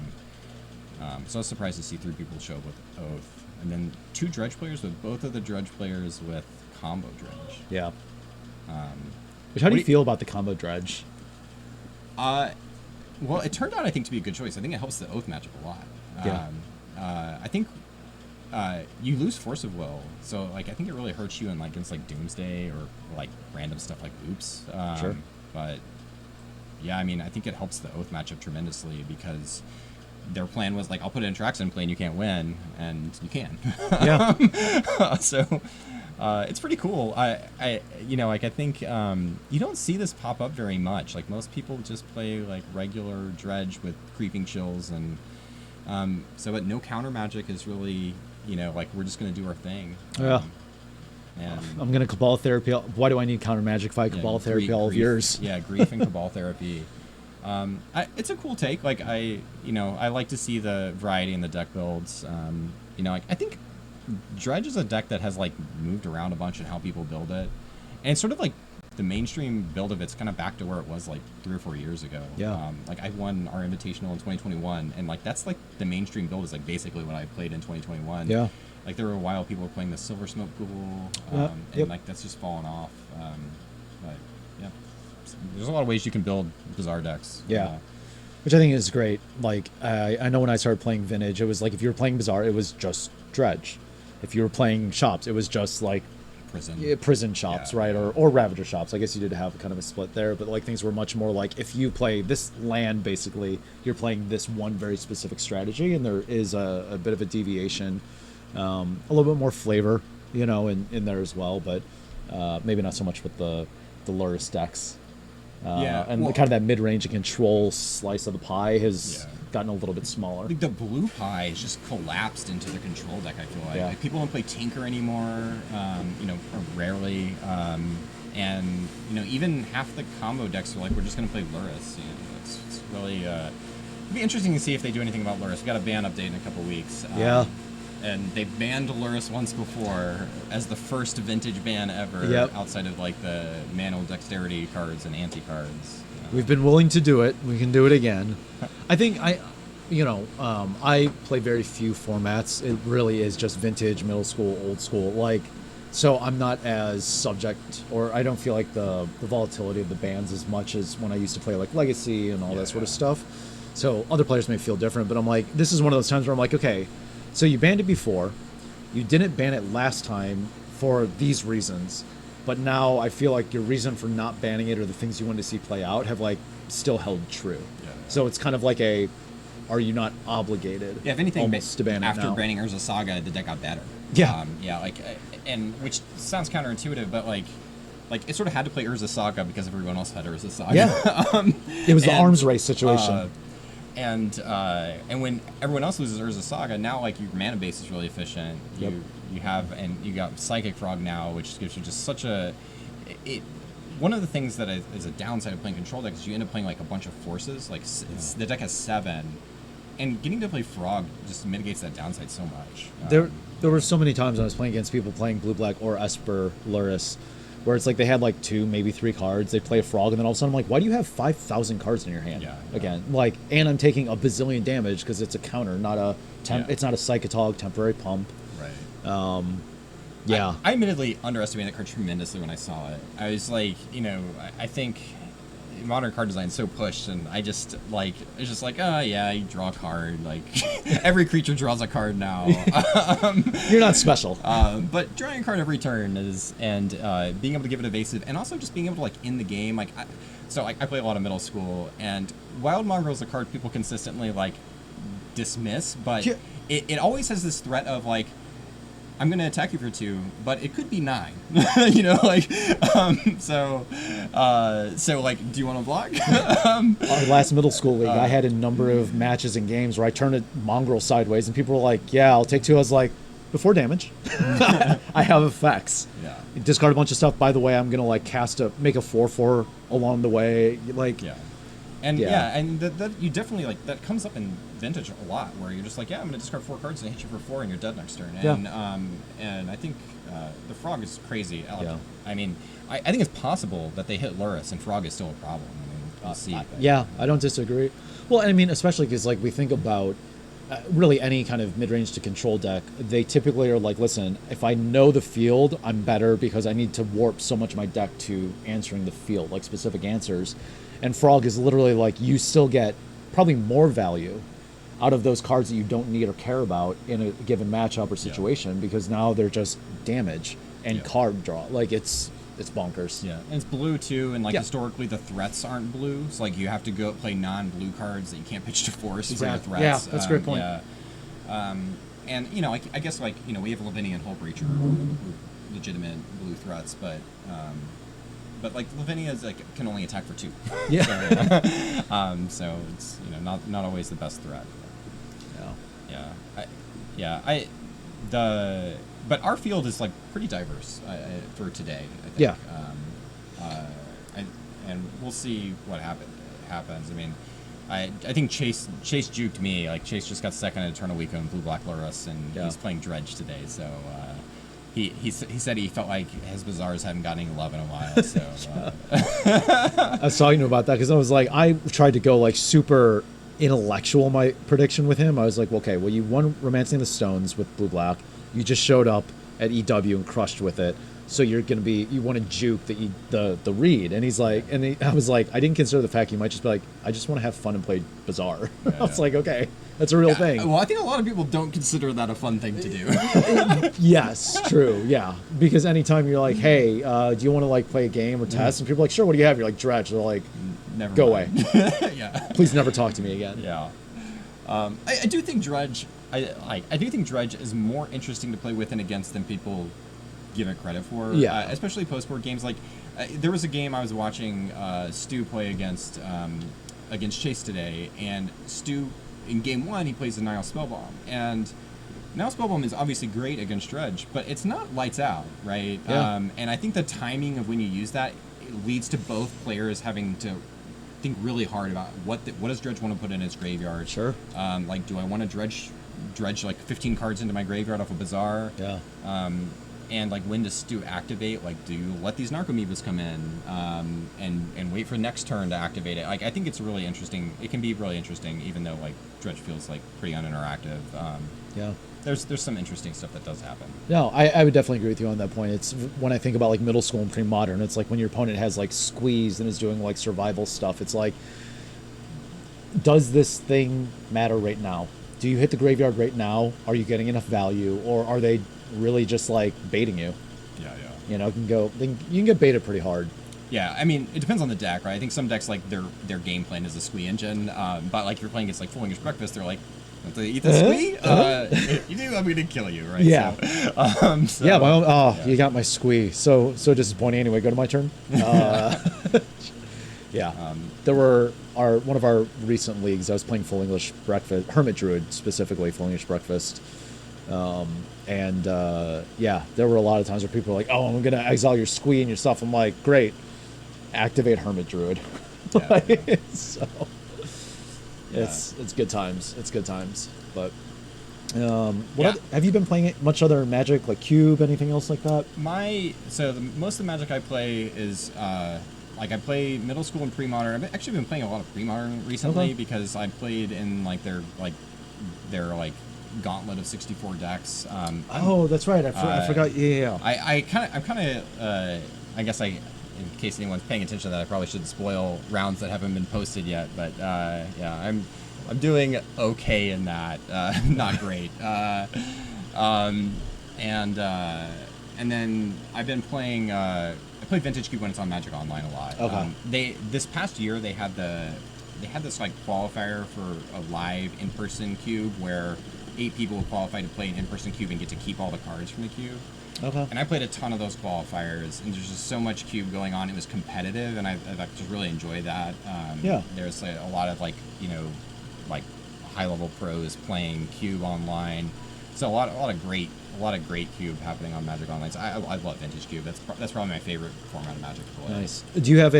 So I was surprised to see 3 people show up with Oath, and then 2 Dredge players with both of the Dredge players with combo Dredge. Yeah. Which how do you feel about the combo Dredge? Well, it turned out, I think, to be a good choice. I think it helps the Oath matchup a lot. Yeah. I think you lose Force of Will, so like I think it really hurts you in like against like Doomsday or like random stuff like Loops. Sure. But yeah, I mean, I think it helps the Oath matchup tremendously because their plan was like, I'll put it in Traxxon play and you can't win, and you can. Yeah. So it's pretty cool. I think you don't see this pop up very much. Like most people just play like regular Dredge with Creeping Chills, and but no counter magic is really, like we're just gonna do our thing. Yeah. And I'm gonna Cabal Therapy. Why do I need counter magic if I Cabal Therapy all of yours? Yeah, Grief and Cabal Therapy. It's a cool take. Like I like to see the variety in the deck builds. I think Dredge is a deck that has like moved around a bunch in how people build it, and it's sort of like the mainstream build of it's kind of back to where it was like 3 or 4 years ago. Yeah. Like I won our Invitational in 2021, and like that's like the mainstream build is like basically what I played in 2021. Yeah. Like there were a while people were playing the Silver Smoke Pool, and like that's just fallen off. But yeah, there's a lot of ways you can build bizarre decks. Yeah. Which I think is great. Like I know when I started playing Vintage, it was like if you were playing Bizarre, it was just Dredge. If you were playing Shops, it was just like prison Shops, right? Or Ravager Shops. I guess you did have kind of a split there, but like things were much more like if you play this land, basically you're playing this one very specific strategy, and there is a bit of a deviation, a little bit more flavor, in there as well, but maybe not so much with the Lurrus decks. And kind of that mid-range and control slice of the pie has gotten a little bit smaller. Like the blue pie has just collapsed into the control deck, I feel like. Yeah. Like people don't play Tinker anymore, or rarely. And, even half the combo decks are like, we're just going to play Lurrus. It's really... it'd be interesting to see if they do anything about Lurrus. We got a ban update in a couple weeks. Yeah. And they banned Lurrus once before as the first Vintage ban ever, outside of like the manual dexterity cards and anti-cards. We've been willing to do it. We can do it again. I think I play very few formats. It really is just Vintage, Middle School, Old School. Like, so I'm not as subject, or I don't feel like the volatility of the bans as much as when I used to play like Legacy and all that sort of stuff. So other players may feel different, but I'm like, this is one of those times where I'm like, okay, so you banned it before, you didn't ban it last time for these reasons, but now I feel like your reason for not banning it or the things you wanted to see play out have like still held true. Yeah. So it's kind of like are you not obligated? Yeah, if anything, almost to ban it after now? banning Urza Saga, the deck got better. Yeah. And which sounds counterintuitive, but like it sort of had to play Urza Saga because everyone else had Urza Saga. Yeah. It was the arms race situation. And when everyone else loses Urza Saga, now like your mana base is really efficient. You got Psychic Frog now, which gives you just such a one of the things that is a downside of playing control deck is you end up playing like a bunch of forces. Like the deck has 7, and getting to play Frog just mitigates that downside so much. There were so many times when I was playing against people playing Blue Black or Esper Lurrus where it's like they had like 2, maybe 3 cards. They play a frog, and then all of a sudden I'm like, why do you have 5,000 cards in your hand? Again, like, and I'm taking a bazillion damage because it's a counter, not a it's not a Psychotog temporary pump. Right. Yeah. I admittedly underestimated that card tremendously when I saw it. I was like, you know, I think modern card design is so pushed, and I just like, it's just like, oh yeah, you draw a card. Like every creature draws a card now. You're not special. But drawing a card every turn is, and being able to give it evasive, and also just being able to, like, in the game, like, I play a lot of middle school, and Wild Mongrel is a card people consistently like dismiss, but it always has this threat of like, I'm going to attack you for 2, but it could be 9. You know, like, so like, do you want to block? Our last middle school league, I had a number of matches and games where I turned a Mongrel sideways, and people were like, yeah, I'll take 2. I was like, before damage. I have effects. Yeah. Discard a bunch of stuff. By the way, I'm going to like make a 4/4 along the way. Like, And and that you definitely, like, that comes up in Vintage a lot, where you're just like, yeah, I'm going to discard 4 cards and hit you for 4 and you're dead next turn. And and I think the Frog is crazy. I mean, I think it's possible that they hit Luris and Frog is still a problem. I mean, we'll see. Yeah, I don't disagree. Well, I mean, especially because like we think about really any kind of mid-range to control deck, they typically are like, listen, if I know the field, I'm better because I need to warp so much of my deck to answering the field, like specific answers. And Frog is literally like, you still get probably more value out of those cards that you don't need or care about in a given matchup or situation, because now they're just damage and card draw. Like, it's bonkers. Yeah, and it's blue too, and like historically the threats aren't blue, so like you have to go play non-blue cards that you can't pitch to force for your threats. Yeah, that's a great point. Yeah. And you know, I guess, like, you know, we have Lavinia and Hull Breacher, legitimate blue threats, but like Lavinia is like can only attack for 2. Yeah. So it's, you know, not always the best threat. But our field is like pretty diverse for today, I think. Yeah. And we'll see what happens. I mean, I think Chase juked me. Like, Chase just got second at Eternal Weekend in Blue Black Luris, and he's playing Dredge today. So he said he felt like his Bazaars hadn't gotten any love in a while. So I was talking to him about that because I was like, I tried to go like super intellectual my prediction with him. I was like, well, okay, well, you won Romancing the Stones with Blue Black. You just showed up at EW and crushed with it. So you want to juke the read. And he's like, I was like, I didn't consider the fact you might just be like, I just want to have fun and play Bazaar. I was like, okay, that's a real thing. Well, I think a lot of people don't consider that a fun thing to do. Yes, true. Yeah. Because anytime you're like, hey, do you want to like play a game or test? And people are like, sure, what do you have? You're like, Dredge. They're like, never go mind. away. Yeah. Please never talk to me again. Yeah. I do think Dredge. I do think Dredge is more interesting to play with and against than people give it credit for. Yeah. Especially post-board games. Like, there was a game I was watching Stu play against Chase today, and Stu, in game 1, he plays the Nile Spellbomb, and Nile Spellbomb is obviously great against Dredge, but it's not lights out, right? Yeah. And I think the timing of when you use that leads to both players having to think really hard about what does Dredge want to put in his graveyard. Sure. Like, do I want to dredge like 15 cards into my graveyard off a Bazaar? Yeah. And like, when does Stu activate? Like, do you let these Narcomoebas come in and wait for next turn to activate it? Like, I think it's really interesting. It can be really interesting, even though like Dredge feels like pretty uninteractive. Yeah. There's some interesting stuff that does happen. No, I would definitely agree with you on that point. It's when I think about like middle school and pre-modern, it's like when your opponent has like squeeze and is doing like survival stuff, it's like, does this thing matter right now? Do you hit the graveyard right now? Are you getting enough value, or are they really just like baiting you? Yeah. You know, you can get baited pretty hard. Yeah, I mean, it depends on the deck, right? I think some decks, like, their game plan is a squee engine, but like, if you're playing against like Full English Breakfast, they're like, want to eat the squee? If you do, I'm going to kill you, right? Yeah. So, yeah. You got my squee. So disappointing. Anyway, go to my turn. Yeah. There were one of our recent leagues. I was playing Full English Breakfast, Hermit Druid specifically, Full English Breakfast. There were a lot of times where people were like, "Oh, I'm gonna exile your squee and your stuff." I'm like, "Great, activate Hermit Druid." So it's good times. It's good times. But Have you been playing much other Magic, like Cube, anything else like that? Most of the Magic I play is like I play Middle School and Pre-Modern. I've actually been playing a lot of Pre-Modern recently because I played in their gauntlet of 64 decks. That's right. I forgot. Yeah. I guess in case anyone's paying attention to that, I probably shouldn't spoil rounds that haven't been posted yet. But I'm doing okay in that. Not great. And then I've been playing. I play Vintage Cube when it's on Magic Online a lot. Okay. This past year they had this like qualifier for a live in-person cube where 8 people will qualify to play an in-person cube and get to keep all the cards from the cube. Okay. And I played a ton of those qualifiers, and there's just so much cube going on. It was competitive, and I just really enjoyed that. There's a lot of high-level pros playing cube online. So a lot of great cube happening on Magic Online. So I love Vintage Cube. That's probably my favorite format of Magic to play. Nice. Do you have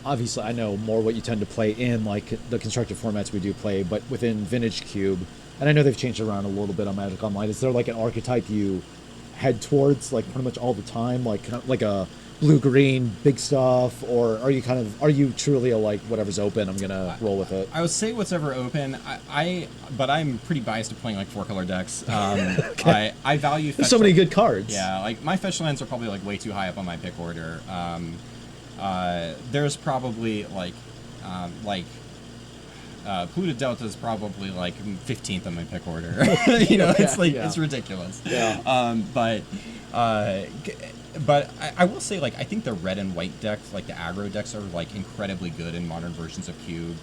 obviously I know more what you tend to play in like the constructed formats we do play, but within Vintage Cube, and I know they've changed around a little bit on Magic Online. Is there like an archetype you head towards like pretty much all the time, like a blue-green big stuff, or are you truly a like whatever's open, I'm gonna roll with it? I would say whatever open. But I'm pretty biased to playing like 4-color decks. Okay. I value. There's so many good cards. Yeah, like my fetch lands are probably like way too high up on my pick order. There's probably Pluto Delta is probably like 15th on my pick order. It's ridiculous. Yeah. But I will say, like, I think the red and white decks, like the aggro decks, are like incredibly good in modern versions of Cube.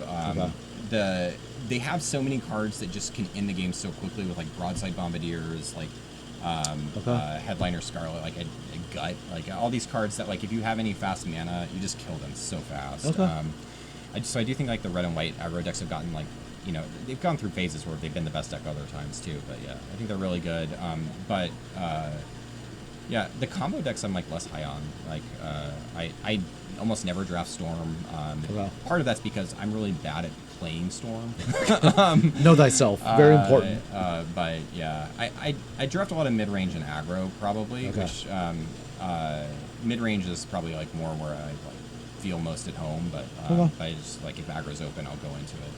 They have so many cards that just can end the game so quickly with like Broadside Bombardiers, like Headliner Scarlet, like a Gut, like all these cards that like if you have any fast mana, you just kill them so fast. So I do think like the red and white aggro decks have gotten they've gone through phases where they've been the best deck other times too. But yeah, I think they're really good. Yeah, the combo decks I'm like less high on. Like I almost never draft Storm. Part of that's because I'm really bad at playing Storm. Know thyself, very important. But yeah, I draft a lot of mid range and aggro probably, which mid-range is probably like more where I like feel most at home, but I just like if aggro's open, I'll go into it.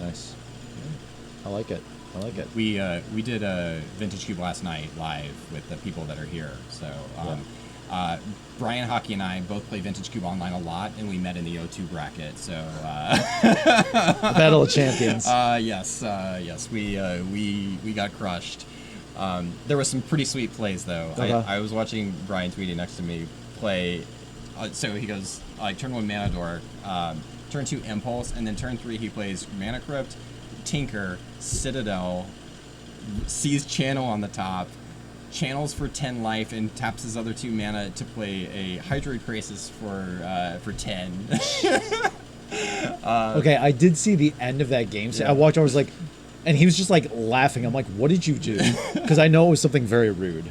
Nice. I like it. We did a Vintage Cube last night live with the people that are here. So Brian Hockey and I both play Vintage Cube online a lot, and we met in the O2 bracket. So the Battle of Champions. Yes. We got crushed. There was some pretty sweet plays though. I was watching Brian Tweedy next to me play. So he goes like turn 1 Mana Dork, turn 2 Impulse, and then turn 3 he plays Mana Crypt, Tinker, Citadel, sees Channel on the top, channels for 10 life, and taps his other 2 mana to play a Hydroid Crisis for 10. Okay, I did see the end of that game. So I walked over, I was like, and he was just like laughing. I'm like, what did you do? Because I know it was something very rude.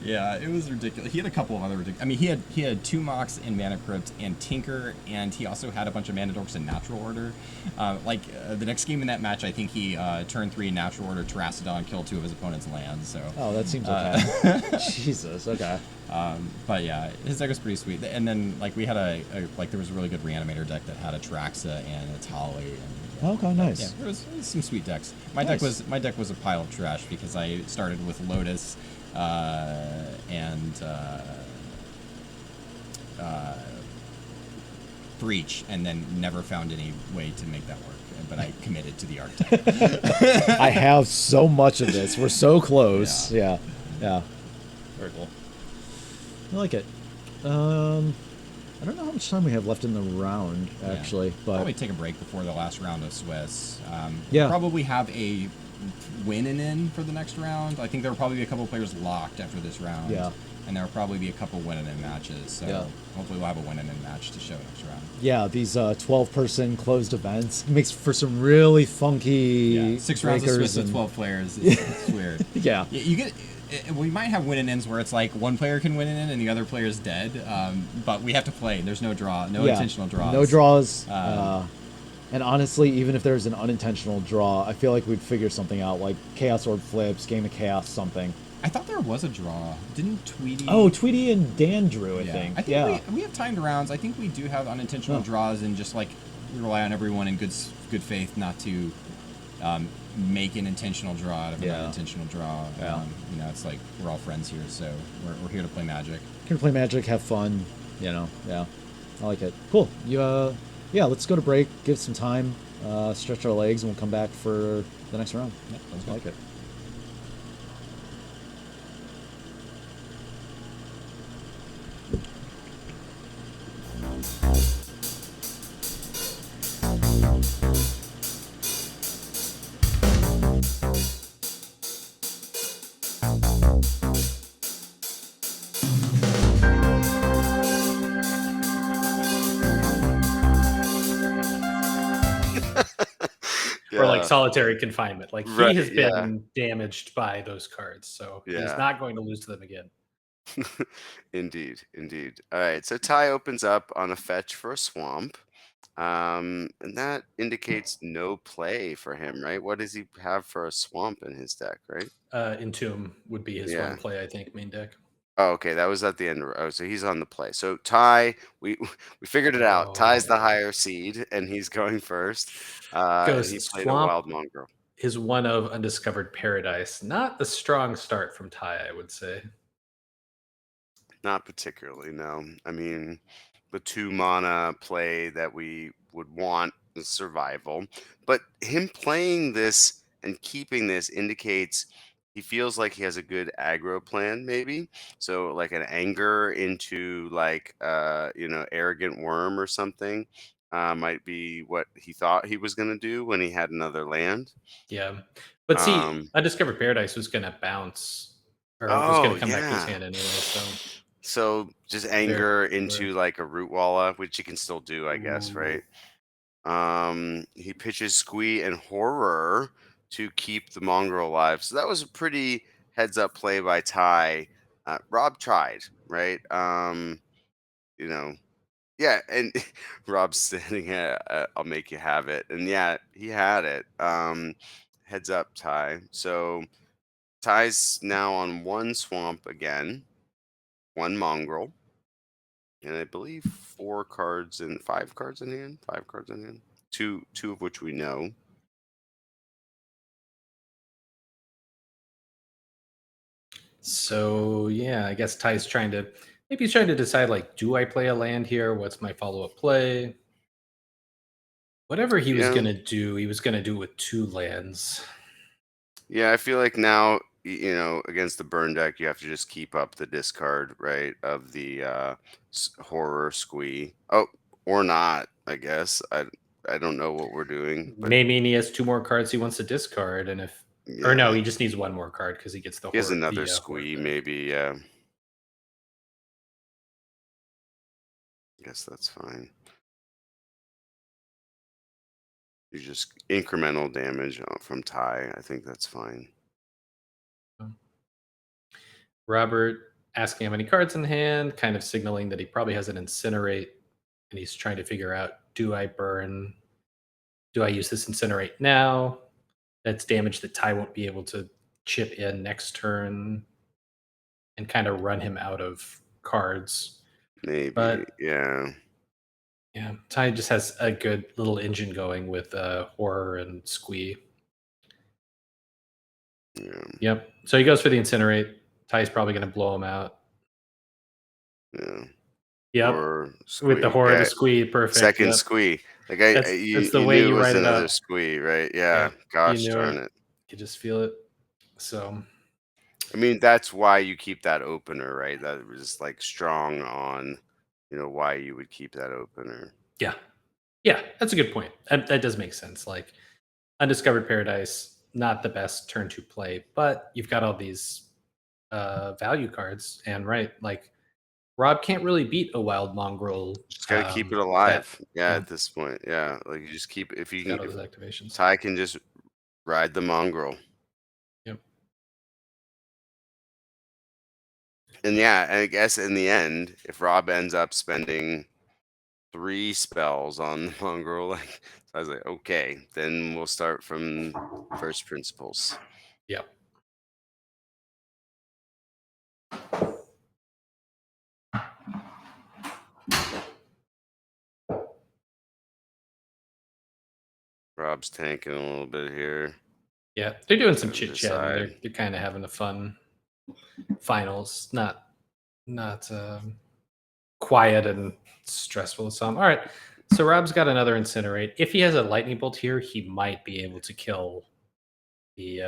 Yeah, it was ridiculous. He had a couple of other ridiculous. I mean, he had 2 Mox in Mana Crypt and Tinker, and he also had a bunch of Mana Dorks in Natural Order. The next game in that match, I think he turn 3 Natural Order Terracodon, killed 2 of his opponent's lands. So. Oh, that seems okay. Jesus. Okay. But yeah, his deck was pretty sweet. And then like we had there was a really good Reanimator deck that had a Traxa and a Tali. Okay, nice. Yeah, there was some sweet decks. My deck was a pile of trash because I started with Lotus. And Breach, and then never found any way to make that work. But I committed to the archetype. I have so much of this. We're so close. Yeah. Very cool. I like it. I don't know how much time we have left in the round, actually. But probably take a break before the last round of Swiss. Yeah. Probably have a win and in for the next round. I think there will probably be a couple of players locked after this round. Yeah. And there will probably be a couple win and in matches. So hopefully we'll have a win and in match to show next round. Yeah, these 12-person closed events makes for some really funky 6 rounds of Swiss with 12 players. It's weird. Yeah. You get. We might have win and ins where it's like one player can win and in and the other player is dead. But we have to play. There's no draw, no intentional draws. No draws. And honestly, even if there's an unintentional draw, I feel like we'd figure something out, like Chaos Orb flips, Game of Chaos, something. I thought there was a draw. Didn't Tweety? Oh, Tweety and Dan drew, I think. I think we have timed rounds. I think we do have unintentional draws, and just like we rely on everyone in good faith not to make an intentional draw out of an unintentional draw. You know, it's like we're all friends here, so we're here to play Magic. Here to play Magic, have fun. You know, I like it. Cool. Yeah, let's go to break, give some time, stretch our legs, and we'll come back for the next round. Yeah, I like it. Or like solitary confinement. Like he has yeah. been damaged by those cards, so he's Yeah. not going to lose to them again. Indeed. All right, so Ty opens up on a fetch for a swamp. And that indicates no play for him, right? What does he have for a swamp in his deck, right? Entomb would be his one play, I think, main deck. Oh, okay, that was at the end. Oh, so he's on the play. So Ty, we figured it out. Ty's the higher seed, and he's going first. Goes He played Swamp a wild mongrel. is one of Undiscovered Paradise. Not the strong start from Ty, I would say. Not particularly, no. I mean, the 2 mana play that we would want is survival. But him playing this and keeping this indicates he feels like he has a good aggro plan, maybe. So like an anger into like arrogant worm or something might be what he thought he was gonna do when he had another land. Yeah. But see, Undiscovered Paradise was gonna bounce or was gonna come back to his hand anyway, So just anger into like a root walla, which he can still do, I guess, right? He pitches Squee and Horror to keep the mongrel alive. So that was a pretty heads up play by Ty. Rob tried, right? Yeah, and Rob's standing at I'll make you have it. And yeah, he had it. Heads up, Ty. So Ty's now on 1 swamp again. 1 mongrel, and I believe 5 cards in hand. 5 cards in hand. Two of which we know. So yeah, I guess Ty's trying to decide like, do I play a land here? What's my follow-up play? Whatever he was gonna do, he was gonna do with 2 lands. Yeah, I feel like now, against the burn deck, you have to just keep up the discard, right, of the Horror Squee. Oh, or not, I guess. I don't know what we're doing. But Maybe he has 2 more cards he wants to discard, and or no, he just needs 1 more card because he gets the. He has another Squee, maybe. Yeah. I guess that's fine. You just incremental damage from Ty. I think that's fine. Robert asking how many cards in hand, kind of signaling that he probably has an Incinerate, and he's trying to figure out, do I burn? Do I use this Incinerate now? That's damage that Ty won't be able to chip in next turn and kind of run him out of cards. Maybe, but yeah. Yeah, Ty just has a good little engine going with Horror and Squee. Yeah. Yep. So he goes for the Incinerate. Ty's probably going to blow him out. Yeah. Yep. With the Horror, the Squee, perfect. Second Squee. Like that's the way you write it up. Squee, right? Yeah. Gosh darn it. You just feel it. So. I mean, that's why you keep that opener, right? That was like strong on, why you would keep that opener. Yeah. Yeah, that's a good point. That does make sense. Like, Undiscovered Paradise, not the best turn to play, but you've got all these value cards, and like Rob can't really beat a wild mongrel. Just gotta keep it alive. At this point, yeah. Like you just keep if you can. All those activations. Ty can just ride the mongrel. Yep. And yeah, and I guess in the end, if Rob ends up spending 3 spells on the mongrel. Like, so I was like, okay, then we'll start from first principles. Yep. Rob's tanking a little bit here. Yeah, they're doing some Gonna chit chat. They're decide. kind of having a fun finals. Not quiet and stressful as some. All right, so Rob's got another incinerate. If he has a lightning bolt here, he might be able to kill the.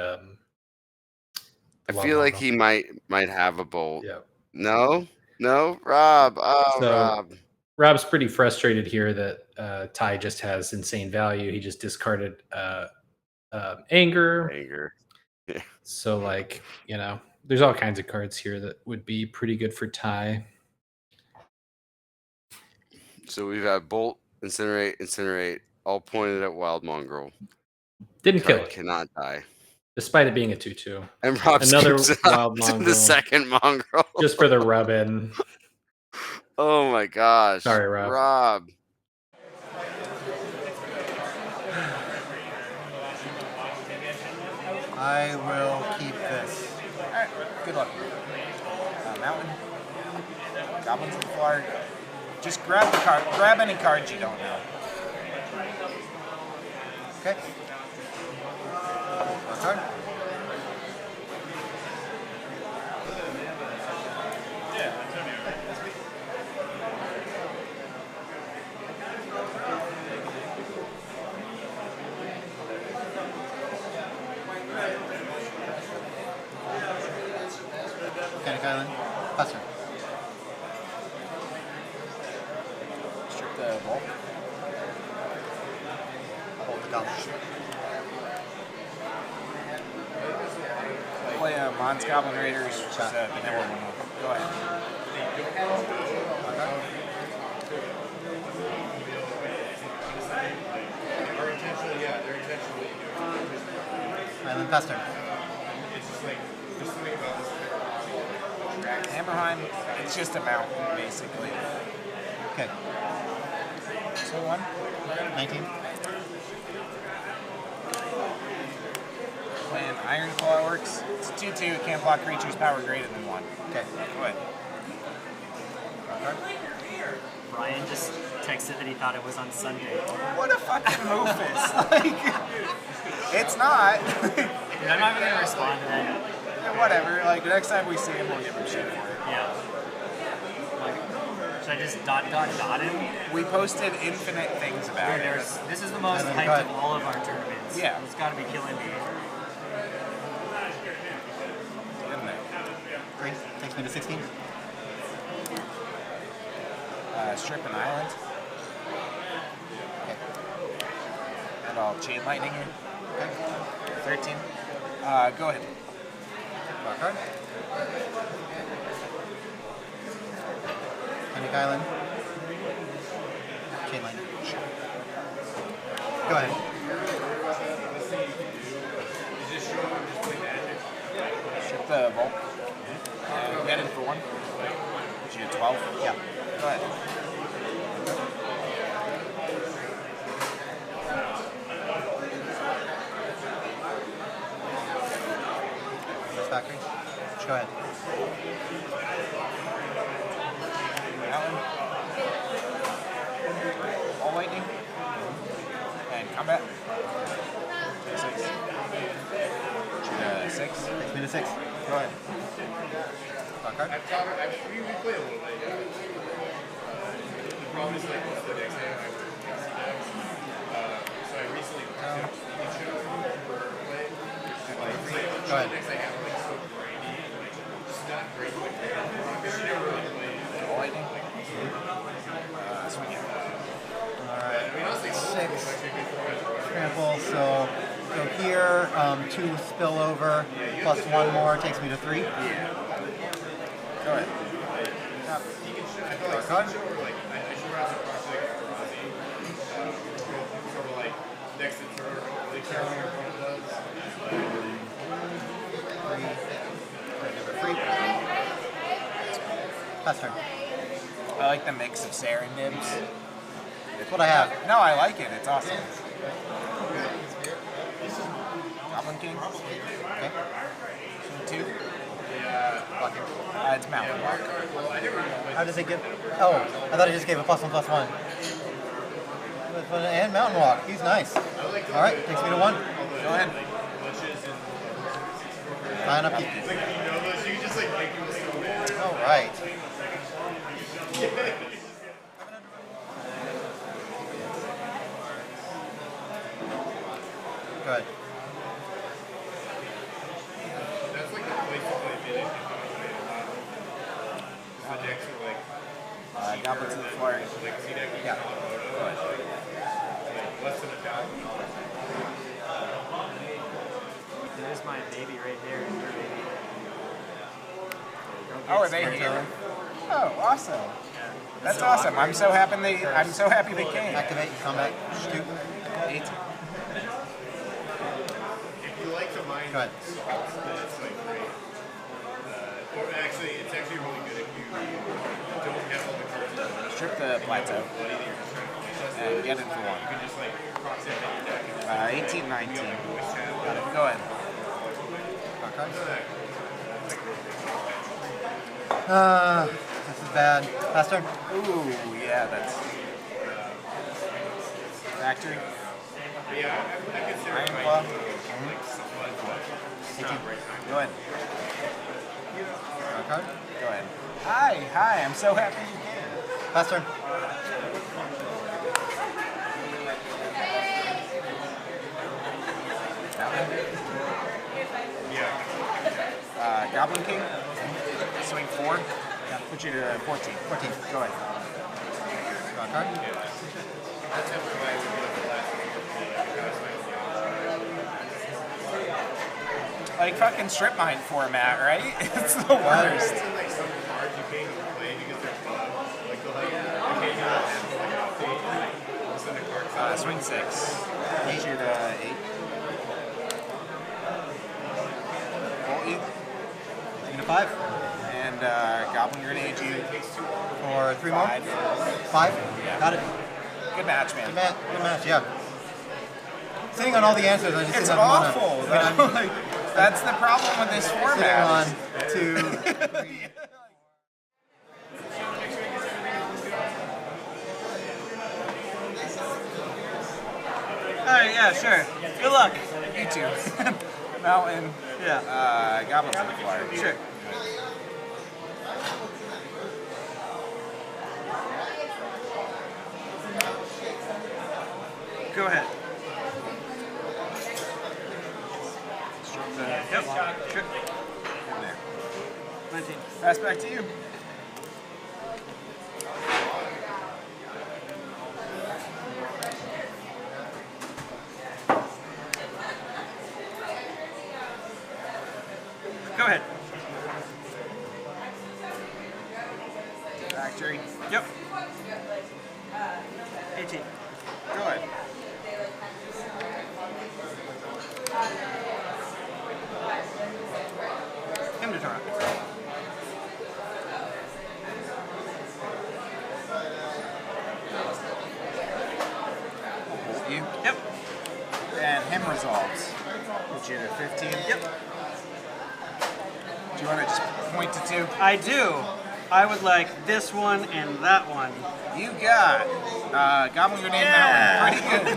I feel like he might have a bolt. Yeah. No, Rob. Oh, So Rob. Rob's pretty frustrated here that Ty just has insane value. He just discarded anger. Anger. Yeah. So like, there's all kinds of cards here that would be pretty good for Ty. So we've got bolt, incinerate, all pointed at wild mongrel. Didn't kill Card it. Cannot die. Despite it being a 2/2. And Rob Another scoops wild up to mongrel. the second mongrel. Just for the rub in. Oh my gosh. Sorry, Rob. Rob. I will keep this. Alright, good luck. Mountain. Goblins on the floor. Just grab the card. Grab any cards you don't know. Okay. One card. Mechanic Island. Buster. Strip the ball. Hold the goblet. Play a Mons Goblin Raiders, which is the vanilla one. Go ahead. Island Buster. Hammerheim, it's just a mountain, basically. Okay. So 1, 19. Playing Iron Claw works. It's 2/2, it can't block creatures power greater than 1. Okay, go ahead. Ryan just texted that he thought it was on Sunday. What a fucking moofus. Like, it's not. Dude, I'm not even gonna respond to that. Yeah, whatever. Like, the next time we see him, we'll give him shit for it. Yeah. Like, should I just dot him? We posted infinite things about Dude, it. this is the most hyped of all of our tournaments. Yeah. It's gotta be killing me. Great. Takes me to 16. Strip an island. Okay. And I'll chain lightning you. Okay. 13. Go ahead. Draw a card. Panic Island. Chain lightning. Go ahead. Strip the vault. Get in for 1. Put you at 12. Yeah. Go ahead. Factory. Go ahead. Mountain. All lightning. And combat. 6. 6. Takes me to 6. Go ahead. Draw a card. We play a little bit, yeah. The problem is like most of the decks I have, I would fancy decks. So I recently took each for play. Like, go ahead. Decks I have are like so grindy, like just not great. Like, she never really played. Lightning. Swing it. Alright. I mean, honestly, 6. Trample, so go here, 2 spill over, plus 1 more takes me to 3. Yeah. Go ahead. I feel like Card. I should run some cards like Razi. Sort of like next to turn, like Carolina does. 3. Pass turn. I like the mix of Saren nibs. That's what I have. No, I like it. It's awesome. Goblin King. Okay. Swing 2. It's Mountain. How does it give? Oh, I thought it just gave a +1/+1. And Mountain Walk. He's nice. All right, takes me to 1. Go ahead. Fine up. All right. Good. That's like the place to play Village. The decks are like Goblins in the floor. like C deck. Yeah. Like less than $1,000. There's my baby right there. Your baby. Oh, are they here? Oh, awesome. That's awesome. I'm so happy they came. Activate, combat, shoot. 8. If you like the mind, Go ahead. then it's like great. Or actually, it's actually really good if you don't have all the cards in the list. Strip the plateau. Bloody that you're just trying to finish that And get it for 1. You can just like cross it in your deck. And just 18, 19. Got it. Go ahead. This is bad. Last turn. Ooh, yeah, that's factory. Iron Claw. Go ahead. Okay. Go ahead. Hi, I'm so happy you came. Last turn. Goblin King. Swing 4. Put you to 14. 14. Go ahead. Draw a card. Like fucking strip mine format, right? It's the worst. like some cards you can't even play because they're fun. Like they'll like occasionally have like an update. All of a sudden a card comes Swing 6. Put you to 8. Bolt you. Taking a 5. And Goblin Grenade you. For 3 more. 5. 5. Yeah. Got it. Good match, man. Good match, yeah. Sitting on all the answers, I just It's didn't have awful. That's the problem with this format. Sitting on 2. Alright, yeah, sure. Good luck. You too. Mountain. Yeah. Goblins in the flyer. Sure. Go ahead. Yep. Sure. In there. 19. Pass back to you. Go ahead. Factory. Yep. 18. Go ahead. Him to draw. You. Yep. And him resolves. Put you to 15. Yep. Do you want to just point to 2? I do. I would like this one and that one. You got Goblin Grenade Mountain. Pretty good.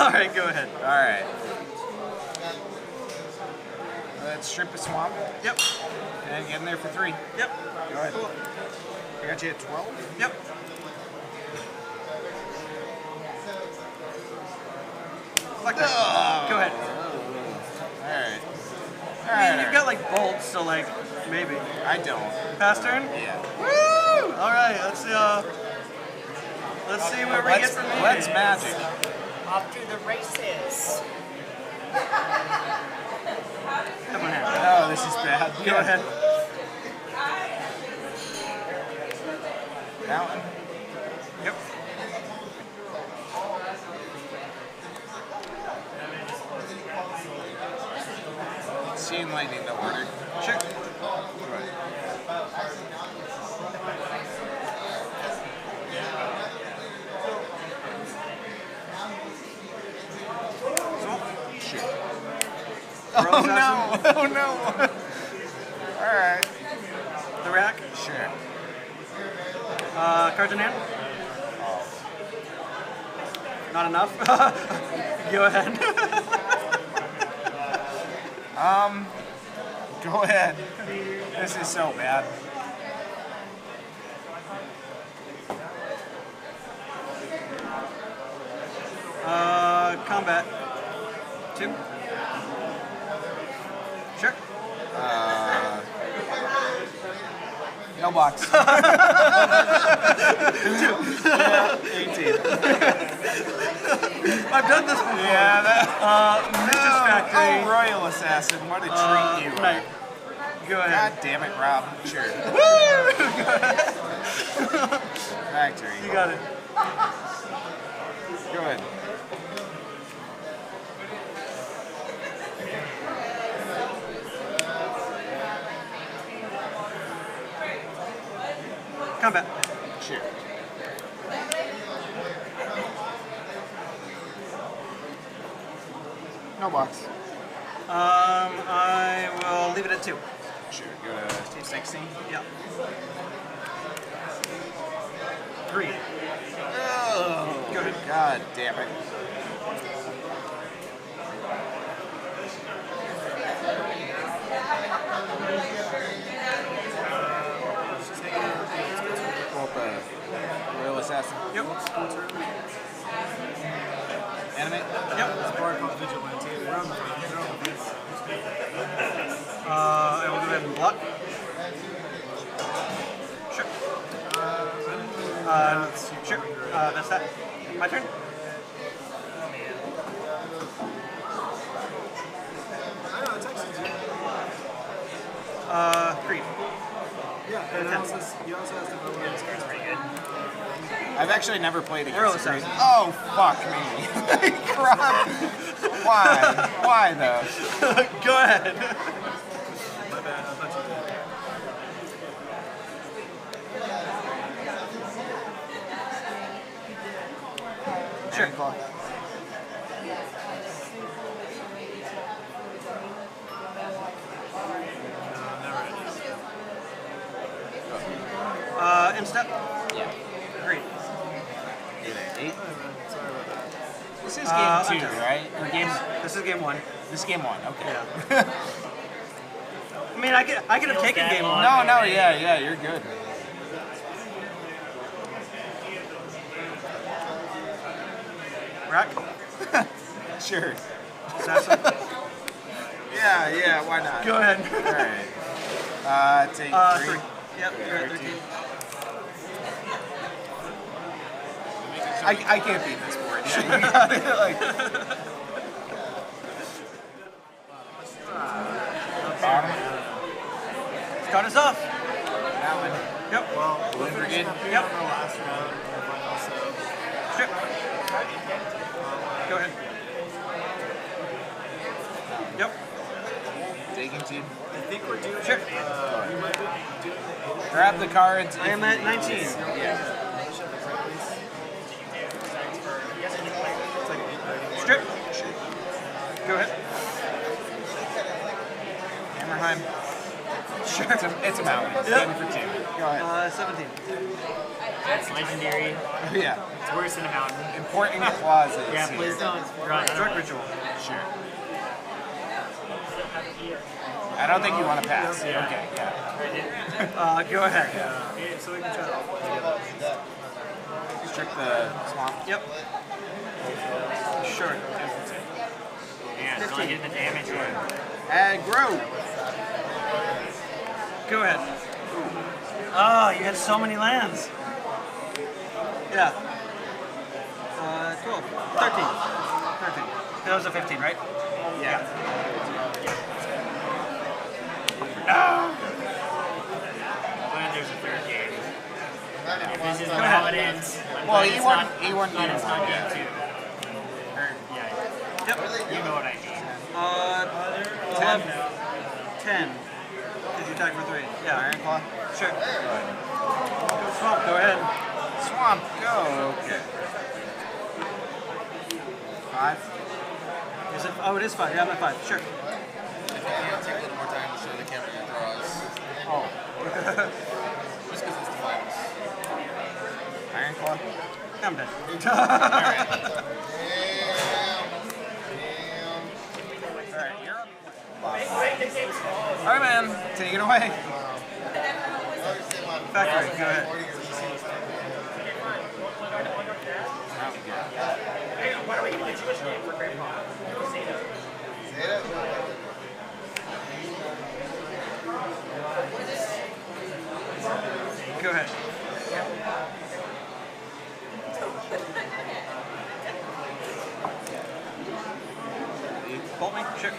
All right, go ahead. All right. Let's strip a swamp. Yep. And get in there for 3. Yep. Go ahead. I got you at 12. Yep. Like that. Go ahead. All right. I mean, you've got like bolts, so like maybe. I don't. Pass turn? Yeah. Woo! All right, let's see. Let's see where we get from here. Let's magic. Off to the races. Come on, Harry. Oh, this is bad. Go ahead. Mountain. Yep. Chain lightning, no order. Royal Oh no! Assassin. Oh no! All right. The rack. Sure. Cards in hand. Not enough. Go ahead. Go ahead. This is so bad. Combat. 2. Sure. No box. 2. Yeah, 18. I've done this before. Yeah, that. Mrs. Factory. Oh, Royal Assassin. What a treat you Right. are. Go ahead. God damn it, Rob. Sure. Factory. You got it. Go ahead. Combat. Sure. No box. I will leave it at 2. Sure. Go to 260. Yeah. 3. Oh, Go ahead. God damn it. Pull up a Royal Assassin. Yep. Animate? Yep. I will go ahead and block. Sure. Sure. That's that. My turn. Three. Yeah, and you also have to vote on this card's pretty good. I've actually never played Royal against Green. Assassin. Oh, fuck me. Crap. Why? Why, though? Go ahead. My bad, I thought you did. Sure. Instep. Yeah. Great. 8. Sorry about that. This is game 2, okay. right? Or game. This is game 1. This is game 1. Okay. Yeah. I mean, I could have taken game 1. No, yeah, you're good. Rack. Sure. Assassin. Yeah, why not? Go ahead. Alright. Take 3. 3. Yep, you're at 13. I can't beat this board. Yeah, you got it. Like, bottom. Start us off. That one. Yep. Well, Blue Brigade. Yep. on the last round, if I also. Strip. Go ahead. Yep. Taking team. I think we're doing. Sure. You might be doing the Grab the cards. I am at 19. Yeah. Strip. Go ahead. Hammerheim. Sure. It's a mountain. It's Yep. game for 2. Go ahead. 17. That's legendary. Yeah. It's worse than a mountain. Important clauses. Yeah, here. please don't draw it. Drug ritual. Sure. I don't think you want to pass. Yeah. Okay, yeah. Go ahead. Yeah, so we can try to. Restrict the swamp. Yep. Sure. Man, really getting the damage in. Aggro. Go ahead. Oh, you had so many lands. Yeah. 12. 13. 13. That was a 15, right? Yeah. When there's a third game. If this is Go how ahead. it ends. Well, it's he not- won but it's not game game 1. 2. Or, yeah. Yep. You know what I mean. 11. 10. Did you attack for 3? Yeah. Iron Claw. Sure. Swamp, go ahead. Swamp, go. Okay. 5. Is it? Oh, it is 5. Yeah, I'm at 5. Sure. can't take a little more time to show the camera your draws. Oh. Just because it's the finals. Iron Claw? I'm dead. Alright, man. Take it away. Factory, go ahead. Go ahead. Bolt me? Sure.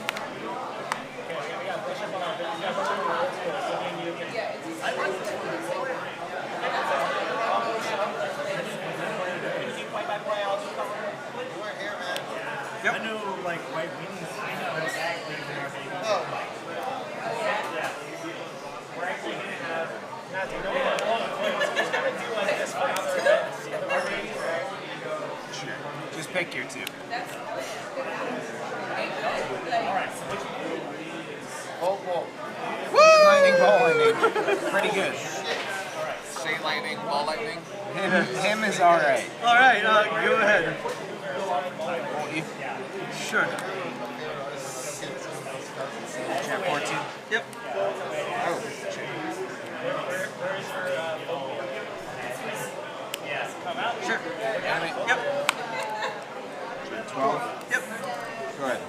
Yep. I know, like, white wings. I know exactly where they go. Yeah. We're actually going to have, not to know that long, we're going to do like this for other events. The other ladies are actually going to go. Sure. Just pick your two. Alright, so which one? Bolt. Lightning, ball lightning. Pretty good. Shade lightning, ball lightning. Him is alright. Alright, go ahead. Sure. Trap 14. Yep. Oh, Sure. Animate. Yep. 12. Yep. Go ahead.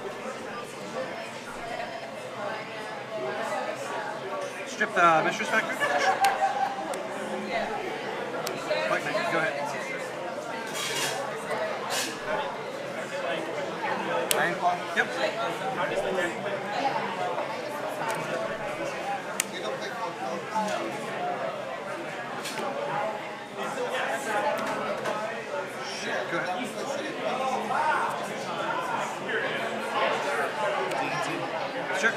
Strip the Mistress Factory. White Knight, go ahead. Iron Claw? Yep. Go ahead. Sure.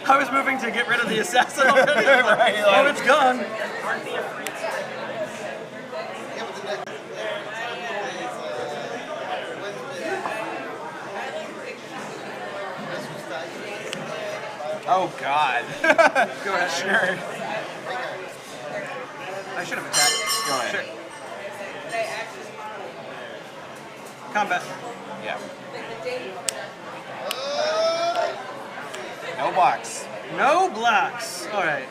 I was moving to get rid of the assassin already. Right, Oh, it's gone. Oh, God. Go ahead. Sure. I should have attacked. Go ahead. Sure. Combat. Yeah. No blocks. No blocks. All right.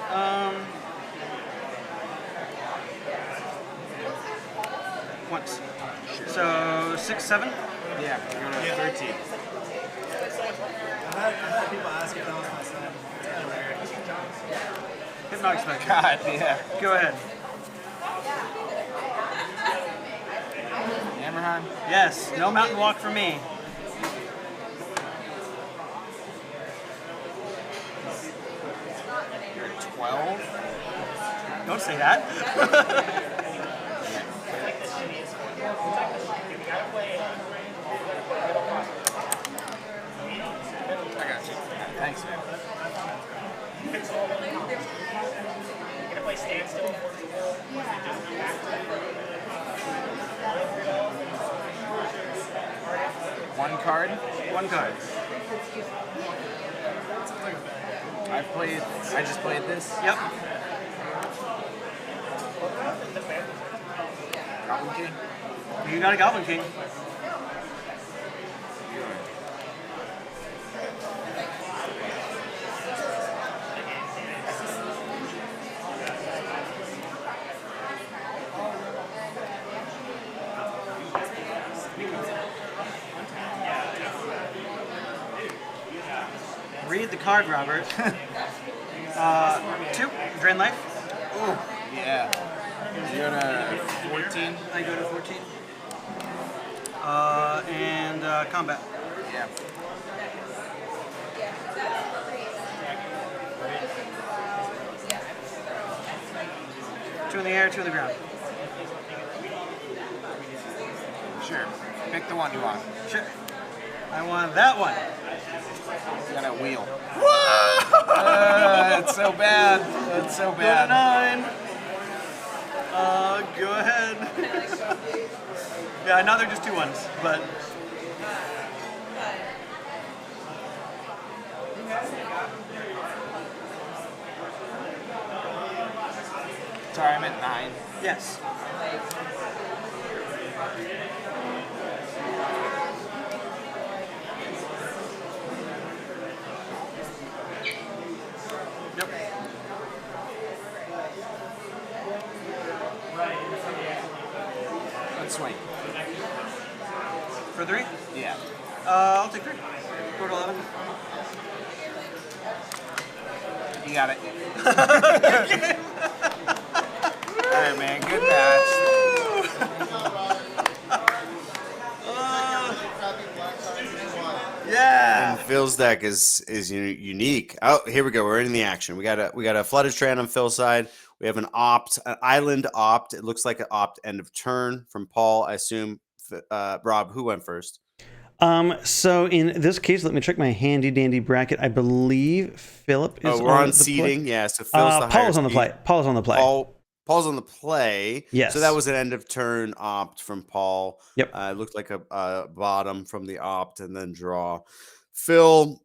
Once. So 6, 7. Yeah. You're going to 13. I've had people ask if that was my son. It's kind of weird. Hypnotic Spectre. God, yeah. Go ahead. Hammerhand? Yes. No mountain walk for me. You're 12? Don't say that. I got you. Thanks, man. You're gonna play standstill. One card? One card. I just played this? Yep. Goblin King? You got a Goblin King. Read the card, Robert. 2, drain life. Ooh, yeah. You go to 14? I go to 14. And combat. Yeah. Two in the air, 2 in the ground. Sure. Pick the one you want. Sure. I want that one. You got a wheel. Whoa! It's so bad. It's so bad. Go ahead. Yeah, now they're just 2 ones, but. Sorry, I'm at 9. Yes. Let's swing. For 3? Yeah. I'll take 3. Go to 11. You got it. All right, man. Good match. Yeah. And Phil's deck is unique. Oh, here we go. We're in the action. We got a Flooded Strand on Phil's side. We have an island opt. It looks like an opt end of turn from Paul. I assume. Rob, who went first? So in this case, let me check my handy dandy bracket. I believe Philip is. We're on seeding. Yeah. So Phil's the Paul's on the play. Paul's on the play. Paul's on the play. Yes. So that was an end of turn opt from Paul. Yep. It looked like a bottom from the opt and then draw. Phil,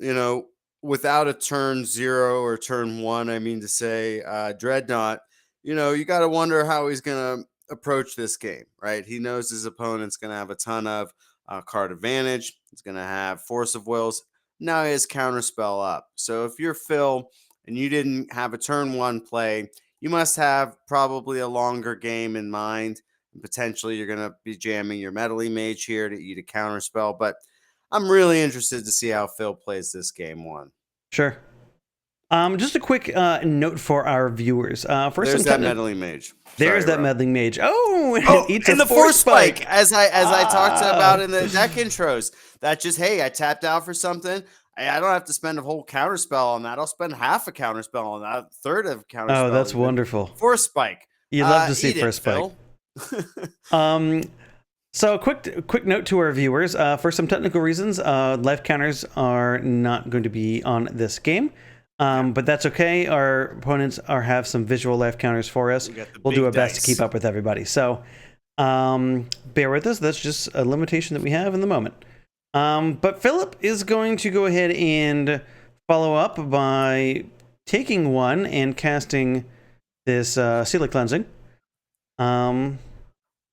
without a turn 0 or turn 1, I mean to say, Dreadnought, you got to wonder how he's going to approach this game, right? He knows his opponent's going to have a ton of card advantage. He's going to have Force of Wills. Now he has Counterspell up. So if you're Phil and you didn't have a turn 1 play, you must have probably a longer game in mind. And potentially you're going to be jamming your Meddling Mage here to eat a Counterspell. But I'm really interested to see how Phil plays this game 1. Sure. Just a quick note for our viewers. First, there's that Meddling Mage. There's that Meddling Mage. Oh, it eats and a the Force spike. Spike, as I talked about in the deck intros. That just, hey, I tapped out for something. I don't have to spend a whole counterspell on that. I'll spend half a counterspell on that, third of a counterspell. Oh, that's wonderful. Force Spike. You love to see Force Spike. So quick note to our viewers. For some technical reasons, life counters are not going to be on this game. But that's okay. Our opponents have some visual life counters for us. We'll do our best to keep up with everybody. So bear with us. That's just a limitation that we have in the moment. But Philip is going to go ahead and follow up by taking 1 and casting this Seal of Cleansing. I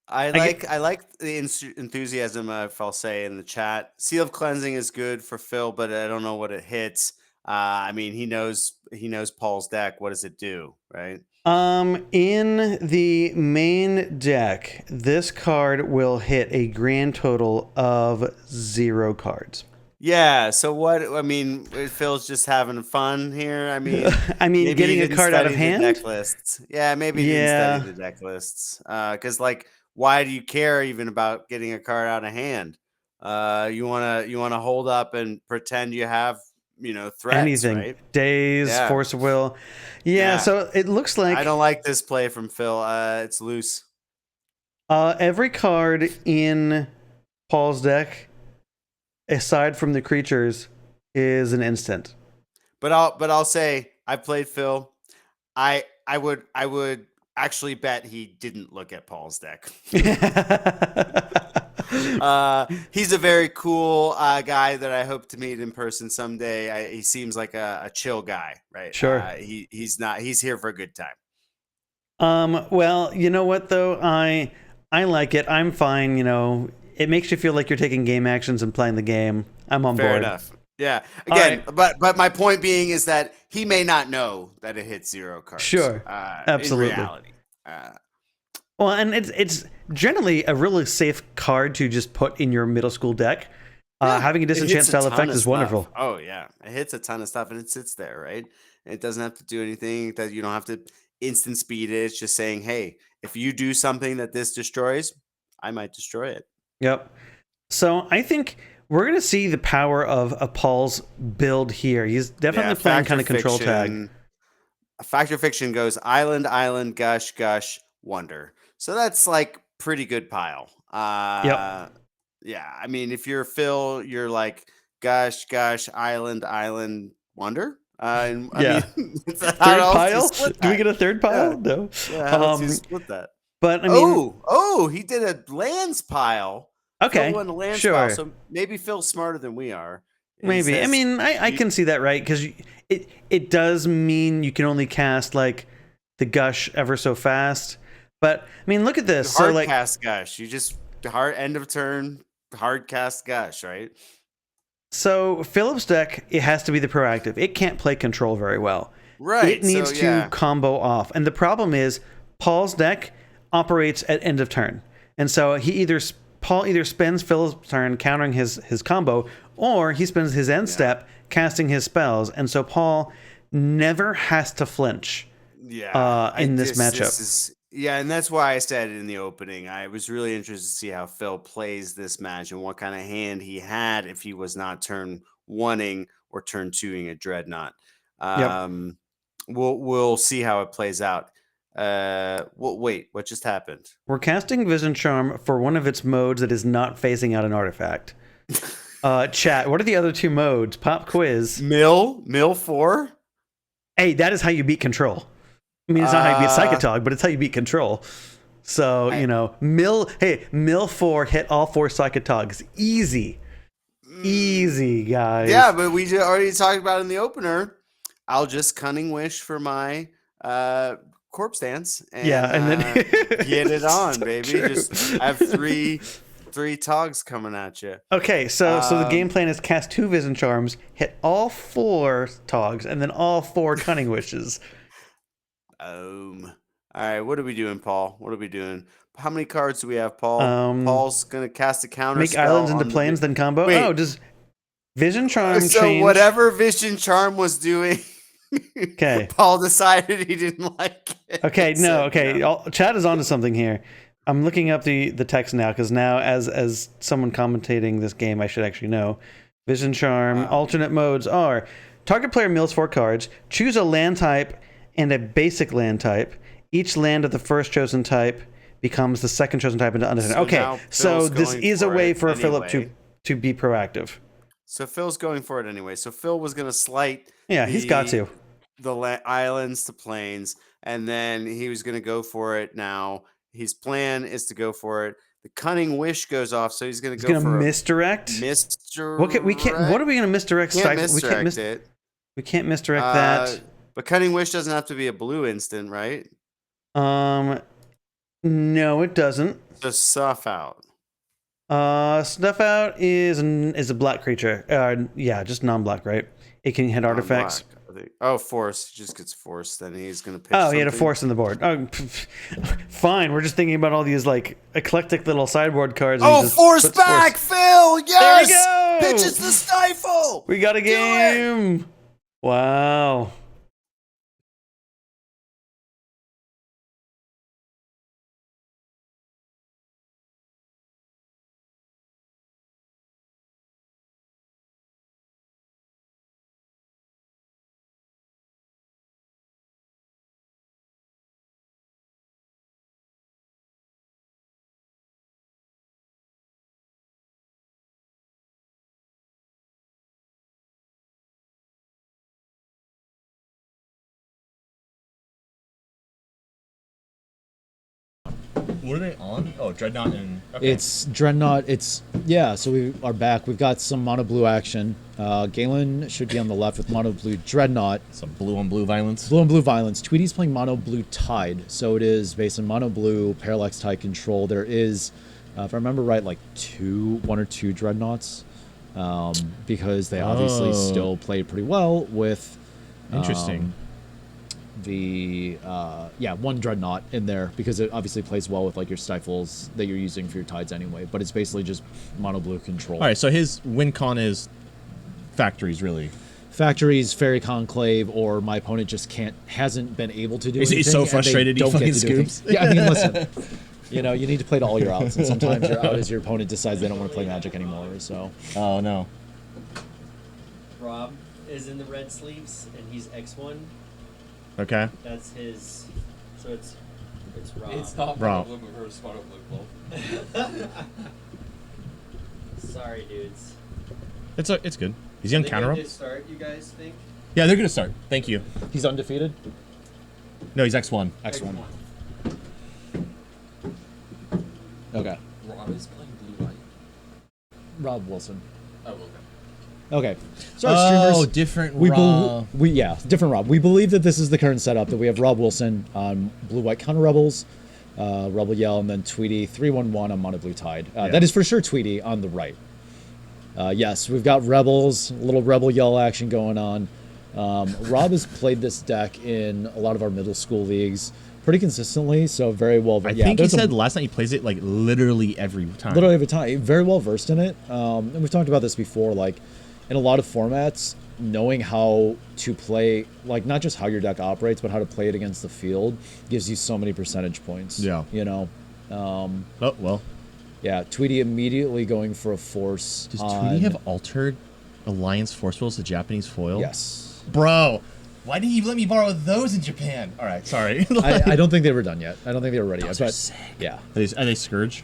like the enthusiasm, if I'll say, in the chat. Seal of Cleansing is good for Phil, but I don't know what it hits. I mean, he knows Paul's deck. What does it do, right? In the main deck, this card will hit a grand total of 0 cards. Yeah. So what? I mean, Phil's just having fun here. I mean, maybe getting a card out of hand. Deck lists. Yeah, maybe he didn't study the deck lists. Because why do you care even about getting a card out of hand? You wanna hold up and pretend you have threats, anything, right? Daze, Force of Will. Yeah, so it looks like I don't like this play from Phil. It's loose. Every card in Paul's deck, aside from the creatures, is an instant. But I'll say I played Phil. I would actually bet he didn't look at Paul's deck. He's a very cool guy that I hope to meet in person someday. He seems like a chill guy, right? Sure. He's here for a good time. Well, you know what though? I like it. I'm fine. It makes you feel like you're taking game actions and playing the game. I'm on board. Fair enough. Yeah. Again, but my point being is that he may not know that it hits 0 cards. Sure. Absolutely. In reality. Well, and it's generally a really safe card to just put in your middle school deck. Having a disenchant style effect is wonderful. Oh yeah, it hits a ton of stuff and it sits there, right? It doesn't have to do anything. That you don't have to instant speed it. It's just saying, hey, if you do something that this destroys, I might destroy it. Yep. So I think we're going to see the power of Paul's build here. He's definitely playing kind of control tag. Factor Fiction goes island, island, gush, gush, wonder. So that's pretty good pile. Yep. Yeah. I mean, if you're Phil, you're like gush, gush, island, island, wonder. I mean, third pile? Do we get a third pile? Yeah. No. Yeah, how else do you split that? But I mean, he did a lands pile. Okay, Phil won a lands sure. pile, so maybe Phil's smarter than we are. Maybe. I mean, I can see that, right? Because it does mean you can only cast the the gush ever so fast. But I mean, look at this. So Hard like, cast gush. You just hard end of turn, hard cast gush, right? so Philip's deck, it has to be the proactive. It can't play control very well. Right. It needs so, yeah. to combo off. And the problem is Paul's deck operates at end of turn. And so Paul either spends Philip's turn countering his combo, or he spends his end step casting his spells. And so Paul never has to flinch in this matchup. Yeah, and that's why I said it in the opening. I was really interested to see how Phil plays this match and what kind of hand he had if he was not turn 1ing or turn 2ing a Dreadnought. We'll see how it plays out. Wait, what just happened? We're casting Vision Charm for one of its modes that is not phasing out an artifact. Chat, what are the other 2 modes? Pop quiz. Mill 4? Hey, that is how you beat control. I mean, it's not how you beat Psychotog, but it's how you beat control. So, Mill 4, hit all 4 Psychotogs. Easy. Easy, guys. Yeah, but we already talked about it in the opener. I'll just Cunning Wish for my Corpse Dance. And, and then get it on, baby. True. Just have three Togs coming at you. Okay, so the game plan is cast 2 Vision Charms, hit all 4 Togs, and then all 4 Cunning Wishes. All right, what are we doing, Paul? What are we doing? How many cards do we have, Paul? Paul's gonna cast a counter. Make islands into planes, then combo. Wait. Oh, does Vision Charm So change? whatever Vision Charm was doing, Okay. Paul decided he didn't like it. Okay, Chad is onto something here. I'm looking up the text now because now, as someone commentating this game, I should actually know. Vision Charm alternate modes are: target player mills 4 cards, choose a land type and a basic land type. Each land of the first chosen type becomes the second chosen type into undertone. Okay, so this is a way for Philip to be proactive. So Phil's going for it anyway. So Phil was going to slight. Yeah, he's got to. The islands to plains, and then he was going to go for it now. His plan is to go for it. The Cunning Wish goes off, so he's going to go for misdirect. Misdirect. We can't. What are we going to misdirect? We can't misdirect it. We can't misdirect that. But Cunning Wish doesn't have to be a blue instant, right? No, it doesn't. Just Stuff Out. Stuff Out is a black creature. Yeah, just non-black, right? It can hit artifacts. Oh, force. He just gets force. Then he's gonna pitch. He had a force in the board. Oh, fine. We're just thinking about all these like eclectic little sideboard cards. Oh, force back, Phil! Yes. There we go. Pitches the stifle. We got a game. Wow. What are they on? Oh, Dreadnought and... Okay. It's Dreadnought. So we are back. We've got some mono blue action. Galen should be on the left with mono blue Dreadnought. Some blue on blue violence. Blue on blue violence. Tweety's playing mono blue Tide. So it is based on mono blue Parallax Tide control. There is, if I remember right, like 1 or 2 Dreadnoughts. Because they obviously still play pretty well with... Interesting. One Dreadnought in there because it obviously plays well with like your stifles that you're using for your tides anyway, but it's basically just mono blue control. All right, so his win con is factories, really. Factories, Fairy Conclave, or my opponent just hasn't been able to do anything. He's so frustrated he fucking scoops. Yeah, I mean, listen, you need to play to all your outs, and sometimes your out is your opponent decides they don't want to play Magic anymore, so. Oh, no. Rob is in the red sleeves, and he's X1. Okay. That's his. So it's Rob. It's not Rob. Blue versus Mono Blue Wolf. Sorry, dudes. It's good. Is he on counter up? They start, you guys think? Yeah, they're gonna start. Thank you. He's undefeated? No, he's X1. X1. Okay. Rob is playing blue white. Rob Wilson. Oh, okay. Okay. Sorry, streamers. Different we Rob. Different Rob. We believe that this is the current setup, that we have Rob Wilson on Blue-White Counter Rebels, Rebel Yell, and then Tweety 311 on Mono Blue Tide. That is for sure Tweety on the right. Yes, we've got Rebels, a little Rebel Yell action going on. Rob has played this deck in a lot of our middle school leagues pretty consistently, so very well. I think he said last night he plays it like literally every time. Literally every time. Very well versed in it. And we've talked about this before, like in a lot of formats, knowing how to play, like not just how your deck operates, but how to play it against the field gives you so many percentage points. Yeah. You know? Oh, well. Yeah, Tweety immediately going for a force. Does Tweety have altered Alliance Force Wheels to Japanese foil? Yes. Bro, why didn't you let me borrow those in Japan? All right, sorry. I don't think they were done yet. I don't think they were ready yet. Those are But sick. yeah. Are they Scourge?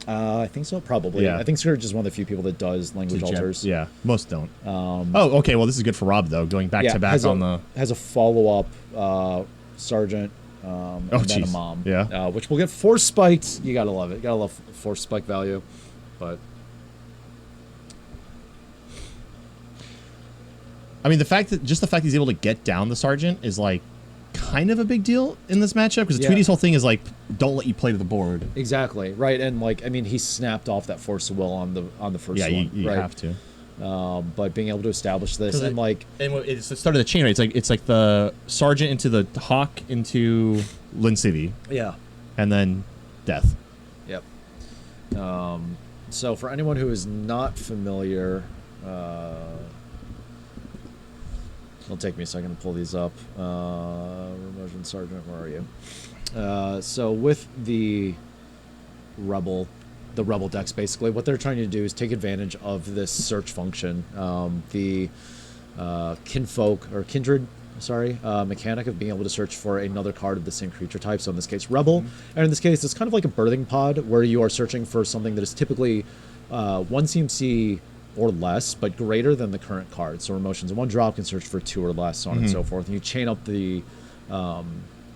I think so, probably. Yeah. I think Scourge is one of the few people that does language alters. Yeah, most don't. Okay, well, this is good for Rob, though, going back to back on the... Has a follow-up Sergeant and then a geez. Mom. Yeah. Which will get force spiked. You gotta love it. Gotta love force spike value. But... I mean, the fact that he's able to get down the Sergeant is, like, kind of a big deal in this matchup, because Tweety's whole thing is, like, don't let you play to the board. Exactly, right. And, like, I mean, he snapped off that force of will on the first one. Yeah, you right? have to. But being able to establish this and it's the start of the chain, right? It's like the Sergeant into the Hawk into Lin Civi. Yeah. And then death. Yep. So for anyone who is not familiar, it'll take me a second to pull these up. Remotion Sergeant, where are you? So with the Rebel decks, basically, what they're trying to do is take advantage of this search function, the kindred mechanic of being able to search for another card of the same creature type. So in this case, Rebel, and in this case, it's kind of like a birthing pod where you are searching for something that is typically 1 CMC or less, but greater than the current card. So Emotions in 1 drop can search for 2 or less, so on and so forth. And you chain up the,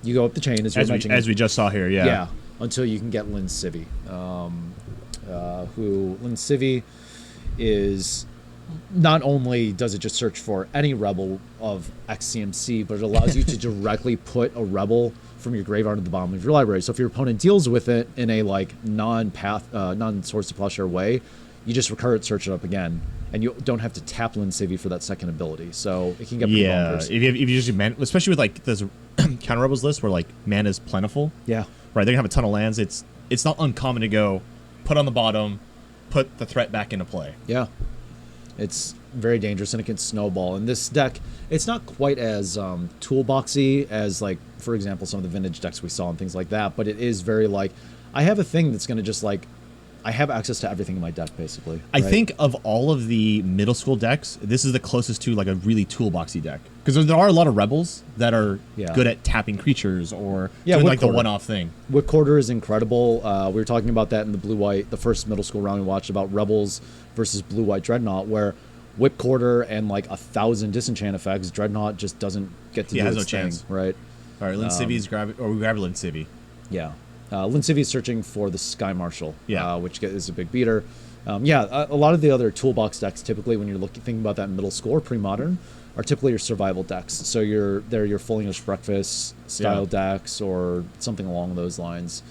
you go up the chain as we just saw here. Yeah, until you can get Lin Civi, who Lin Civi is. Not only does it just search for any Rebel of XCMC, but it allows you to directly put a Rebel from your graveyard to the bottom of your library. So if your opponent deals with it in a like non-Swords to Plowshare way, you just recurrent search it up again, and you don't have to tap Lin Civi for that second ability. So it can get pretty bonkers. If you just man, especially with like this counter Rebels list where like mana is plentiful. Yeah. Right, they're gonna have a ton of lands. It's not uncommon to go put on the bottom, put the threat back into play. Yeah. It's very dangerous and it can snowball. And this deck, it's not quite as toolboxy as, like, for example, some of the vintage decks we saw and things like that, but it is very, like, I have a thing that's going to just, like, I have access to everything in my deck, basically. I right? think of all of the middle school decks, this is the closest to, like, a really toolboxy deck. Because there are a lot of Rebels that are good at tapping creatures or doing, like, the one-off thing. Whip Quarter is incredible. We were talking about that in the blue-white, the first middle school round we watched about Rebels versus blue-white Dreadnought, where Whip Quarter and, like, 1,000 disenchant effects, Dreadnought just doesn't get to do has its no chance. thing, right? All right, Lin Civi's we grab Lin Civi. Yeah. Lin Civi is searching for the Sky Marshal, which is a big beater. A lot of the other toolbox decks, typically when you're thinking about that middle school or pre-modern, are typically your survival decks. So they're your full English breakfast style decks or something along those lines.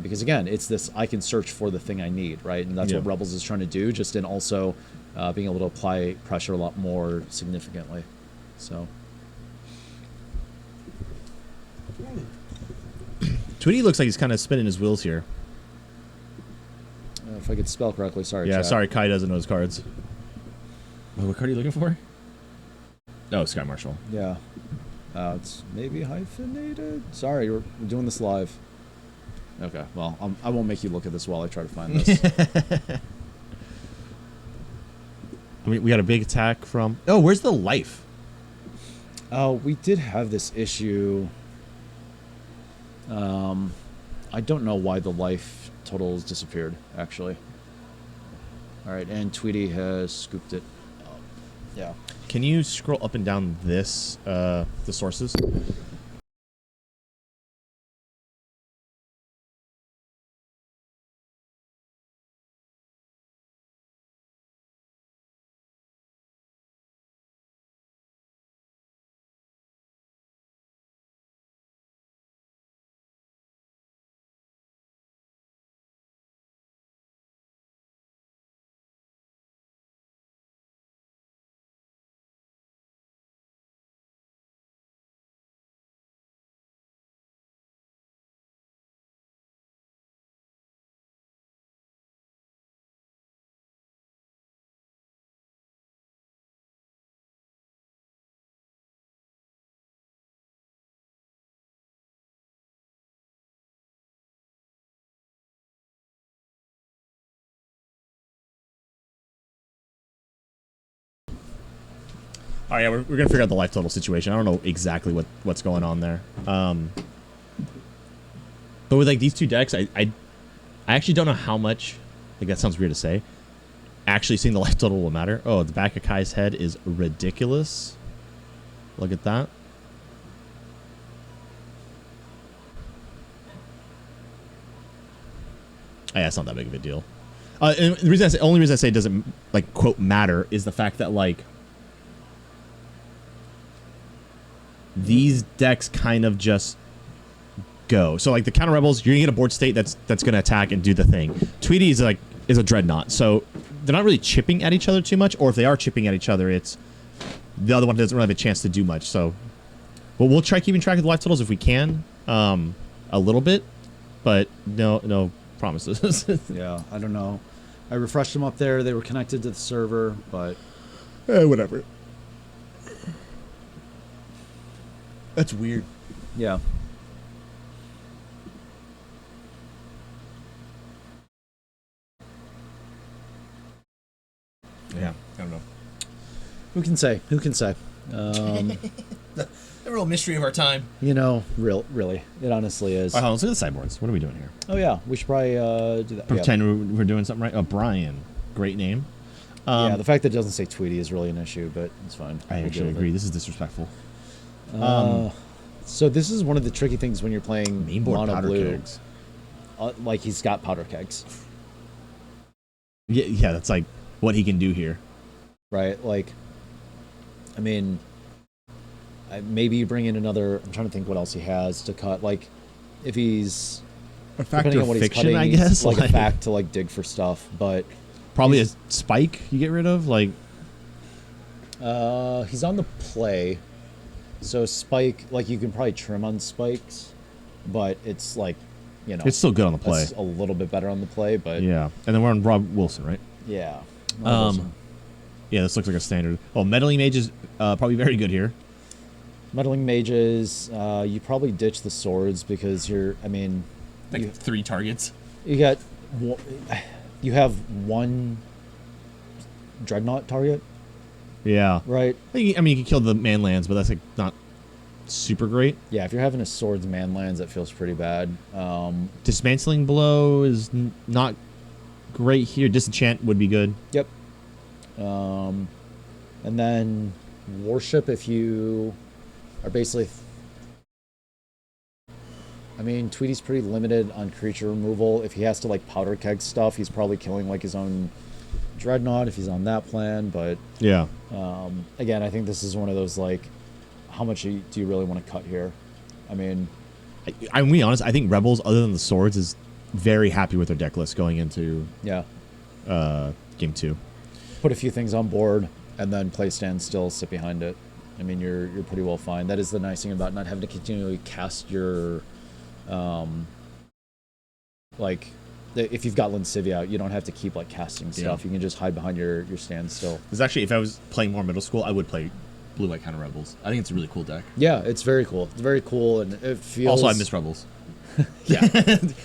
Because again, it's this, I can search for the thing I need, right? And that's what Rebels is trying to do, just in also being able to apply pressure a lot more significantly. So. Tweety looks like he's kind of spinning his wheels here. If I could spell correctly, sorry. Yeah, chat. sorry, Kai doesn't know his cards. Oh, what card are you looking for? Oh, Sky Marshal. Yeah. It's maybe hyphenated. Sorry, we're doing this live. Okay, well, I won't make you look at this while I try to find this. I mean, we got a big attack from... Oh, where's the life? We did have this issue. I don't know why the life totals disappeared, actually. All right, and Tweety has scooped it up. Yeah. Can you scroll up and down this, the sources? Oh yeah, we're gonna figure out the life total situation. I don't know exactly what's going on there. But with like these two decks, I actually don't know how much. Like that sounds weird to say. Actually, seeing the life total will matter. Oh, the back of Kai's head is ridiculous. Look at that. Oh, yeah, it's not that big of a deal. And the reason only reason I say it doesn't like quote matter is the fact that like these decks kind of just go. So like the counter rebels, you're gonna get a board state that's gonna attack and do the thing. Tweety is like a dreadnought, so they're not really chipping at each other too much. Or if they are chipping at each other, it's the other one doesn't really have a chance to do much. So, but we'll try keeping track of the life totals if we can, a little bit, but no promises. Yeah, I don't know. I refreshed them up there. They were connected to the server, but whatever. That's weird. Yeah. Yeah, I don't know. Who can say? Who can say? The real mystery of our time. Really, it honestly is. All right, let's look at the sideboards. What are we doing here? Oh yeah, we should probably do that. Pretend we're doing something right. Oh, Brian, great name. Yeah, the fact that it doesn't say Tweety is really an issue, but it's fine. I actually agree. This is disrespectful. So this is one of the tricky things when you're playing Mainboard mono powder blue. kegs. Like he's got powder kegs. Yeah, that's like what he can do here. Right, like, I mean, maybe you bring in another. I'm trying to think what else he has to cut. Like, if he's a factor depending on of what fiction, he's cutting, I guess, like a like- fact to like dig for stuff. But Probably a spike you get rid of. Like, he's on the play, so spike. Like you can probably trim on spikes, but it's like, It's still good on the play. it's a little bit better on the play, but yeah. And then we're on Rob Wilson, right? yeah. Wilson. Yeah, this looks like a standard. Oh, meddling mage is probably very good here. Meddling mages, you probably ditch the swords because Like 3 targets. You got, you have one dreadnought target. Yeah. Right. I mean, you can kill the man lands, but that's like not super great. Yeah, if you're having a swords man lands, that feels pretty bad. Dismantling blow is not great here. Disenchant would be good. Yep. And then worship if you are basically. I mean, Tweety's pretty limited on creature removal. If he has to like powder keg stuff, he's probably killing like his own dreadnought if he's on that plan. But yeah. Again, I think this is one of those like, how much do you really want to cut here? I mean, I'm being honest. I think Rebels, other than the swords, is very happy with their deck list going into game 2. Put a few things on board and then play stand still, sit behind it. I mean, you're pretty well fine. That is the nice thing about not having to continually cast your, like, if you've got Linsivia out, you don't have to keep like casting stuff. You can just hide behind your stand still. Because actually, if I was playing more middle school, I would play Blue White Counter Rebels. I think it's a really cool deck. Yeah, it's very cool. It's very cool, and it feels. Also, I miss Rebels. Yeah,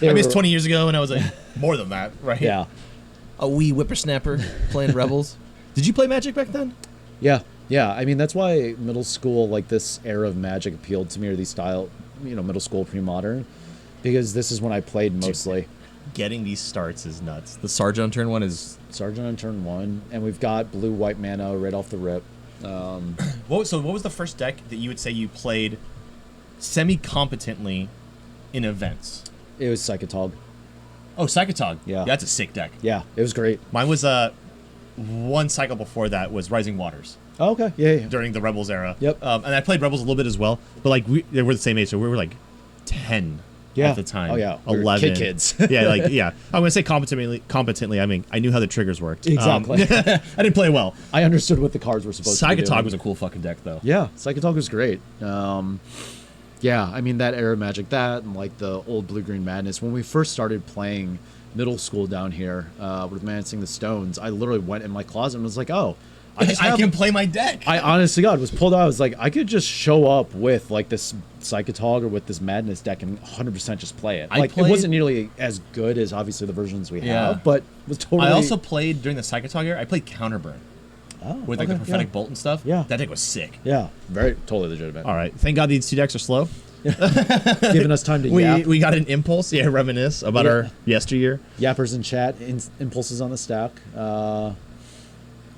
I missed 20 years ago, and I was like, more than that, right? Yeah. A wee whippersnapper playing Rebels. Did you play Magic back then? Yeah. I mean, that's why middle school, like this era of Magic, appealed to me, or these style, middle school pre-modern, because this is when I played mostly. Getting these starts is nuts. The Sergeant on turn 1 is Sergeant on turn 1, and we've got blue white mana right off the rip. What was the first deck that you would say you played semi-competently in events? It was Psychotog. Oh, Psychotog. Yeah. That's a sick deck. Yeah, it was great. Mine was one cycle before that was Rising Waters. Oh, okay. Yeah. During the Rebels era. Yep. And I played Rebels a little bit as well, but like they were the same age, so we were like 10 at the time. Oh yeah. We were 11 kids. yeah. I'm gonna say competently. I mean, I knew how the triggers worked. Exactly. I didn't play well. I understood what the cards were supposed to be doing. Psychotog was a cool fucking deck, though. Yeah, Psychotog was great. Yeah, I mean, that era of Magic, that, and like the old Blue-Green Madness. When we first started playing middle school down here with Manacing the Stones, I literally went in my closet and was like, oh, I can play my deck. I honestly, God, was pulled out. I was like, I could just show up with like this Psychotog or with this Madness deck and 100% just play it. Like, it wasn't nearly as good as obviously the versions we have, but it was totally. I also played during the Psychotog era. I played Counterburn. with like the prophetic bolt and stuff. Yeah, that deck was sick. Yeah, very totally legitimate. All right, thank God these 2 decks are slow. Giving us time to yap. We got an impulse, reminisce about our yesteryear. Yappers in chat, impulses on the stack.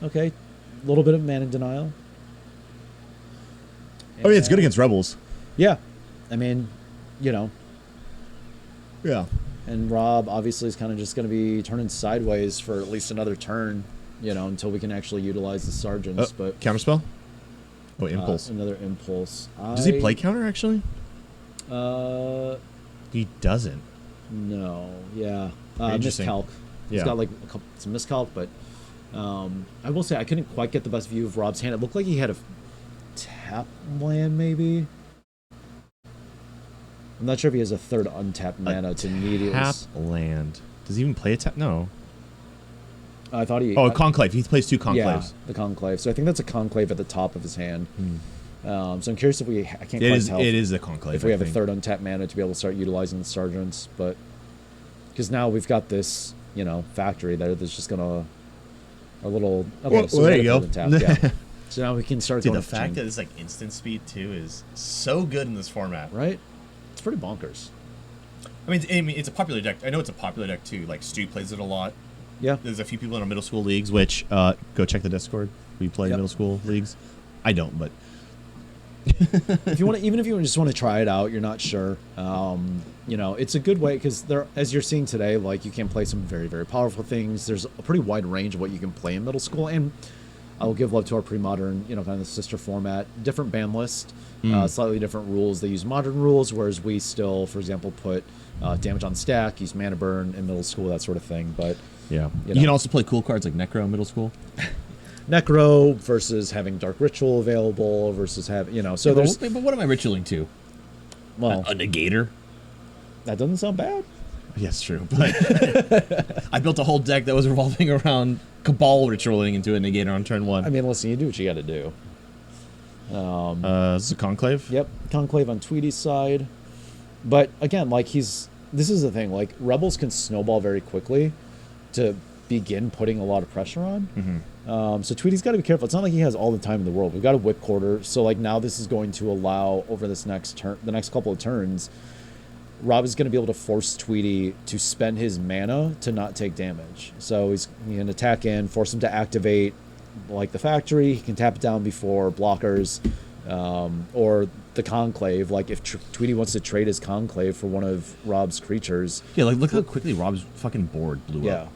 Okay, a little bit of mana denial. Oh yeah, it's good against rebels. Yeah, I mean, you know. Yeah. And Rob obviously is kind of just going to be turning sideways for at least another turn, you know, until we can actually utilize the sergeants. But counterspell. Oh, impulse. Another impulse. Does he play counter actually? He doesn't. No. Yeah. Interesting. Miscalc. He's Yeah. got like some miscalc, but I will say I couldn't quite get the best view of Rob's hand. It looked like he had a tap land, maybe. I'm not sure if he has a third untapped mana to immediately. Tap land. Does he even play a tap? No. I thought he. Oh, a conclave. He plays 2 conclaves. Yeah, the conclave. So I think that's a conclave at the top of his hand. So I'm curious if I can't It quite is- tell. it is a conclave, If we I have a think. third untapped mana to be able to start utilizing the sergeants, but because now we've got this, you know, factory that's just gonna a little. Okay, Well, so there we you have a go. third untapped, yeah. So now we can start Dude, going. the fact that it's like instant speed too is so good in this format. Right? It's pretty bonkers. I mean, it's a popular deck. I know it's a popular deck too. Like Stu plays it a lot. Yeah. There's a few people in our middle school leagues, which go check the Discord. We play middle school leagues. I don't, but if you want to, even if you just want to try it out, you're not sure. You know, it's a good way because there, as you're seeing today, like you can play some very, very powerful things. There's a pretty wide range of what you can play in middle school, and I will give love to our pre-modern, you know, kind of the sister format. Different ban list, slightly different rules. They use modern rules, whereas we still, for example, put damage on stack, use mana burn in middle school, that sort of thing. But yeah, you you can also play cool cards like Necro in middle school. Necro versus having Dark Ritual available versus having, you know, so there's. But what am I ritualing to? Well, a negator. That doesn't sound bad. Yes, true. But I built a whole deck that was revolving around Cabal ritualing into a negator on turn 1. I mean, listen, you do what you got to do. This is a conclave. Yep, conclave on Tweety's side. But again, like this is the thing. Like rebels can snowball very quickly to begin putting a lot of pressure on. So Tweety's got to be careful. It's not like he has all the time in the world. We've got a whip quarter, so like now this is going to allow over this next turn, the next couple of turns, Rob is going to be able to force Tweety to spend his mana to not take damage. So he can attack in, force him to activate like the factory. He can tap it down before blockers, or the conclave. Like if Tweety wants to trade his conclave for one of Rob's creatures. Yeah, like look how quickly Rob's fucking board blew up.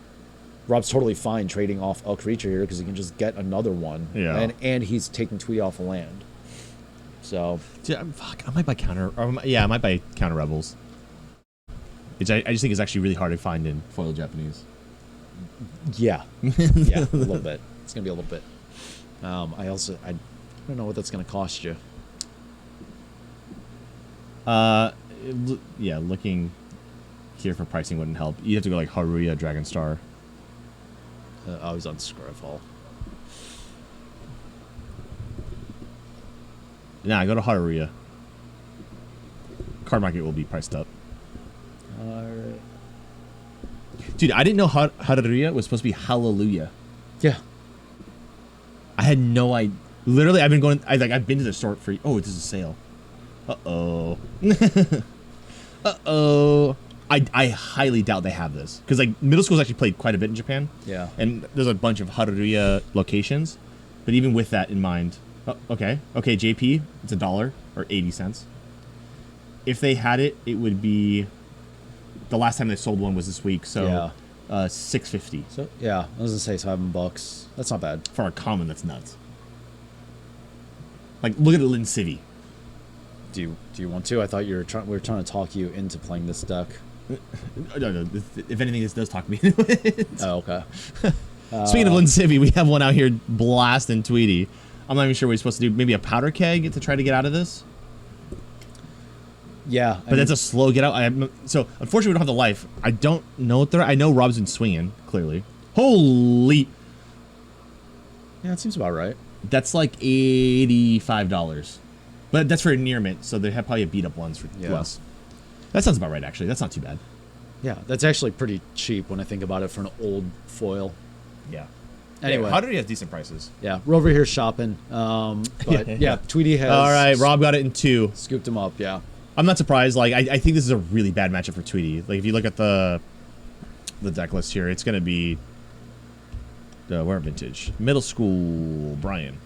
Rob's totally fine trading off a creature here because he can just get another one. Yeah. And he's taking Tweety off a land. So. Dude, I might buy counter. I might buy counter rebels. Which I just think is actually really hard to find in foil Japanese. Yeah. Yeah, a little bit. It's gonna be a little bit. I don't know what that's gonna cost you. Yeah, looking here for pricing wouldn't help. You have to go like Haruya, Dragonstar. I was on Scarfall. Nah, go to Haruya. Card market will be priced up. Alright. Dude, I didn't know Haruya was supposed to be Hallelujah. Yeah. I had no idea. Literally, I've been to the store for. Oh, this is a sale. Uh-oh. Uh-oh. I highly doubt they have this. Because, like, middle school's actually played quite a bit in Japan. Yeah. And there's a bunch of Haruya locations. But even with that in mind... Oh, okay. Okay, JP, it's $1 or 80 cents. If they had it, it would be... The last time they sold one was this week, so... Yeah. $6.50. So yeah, I was gonna say $7. That's not bad. For a common, that's nuts. Like, look at Lin Civi. Do you want to? I thought we were trying to talk you into playing this deck. No. If anything, this does talk me into it. Oh, okay. Speaking of Lin Civi, we have one out here blasting Tweety. I'm not even sure what he's supposed to do. Maybe a powder keg to try to get out of this? Yeah. But that's a slow get out. So, unfortunately, we don't have the life. I don't know what I know Rob's been swinging, clearly. Holy... Yeah, it seems about right. That's like $85. But that's for a near mint, so they have probably beat up ones for less. That sounds about right, actually. That's not too bad. Yeah, that's actually pretty cheap when I think about it for an old foil. Yeah. Anyway, Powdery has decent prices. Yeah, we're over here shopping. But yeah, Tweety has. All right, Rob got it in 2. Scooped him up. Yeah. I'm not surprised. Like I think this is a really bad matchup for Tweety. Like if you look at the deck list here, it's gonna be where vintage Middle School Brian.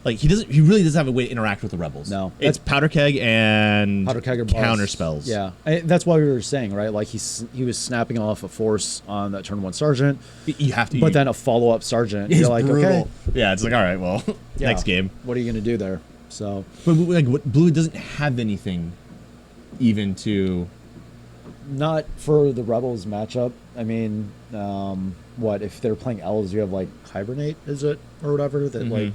Like he really doesn't have a way to interact with the rebels. No, it's powder keg and or counter spells. Yeah, that's why we were saying, right? Like he was snapping off a force on that turn 1 sergeant. You have to, but then a follow up sergeant. He's You're like, brutal. okay, yeah, it's like all right, well, next game. What are you gonna do there? So, but like, blue doesn't have anything, even to. Not for the rebels matchup. I mean, what if they're playing elves? You have like hibernate, is it or whatever that like.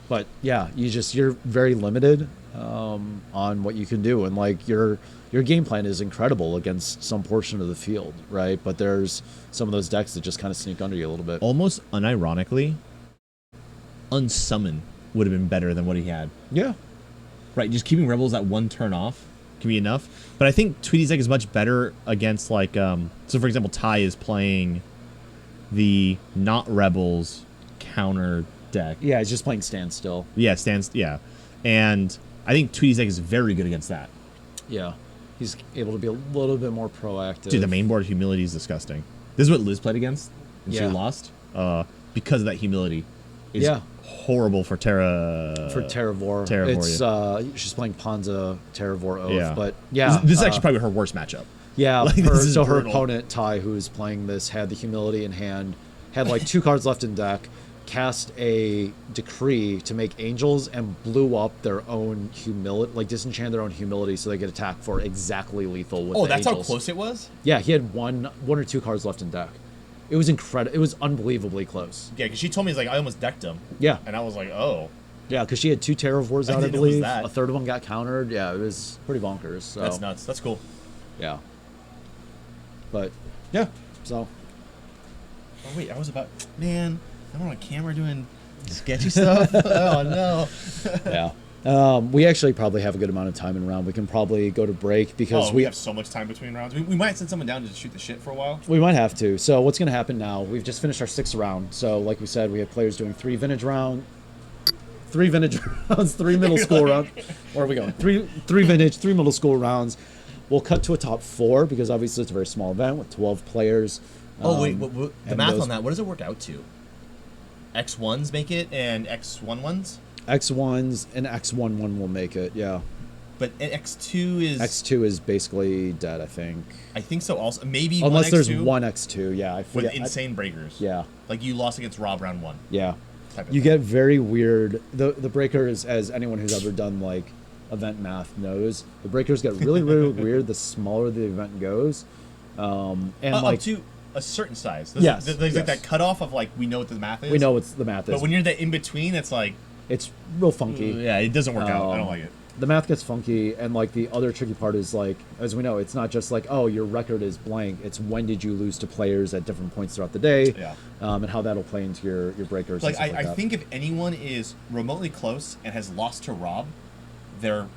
But yeah, you're very limited on what you can do, and like your game plan is incredible against some portion of the field, right? But there's some of those decks that just kind of sneak under you a little bit. Almost unironically, Unsummon would have been better than what he had. Yeah, right. Just keeping rebels at 1 turn off can be enough. But I think Tweety's deck is much better against like so for example, Ty is playing the not rebels counter deck. Yeah, he's just playing standstill. Yeah, yeah. And I think Tweety's deck is very good against that. Yeah. He's able to be a little bit more proactive. Dude, the main board humility is disgusting. This is what Liz played against, and she Yeah. lost because of that humility. It's Yeah. horrible for Terravor. It's she's playing Ponza Terravor Oath, Yeah. but yeah. This is actually probably her worst matchup. Yeah, Like, her, this is so her brutal. opponent, Ty, who is playing this, had the humility in hand, had like 2 cards left in deck, cast a decree to make angels, and blew up their own humility, like disenchant their own humility so they get attacked for exactly lethal with Oh, the that's angels. how close it was? Yeah, he had one or 2 cards left in deck. It was incredible. It was unbelievably close. Yeah, because she told me, it's like, I almost decked him. Yeah. And I was like, oh. Yeah, because she had 2 Terravors I out, I didn't know it was believe. that. A third of them got countered. Yeah, it was pretty bonkers. So. That's nuts. That's cool. Yeah. But, yeah, so. Oh, wait, I was about... Man, I'm on camera doing sketchy stuff? Oh, no. Yeah. We actually probably have a good amount of time in round. We can probably go to break because we have so much time between rounds. We might send someone down to shoot the shit for a while. We might have to. So what's going to happen now? We've just finished our 6th round. So like we said, we have players doing 3 vintage rounds, 3 middle school rounds. Where are we going? 3 vintage, 3 middle school rounds. We'll cut to a top 4 because obviously it's a very small event with 12 players. Oh, wait, the math those- on that, what does it work out to? X1s make it and X11s? X1s and X11 will make it, yeah. But an X2 is... X2 is basically dead, I think. I think so also. Maybe Unless one there's X2 one X2, yeah. I with forget. insane breakers. Yeah. Like you lost against Rob round 1. Yeah. Type of You thing. get very weird. The breakers, as anyone who's ever done like event math knows, the breakers get really, really weird the smaller the event goes. And like up to a certain size. Yes, There's yes. like that cutoff of like, we know what the math is. we know what the math is. But when you're that in between, it's like... It's real funky. Yeah, it doesn't work out. I don't like it. The math gets funky, and like the other tricky part is like, as we know, it's not just like, oh, your record is blank. It's when did you lose to players at different points throughout the day, Yeah. And how that'll play into your breakers. Like, and stuff I that. think if anyone is remotely close and has lost to Rob, they're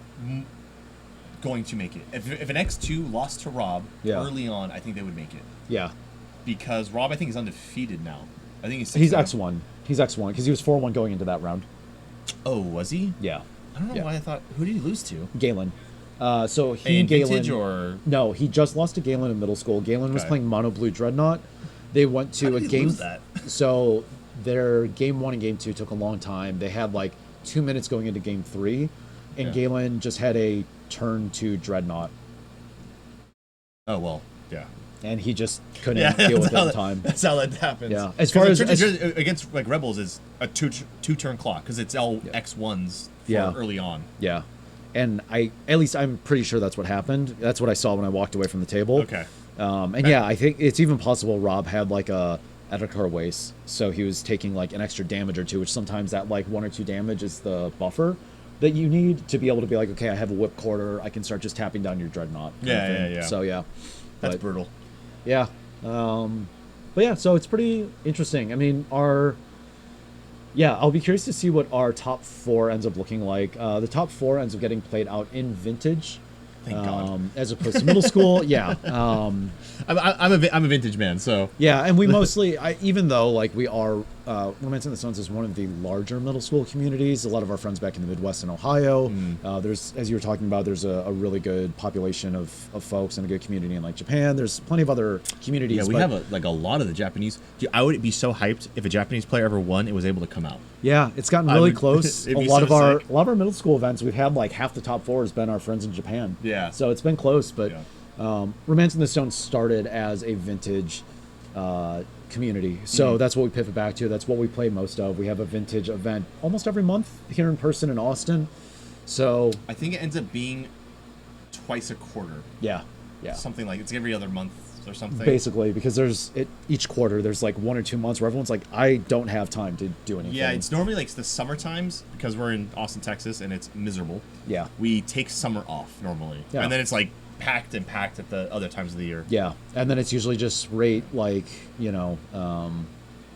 going to make it. If an X2 lost to Rob Yeah. early on, I think they would make it. Yeah. Because Rob, I think, is undefeated now. I think He's X1. He's X1 because he was 4-1 going into that round. Oh, was he? Yeah. I don't know why I thought... Who did he lose to? Galen. So he In and Galen... Vintage or... No, he just lost to Galen in middle school. Galen was Okay. playing Mono Blue Dreadnought. They went to How a did he game... lose that? So their game 1 and game 2 took a long time. They had like 2 minutes going into game 3. And Yeah. Galen just had a turn to Dreadnought. Oh, well, yeah. And he just couldn't deal with it in time. That's how that happens. Yeah. As far as... against like Rebels is a two-turn clock because it's all X1s for early on. Yeah. And I'm pretty sure that's what happened. That's what I saw when I walked away from the table. Okay. And yeah, I think it's even possible Rob had like a Edgar waste, so he was taking like an extra damage or 2, which sometimes that like 1 or 2 damage is the buffer that you need to be able to be like, okay, I have a whip quarter, I can start just tapping down your dreadnought. kind of thing. Yeah. So yeah, That's But, brutal. Yeah. But yeah, so it's pretty interesting. I mean, I'll be curious to see what our top 4 ends up looking like. The top 4 ends up getting played out in vintage. Thank God. As opposed to middle school. Yeah. I'm a vintage man, so Yeah, and we mostly, even though like we are Romancing the Stones is one of the larger middle school communities. A lot of our friends back in the Midwest and Ohio. There's, as you were talking about, there's a really good population of folks and a good community in like Japan. There's plenty of other communities. Yeah, we but- have a lot of the Japanese. Dude, I would be so hyped if a Japanese player ever won and was able to come out. Yeah, it's gotten really would- close. it'd A be lot so of our sick. middle school events, we've had like half the top four has been our friends in Japan. Yeah. So it's been close, but Romancing the Stones started as a vintage community. So that's what we pivot back to. That's what we play most of. We have a vintage event almost every month here in person in Austin. So I think it ends up being twice a quarter. Yeah. Something like it's every other month or something. Basically, because each quarter there's like 1 or 2 months where everyone's like, I don't have time to do anything. Yeah, it's normally like the summer times because we're in Austin, Texas, and it's miserable. Yeah. We take summer off normally. Yeah. And then it's like packed at the other times of the year. Yeah, and then it's usually just rate like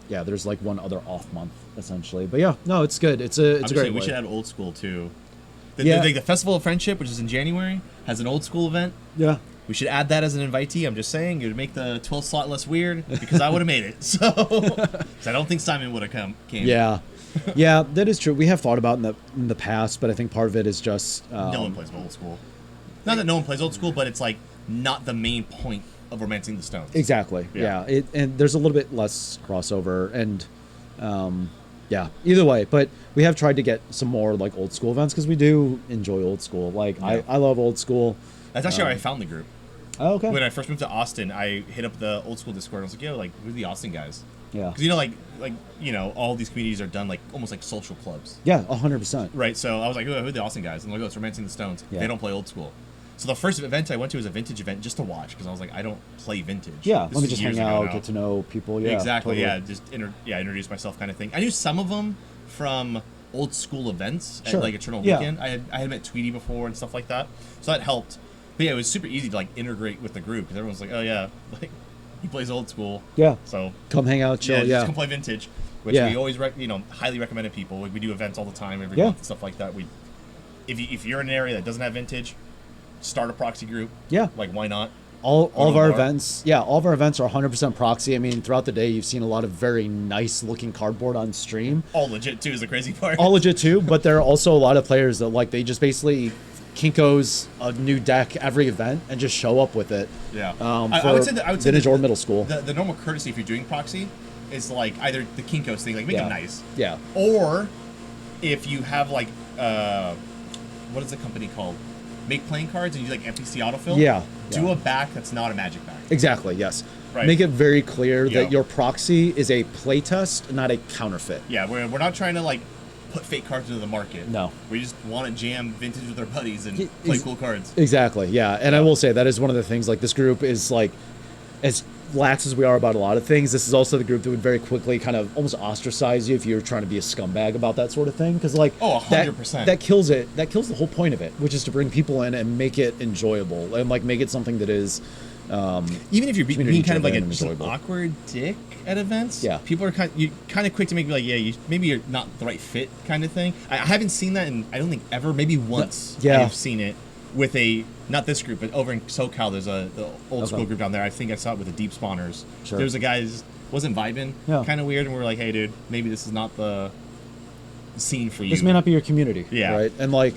there's like one other off month essentially. But yeah, no, it's good. It's a I'm just great saying, we way. should add old school too. Yeah. The Festival of Friendship, which is in January, has an old school event. Yeah. We should add that as an invitee. I'm just saying it would make the 12 slot less weird because I would have made it. So 'cause I don't think Simon would have came. Yeah. Yeah, that is true. We have thought about in the past, but I think part of it is just No one plays old school. Not that no one plays old school, but it's like not the main point of Romancing the Stones. Exactly. Yeah. And there's a little bit less crossover and either way, but we have tried to get some more like old school events because we do enjoy old school. Like Yeah. I love old school. That's actually how I found the group. Oh, okay. When I first moved to Austin, I hit up the old school Discord. I was like, "Yo, like, who are the Austin guys?" Yeah. Because all these communities are done like almost like social clubs. Yeah, 100%. Right. So I was like, "Who are the Austin guys?" And I'm like, "Oh, it's Romancing the Stones. Yeah. They don't play old school." So the first event I went to was a vintage event just to watch because I was like, I don't play vintage. Yeah, This let me is just years hang ago out, now. get to know people. Yeah, exactly. totally. Yeah, just introduce myself kind of thing. I knew some of them from old school events Sure. at like Eternal Yeah. Weekend. I had met Tweety before and stuff like that, so that helped. But yeah, it was super easy to like integrate with the group because everyone's like, oh yeah, like he plays old school. Yeah. So Come hang out, chill, just yeah. come play vintage, which Yeah. we always highly recommend to people. We do events all the time, every Yeah. month and stuff like that. If you're in an area that doesn't have vintage, start a proxy group. Yeah. Like why not? All Go of to our a bar. events, all of our events are 100% proxy. I mean, throughout the day, you've seen a lot of very nice looking cardboard on stream. All legit too is the crazy part. All legit too, but there are also a lot of players that like they just basically Kinko's a new deck every event and just show up with it. Yeah. For I would say vintage or middle school. The normal courtesy if you're doing proxy is like either the Kinko's thing, like make Yeah. them nice. Yeah. Or if you have like what is the company called? Make playing cards and you like NPC autofill. Yeah. Do Yeah. a back that's not a magic back. Exactly. Yes. Right. Make it very clear Yeah. that your proxy is a playtest, not a counterfeit. Yeah, we're not trying to like put fake cards into the market. No. We just want to jam vintage with our buddies and play cool cards. Exactly. Yeah. And I will say that is one of the things. Like this group is like, as lax as we are about a lot of things, this is also the group that would very quickly kind of almost ostracize you if you're trying to be a scumbag about that sort of thing. Because like, 100%. That kills it. That kills the whole point of it, which is to bring people in and make it enjoyable and like make it something that is. Even if you're being kind of like community-driven just an and enjoyable. awkward dick at events, Yeah. people are kind of quick to make me like, yeah, maybe you're not the right fit kind of thing. I haven't seen that in I don't think ever, maybe once. Yeah. I've seen it with not this group, but over in SoCal, there's the old school Okay. group down there. I think I saw it with the Deep Spawners. Sure. There was a guy who wasn't vibing, Yeah. kind of weird, and we were like, hey, dude, maybe this is not the scene for you. This may not be your community. Yeah. Right. And like.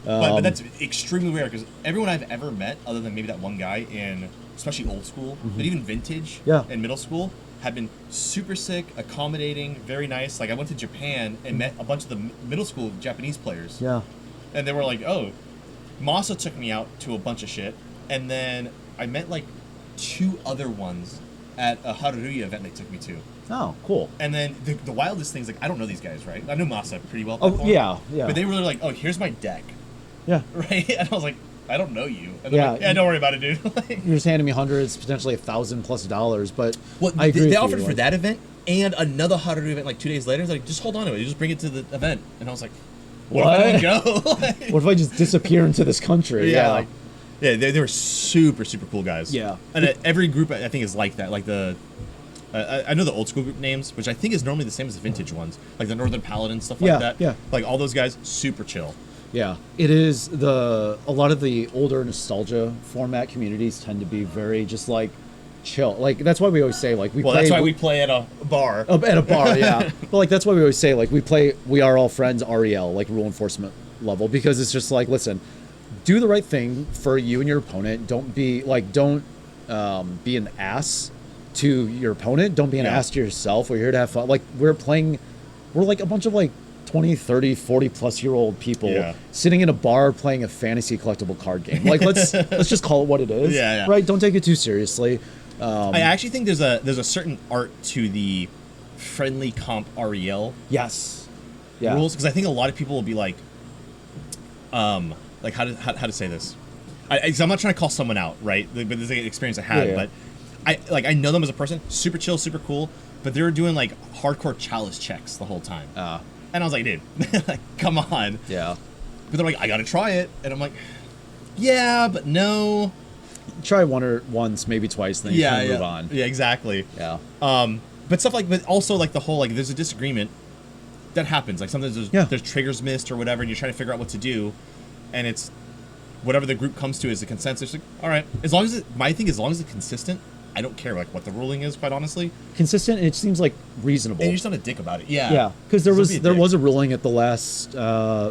But that's extremely rare because everyone I've ever met, other than maybe that one guy in, especially old school, but even vintage Yeah. and middle school, have been super sick, accommodating, very nice. Like I went to Japan and met a bunch of the middle school Japanese players. Yeah. And they were like, oh, Masa took me out to a bunch of shit. And then I met like 2 other ones at a Haruruya event they took me to. Oh, cool. And then the wildest things, like I don't know these guys, right? I know Masa pretty well. Oh, before, yeah, yeah. But they were like, oh, here's my deck. Yeah. Right? And I was like, I don't know you. And they're Yeah. like, yeah, don't worry about it, dude. You're just handing me hundreds, potentially $1,000+, but Well, I agree they with offered you, for like- that event and another Haruruya event like 2 days later. They're like, just hold on to it. You just bring it to the event. And I was like, what? If I don't go? What if I just disappear into this country? Yeah, they were super cool guys. Yeah. And every group I think is like that. Like I know the old school group names, which I think is normally the same as the vintage ones, like the Northern Paladin stuff Yeah, like that. yeah. Like all those guys, super chill. Yeah, it is a lot of the older nostalgia format communities tend to be very just like chill. Like that's why we always say like we. Well, play, that's why we play at a bar. At a bar, yeah. But like that's why we always say like we are all friends REL, like rule enforcement level, because it's just like, listen, do the right thing for you and your opponent. Don't be an ass to your opponent. Don't be an ass to yourself. We're here to have fun. Like we're like a bunch of like 20, 30, 40 plus year old people sitting in a bar playing a fantasy collectible card game. Like let's just call it what it is. Yeah. Right? Don't take it too seriously. I actually think there's a certain art to the friendly comp REL. Yes. Rules, because I think a lot of people will be like how to say this. I'm not trying to call someone out, right? But this is an experience I had. But I know them as a person, super chill, super cool. But they were doing like hardcore chalice checks the whole time. And I was like, dude, like, come on. Yeah. But they're like, I gotta try it, and I'm like, yeah, but no. Try once, maybe twice, then you kind of move on. Yeah, exactly. Yeah. But stuff like, but also like the whole like, there's a disagreement that happens. Like sometimes there's triggers missed or whatever, and you're trying to figure out what to do, and it's whatever the group comes to is the consensus. Like, all right, as long as it's consistent. I don't care like what the ruling is, quite honestly. Consistent, it seems like reasonable. And you're just not a dick about it. Yeah. Yeah, because there was a ruling at the last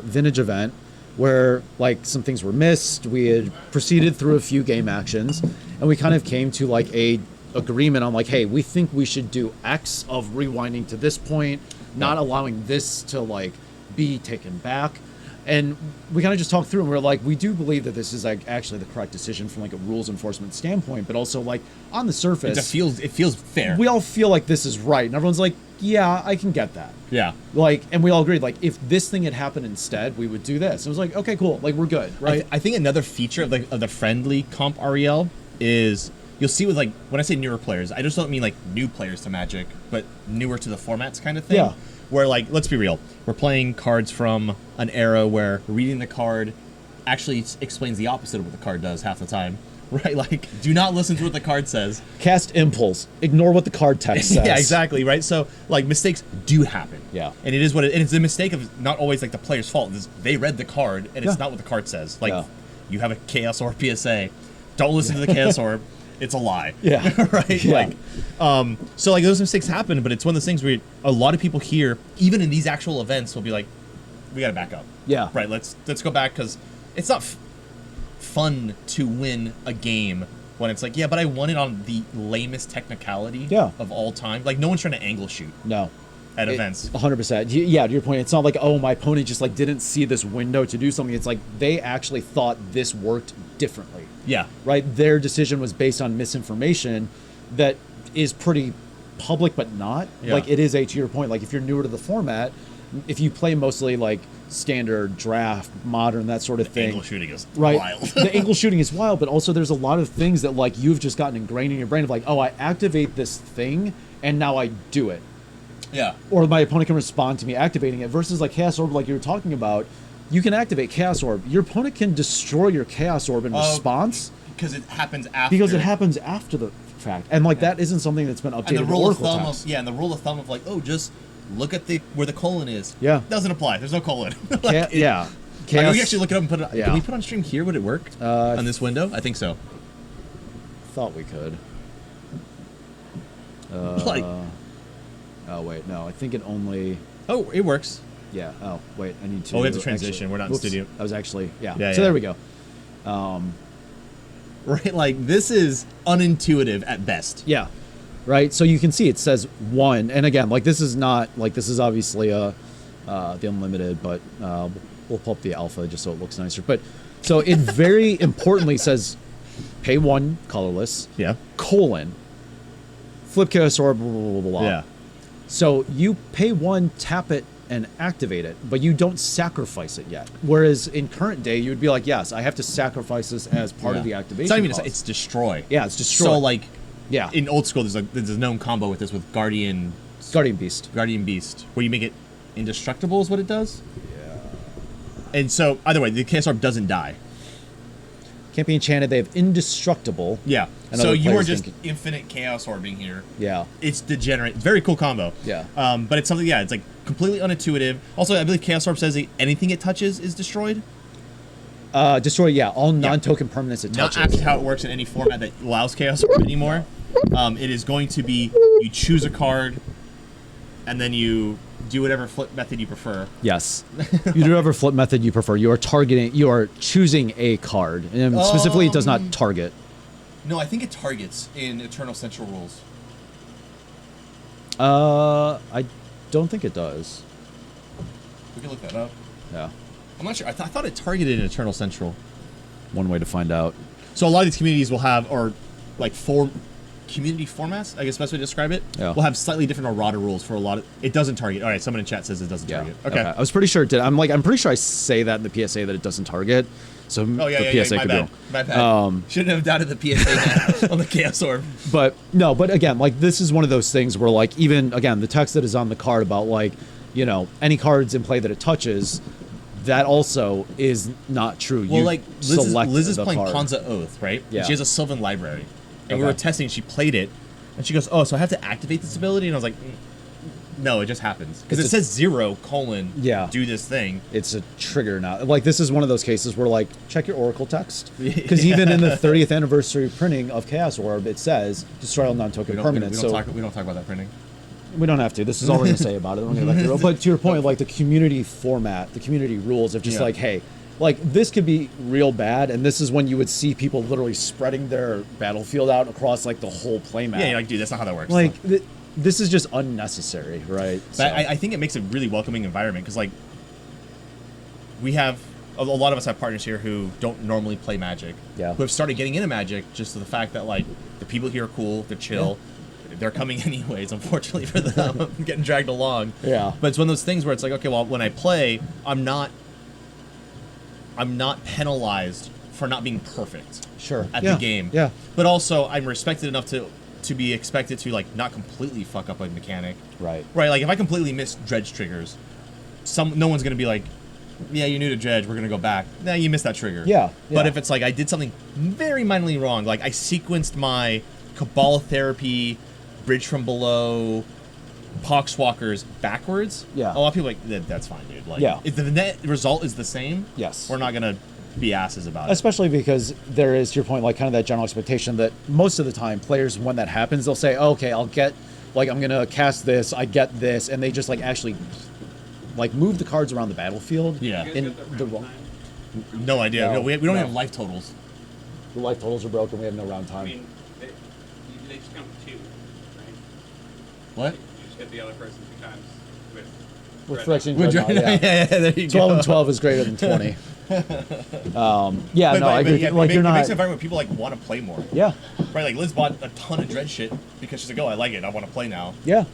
vintage event where like some things were missed. We had proceeded through a few game actions, and we kind of came to like a agreement on like, hey, we think we should do X of rewinding to this point, not allowing this to like be taken back. And we kind of just talked through, and we're like, we do believe that this is like actually the correct decision from like a rules enforcement standpoint, but also like on the surface, it feels fair. We all feel like this is right, and everyone's like, yeah, I can get that. Yeah. Like, and we all agreed, like, if this thing had happened instead, we would do this. It was like, okay, cool, like we're good, right? I think another feature of the friendly comp REL is you'll see with like when I say newer players, I just don't mean like new players to Magic, but newer to the formats kind of thing. Yeah. Where like, let's be real, we're playing cards from an era where reading the card actually explains the opposite of what the card does half the time, right? Like, do not listen to what the card says. Cast impulse. Ignore what the card text says. Yeah, exactly, right? So like mistakes do happen. Yeah. And it is what and it's a mistake of not always like the player's fault. They read the card and it's not what the card says. Like you have a Chaos Orb PSA. Don't listen to the Chaos Orb. It's a lie. Yeah. Right? Yeah. Like, so like those mistakes happen, but it's one of those things where a lot of people here, even in these actual events, will be like, we gotta back up. Yeah. Right, let's go back, because it's not fun to win a game when it's like, yeah, but I won it on the lamest technicality of all time. Like, no one's trying to angle shoot. No. At events. 100%. Yeah, to your point, it's not like, oh, my opponent just like didn't see this window to do something. It's like they actually thought this worked differently. Yeah. Right? Their decision was based on misinformation that is pretty public, but not. Yeah. Like, it is to your point, like if you're newer to the format, if you play mostly like standard, draft, modern, that sort of thing. Angle shooting is right? wild. The angle shooting is wild, but also there's a lot of things that like you've just gotten ingrained in your brain of like, oh, I activate this thing and now I do it. Yeah. Or my opponent can respond to me activating it, versus like Chaos Orb, like you were talking about. You can activate Chaos Orb. Your opponent can destroy your Chaos Orb in response. Because it happens after. Because it happens after the fact. And like that isn't something that's been updated. And the rule of Oracle thumb text. and the rule of thumb of like, oh, just look at where the colon is. Yeah. Doesn't apply. There's no colon. Yeah. Like, we can actually look it up and put it. Yeah. Can we put on stream here? Would it work on this window? I think so. Thought we could. Like. Oh wait, no. I think it only. Oh, it works. Yeah. Oh wait, I need to. Oh, we have to transition. Actually, We're not in studio. I was actually Yeah, So yeah. there we go. Right, like this is unintuitive at best. Yeah. Right. So you can see it says 1, and again, like this is not like this is obviously the unlimited, but we'll pull up the alpha just so it looks nicer. But so it very importantly says pay 1 colorless. Yeah. Colon. Flip Chaos Orb. Blah, blah, blah, blah. Yeah. So you pay 1, tap it, and activate it, but you don't sacrifice it yet. Whereas in current day, you would be like, yes, I have to sacrifice this as part of the activation. It's not even. cost. It's destroy. Yeah, it's destroy. So like, yeah. In old school, there's a known combo with this with Guardian Beast, where you make it indestructible is what it does. Yeah. And so either way, the Chaos Orb doesn't die. Can't be enchanted. They have indestructible. Yeah. And So other you are players just think- infinite Chaos Orbing here. Yeah. It's degenerate. It's a very cool combo. Yeah. But it's something. Yeah. It's like completely unintuitive. Also, I believe Chaos Orb says anything it touches is destroyed. Destroy. Yeah. All non-token permanents it Not touches. actually how it works in any format that allows Chaos Orb anymore. It is going to be you choose a card, and then you do whatever flip method you prefer. Yes. You do whatever flip method you prefer. You are choosing a card. And specifically, it does not target. No, I think it targets in Eternal Central rules. I don't think it does. We can look that up. Yeah. I'm not sure. I thought it targeted in Eternal Central. One way to find out. So a lot of these communities will have, or like community formats, I guess best way to describe it, will have slightly different errata rules for a lot of. It doesn't target. All right, someone in chat says it doesn't target. Okay. I was pretty sure it did. I'm pretty sure I say that in the PSA that it doesn't target. So the PSA could be wrong. My bad. Shouldn't have doubted the PSA on the Chaos Orb. But no, but again, like this is one of those things where like even again the text that is on the card about like, you know, any cards in play that it touches, that also is not true. Well, you like Liz is playing card. Ponza Oath, right? Yeah. She has a Sylvan Library, and we were testing. She played it, and she goes, "Oh, so I have to activate this ability?" And I was like, "No, it just happens because it says 0:" Do this thing. It's a trigger now. Like this is one of those cases where like check your Oracle text because even in the 30th anniversary printing of Chaos Orb, it says destroy all non-token permanents. We don't talk about that printing. We don't have to. This is all we're going to say about it. We're gonna go back to but to your point, like the community format, the community rules of just like, hey, like this could be real bad, and this is when you would see people literally spreading their battlefield out across like the whole playmat. Yeah, you're like, dude, that's not how that works. Like this is just unnecessary, right? But I think it makes a really welcoming environment because like we have a lot of us have partners here who don't normally play Magic. Yeah. Who have started getting into Magic just to the fact that like the people here are cool, they're chill. Yeah. They're coming anyways, unfortunately for them. I'm getting dragged along. Yeah. But it's one of those things where it's like, okay, well, when I play, I'm not penalized for not being perfect. Sure. At the game. Yeah. But also, I'm respected enough to be expected to like not completely fuck up a mechanic. Right. Right. Like if I completely miss dredge triggers, no one's gonna be like, yeah, you're new to dredge, we're gonna go back. Nah, you missed that trigger. Yeah. But if it's like I did something very minorly wrong, like I sequenced my Cabal Therapy, Bridge from Below, Poxwalkers backwards. Yeah. A lot of people are like that's fine, dude. Like, yeah. If the net result is the same, yes, we're not gonna be asses about it. Especially because there is, to your point, like kind of that general expectation that most of the time players, when that happens, they'll say, oh, okay, I'll get, like I'm gonna cast this, I get this, and they just like actually like move the cards around the battlefield. Yeah. In the wrong. No idea. No, we don't have life totals. The life totals are broken. We have no round time. I mean, they just count 2, right? What? You just hit the other person 2 times with friction. Yeah, there you 12 go. and 12 is greater than 20. I agree. Yeah, like it you're not. makes an environment where people like want to play more. Yeah. Right. Like Liz bought a ton of Dread shit because she's like, oh, I like it. I want to play now. Yeah.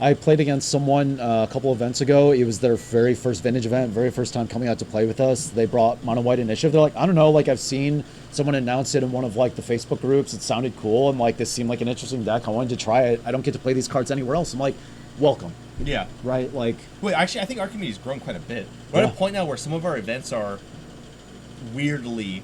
I played against someone a couple events ago. It was their very first vintage event, very first time coming out to play with us. They brought Mono White Initiative. They're like, I don't know, like I've seen someone announce it in one of like the Facebook groups. It sounded cool, and like this seemed like an interesting deck. I wanted to try it. I don't get to play these cards anywhere else. I'm like, welcome. Yeah. Right. Like. Wait, actually, I think our community's grown quite a bit. We're at a point now where some of our events are weirdly,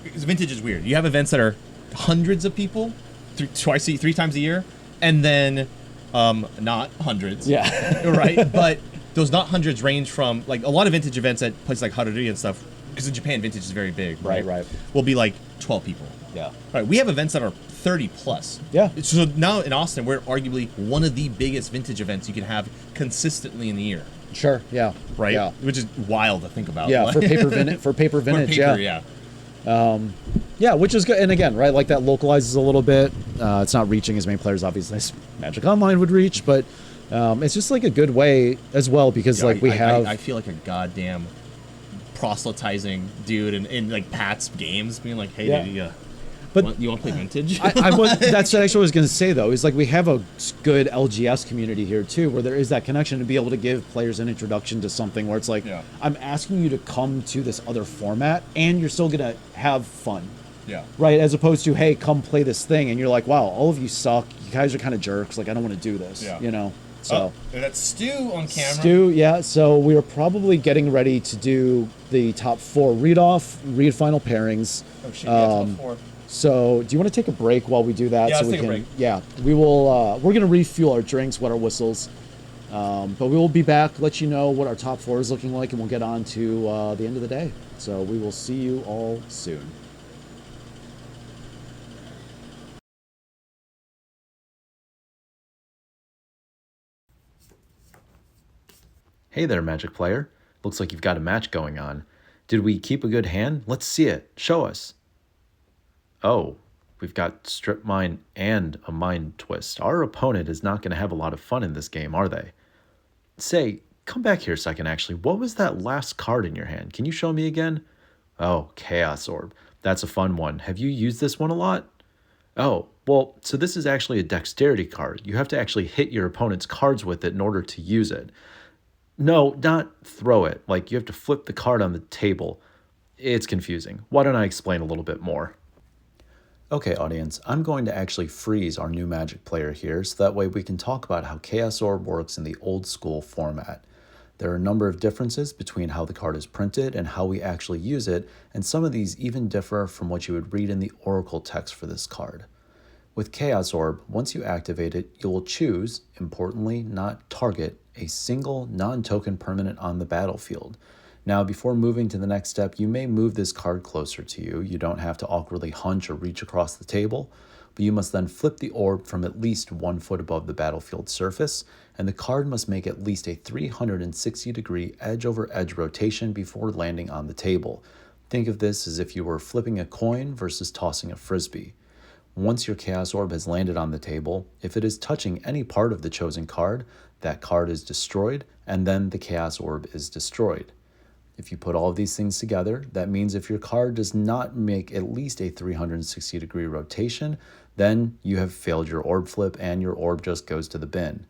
because vintage is weird. You have events that are hundreds of people, 3 times a year, and then. Not hundreds. Yeah. Right? But those not hundreds range from, like, a lot of vintage events at places like Haruri and stuff, because in Japan, vintage is very big. Right. Will be like 12 people. Yeah. Right. We have events that are 30 plus. Yeah. So now in Austin, we're arguably one of the biggest vintage events you can have consistently in the year. Sure. Yeah. Right? Yeah. Which is wild to think about. Yeah. For paper vintage. Yeah. Yeah, which is good. And again, right, like that localizes a little bit. It's not reaching as many players, obviously, as Magic Online would reach, but it's just like a good way as well because like we have. I feel like a goddamn proselytizing dude in like Pat's games, being like, hey, dude, you want to play vintage? That's actually what I was going to say though. Is like we have a good LGS community here too, where there is that connection to be able to give players an introduction to something where it's like, I'm asking you to come to this other format, and you're still going to have fun. Yeah. Right. As opposed to, hey, come play this thing, and you're like, wow, all of you suck. You guys are kind of jerks. Like, I don't want to do this. Yeah. You know. So. And that's Stu on camera. Stu, yeah. So we are probably getting ready to do the top 4 read final pairings. Oh shit! Top 4. So, do you want to take a break while we do that? Yeah, so let's we take a can, break. Yeah, we will. We're gonna refuel our drinks, wet our whistles, but we will be back. Let you know what our top 4 is looking like, and we'll get on to the end of the day. So we will see you all soon. Hey there, Magic player. Looks like you've got a match going on. Did we keep a good hand? Let's see it. Show us. Oh, we've got Strip Mine and a Mind Twist. Our opponent is not going to have a lot of fun in this game, are they? Say, come back here a second, actually. What was that last card in your hand? Can you show me again? Oh, Chaos Orb. That's a fun one. Have you used this one a lot? Oh, well, so this is actually a dexterity card. You have to actually hit your opponent's cards with it in order to use it. No, not throw it. Like, you have to flip the card on the table. It's confusing. Why don't I explain a little bit more? Okay, audience, I'm going to actually freeze our new Magic player here so that way we can talk about how Chaos Orb works in the old school format. There are a number of differences between how the card is printed and how we actually use it, and some of these even differ from what you would read in the Oracle text for this card. With Chaos Orb, once you activate it, you will choose, importantly, not target, a single non-token permanent on the battlefield. Now, before moving to the next step, you may move this card closer to you. You don't have to awkwardly hunch or reach across the table, but you must then flip the orb from at least 1 foot above the battlefield surface, and the card must make at least a 360-degree edge-over-edge rotation before landing on the table. Think of this as if you were flipping a coin versus tossing a frisbee. Once your Chaos Orb has landed on the table, if it is touching any part of the chosen card, that card is destroyed, and then the Chaos Orb is destroyed. If you put all of these things together, that means if your card does not make at least a 360-degree rotation, then you have failed your orb flip and your orb just goes to the bin.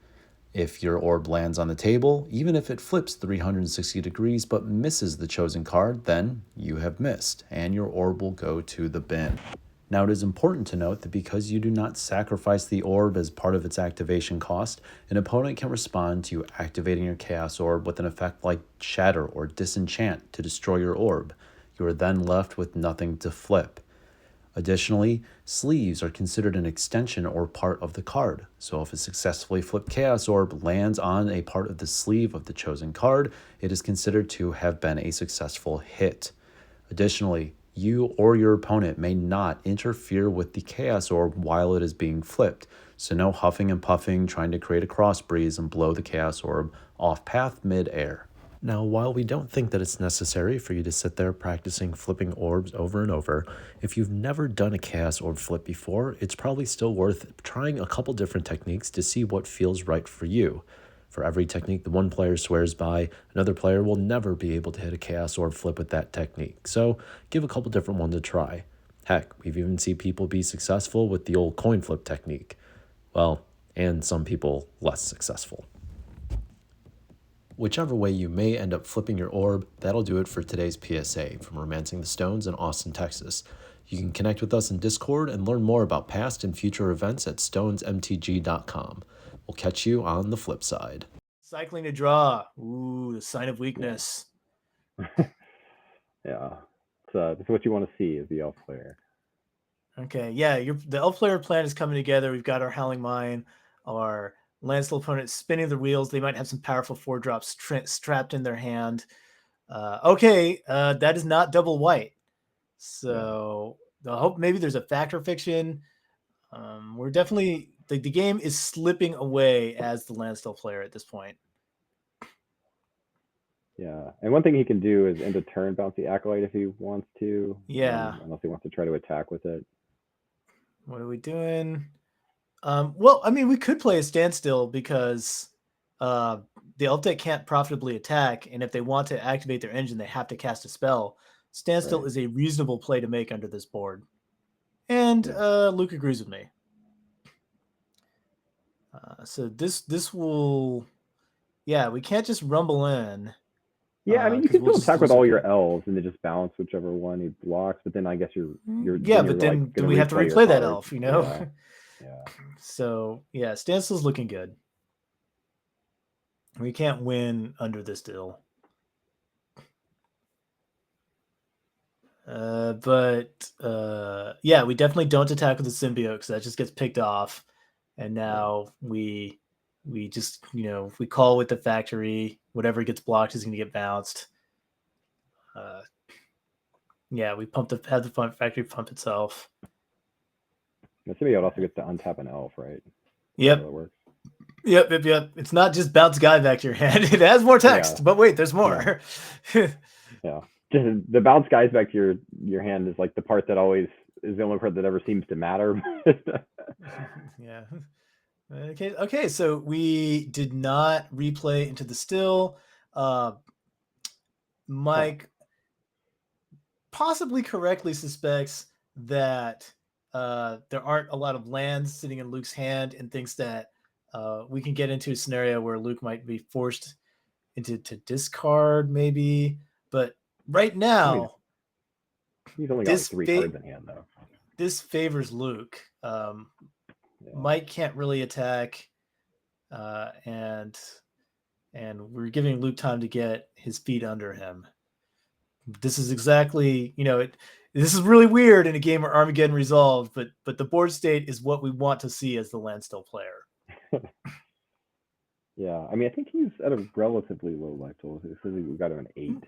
If your orb lands on the table, even if it flips 360 degrees but misses the chosen card, then you have missed, and your orb will go to the bin. Now, it is important to note that because you do not sacrifice the orb as part of its activation cost, an opponent can respond to you activating your Chaos Orb with an effect like Shatter or Disenchant to destroy your orb. You are then left with nothing to flip. Additionally, sleeves are considered an extension or part of the card, so if a successfully flipped Chaos Orb lands on a part of the sleeve of the chosen card, it is considered to have been a successful hit. Additionally, you or your opponent may not interfere with the Chaos Orb while it is being flipped, so no huffing and puffing trying to create a cross breeze and blow the Chaos Orb off path mid-air. Now, while we don't think that it's necessary for you to sit there practicing flipping orbs over and over, if you've never done a Chaos Orb flip before, it's probably still worth trying a couple different techniques to see what feels right for you. For every technique the one player swears by, another player will never be able to hit a Chaos Orb flip with that technique, so give a couple different ones a try. Heck, we've even seen people be successful with the old coin flip technique. Well, and some people less successful. Whichever way you may end up flipping your orb, that'll do it for today's PSA from Romancing the Stones in Austin, Texas. You can connect with us in Discord and learn more about past and future events at stonesmtg.com. We'll catch you on the flip side. Cycling to draw. Ooh, the sign of weakness. Yeah. It's what you want to see as the elf player. Okay, yeah, the elf player plan is coming together. We've got our Howling Mine, our Landstill opponent spinning the wheels. They might have some powerful 4-drops strapped in their hand. That is not double white. So I hope maybe there's a factor fiction. We're definitely the game is slipping away as the Landstill player at this point. Yeah, and one thing he can do is end a turn bounce the Acolyte if he wants to. Yeah. Unless he wants to try to attack with it. What are we doing? Well, I mean, we could play a standstill because the elf deck can't profitably attack, and if they want to activate their engine, they have to cast a spell. Standstill is a reasonable play to make under this board. And Luke agrees with me. So this will... Yeah, we can't just rumble in. Yeah, I mean, you can still attack with all your elves and then just balance whichever one he blocks, but then I guess you're then we have to replay that elf, you know? Yeah. So, yeah, Standstill's looking good. We can't win under this deal. Yeah, we definitely don't attack with the symbiote because that just gets picked off. And now we just, we call with the factory. Whatever gets blocked is going to get bounced. Yeah, we have the factory pump itself. The symbiote also gets to untap an elf, right? Yep. That works. Yep. It's not just bounce guy back to your hand. It has more text, Yeah. but wait, there's more. Yeah. Just the bounce guys back to your hand is like the part that always is the only part that ever seems to matter. Yeah. Okay. So we did not replay into the still. Mike possibly correctly suspects that there aren't a lot of lands sitting in Luke's hand, and thinks that we can get into a scenario where Luke might be forced into discard, maybe. But right now, he's only got like 3 cards in hand, though. This favors Luke. Mike can't really attack, and we're giving Luke time to get his feet under him. This is exactly, this is really weird in a game where Armageddon resolved, but the board state is what we want to see as the landstill player. Yeah, I mean, I think he's at a relatively low life total. It says we got him an 8.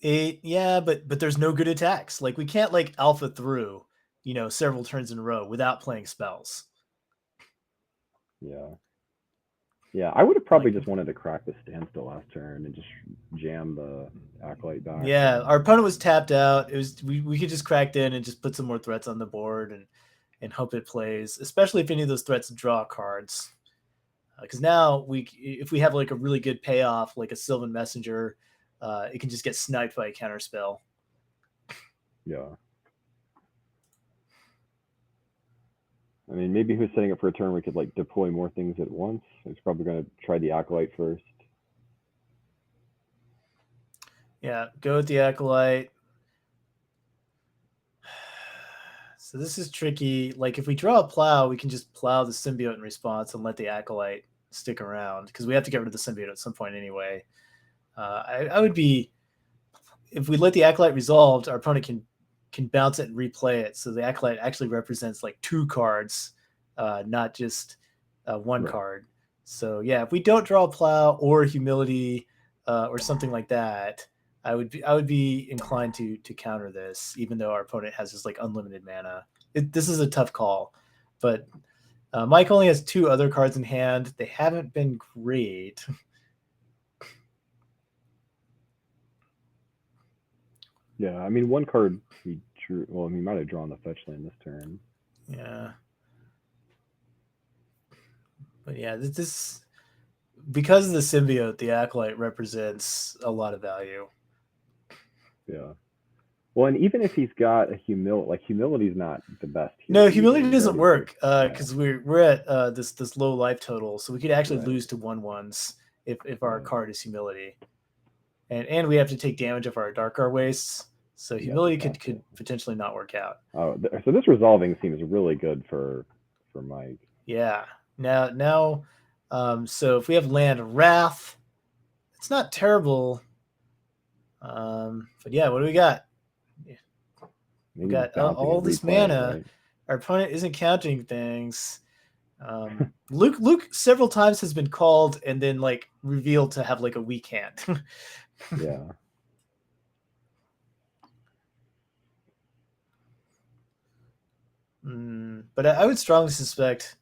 8, yeah, but there's no good attacks. Like, we can't like alpha through, several turns in a row without playing spells. Yeah, I would have probably just wanted to crack the standstill last turn and just jam the Acolyte back. Yeah, our opponent was tapped out. It was we could just cracked in and just put some more threats on the board and hope it plays, especially if any of those threats draw cards. Because now if we have like a really good payoff, like a Sylvan Messenger, it can just get sniped by a counterspell. Yeah. I mean, maybe if he was setting up for a turn, we could like deploy more things at once. He's probably going to try the Acolyte first. Yeah, go with the Acolyte. So this is tricky. Like, if we draw a plow, we can just plow the symbiote in response and let the Acolyte stick around, because we have to get rid of the symbiote at some point anyway. I would be, if we let the Acolyte resolved, our opponent can bounce it and replay it. So the Acolyte actually represents like 2 cards, not just 1 card. So yeah, if we don't draw a plow or humility or something like that, I would be inclined to counter this, even though our opponent has just like unlimited mana. This is a tough call, but Mike only has 2 other cards in hand. They haven't been great. Yeah, I mean, 1 card he drew. Well, he might have drawn the fetch land this turn. Yeah. But yeah, this because of the symbiote, the Acolyte represents a lot of value. Yeah. Well, and even if he's got a humility is not the best. No, humility doesn't work because we're at this low life total, so we could actually lose to 1/1s if our card is humility, and we have to take damage if our Darkar wastes. So humility could potentially not work out. Oh, so this resolving seems really good for Mike. Yeah. Now, so if we have land Wrath, it's not terrible. But yeah, what do we got? We got all this mana. Right? Our opponent isn't counting things. Luke several times has been called and then like revealed to have like a weak hand. Yeah. But I would strongly suspect.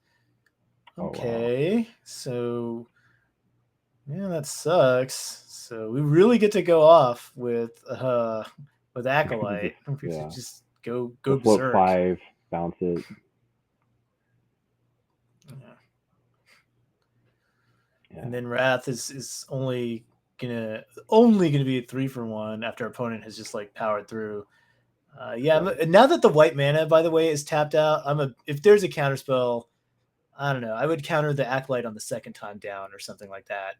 Okay, wow. So yeah, that sucks. So we really get to go off with Acolyte. Yeah. Just go float berserk. 5, bounce it. Yeah. And then Wrath is only gonna be a 3-for-1 after our opponent has just like powered through. Now that the white mana, by the way, is tapped out, if there's a counterspell, I don't know, I would counter the Acolyte on the second time down or something like that,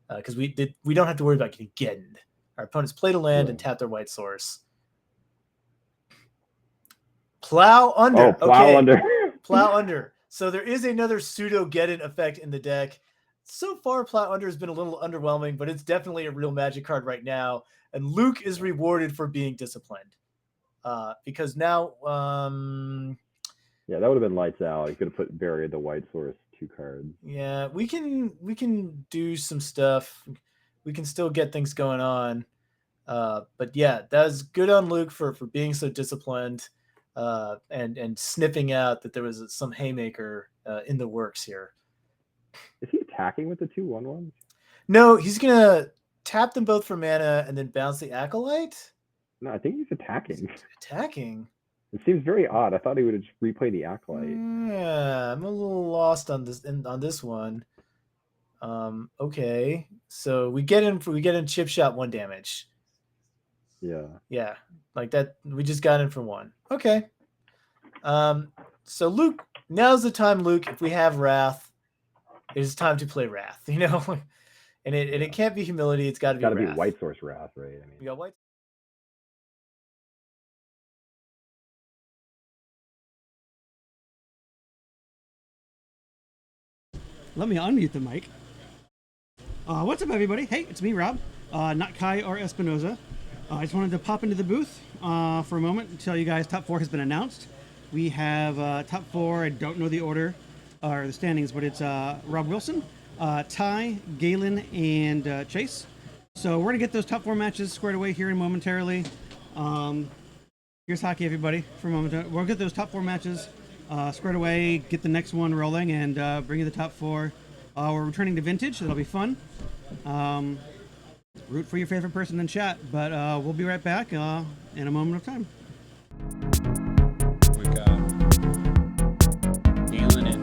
because we don't have to worry about getting Geddoned. Our opponents played a land and tapped their white source. Plow under. Oh, plow under. Plow under. So there is another pseudo Geddon effect in the deck. So far, Plow under has been a little underwhelming, but it's definitely a real Magic card right now, and Luke is rewarded for being disciplined. Because now, yeah, that would have been lights out. You could have buried the white source 2 cards. Yeah, we can do some stuff. We can still get things going on. But yeah, that was good on Luke for being so disciplined, and sniffing out that there was some haymaker in the works here. Is he attacking with the 2/1/1s? No, he's gonna tap them both for mana and then bounce the Acolyte. No, I think he's attacking. Attacking. It seems very odd. I thought he would have just replay the Acolyte. Yeah, I'm a little lost on this one. Okay, so we get in chip shot 1 damage. Yeah. Yeah, like that. We just got in for 1. Okay. So Luke, now's the time, Luke. If we have Wrath, it is time to play Wrath. You know, and it can't be Humility. It's got to be. Got to be Wrath. White Source Wrath, right? I mean, We got White. Let me unmute the mic. What's up, everybody? Hey, it's me, Rob. Not Kai or Espinoza. I just wanted to pop into the booth for a moment and tell you guys top 4 has been announced. We have top 4. I don't know the order or the standings, but it's Rob Wilson, Ty, Galen, and Chase. So we're going to get those top 4 matches squared away here momentarily. Here's hockey, everybody, for a moment. We'll get those top 4 matches squared away, get the next one rolling, and bring you the top 4. We're returning to Vintage, so that'll be fun. Root for your favorite person in chat, but we'll be right back in a moment of time. We got Galen in.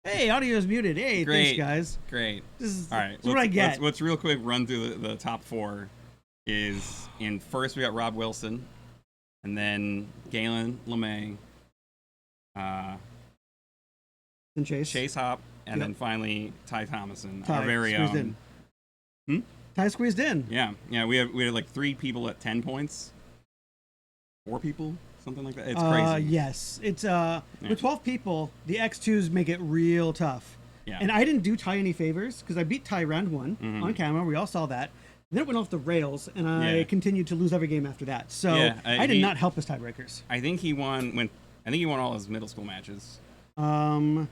Hey, audio's muted. Hey, Great, thanks, guys. Great. This is, All right. this is what I get. Let's real quick run through the top 4. Is in first we got Rob Wilson, and then Galen LeMay, and Chase Hop, and Yep. then finally Ty Thomason, Ty our very squeezed own. in. Ty squeezed in. Yeah, we had like 3 people at 10 points, 4 people, something like that. It's crazy. Yes, it's with 12 people, the X2s make it real tough. Yeah. And I didn't do Ty any favors because I beat Ty round 1 Mhm. on camera. We all saw that. Then it went off the rails, and I Yeah. continued to lose every game after that. So Yeah, I did not help his tiebreakers. I think he won all his middle school matches. I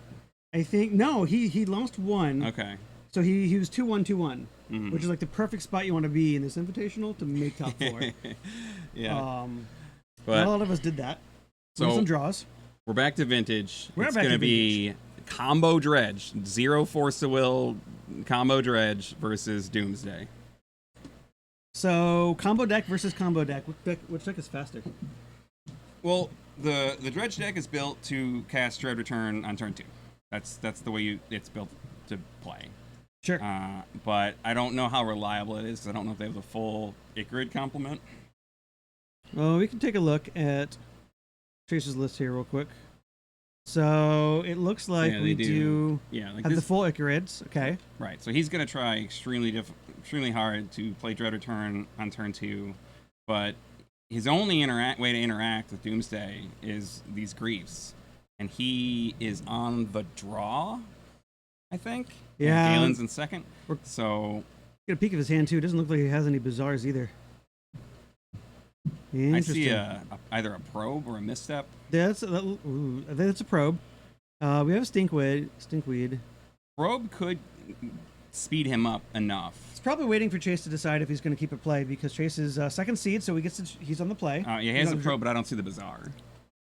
think no, he lost one. Okay. So he was 2-1, 2-1, Mhm. which is like the perfect spot you want to be in this invitational to make top 4. Yeah. But not a lot of us did that. So Some draws. We're back to vintage. We're It's back going to to be combo dredge, 0 force to will combo dredge versus Doomsday. So combo deck versus combo deck. Which deck is faster? Well, the dredge deck is built to cast Dread Return on turn 2. That's the way it's built to play. Sure. But I don't know how reliable it is. 'Cause I don't know if they have the full Icarid complement. Well, we can take a look at Trace's list here real quick. So it looks like Yeah, we they do like have the this- full Icarids. Okay. Right. So he's going to try extremely hard to play Dread Return on turn 2, but his only way to interact with Doomsday is these griefs, and he is on the draw, I think. Yeah. And Galen's in second. So Get a peek of his hand too. It doesn't look like he has any bazaars either. I see Interesting. either a probe or a misstep. That's I think that's a probe. We have a stinkweed. Probe could speed him up enough. It's probably waiting for Chase to decide if he's going to keep a play because Chase is second seed, so he's on the play. Yeah, he has a probe, but I don't see the bazaar.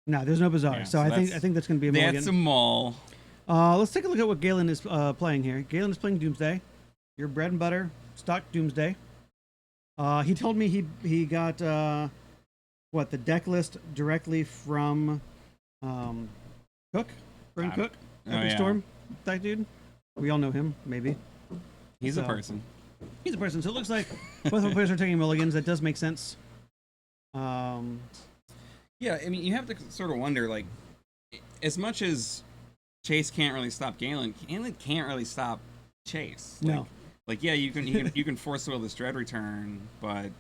No, there's no bazaar. Yeah, so I think that's going to be a mulligan. That's a mull. Let's take a look at what Galen is playing here. Galen is playing Doomsday. Your bread and butter stock Doomsday. He told me he got the deck list directly from Cook, Brian Cook, Epic yeah. Storm, that dude. We all know him, maybe. He's a person. He's a person. So it looks like both of players are taking mulligans. That does make sense. Yeah, I mean, you have to sort of wonder, like, as much as Chase can't really stop Galen can't really stop Chase. No. Like, yeah, you can force will this Dread Return, but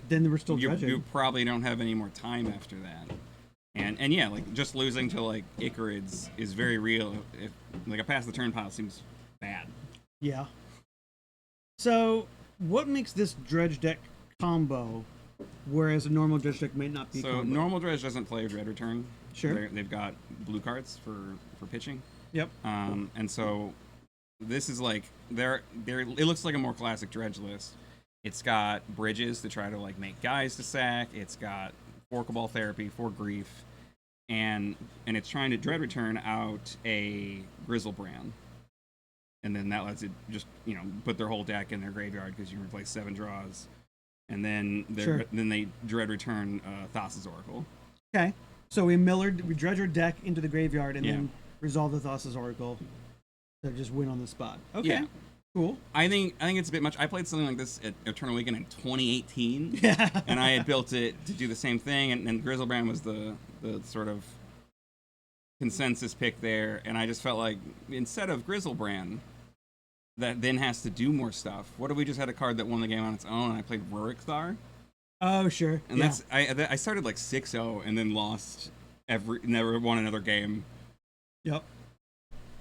then we're still you dredging. probably don't have any more time after that. And yeah, like just losing to like Icarids is very real. If like a pass the turn pile seems bad. Yeah. So what makes this dredge deck combo, whereas a normal dredge deck might not be? So combo? normal dredge doesn't play Dread Return. Sure. They've got blue cards for pitching. Yep. And so this is like it looks like a more classic dredge list. It's got bridges to try to like make guys to sack. It's got 4 Cabal Therapy, 4 Grief, and it's trying to Dread Return out a Grizzlebrand. And then that lets it just, put their whole deck in their graveyard because you can replace 7 draws. And then they Dread Return Thassa's Oracle. Okay. So we dredge our deck into the graveyard and then resolve the Thassa's Oracle to just win on the spot. Okay. Yeah. Cool. I think it's a bit much. I played something like this at Eternal Weekend in 2018, and I had built it to do the same thing, and Grizzlebrand was the sort of consensus pick there, and I just felt like instead of Grizzlebrand, that then has to do more stuff. What if we just had a card that won the game on its own, and I played Rurikthar? Oh, sure. And I started like 6-0 and then never won another game. Yep.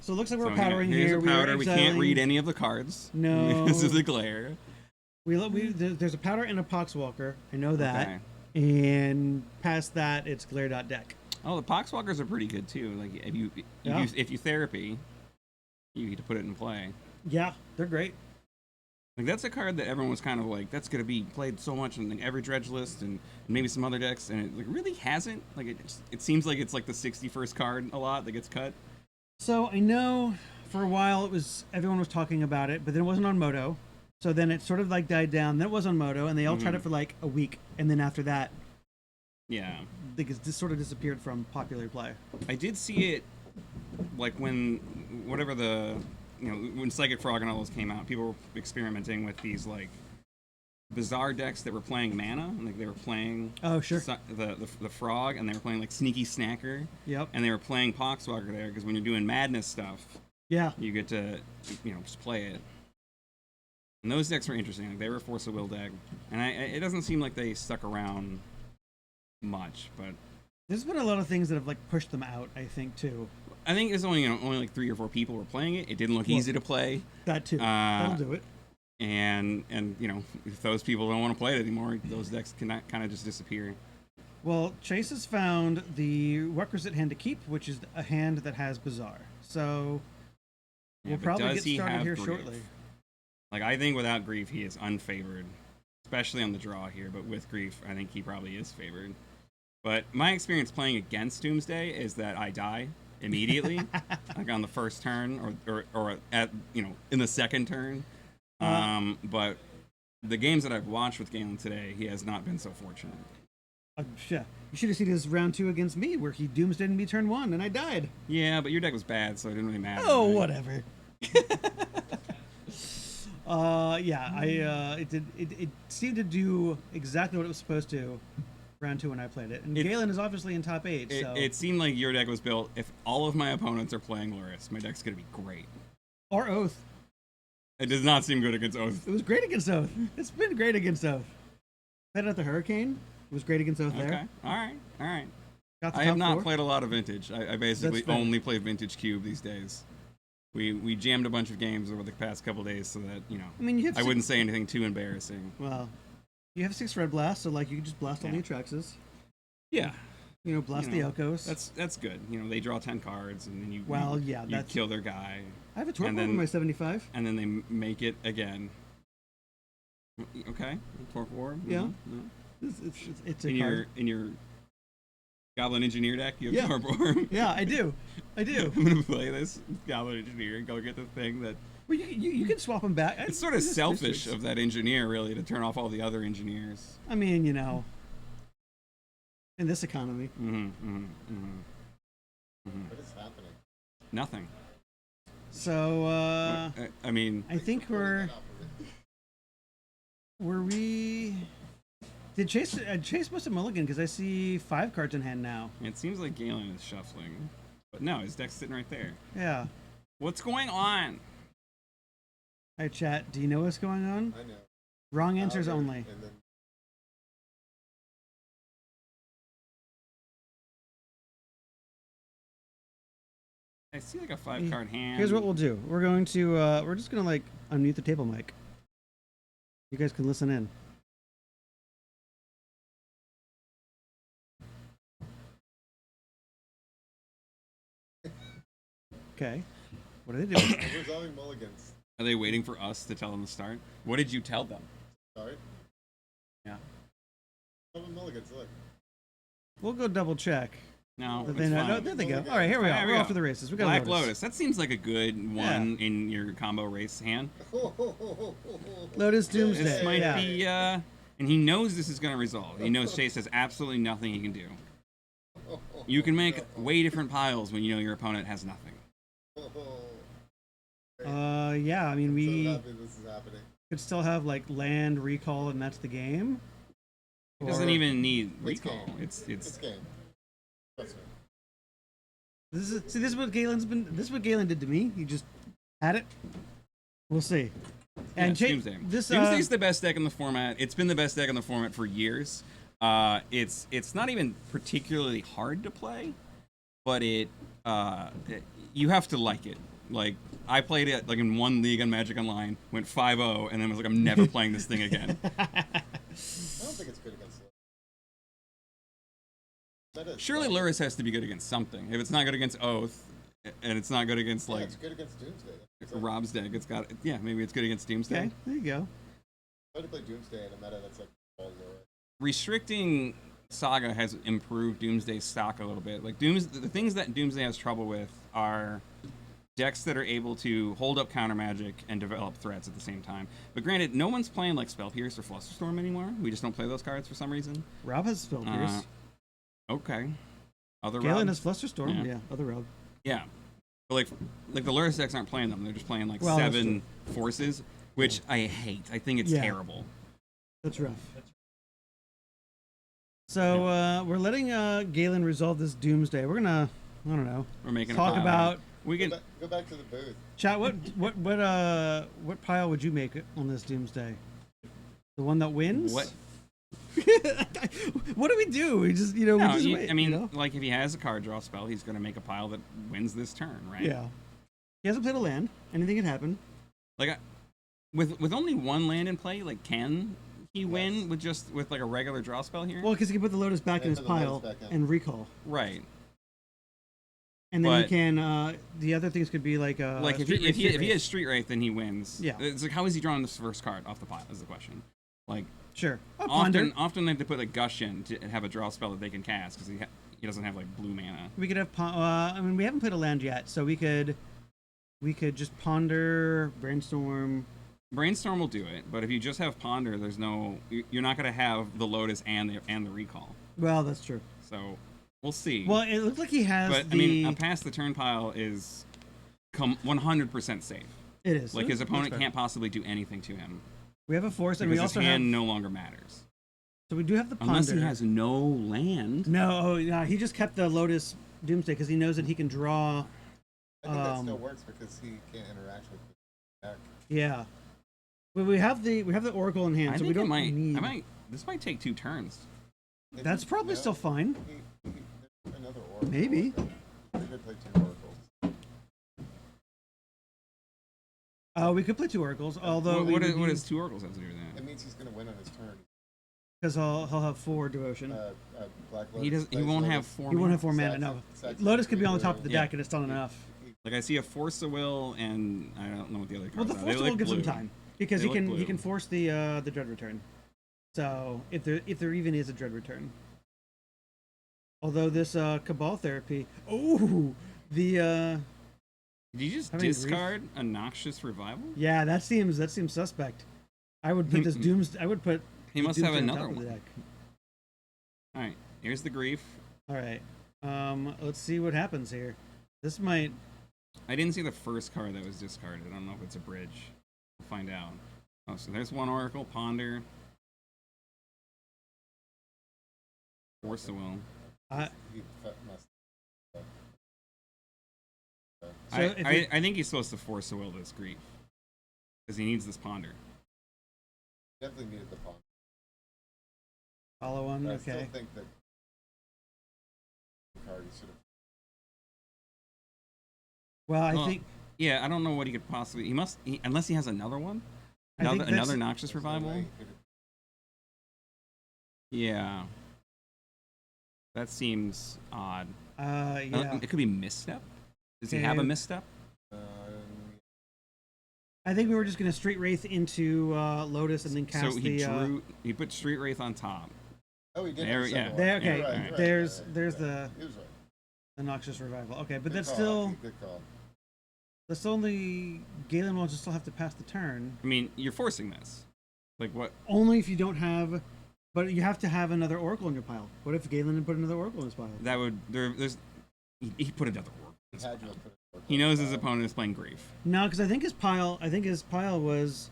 So it looks like we're So powdering here's here. a powder. We can't exiling. read any of the cards. No. This is a glare. There's a powder and a Poxwalker. I know that. Okay. And past that, it's glare.deck. Oh, the Poxwalkers are pretty good too. Like if you therapy, you get to put it in play. Yeah, they're great. Like that's a card that everyone was kind of like, that's gonna be played so much in like every dredge list and maybe some other decks, and it like really hasn't. Like it seems like it's like the 61st card a lot that gets cut. So I know for a while everyone was talking about it, but then it wasn't on Moto. So then it sort of like died down. Then it was on Moto, and they all tried it for like a week, and then after that, yeah, it just sort of disappeared from popular play. I did see it like when whatever the when Psychic Frog and all those came out, people were experimenting with these like bizarre decks that were playing mana, like they were playing the frog, and they were playing like Sneaky Snacker. Yep. And they were playing Poxwalker there because when you're doing madness stuff, you get to just play it. And those decks were interesting. Like they were a Force of Will deck, and it doesn't seem like they stuck around much, but there's been a lot of things that have like pushed them out. I think too. I think it's only only like 3 or 4 people were playing it. It didn't look easy to play. That too. That'll do it. And if those people don't want to play it anymore, those decks can kind of just disappear. Well, Chase has found the requisite hand to keep, which is a hand that has Bazaar. So we'll probably get started here shortly. Like I think without Grief, he is unfavored, especially on the draw here. But with Grief, I think he probably is favored. But my experience playing against Doomsday is that I die immediately, like on the first turn, or at in the second turn. But the games that I've watched with Galen today, he has not been so fortunate. Yeah. You should have seen his round 2 against me, where he doomsdayed me turn 1, and I died. Yeah, but your deck was bad, so it didn't really matter. Oh, right? whatever. It seemed to do exactly what it was supposed to round 2 when I played it. And Galen is obviously in top 8, so... It seemed like your deck was built, if all of my opponents are playing Luris, my deck's going to be great. Or Oath. It does not seem good against Oath. It was great against Oath. It's been great against Oath. Played at the Hurricane. It was great against Oath there. Okay. All right. Got the I have top not 4. played a lot of Vintage. I basically only play Vintage Cube these days. We jammed a bunch of games over the past couple days so that, I mean, you have I wouldn't say anything too embarrassing. Well, you have 6 red blasts, so like you can just blast all the Atraxes. Yeah. Blast the Okos. That's good. They draw 10 cards, and then you that's... kill their guy. I have a Torpor over my 75. And then they make it again. Okay, Torpor Orb. Yeah. It's a card. In your Goblin Engineer deck, you have Torpor Orb. Yeah, I do. I'm gonna play this Goblin Engineer and go get the thing that. Well, you can swap them back. It's sort of selfish of that engineer, really, to turn off all the other engineers. I mean, in this economy. What is happening? Nothing. So, I mean, I think did Chase must have mulliganed because I see 5 cards in hand now. It seems like Galen is shuffling, but no, his deck's sitting right there. Yeah. What's going on? Hi, chat. Do you know what's going on? I know. Wrong answers only. And then... I see like a 5-card hand. Here's what we'll do. We're going to we're just gonna like unmute the table mic. You guys can listen in. Okay. What are they doing? We're resolving mulligans. Are they waiting for us to tell them to start? What did you tell them? Sorry? Yeah. Resolving mulligans, look. We'll go double check. No, no, there they go. All right, here we are. We're off to the races. We got Black Lotus. That seems like a good one in your combo race hand. Lotus Doomsday. This might be, and he knows this is going to resolve. He knows Chase has absolutely nothing he can do. You can make way different piles when you know your opponent has nothing. Yeah, I mean, we so happy this is happening. Could still have like land recall, and that's the game. It doesn't even need recall. It's game. That's right. This is what Galen's been. This is what Galen did to me. He just had it. We'll see. And Doomsday. Doomsday's the best deck in the format. It's been the best deck in the format for years. It's not even particularly hard to play, but you have to like it. Like I played it like in one league on Magic Online, went 5-0, and then was like, I'm never playing this thing again. I don't think it's good against Surely Luris has to be good against something. If it's not good against Oath, and it's not good against like it's good against Doomsday. Rob's deck, it's got maybe it's good against Doomsday. Okay, there you go. Try to play Doomsday in a meta that's like all Luris. Restricting Saga has improved Doomsday's stock a little bit. Like the things that Doomsday has trouble with are decks that are able to hold up counter magic and develop threats at the same time. But granted, no one's playing like Spell Pierce or Flusterstorm anymore. We just don't play those cards for some reason. Rob has Spell Pierce. Okay. Other Galen Rob? has Flusterstorm. Yeah, other Rob. Yeah, but like the Lurrus decks aren't playing them. They're just playing like Well, that's 7 forces, which I hate. I think it's Yeah. terrible. That's rough. So we're letting Galen resolve this doomsday. We're gonna, I don't know. We're making a talk pile. about. We can Go back to the booth. Chat. What pile would you make on this doomsday? The one that wins. What? What do we do? We just we just wait. I mean, you know? like if he has a card draw spell, he's going to make a pile that wins this turn, right? Yeah. He hasn't played a land. Anything can happen. Like, with only one land in play, like can he win with like a regular draw spell here? Well, because he can put the Lotus back in his put the Lotus pile back in. and recall. Right. And then he But- can. The other things could be like. Like if Street he Wraith. has Street Wraith, then he wins. Yeah. It's like how is he drawing this first card off the pile? Is the question. Like Sure. Oh, Ponder. often they have to put a Gushing to have a draw spell that they can cast because he doesn't have like blue mana. We could have. I mean, we haven't played a land yet, so we could just ponder, brainstorm. Brainstorm will do it, but if you just have Ponder, there's no. You're not going to have the Lotus and the recall. Well, that's true. So we'll see. Well, it looks like he has But I mean, a pass the turn pile is 100% safe. It is. Like his That's opponent fair. can't possibly do anything to him. We have a force, and we Because also his hand have. no longer matters. So we do have the ponder. Unless he has no land. No, oh, yeah, he just kept the Lotus Doomsday because he knows that he can draw. I think that still works because he can't interact with the deck. Yeah. But we have the Oracle in hand, I so we think don't it might. need. This might take 2 turns. That's probably still fine. Another Oracle. Maybe. We could play 2 Oracles. We could play 2 Oracles, although What does 2 Oracles have to do with that? It means he's going to win on his turn. Because he'll have 4 devotion. Black He Lotus he won't plays have Lotus. 4 He won't mana. have 4 mana. No, Lotus could be on the top of the Yeah. deck, and it's not enough. Like I see a Force of Will, and I don't know what the other cards Well, the are. Force They will look give some blue. time because They he look can blue. force the Dread Return. So if there even is a Dread Return. Although this Cabal Therapy, the Did you just having grief? discard a Noxious Revival? Yeah, that seems suspect. I would put this Dooms. I would put. He the must have Doomsday on another top of the one. deck. All right, here's the grief. All right. Let's see what happens here. This might. I didn't see the first card that was discarded. I don't know if it's a bridge. We'll find out. Oh, so there's one Oracle, Ponder. Force the Will. I think he's supposed to Force the Will this grief. Because he needs this Ponder. Definitely needed the pawn. Follow one. I Okay. still think that card he should have. Well, I think. Yeah, I don't know what he could possibly. Unless he has another one. I think Another that's- Noxious Revival. Yeah. That seems odd. Yeah. It could be Misstep. Does he have a Okay. Misstep? I think we were just gonna Street Wraith into Lotus and then cast So he the. he put Street Wraith on top. Oh, he did. There, have yeah. several. There, okay. You're right, you're right, there's you're right, there's you're right. the He was right. the Noxious Revival. Okay, but Good that's call, still. Aki, good call. That's only Galen will just still have to pass the turn. I mean, you're forcing this. Like what? Only if you don't have, but you have to have another Oracle in your pile. What if Galen had put another Oracle in his pile? That would there's he put another Oracle. He had to have put it. He knows his opponent is playing Grief. No, because I think his pile was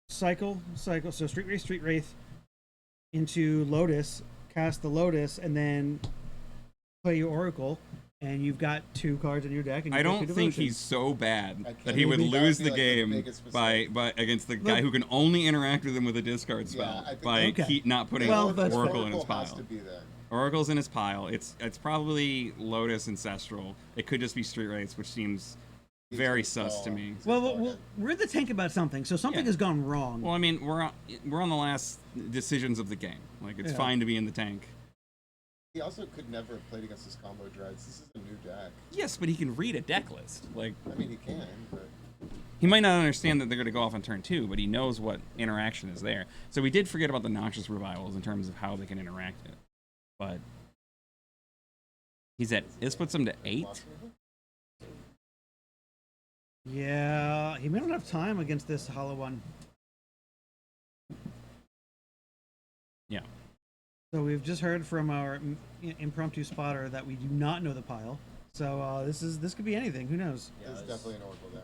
cycle. So Street Wraith into Lotus, cast the Lotus, and then play your Oracle, and you've got 2 cards in your deck. And I you've got don't 2 think devotion. he's so bad can't that he would believe that would lose be the like the game biggest by against the guy who can only interact with him with a discard spell I think by Okay. not putting Well, that's Oracle in his Oracle has pile. to be there. Oracle's in his pile. It's probably Lotus Ancestral. It could just be Street Wraiths, which seems very sus to me. Well, we're in the tank about something, so something has gone wrong. Well, I mean, we're on the last decisions of the game. Like, it's Yeah. fine to be in the tank. He also could never have played against his combo dreads. This is a new deck. Yes, but he can read a deck list. Like, I mean, he can, but he might not understand that they're going to go off on turn 2, but he knows what interaction is there. So we did forget about the Noxious Revivals in terms of how they can interact it. But this puts him to 8. Yeah, he may not have time against this hollow one. Yeah. So we've just heard from our impromptu spotter that we do not know the pile. So this could be anything. Who knows? There's definitely an oracle there.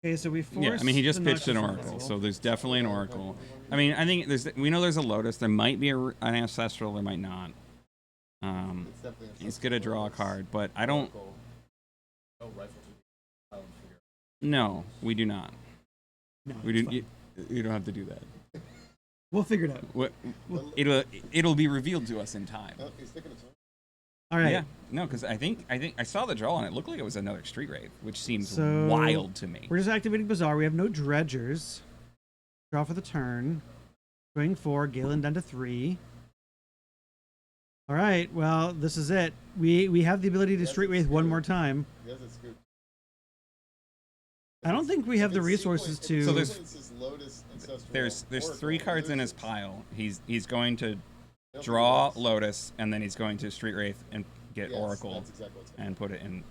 Okay, so we forced. Yeah, I mean, he just the pitched an Noxious oracle, Revival. so there's definitely an oracle. I mean, I think we know there's a Lotus. There might be an Ancestral. There might not. He's gonna draw a card, but I don't. No, we do not. No, we it's do. You don't have to do that. We'll figure it out. What? It'll be revealed to us in time. Oh, he's sticking it to him. All right. Yeah. No, because I think I saw the draw and it looked like it was another Street Wraith, which seems So wild to me. We're just activating Bazaar. We have no dredgers. Draw for the turn. Swing 4. Galen down to 3. All right. Well, this is it. We have the ability to Street Wraith one more time. Yes, it's good. I don't think we have the resources to. So there's 3 cards in his pile. He's going to draw Lotus, and then he's going to Street Wraith and get Oracle, that's exactly what's and put it in.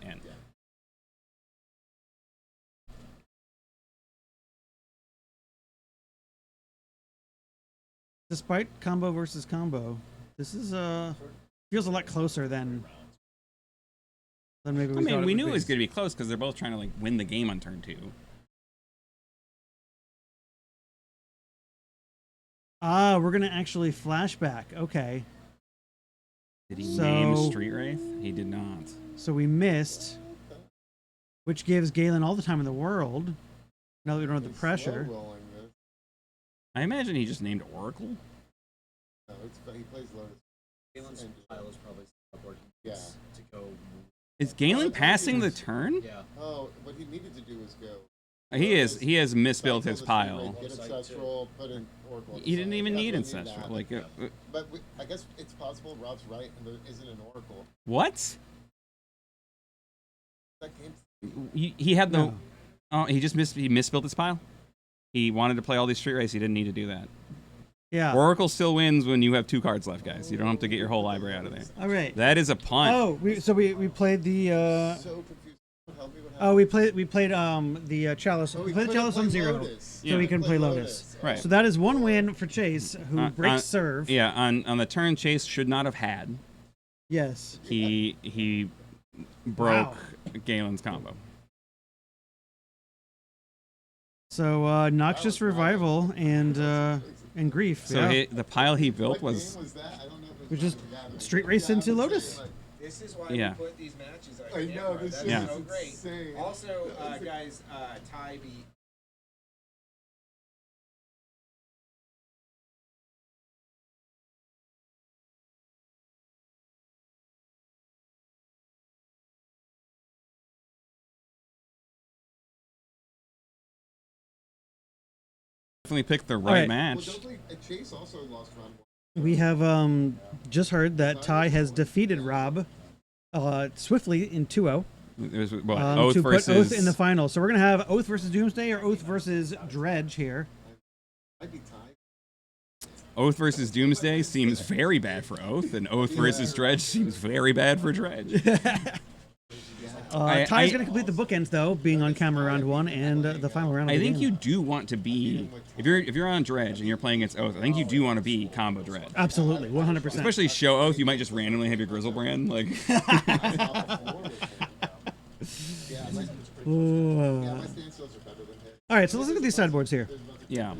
Despite combo versus combo, this is feels a lot closer than maybe we I mean, thought we it knew would it be. was going to be close because they're both trying to like win the game on turn 2. Ah, we're gonna actually flashback. Okay. Did he name Street Wraith? He did not. So we missed, which gives Galen all the time in the world. Now that we don't have the pressure. I imagine he just named Oracle. No, he plays Lotus. Galen's pile is probably working. Yeah. To go. Is Galen passing the turn? Yeah. Oh, what he needed to do was go. He has misbuilt his pile. Get Ancestral, put in Oracle. He didn't even need That's what Ancestral. he Like, needed. But I guess it's possible Rob's right, and there isn't an Oracle. what? That game. He had the. No. Oh, he misbuilt his pile. He wanted to play all these Street Wraiths. He didn't need to do that. Yeah. Oracle still wins when you have 2 cards left, guys. You don't have to get your whole library out of there. All right. That is a punt. Oh, we played the. So confused. Help me, what Oh, we played the Chalice. Oh, we played the Chalice on 0, Lotus. so we can play Lotus. Right. So that is 1 win for Chase, who breaks serve. Yeah, on the turn Chase should not have had. Yes. He broke Galen's combo. So Noxious Revival and Grief. So yeah. the pile he built was. We just Street Race into Lotus. This is why Yeah. we put these matches on I know, camera. this That's is so great. insane. Also, guys, Ty beat. Definitely picked the right. right match. Chase also lost round 1. We have just heard that Ty has defeated Rob swiftly in 2-0. It was what, Oath to versus put Oath in the final. So we're gonna have Oath versus Doomsday or Oath versus Dredge here. I'd be tied. Oath versus Doomsday seems very bad for Oath, and Oath versus Dredge seems very bad for Dredge. Ty's gonna complete the bookends though, being on camera round 1 and the final round. Of I the think game. you do want to be if you're on Dredge and you're playing against Oath. I think you do want to be combo Dredge. Absolutely, 100%. Especially show Oath, you might just randomly have your Grizzlebrand like. All right, so let's look at these sideboards here. Yeah.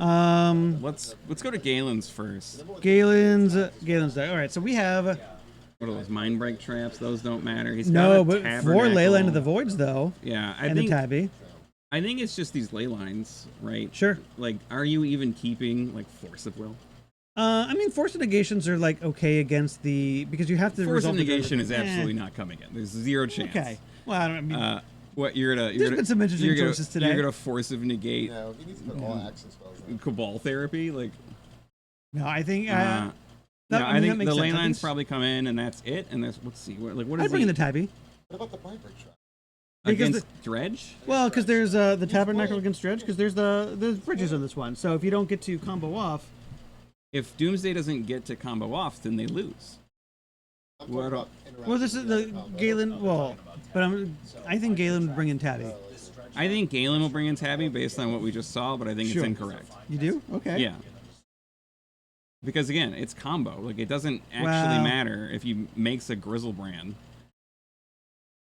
Let's go to Galen's first. Galen's deck. All right, so we have. What are those mind break traps? Those don't matter. He's No, got a but 4 Leyline Tabernacle. of the Voids though. Yeah, I and think the Tabby. I think it's just these ley lines, right? Sure. Like, are you even keeping like Force of Will? I mean, Force of Negations are like okay against the because you have to. Force of resolve the Negation dragon. is absolutely not coming in. There's 0 chance. Okay. Well, I don't mean. What you're gonna? There's been some interesting choices today. You're gonna Force of Negate. No, he needs to put all action spells in. Cabal therapy, like. No, I think. I that think makes the sense. ley I think lines probably come in, and that's it. And there's let's see, what I'd is bring he in the Tabby. What about the mind break trap? Because against Dredge? Well, because there's the Tabernacle against Dredge, because there's bridges on this one. So if you don't get to combo off, If Doomsday doesn't get to combo off, then they lose. well, this is the Galen. Well, but I think Galen would bring in Tabby. I think Galen will bring in Tabby based on what we just saw, but I think Sure. it's incorrect. You do? Okay. Yeah. Because again, it's combo. Like it doesn't actually Well- matter if he makes a Grizzlebrand.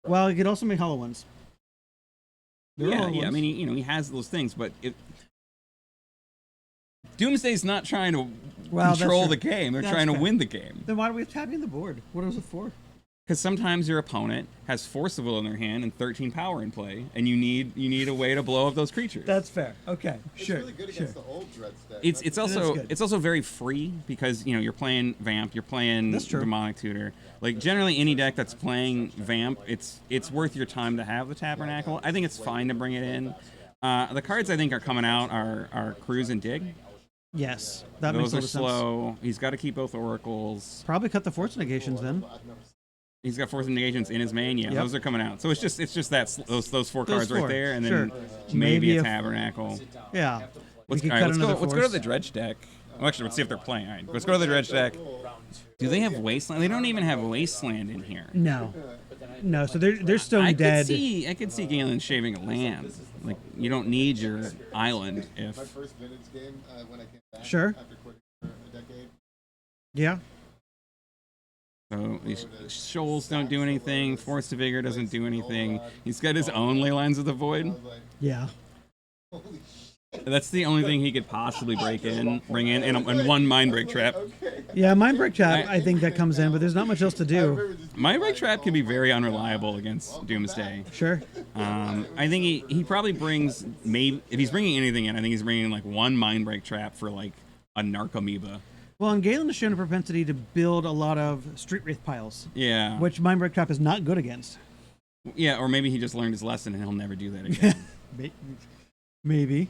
Well, you could also make hollow ones. They're Yeah, hollow yeah. I ones. mean, he has those things, but Doomsday's not trying to Well, that's control true. the game. They're That's trying to fair. win the game. Then why do we have tapping the board? What is it for? Because sometimes your opponent has Force of Will in their hand and 13 power in play, and you need a way to blow up those creatures. That's fair. Okay, It's sure. really good against the old Dreads deck. It's also very free because you're playing Vamp, you're playing That's true. Demonic Tutor. Like generally any deck that's playing Vamp, it's worth your time to have the Tabernacle. I think it's fine to bring it in. The cards I think are coming out are Cruise and Dig. Yes, that Those makes a are lot of sense. slow. He's got to keep both Oracles. Probably cut the Force Negations then. He's got Force Negations in his main. Yeah, Yep. those are coming out. So it's just those four Those cards right four, there, and sure. then maybe a Maybe Tabernacle. Yeah. Let's, We could all right, cut let's go. another Let's go to Force. the Dredge deck. Well, actually, let's see if they're playing. All right, let's go to the Dredge deck. Do they have Wasteland? They don't even have Wasteland in here. No. No, so they're stone dead. I could see Galen shaving a land. Like you don't need your island if. My first vintage game when I came back Sure. after quitting for a decade. Yeah. So these shoals don't do anything. Force of Vigor doesn't do anything. He's got his own Ley Lines of the Void. Yeah. That's the only thing he could possibly bring in, and one Mindbreak Trap. Yeah, Mindbreak Trap, I think that comes in, but there's not much else to do. Mindbreak Trap can be very unreliable against Doomsday. Sure. I think he probably brings, maybe if he's bringing anything in, I think he's bringing like one Mindbreak Trap for like a Narcomoeba. Well, and Galen has shown a propensity to build a lot of Street Wraith piles. Yeah. Which Mindbreak Trap is not good against. Yeah, or maybe he just learned his lesson and he'll never do that again. Maybe.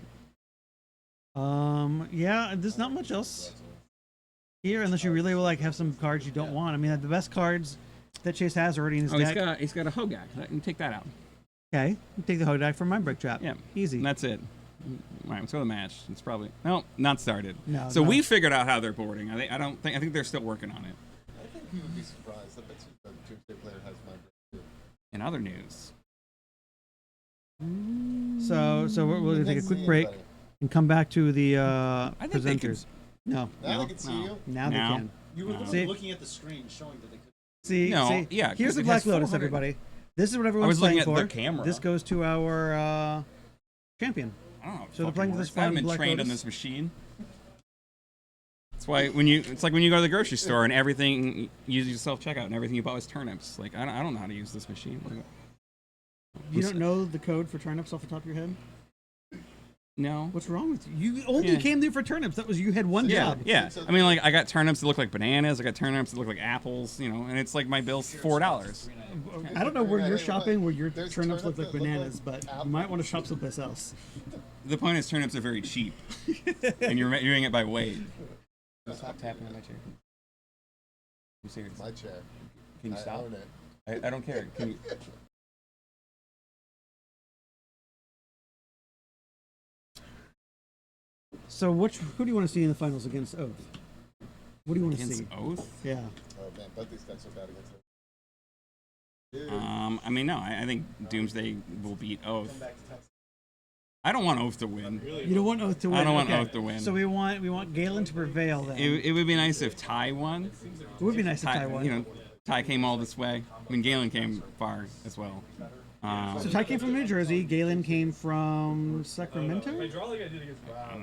Yeah, there's not much else here unless you really will like have some cards you don't want. I mean, the best cards that Chase has already in his deck. He's got a Hogak. I can take that out. Okay, you take the Hodak from Mindbreak Trap. Yeah, easy. And that's it. All right, let's go to the match. It's probably not started. No, so no. we figured out how they're boarding. I think they're still working on it. I think you would be surprised. I bet you the Doomsday player has my too. In other news, So we'll take a quick break and come back to the think they could- presenters. No. Now they can see you. Now they can. You were See? looking at the screen showing that they could. See, No, see, yeah, 'cause here's the it Black has Lotus, 400. everybody. This is what everyone's was looking playing at for. the camera. This goes to our champion. I don't know. So they're playing with this I haven't fun been Black trained on Lotus. this machine. That's why it's like when you go to the grocery store and everything you use self checkout and everything you bought was turnips. Like I don't know how to use this machine. You don't know the code for turnips off the top of your head? No. What's wrong with you? You only Yeah. came there for turnips. That was you had one Yeah, job. yeah. I mean, like I got turnips that look like bananas. I got turnips that look like apples. And it's like my bill's $4. I don't know where you're shopping, where your turnips look like bananas, but you might want to shop someplace else. The point is, turnips are very cheap, and you're doing it by weight. Stop tapping on my chair. I'm serious. My chair. Can you I stop? own it. I don't care. Can you? So who do you want to see in the finals against Oath? What do you want to Against see? Oath? Yeah. Oh man, both these decks are bad against it. I mean, no. I think Doomsday will beat Oath. I don't want Oath to win. You don't want Oath to win. I don't want okay. Oath to win. So we want Galen to prevail then. It would be nice if Ty won. It would be nice if Ty won. Ty came all this way. I mean, Galen came far as well. So Ty came from New Jersey. Galen came from Sacramento.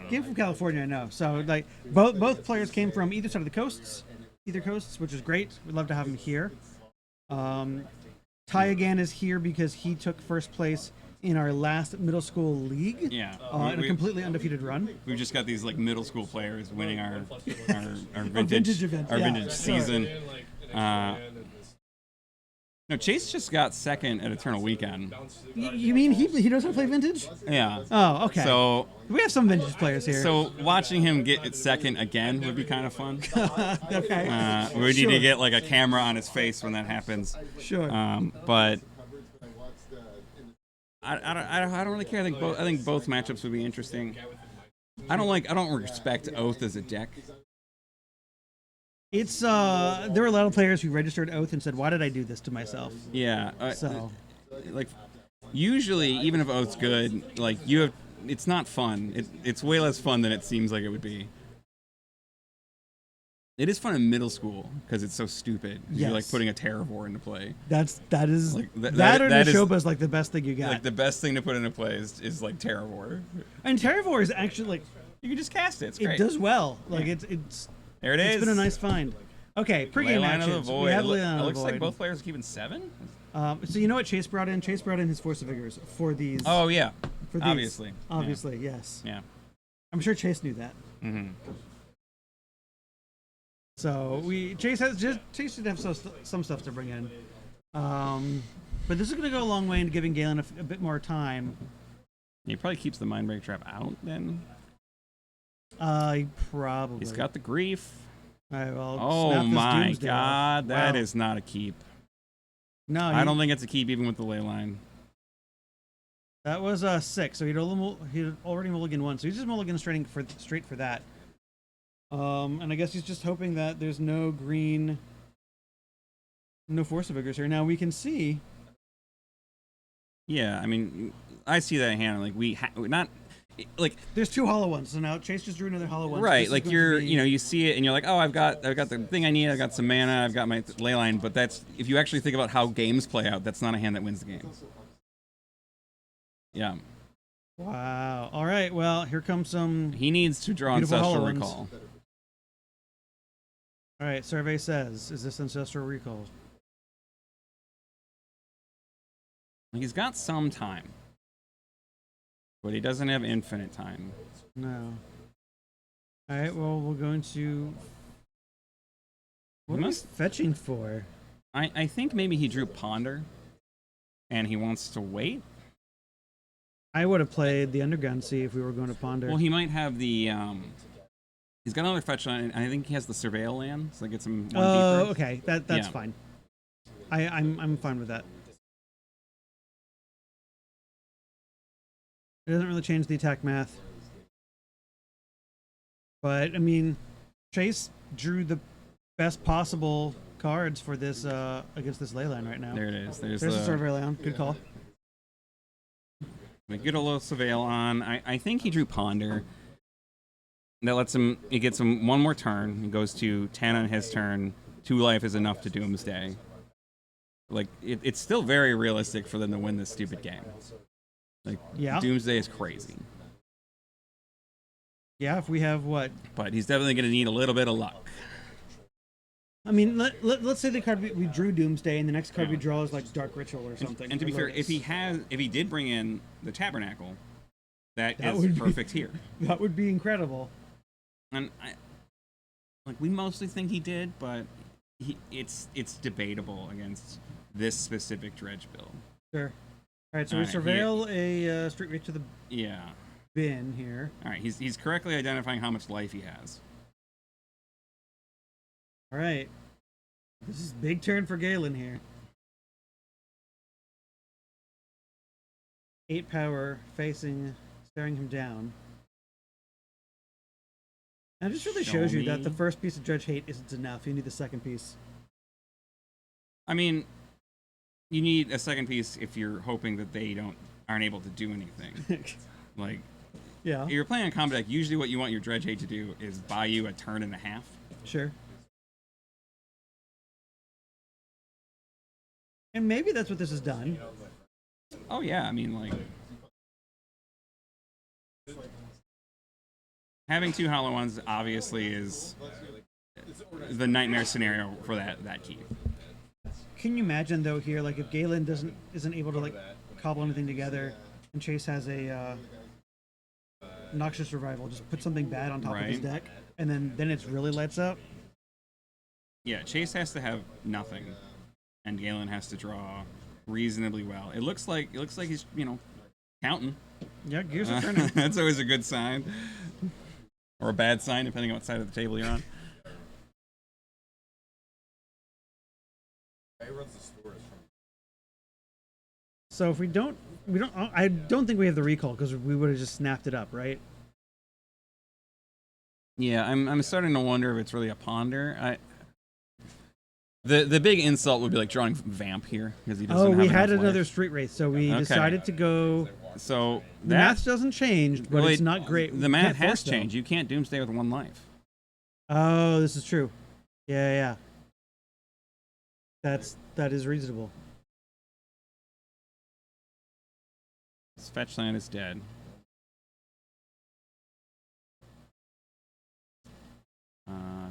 Came from California, I know. So like both players came from either side of the coasts, which is great. We'd love to have him here. Ty again is here because he took first place in our last middle school league. Yeah. In a completely undefeated run. We've just got these like middle school players winning our vintage vintage event. our Yeah, vintage sorry. season. No, Chase just got second at Eternal Weekend. You mean he knows how to play vintage? Yeah. Oh, okay. So we have some vintage players here. So watching him get it second again would be kind of fun. Okay. We need Sure. to get like a camera on his face when that happens. Sure. But I don't really care. I think both matchups would be interesting. I don't respect Oath as a deck. It's there were a lot of players who registered Oath and said, "Why did I do this to myself?" Yeah. So, like, usually, even if Oath's good, like it's not fun. It's way less fun than it seems like it would be. It is fun in middle school because it's so stupid. You're like Yes. putting a Terravore into play. That is like that or that is Neshoba is like the best thing you got. like the best thing to put into play is like Terravore. And Terravore is actually like you can just cast it. It's it great. does well. Like Yeah. it's There it It's is. been a nice find. Okay, pregame Leyline of the actions. Void. We have It Leyline of the looks like Void. both players are keeping 7. So you know what Chase brought in? Chase brought in his Force of Vigors for these. Oh yeah, for these. obviously. Obviously, yes. Yeah. I'm sure Chase knew that. Mm-hmm. So Chase should have some stuff to bring in. But this is going to go a long way into giving Galen a bit more time. He probably keeps the Mindbreak Trap out then. Probably. He's got the Grief. All right, well, Oh snap this my Doomsday God, off. that Wow. is not a keep. No, I don't think it's a keep even with the ley line. That was 6, so he'd already mulliganed 1, so he's just mulligan straight for that. And I guess he's just hoping that there's no green, no Force of Vigors here. Now we can see. Yeah, I mean, I see that hand. Like not like there's 2 hollow ones, so now Chase just drew another hollow one. right. Like you see it and you're like, oh, I've got the thing I need. I've got some mana. I've got my ley line. But that's if you actually think about how games play out, that's not a hand that wins the game. Yeah. Wow. All right. Well, here comes some. He needs to draw beautiful Ancestral hollow ones. Recall. All right. Survey says, is this Ancestral Recall? He's got some time, but he doesn't have infinite time. No. All right. Well, we're going to. What are we fetching for? I think maybe he drew Ponder, and he wants to wait. I would have played the Underground Sea if we were going to Ponder. Well, he might have the. He's got another fetch line. I think he has the Surveil land, so that gets him one Oh, deeper. okay. That's fine. I'm fine with that. It doesn't really change the attack math. But I mean, Chase drew the best possible cards for this against this Leyline right now. There it is. There's the the Survey Leyline. Good call. We get a little Surveil on. I think he drew Ponder. That lets him. It gets him one more turn. He goes to 10 on his turn. 2 life is enough to Doomsday. Like it's still very realistic for them to win this stupid game. Like Doomsday is crazy. Yeah, if we have what? But he's definitely going to need a little bit of luck. I mean, let's say the card we drew Doomsday, and the next card we draw is like Dark Ritual or something. And to be fair, if he did bring in the Tabernacle, that is perfect here. That would be incredible. And we mostly think he did, but it's debatable against this specific dredge build. Sure. All right, so we surveil a Street Rate to the bin here. All right, he's correctly identifying how much life he has. All right. This is big turn for Galen here. 8 power facing, staring him down. And it just really shows you that the first piece of Dredge Hate isn't enough. You need the second piece. I mean, you need a second piece if you're hoping that they aren't able to do anything. Like, yeah, if you're playing a combat deck, usually what you want your Dredge Hate to do is buy you a turn and a half. Sure. And maybe that's what this has done. Oh yeah, I mean, like, having 2 hollow ones obviously is the nightmare scenario for that key. Can you imagine though here, like if Galen isn't able to like cobble anything together, and Chase has a Noxious Revival, just put something bad on top of his deck, and then it's really lights up. Yeah, Chase has to have nothing, and Galen has to draw reasonably well. It looks like he's counting. Yeah, gears are turning. That's always a good sign, or a bad sign depending on what side of the table you're on. So if we don't, I don't think we have the recall because we would have just snapped it up, right? Yeah, I'm starting to wonder if it's really a Ponder. The big insult would be like drawing Vamp here because he doesn't. Oh, we have had enough another life. Street Race, so we decided to go. So the math doesn't change, but it's not great. The math has changed. You can't Doomsday with 1 life. Oh, this is true. Yeah. That is reasonable. This fetch land is dead.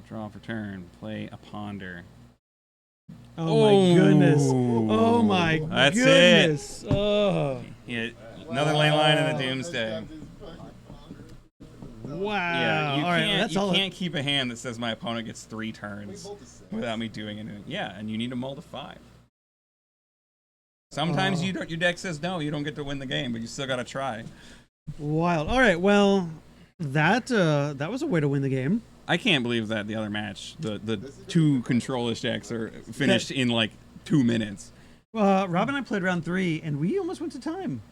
Draw for turn. Play a ponder. Oh my goodness. Oh my That's goodness. it. Oh. Yeah, another lane line in the Doomsday. Wow. Yeah, you All right, can't. that's You all can't keep a hand that says my opponent gets 3 turns without me doing anything. Yeah, and you need to mull to 5. Sometimes you don't. Your deck says no, you don't get to win the game, but you still gotta try. Wild. All right. Well, that was a way to win the game. I can't believe that the other match, the 2 control-ish decks are finished in like 2 minutes. Rob and I played round 3, and we almost went to time.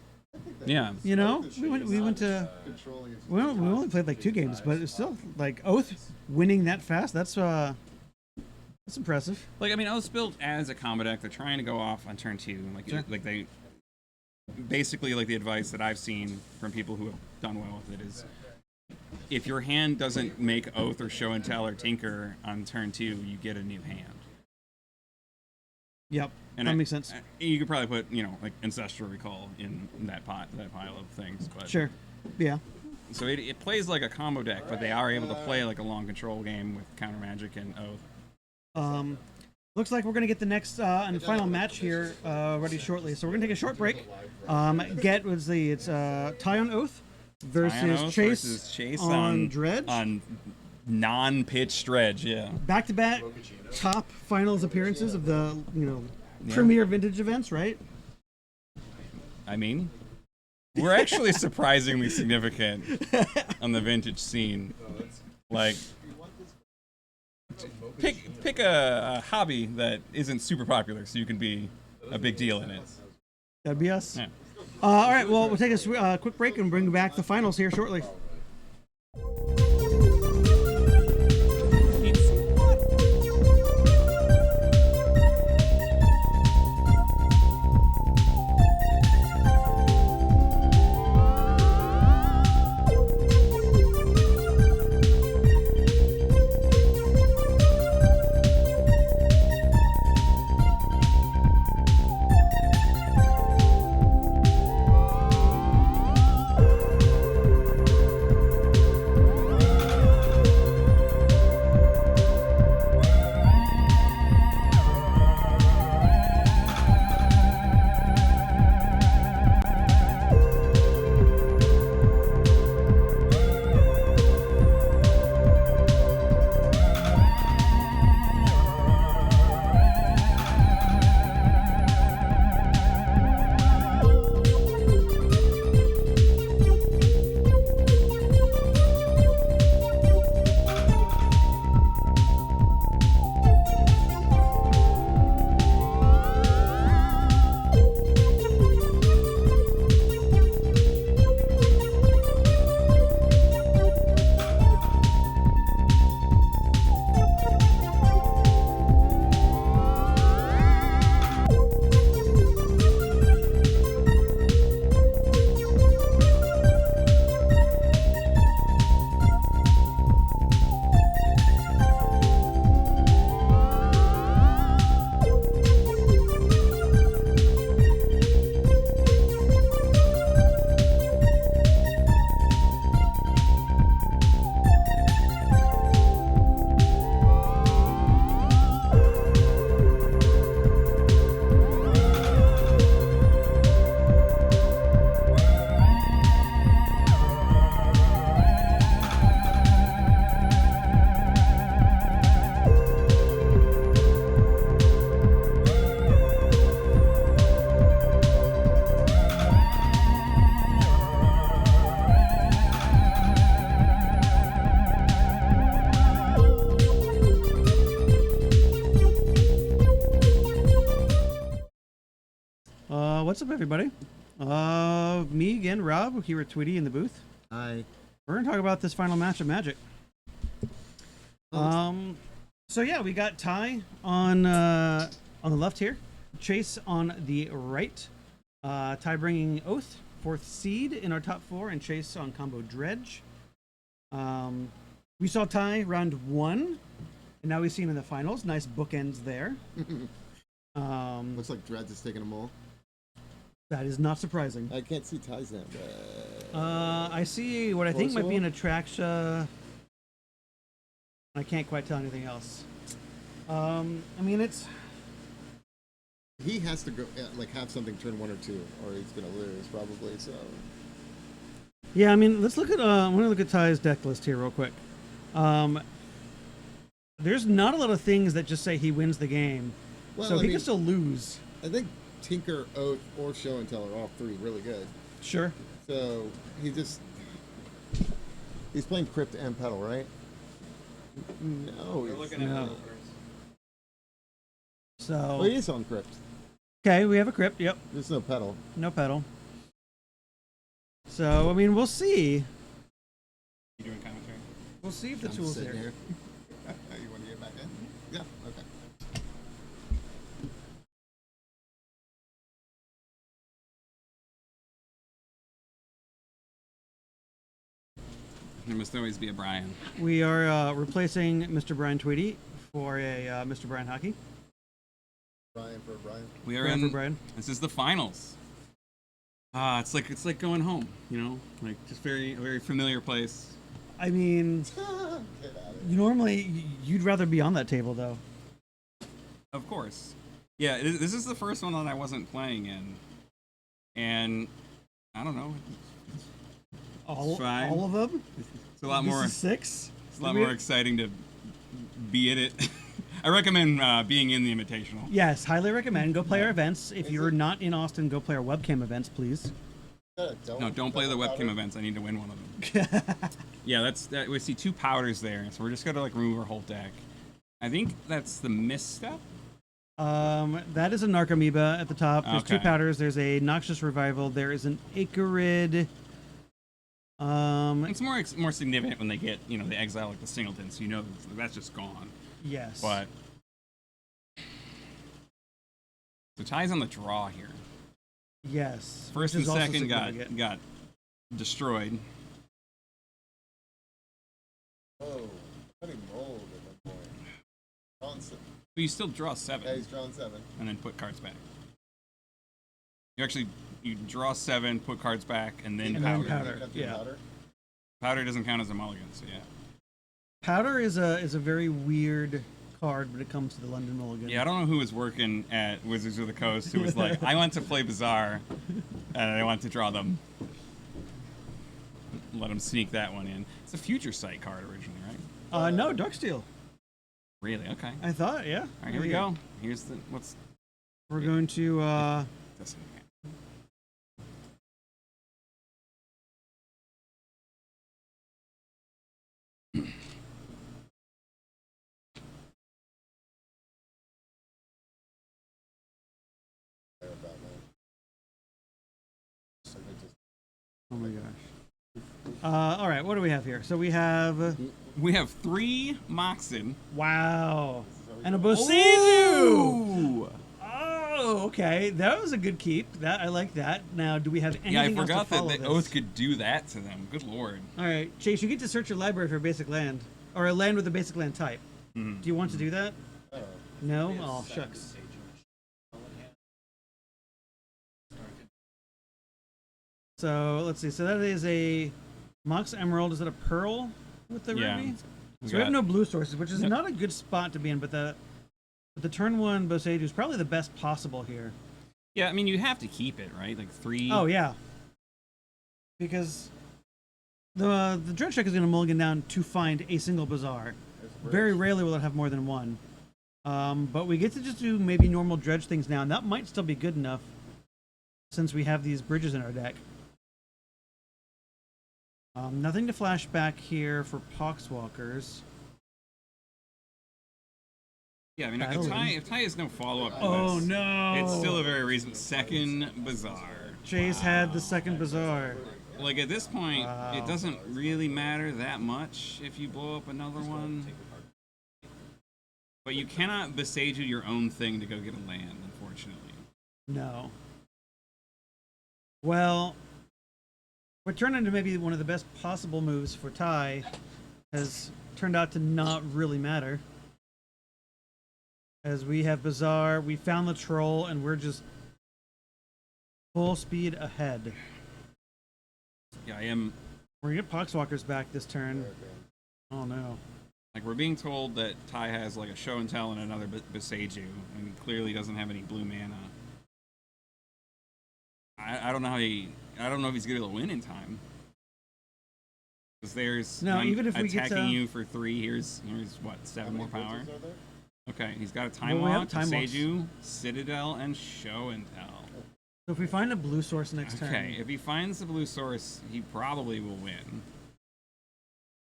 Yeah. You know, we went to. We only played like 2 games, but it's still like Oath winning that fast. That's impressive. Like, I mean, Oath's built as a combo deck. They're trying to go off on turn 2. Like they basically, like, the advice that I've seen from people who have done well with it is, if your hand doesn't make Oath or Show and Tell or Tinker on turn 2, you get a new hand. Yep, and that makes sense. You could probably put, like Ancestral Recall in that pile of things. But Sure. Yeah. So it plays like a combo deck, but they are able to play like a long control game with Counter Magic and Oath. Looks like we're going to get the next and final match here ready shortly. So we're going to take a short break. It's Ty on Oath versus Chase on Dredge. On non-pitch Dredge, yeah. Back-to-back top finals appearances of the premier vintage events, right? I mean, we're actually surprisingly significant on the vintage scene. Like, pick a hobby that isn't super popular so you can be a big deal in it. That'd be us. Yeah. All right, well, we'll take a quick break and bring back the finals here shortly. What's up, everybody? Me again, Rob, here with Tweety in the booth. Hi. We're gonna talk about this final match of Magic. So yeah, we got Ty on the left here, Chase on the right. Ty bringing Oath, 4th seed in our top 4, and Chase on combo Dredge. We saw Ty round 1, and And now we've seen in the finals, nice bookends there. Looks like Dreads is taking them all. That is not surprising. I can't see ties now. I see what I think might be an Atraxa. I can't quite tell anything else. I mean, it's. He has to go like have something turn 1 or 2, or he's gonna lose probably. So. Yeah, I mean, let's look at. I'm gonna look at Ty's deck list here real quick. There's not a lot of things that just say he wins the game, Well, so I he mean, can still lose. I think Tinker, Oath, or Show and Tell are all 3 really good. Sure. So he's playing Crypt and Pedal, right? No, We're he's looking at no. So. Oh, he is on Crypt. Okay, we have a Crypt. Yep. There's no Pedal. No pedal. So I mean, we'll see. You doing commentary? We'll see if the I'm tool's sitting there. here. You want to get back in? Yeah. Okay. There must always be a Brian. We are replacing Mr. Brian Tweedy for a Mr. Brian Hockey. Brian for Brian. We are Brian in. for Brian. This is the finals. It's like going home. You know, like just a very familiar place. I mean, you'd rather be on that table though. Of course. Yeah, this is the first one that I wasn't playing in, and I don't know. It's fine. All of them. It's a lot This more. is 6. It's a lot more exciting to be in it. I recommend being in the Invitational. Yes, highly recommend. Go play our events. If you're not in Austin, go play our webcam events, please. No, don't play the webcam events. I need to win one of them. Yeah, we see 2 powders there, so we're just gonna like remove our whole deck. I think that's the misstep. That is a Narcomoeba at the top. There's 2 Okay. powders. There's a Noxious Revival. There is an Icarid. It's more significant when they get the exile like the singleton, so that's just gone. Yes. But so Ty's on the draw here. Yes. First which and is also second significant. got destroyed. Oh, cutting mold at one point. Johnson. But you still draw 7. Yeah, he's drawn 7. And then put cards back. You draw 7, put cards back, and then powder. Yeah. Powder doesn't count as a mulligan, so yeah. Powder is a very weird card when it comes to the London Mulligan. Yeah, I don't know who was working at Wizards of the Coast who was like, I want to play Bazaar, and I want to draw them. Let them sneak that one in. It's a Future Sight card originally, right? No, Darksteel. Really? Okay. I thought, yeah. All right, here we go. Here's the We're going to this one. Oh my gosh. All right, what do we have here? So we have 3 Moxen. Wow. And a Boseiju. Oh, okay. That was a good keep. I like that. Now, do we have anything Yeah, I else to forgot that follow the this? Oath could do that to them. Good lord. All right, Chase, you get to search your library for a basic land or a land with a basic land type. Do you want to do that? No? Oh, shucks. So let's see. So that is a Mox Emerald. Is it a pearl with the Yeah. ruby? We So we have got- no blue sources, which is Yep. not a good spot to be in. But the turn 1 Boseiju is probably the best possible here. Yeah, I mean, you have to keep it, right? Like 3. Oh yeah, because the dredge check is going to mulligan down to find a single bazaar. Very rarely will it have more than one. But we get to just do maybe normal dredge things now, and that might still be good enough since we have these bridges in our deck. Nothing to flash back here for Poxwalkers. Yeah, I mean, Battling. if Ty has no follow-up to Oh, this, no. it's still a very reasonable second Bazaar. Chase had the second bazaar. Like, at this point, Wow. it doesn't really matter that much if you blow up another one. But you cannot Boseiju your own thing to go get a land, unfortunately. No. Well, what turned into maybe one of the best possible moves for Ty has turned out to not really matter. As we have Bazaar, we found the troll, and we're just full speed ahead. Yeah, I am. We're gonna get Poxwalkers back this turn. Oh no. Like, we're being told that Ty has like a show and tell and another Beseiju, and he clearly doesn't have any blue mana. I don't know I don't know if he's gonna be able to win in time. Because there's no, even if we attacking get to... you for 3. Here's what, 7 more power. Okay, he's got a time Well, we have walk, time walks. Beseiju, Citadel, and show and tell. So if we find a blue source next turn... Okay, if he finds the blue source, he probably will win.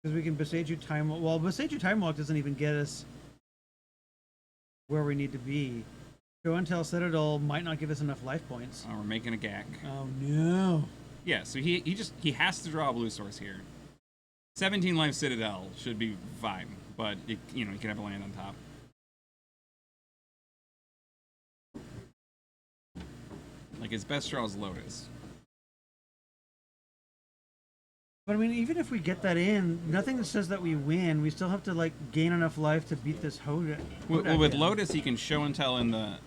Because we can Beseiju Time Walk. Well, Beseiju Time Walk doesn't even get us where we need to be. Show and Tell Citadel might not give us enough life points. Oh, we're making a gack. Oh no. Yeah, so he has to draw a blue source here. 17 life Citadel should be fine, but he can have a land on top. Like, his best draw is Lotus. But I mean, even if we get that in, nothing says that we win. We still have to like gain enough life to beat this Hodak. Well, with Lotus, he can show and tell in the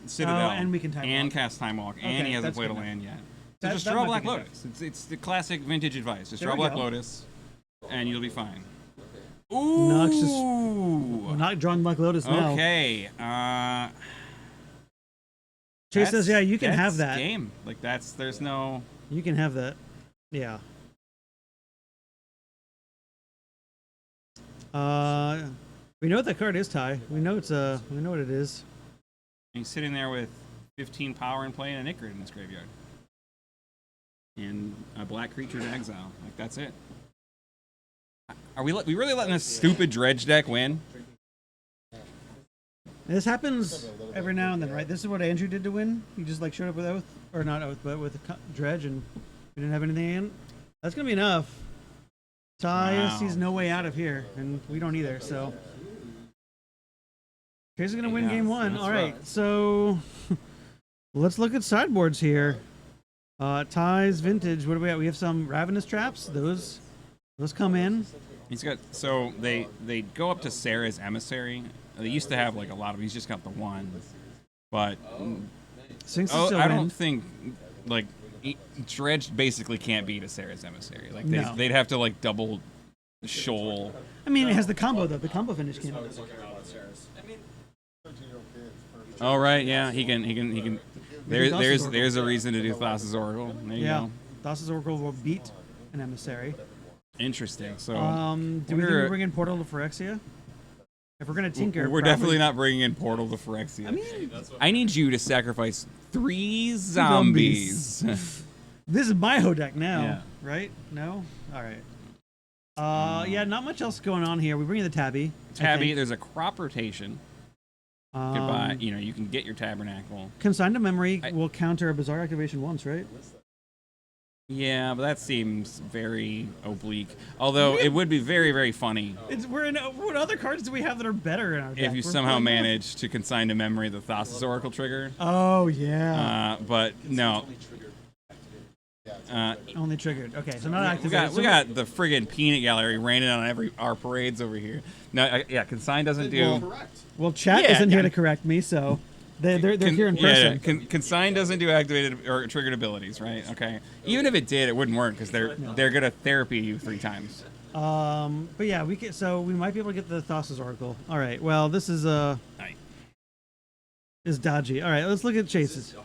Citadel, and we can time walk. cast Time Walk, and Okay, he hasn't that's played a good land enough. yet. So just That draw might Black be good Lotus. It's the classic vintage advice. Just There draw we Black go. Lotus, and you'll be fine. Nox just Ooh. we're not drawing Black Lotus now. Okay. Chase says, "Yeah, you can have that's that game. Like, there's no. You can have that. Yeah. We know what that card is, Ty. We know we know what it is. He's sitting there with 15 power and playing an Icrid in his graveyard. And a black creature to exile. Like, that's it. Are we really letting this stupid dredge deck win? This happens every now and then, right? This is what Andrew did to win. He just like showed up with Oath, or not Oath, but with Dredge, and we didn't have anything in. That's gonna be enough. Ty sees no way out of here, and we don't either. So Chase is gonna win game 1. All right, so let's look at sideboards here. Ty's vintage. What do we have? We have some Ravenous Traps. Those come in. He's got, so they go up to Sarah's Emissary. They used to have like a lot of. He's just got the one, but I don't think like Dredge basically can't beat a Sarah's Emissary. Like they'd have to like double shoal. I mean, it has the combo though. The combo finish came out. Oh right, yeah, he can. There's a reason to do Thassa's Oracle. There you go. Thassa's Oracle will beat an Emissary. Interesting. So, do we think we bring in Portal to Phyrexia? If we're gonna tinker, we're definitely not bringing in Portal to Phyrexia. I mean, I need you to sacrifice 3 zombies. This is my Hodak now, Yeah. right? No, all right. Yeah, not much else going on here. We bring in the Tabby. Tabby, there's a crop rotation. Goodbye. You can get your Tabernacle. Consign to Memory will counter a Bizarre Activation once, right? Yeah, but that seems very oblique. Although it would be very, very funny What other cards do we have that are better in our deck? if you somehow manage to consign to memory the Thassa's Oracle trigger. Oh yeah. But no. Only triggered. Okay, so not we activated. we got the friggin' peanut gallery raining on our parades over here. No, consign doesn't do. Well, chat isn't here to correct me, so they're here in person. Yeah. Consign doesn't do activated or triggered abilities, right? Okay. Even if it did, it wouldn't work because they're gonna therapy you 3 times. But yeah, we might be able to get the Thassa's Oracle. All right. Well, this is is dodgy. All right, let's look at Chase's.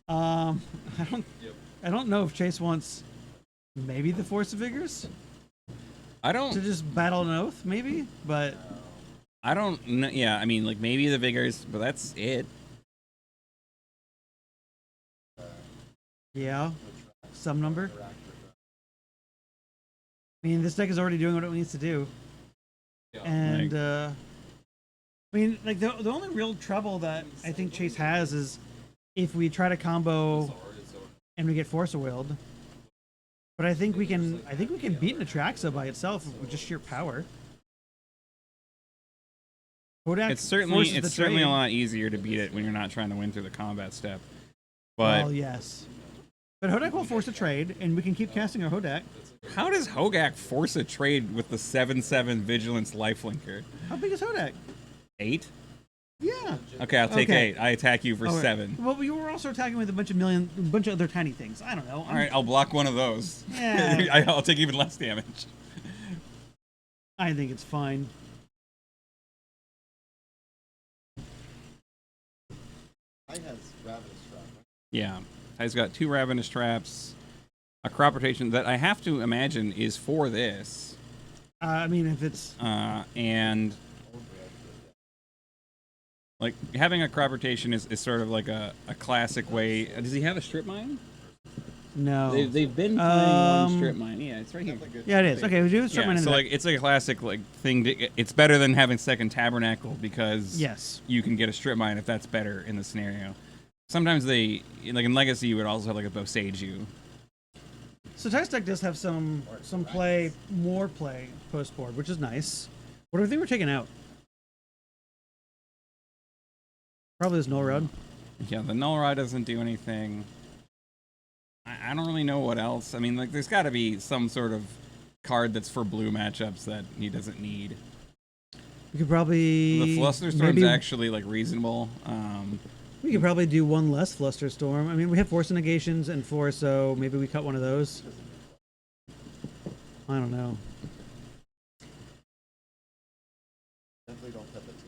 I don't know if Chase wants maybe the Force of Vigors. I don't to just battle an Oath, maybe, but I don't know. Yeah, I mean, like maybe the Vigors, but that's it. Yeah, some number. I mean, this deck is already doing what it needs to do, and I mean, like the only real trouble that I think Chase has is if we try to combo and we get Force of Willed. But I think we can beat Natraxa by itself with just sheer power. Hodak It's certainly a lot easier to beat it when you're not trying to win through the combat step. But well, yes. But Hodak will force a trade, and we can keep casting our Hodak. How does Hogak force a trade with the 7/7 Vigilance Lifelinker? How big is Hodak? 8? Yeah. Okay, I'll take 8. I attack you for All right. 7. Well, you were also attacking with a bunch of other tiny things. I don't know. All right, I'll block one of those. Yeah. I'll take even less damage. I think it's fine. I has Ravenous Trap. Yeah, Ty's got 2 Ravenous Traps, a crop rotation that I have to imagine is for this. I mean, if it's and like having a crop rotation is sort of like a classic way. Does he have a strip mine? no, They've been playing one strip mine. Yeah, it's right here. Yeah, it is. Okay, we do a strip mine in So the like it's like a classic like thing. It's better than having second tabernacle because Yes. you can get a strip mine if that's better in the scenario. Sometimes they like in Legacy you would also have like a Boseiju. So Ty's deck does have some more play post board, which is nice. What do we think we're taking out? Probably this Null Rod. Yeah, the Null Rod doesn't do anything. I don't really know what else. I mean, like, there's got to be some sort of card that's for blue matchups that he doesn't need. We could probably The Flusterstorm's actually, like, reasonable. We could probably do one less Flusterstorm. I mean, we have Force Negations and 4, so maybe we cut one of those. I don't know. Definitely don't cut the two.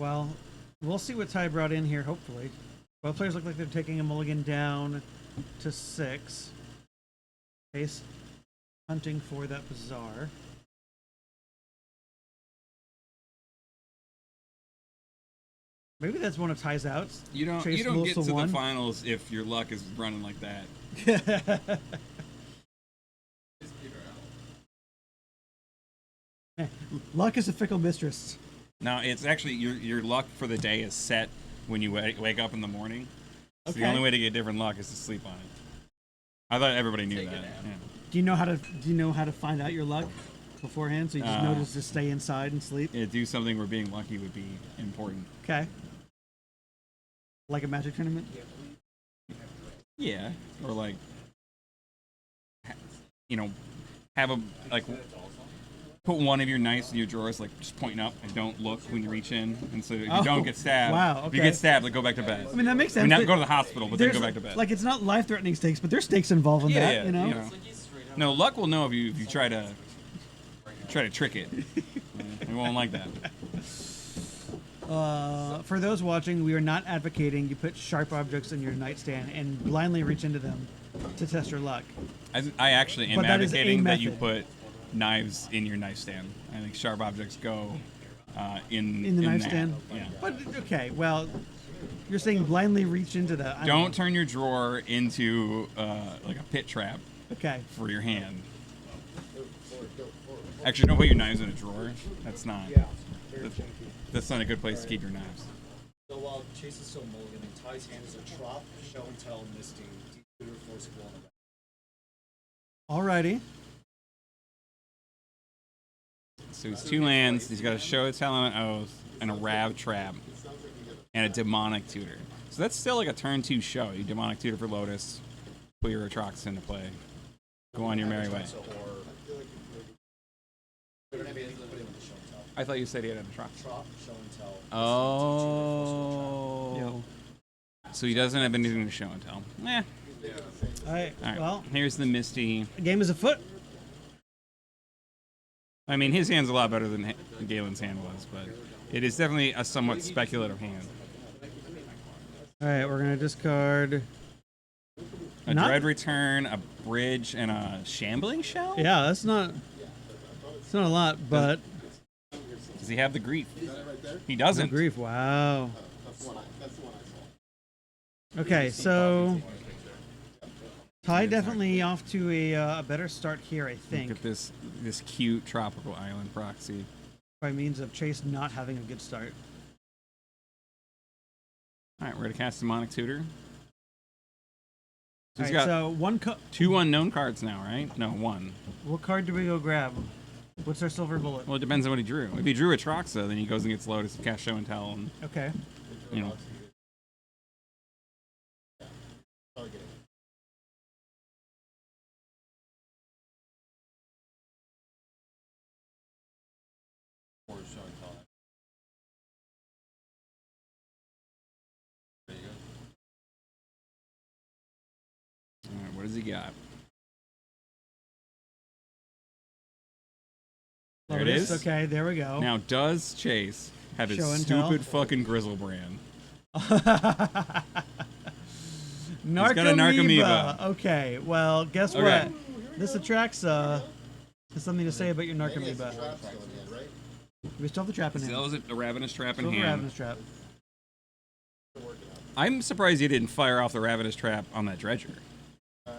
Well, we'll see what Ty brought in here, hopefully. Both players look like they're taking a mulligan down to 6. Chase hunting for that Bazaar. Maybe that's one of Ty's outs. You don't Chase get moves to the 1. finals if your luck is running like that. Luck is a fickle mistress. No, it's actually your luck for the day is set when you wake up in the morning. So the Okay. only way to get different luck is to sleep on it. I thought everybody knew that. Yeah. Do you know how to find out your luck beforehand? So you just know to just stay inside and sleep. Yeah, do something where being lucky would be important. Okay. Like a Magic tournament. Yeah, or like, have a put one of your knives in your drawers, like just pointing up and don't look when you reach in, and so if you don't get stabbed, wow, if you okay. get stabbed, like go back to bed. I mean that makes sense. I mean, not but go to the hospital, but then there's, go back to bed. Like it's not life-threatening stakes, but there's stakes involved in that. You know. No, luck will know if you try to trick it. It won't like that. For those watching, we are not advocating you put sharp objects in your nightstand and blindly reach into them to test your luck. I actually am But that is a advocating that you method. put knives in your nightstand. I think sharp objects go in In the that. nightstand. Yeah. But okay, well, you're saying blindly reach into the. Don't turn your drawer into like a pit trap. Okay. For your hand. Actually, don't put your knives in a drawer. That's not. That's not a good place to keep your knives. So while Chase is still mulliganing, Ty's hand is a Trop, Show and Tell, Misty, Deep Tutor, Forcible on the back. Alrighty. So he's 2 lands. He's got a Show, Tell, and an Oath, and a Rav Trap, and a Demonic Tutor. So that's still like a turn 2 show. You Demonic Tutor for Lotus, put your Atrox into play, go on your merry way. I thought you said he had an Atrox. Trop, Show and Tell. Oh. So he doesn't have anything to show and tell. Eh. All right. Well, here's the Misty. The game is afoot. I mean, his hand's a lot better than Galen's hand was, but it is definitely a somewhat speculative hand. All right, we're gonna discard A Dread Return, a Bridge, and a Shambling Shell? Yeah, that's not. It's not a lot, but. Does he have the Grief? He doesn't. The Grief. Wow. Okay, so Ty definitely off to a better start here, I think. Look at this cute tropical island proxy. By means of Chase not having a good start. All right, we're gonna cast Demonic Tutor. So he's All right, got so one 2 unknown cards now, right? No, 1. What card do we go grab? What's our silver bullet? Well, it depends on what he drew. If he drew Atroxa, then he goes and gets Lotus, cast Show and Tell, and Okay. you know. What does he got? There it is. Okay, there we go. Now, does Chase have his Show and tell. stupid fucking Grizzlebrand? Narcomoeba. Okay, well, guess Okay. what? This attracts has something to say about your Narcomoeba. We still have the trap in hand. Still is a ravenous trap in Still hand. the ravenous trap. I'm surprised you didn't fire off the ravenous trap on that dredger.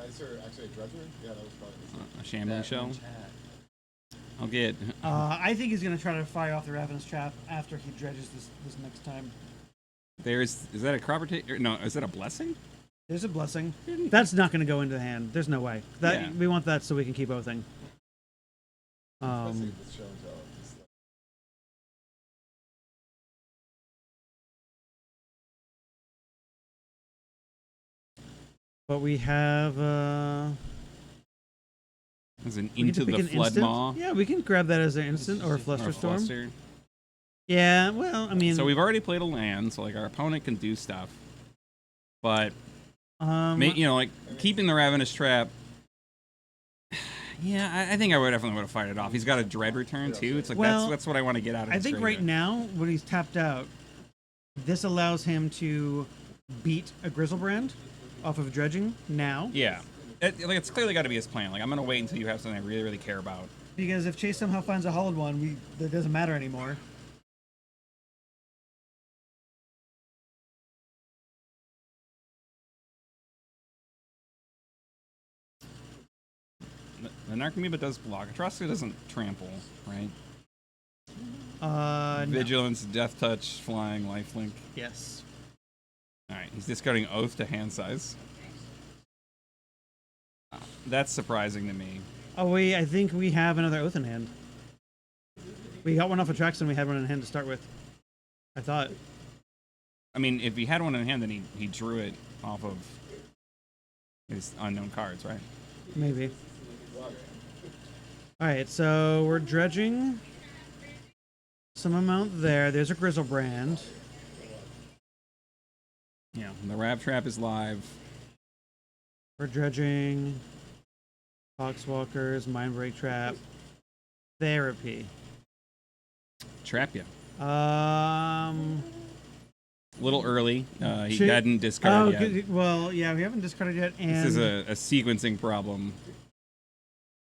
Is there actually a dredger? Yeah, that was probably A shambling shell. I'll get. I think he's gonna try to fire off the ravenous trap after he dredges this next time. Is that a crop rotation? No, is that a blessing? There's a blessing. That's not gonna go into the hand. There's no way. That Yeah. we want that so we can keep oathing. But we have As an we get to into pick the an flood instant. maw. Yeah, we can grab that as an instant or a fluster storm. Fluster. Yeah, well, I mean, So we've already played a land, so like our opponent can do stuff, but like keeping the ravenous trap. Yeah, I think I would definitely would have fired it off. He's got a dread return too. It's like that's what I want to get out of. I this think right graveyard. now when he's tapped out, this allows him to beat a Grizzlebrand off of dredging now. Yeah, it's clearly got to be his plan. Like I'm gonna wait until you have something I really, really care about. Because if Chase somehow finds a hollowed one, that doesn't matter anymore. The Narcomoeba does block. Atrocity doesn't trample, right? No. Vigilance, Death Touch, Flying, Lifelink. Yes. All right, he's discarding Oath to hand size. That's surprising to me. Oh, I think we have another oath in hand. We got one off of tracks and we had one in hand to start with. I thought. I mean, if he had one in hand, then he drew it off of his unknown cards, right? Maybe. Alright, so we're dredging some amount there. There's a Grizzlebrand. Yeah, the Rav Trap is live. We're dredging Foxwalkers, Mindbreak Trap, Therapy. Trap you. A A little early. He hadn't discarded yet. good. Well, yeah, we haven't discarded yet. And This is a sequencing problem.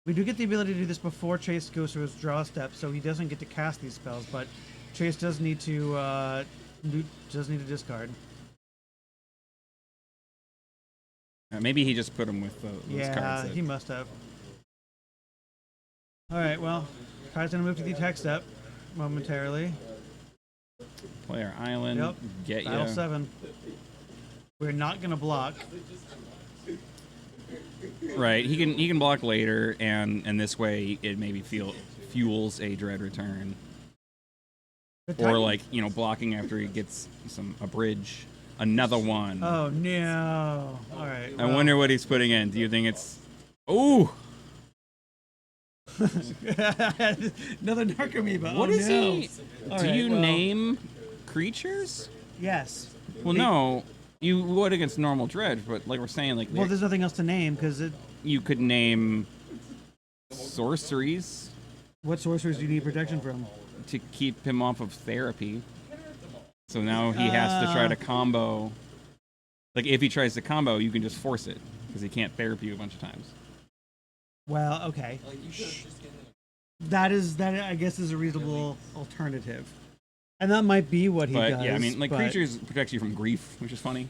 we do get the ability to do this before Chase goes to his draw step, so he doesn't get to cast these spells, but Chase does need to discard. Maybe he just put him with those Yeah, cards. he must have. Alright, well, Kai's gonna move to the attack step momentarily. Play our island. Yep. Get Battle ya. 7. We're not gonna block. Right. He can block later, and this way it maybe fuels a dread return. Or like blocking after he gets a bridge. Another one. Oh no! All right. I wonder what he's putting in. Do you think it's? Ooh. Another Narcomoeba. What is he? All Do right, you well, name creatures? Yes. Well, no. You would against normal dredge, but like we're saying, like Well, there's nothing else to name because it. you could name sorceries What sorcerers do you need protection from? to keep him off of therapy. So now he has to try to combo. Like if he tries to combo, you can just force it because he can't therapy you a bunch of times. Well, okay. That I guess is a reasonable alternative, and that might be what he But does. yeah, I mean, like but- creatures protect you from grief, which is funny.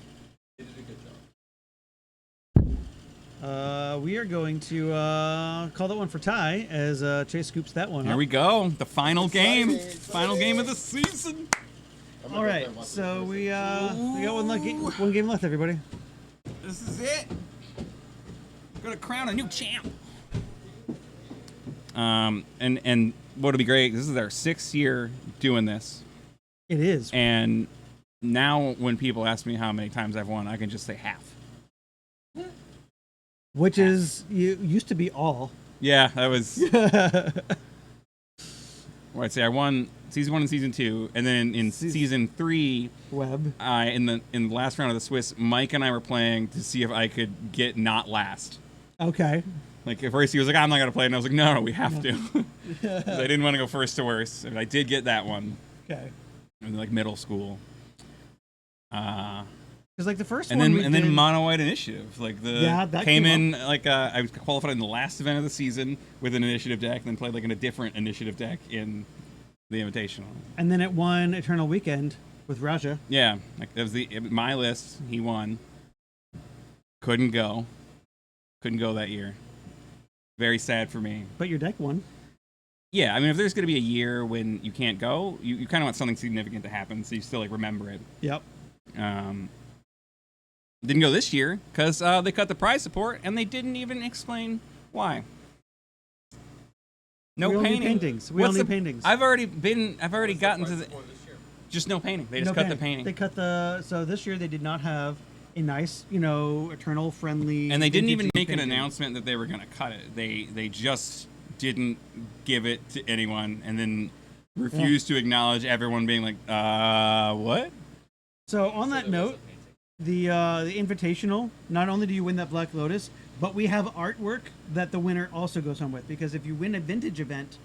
We are going to call that one for Ty as Chase scoops that one. Here up. we go, the final game, final game of the season. All right, so we got one game left, everybody. This is it. We're gonna crown a new champ. And what'll be great? This is our 6th year doing this. It is. And now when people ask me how many times I've won, I can just say half. Which is used to be all. Yeah, that was. Well, I'd say I won season 1 and season 2, and then in season 3, Web. In the last round of the Swiss, Mike and I were playing to see if I could get not last. Okay. Like at first he was like, I'm not gonna play, and I was like, no, we have to. 'Cause I didn't want to go first to worst, and I did get that one. Okay. In like middle school. Because like the first and one, then mono white initiative, like that came in like I was qualified in the last event of the season with an initiative deck, and then played like in a different initiative deck in the Invitational. And then it won Eternal Weekend with Raja. Yeah, like that was my list. He won. Couldn't go that year. Very sad for me. But your deck won. Yeah, I mean, if there's going to be a year when you can't go, you kind of want something significant to happen, so you still like remember it. Yep. Didn't go this year because they cut the prize support and they didn't even explain why. No we painting. Only paintings. We only paintings. I've already gotten to the. Just no painting. They just cut the painting. They cut the. So this year they did not have a nice, eternal friendly. And they didn't even make an announcement that they were going to cut it. They just didn't give it to anyone, and then refused to acknowledge everyone being like, what? So on that note, the Invitational, not only do you win that Black Lotus, but we have artwork that the winner also goes home with. Because if you win a vintage event,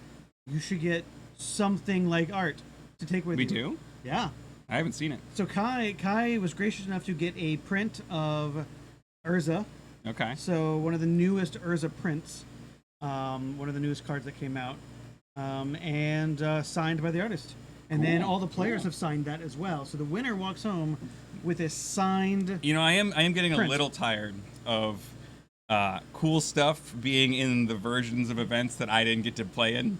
you should get something like art to take with you. We do? Yeah. I haven't seen it. So Kai was gracious enough to get a print of Urza. Okay. So one of the newest Urza prints, one of the newest cards that came out, and signed by the artist. And then all the players have signed that as well. So the winner walks home with a signed. I am getting print. a little tired of cool stuff being in the versions of events that I didn't get to play in.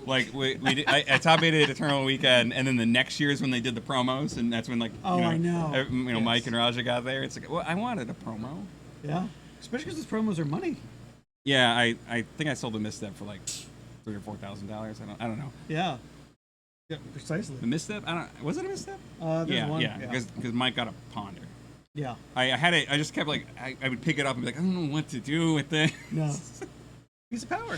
Like I top 8 Eternal Weekend, and then the next year's when they did the promos, and that's when I know. Yes. Mike and Raja got there. It's like, well, I wanted a promo. Yeah, especially because those promos are money. Yeah, I think I sold a misstep for like $3,000 or $4,000. I don't know. Yeah. Yeah, precisely. The misstep? Was it a misstep? There's one. Yeah, because Mike got a ponder. Yeah. I had it. I just kept like I would pick it up and be like, I don't know what to do with this. No. Piece of power.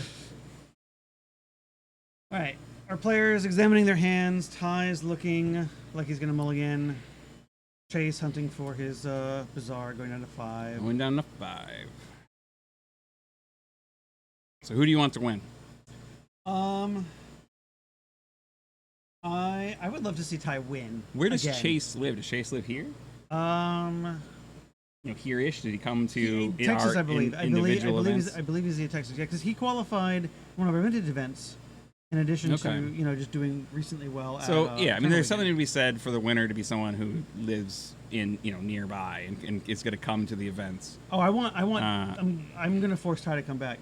All right. Our players examining their hands. Ty's looking like he's gonna mulligan. Chase hunting for his Bazaar, going down to 5. Going down to 5. So who do you want to win? I would love to see Ty win. Where does again. Chase live? Does Chase live here? Here-ish. Did he come to Texas? our I believe. individual events? I believe he's in Texas. Yeah, because he qualified one of our vintage events. In addition to just doing recently well. So at, there's something to be said for the winner to be someone who lives in nearby and is going to come to the events. Oh, I'm going to force Ty to come back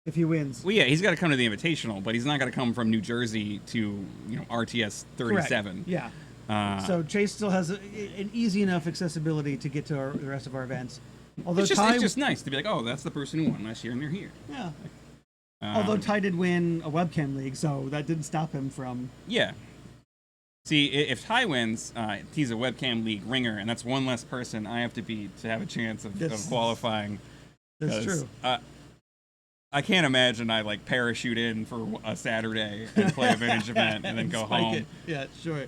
if he wins. Well, yeah, he's got to come to the Invitational, but he's not going to come from New Jersey to RTS 37. Correct. Yeah. So Chase still has an easy enough accessibility to get to the rest of our events. Although it's just nice to be like, oh, that's the person who won last year, and they're here. Yeah. Although Ty did win a webcam league, so that didn't stop him from. Yeah. See, if Ty wins, he's a webcam league ringer, and that's one less person I have to beat to have a chance of qualifying. That's true. I can't imagine I parachute in for a Saturday and play a vintage event and then go home. Yeah, sure.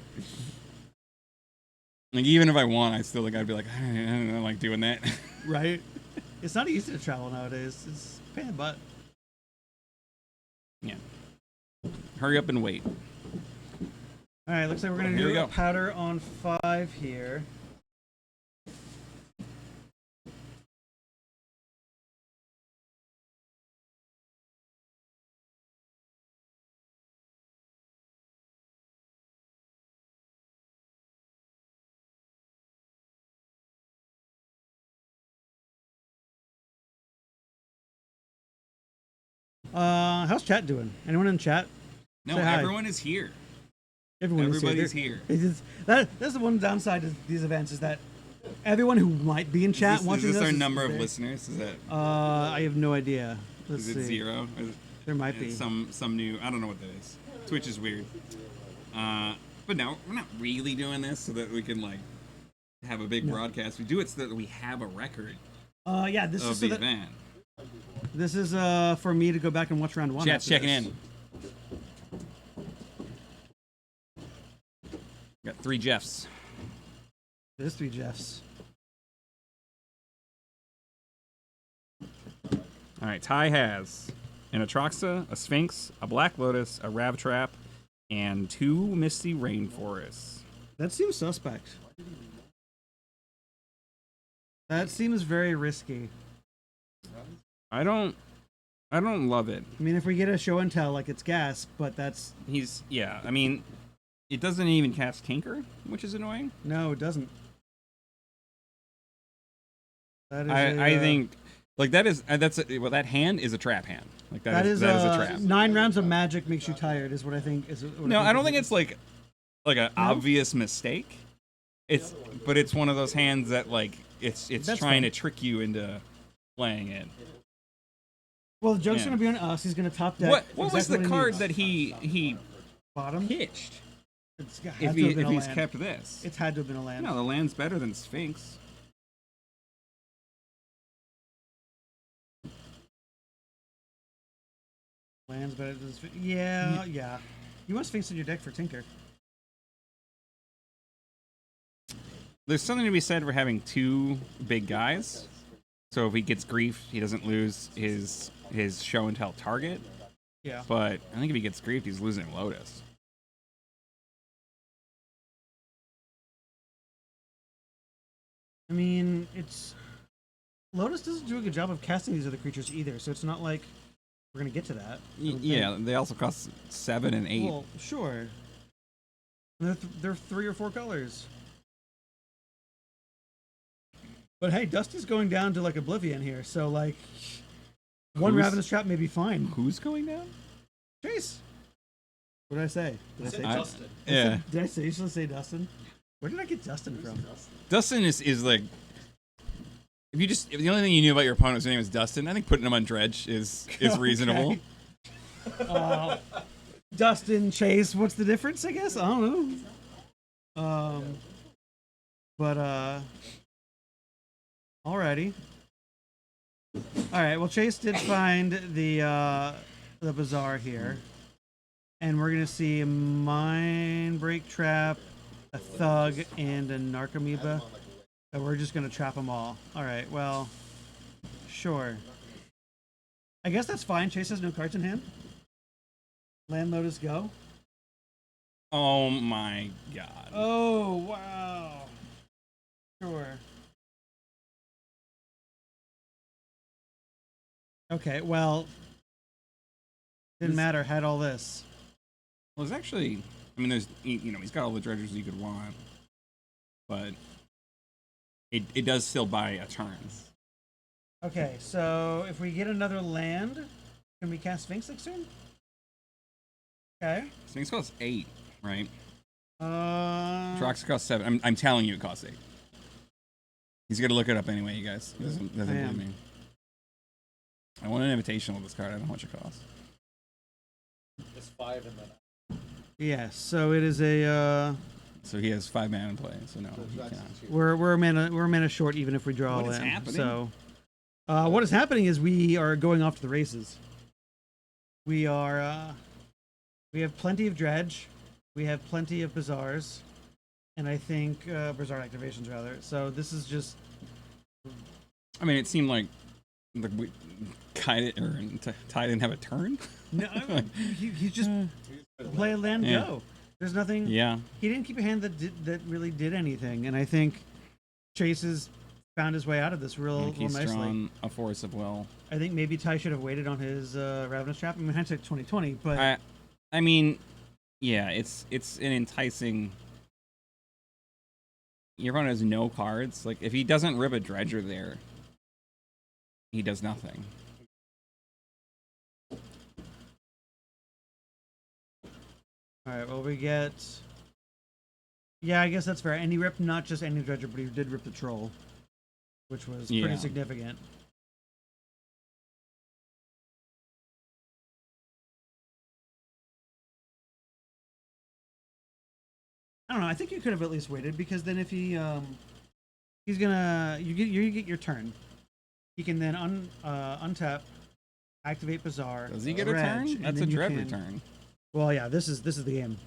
Like even if I won, I still I'd be like, I don't like doing that. Right. It's not easy to travel nowadays. It's a pain in the butt. Yeah. Hurry up and wait. All right, looks like we're going to do a powder on 5 here. How's chat doing? Anyone in chat? No, everyone is here. Everybody's here. That's the one downside of these events is that everyone who might be in chat watching is this us our is number of big. listeners? Is that? I have no idea. Let's is it see. 0? There might be some new. I don't know what that is. Twitch is weird. But no, we're not really doing this so that we can have a big broadcast. We do it so that we have a record. This of is the event. This is for me to go back and watch round 1. Chat's checking in. 3 Jeffs. There's 3 Jeffs. All right, Ty has an Atraxa, a Sphinx, a Black Lotus, a Rav Trap, and 2 Misty Rainforests. That seems suspect. That seems very risky. I don't love it. I mean, if we get a show and tell, like it's gas, but that's... Yeah, I mean, it doesn't even cast Tinker, which is annoying. No, it doesn't. That is I think, like, that hand is a trap hand. Like, that is a trap. 9 rounds of magic makes you tired, is what I think. No, I don't think it's like an obvious mistake. But it's one of those hands that, like, it's That's trying fine. to trick you into playing it. Well, the joke's Yeah. going to be on us. He's going to top deck. What was the card that he bottom pitched? It's had If to have been a he's land. kept this, It's had to have been a land. no, the land's better than Sphinx. Land's better than Sphinx. Yeah, yeah. You want Sphinx in your deck for Tinker. There's something to be said for having 2 big guys. So if he gets grief, he doesn't lose his show and tell target. Yeah. But I think if he gets grief, he's losing Lotus. I mean, it's... Lotus doesn't do a good job of casting these other creatures either, so it's not like we're going to get to that. Yeah, they also cost 7 and 8. Well, sure. They're 3 or 4 colors. But hey, Dusty's going down to like Oblivion here, so like one Ravenous Trap may be fine. Who's going down? Chase. What did I say? Did I say Dustin. Did I say say Dustin? Where did I get Dustin from? Dustin is like, if the only thing you knew about your opponent's name is Dustin, I think putting him on Dredge is reasonable. Dustin, Chase, what's the difference? I guess I don't know. Alrighty. All right. Well, Chase did find the bazaar here, and we're gonna see a Mind Break Trap, a Thug, and a Narcomoeba. And we're just gonna trap them all. All right. Well, sure. I guess that's fine. Chase has no cards in hand. Land Lotus go. Oh my god. Oh wow. Sure. Okay, well, didn't matter. Had all this. Well, it's actually, I mean, he's got all the dredgers you could want, but it does still buy a turn. Okay, so if we get another land, can we cast Sphinx next turn? Okay. Sphinx costs 8, right? Drox costs 7. I'm telling you, it costs 8. He's gonna look it up anyway, you guys. He doesn't believe me. I want an invitational with this card. I don't know how much it costs. It's 5 and then. Yeah, so it is a. So he has 5 mana in play. So no, he cannot. We're a mana short even if we draw What a is land. happening? So, what is happening is we are going off to the races. We are. We have plenty of dredge. We have plenty of bazaars, and I think bazaar activations rather. So this is just. I mean, it seemed like Ty didn't have a turn. No, he just play a land go. There's nothing. Yeah. He didn't keep a hand that really did anything, and I think Chase has found his way out of this real He's nicely. drawn a Force of Will. I think maybe Ty should have waited on his Ravenous Trap. I mean, hindsight 2020, but I mean, yeah, it's an enticing. Your opponent has no cards. Like, if he doesn't rip a dredger there, he does nothing. all right. Well, we get. Yeah, I guess that's fair. And he ripped not just any dredger, but he did rip the troll, which was Yeah. pretty significant. I don't know. I think you could have at least waited because then if he he's gonna you get your turn. He can then untap, activate Bazaar. Does he get a dredge, turn? and That's a then you dread can- return. Well, yeah. This is the game.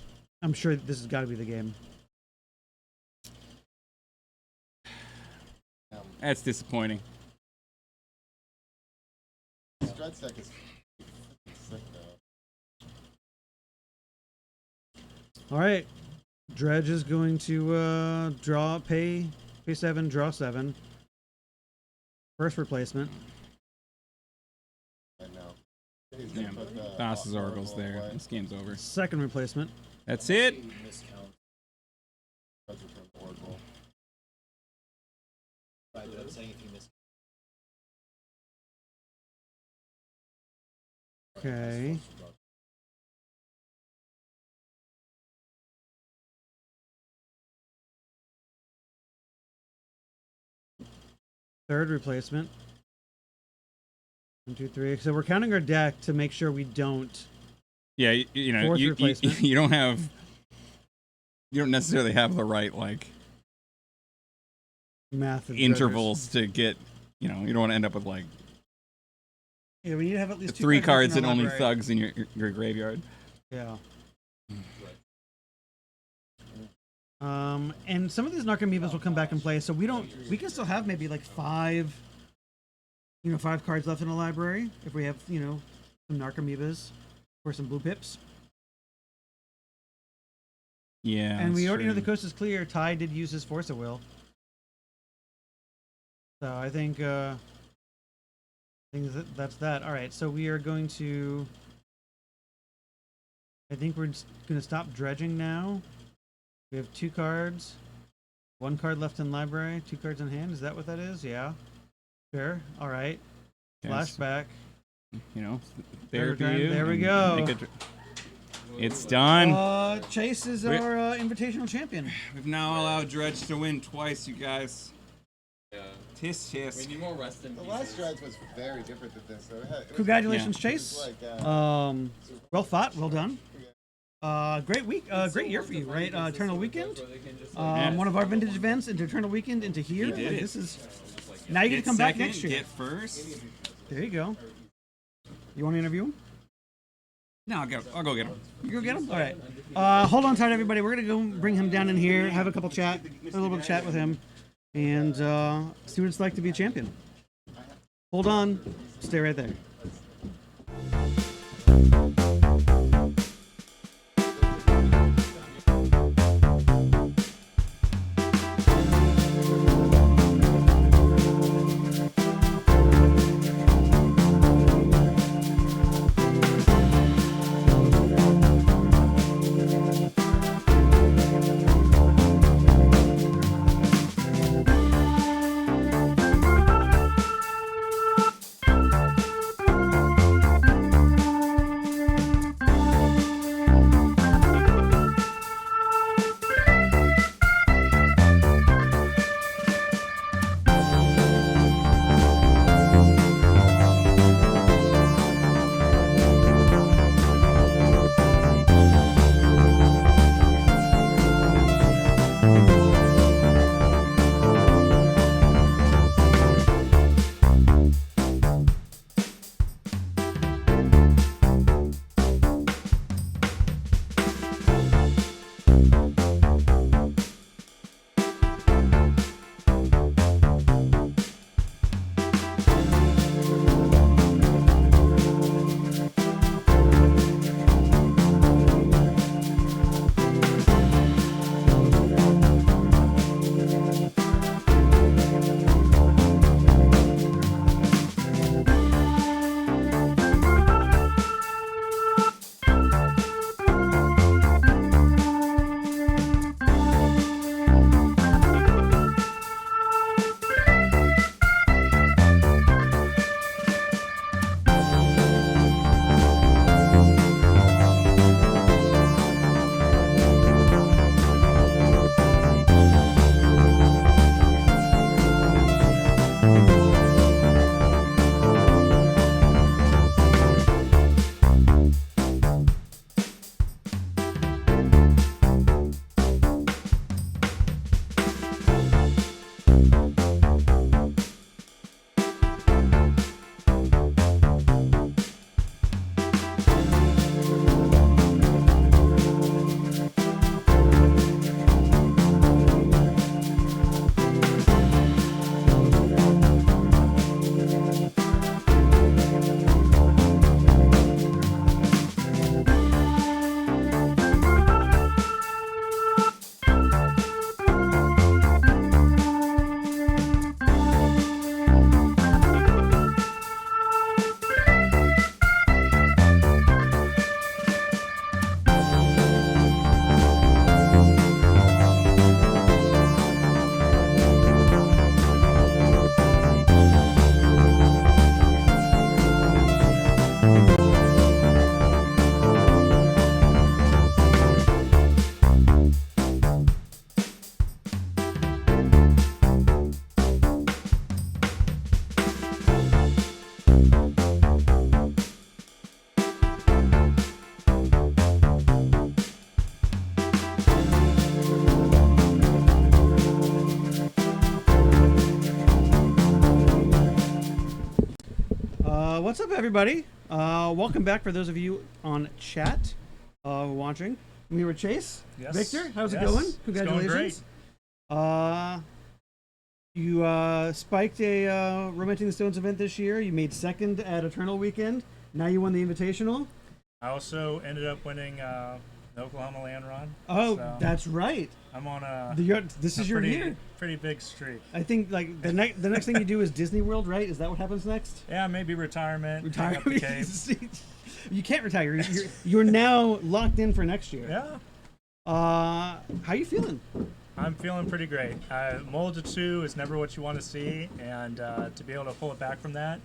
I'm sure this has got to be the game. That's disappointing. Dread stack is sick though. All right. Dredge is going to pay 7, draw 7. First replacement. I know. Damn. Thassa's Oracle's there. This game's over. Second replacement. That's it. Okay. Third replacement. 1, 2, 3. So we're counting our deck to make sure we don't. Yeah, you know, Fourth you replacement. you don't necessarily have the right like Math of intervals to get. You know, you don't want to end up with like Yeah, we need to have at least 2 3 cards cards in and our only library. thugs in your graveyard. Yeah. And some of these Narcomoebas will come back and play, so we can still have maybe like 5 cards left in the library if we have, some Narcomoebas or some blue pips. Yeah. And we that's already know true. the coast is clear. Ty did use his Force of Will. So I think that's that. All right, so we are going to. I think we're just going to stop dredging now. We have 2 cards. 1 card left in library, 2 cards in hand. Is that what that is? Yeah. Sure. All right. Yes. Flashback. You know, Third therapy. time. You There we and go. make it's done. Chase is our invitational champion. We've now allowed Dredge to win twice, you guys. Yeah. Tisk tisk. We need more rest in The pieces. last Dreads was very different than this. So it was Congratulations, it Chase. was like, Well fought. Well done. Great week. Great year for you, right? Eternal Weekend. One of our vintage events into Eternal Weekend into here. You did Like, it. this is. Now you get to come back next year. Get first. There you go. You want to interview him? No, I'll go get him. You go get him? All right. Hold on tight, everybody. We're going to go bring him down in here, have a little bit of chat with him, and see what it's like to be a champion. Hold on. Stay right there. What's up, everybody? Welcome back for those of you on chat watching. I'm here with Chase. Yes. Victor, how's it Yes. going? It's Congratulations. You spiked a Romancing the Stones event this year. You made second at Eternal Weekend. Now you won the Invitational. I also ended up winning the Oklahoma Land Run. Oh, so that's right. I'm on a. This is your pretty, year. Pretty big streak. I think like the next thing you do is Disney World, right? Is that what happens next? Yeah, maybe retirement. hang up the cape. You can't retire. You're now locked in for next year. Yeah. How you feeling? I'm feeling pretty great. Mold to 2 is never what you want to see, and to be able to pull it back from that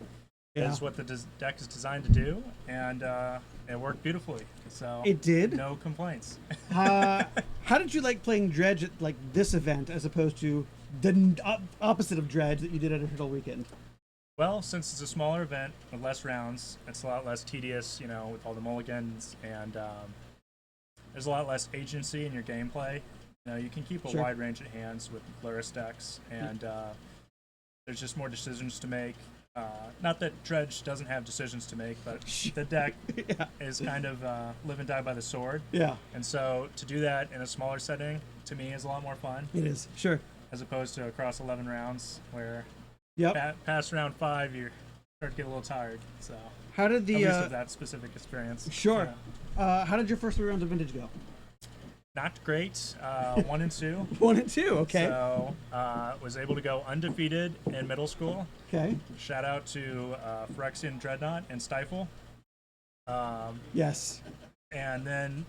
is what the deck is designed to do, and it worked beautifully. So it did. No complaints. How did you like playing Dredge at like this event as opposed to the opposite of Dredge that you did at Eternal Weekend? Well, since it's a smaller event with less rounds, it's a lot less tedious, you know, with all the mulligans, and there's a lot less agency in your gameplay. You know, you can keep a wide range of hands with Luris decks, and there's just more decisions to make. Not that Dredge doesn't have decisions to make, but the deck is kind of live and die by the sword. Yeah. And so to do that in a smaller setting, to me, is a lot more fun. It is, sure. As opposed to across 11 rounds, where past round 5, you start to get a little tired. So how did the at least of that specific experience? Sure. How did your first 3 rounds of Vintage go? Not great. 1 and 2. 1 and 2. Okay. So was able to go undefeated in middle school. Okay. Shout out to Phyrexian Dreadnought and Stifle. Yes. And then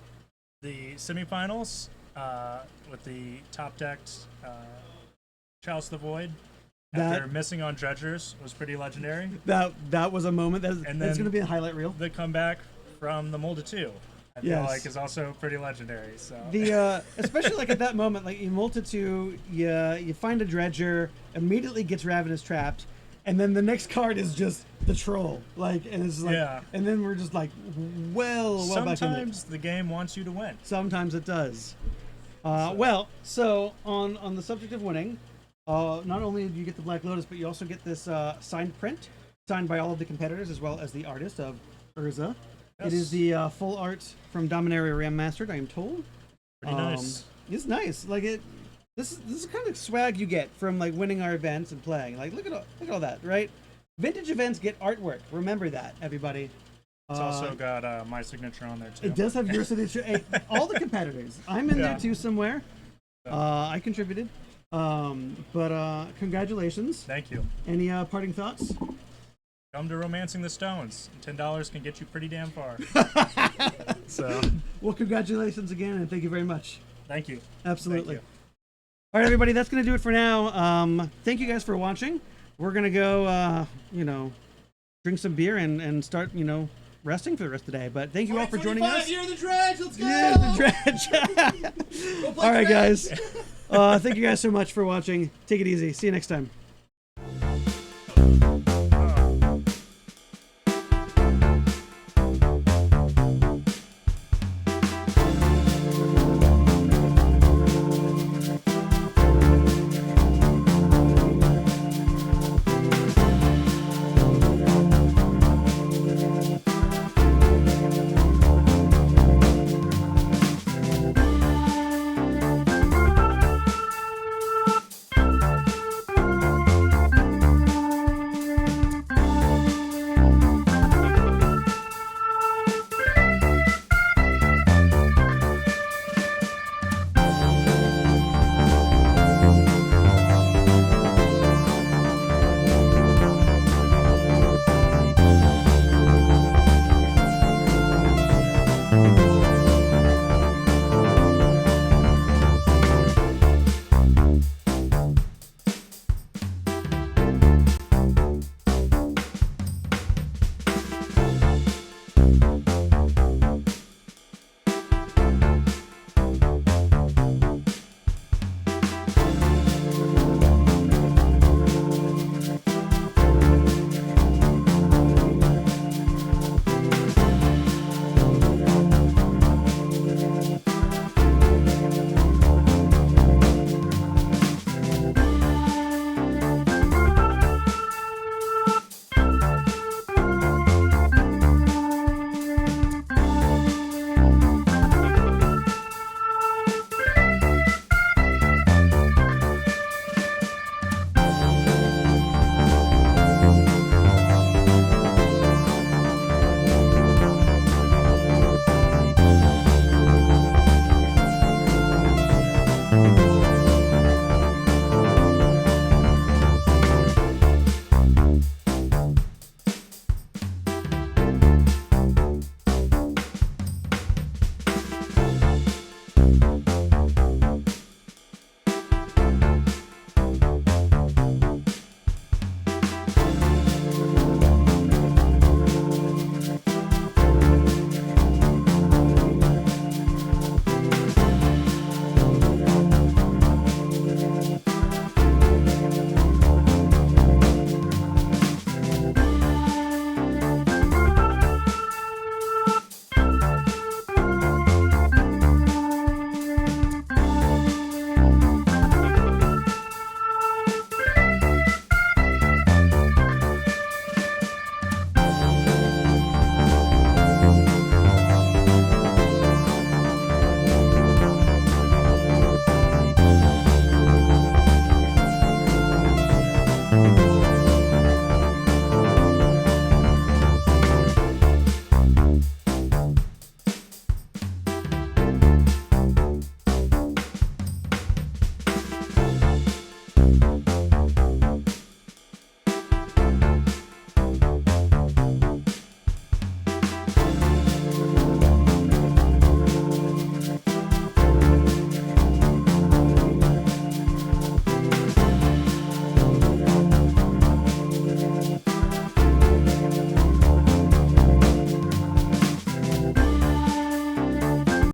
the semifinals with the top decked Chalice of the Void. After missing on Dredgers was pretty legendary. That was a moment that's going to be a highlight reel. The comeback from the Mold to 2. I feel like is also pretty legendary. So the especially like at that moment, like you Multitude, you find a Dredger, immediately gets Ravenous trapped, and then the next card is just the Troll, like, and it's like, and then we're just like, well back in it. Sometimes the game wants you to win. Sometimes it does. Well, so on the subject of winning, not only do you get the Black Lotus, but you also get this signed print, signed by all of the competitors as well as the artist of Urza. It is the full art from Dominaria Remastered, I am told. Pretty nice. It's nice. Like this is the kind of swag you get from like winning our events and playing. Like look at all that, right? Vintage events get artwork. Remember that, everybody. It's also got my signature on there too. It does have your signature. Hey, all the competitors. I'm in there too somewhere. I contributed. But congratulations. Thank you. Any parting thoughts? Come to Romancing the Stones. $10 can get you pretty damn far. So, well, congratulations again, and thank you very much. Thank you. Absolutely. Thank you. All right, everybody, that's going to do it for now. Thank you guys for watching. We're going to go, drink some beer and start, resting for the rest of the day. But thank you all for joining us. You're the Dredge. Let's go. Yeah, the Dredge. All right, guys. Thank you guys so much for watching. Take it easy. See you next time.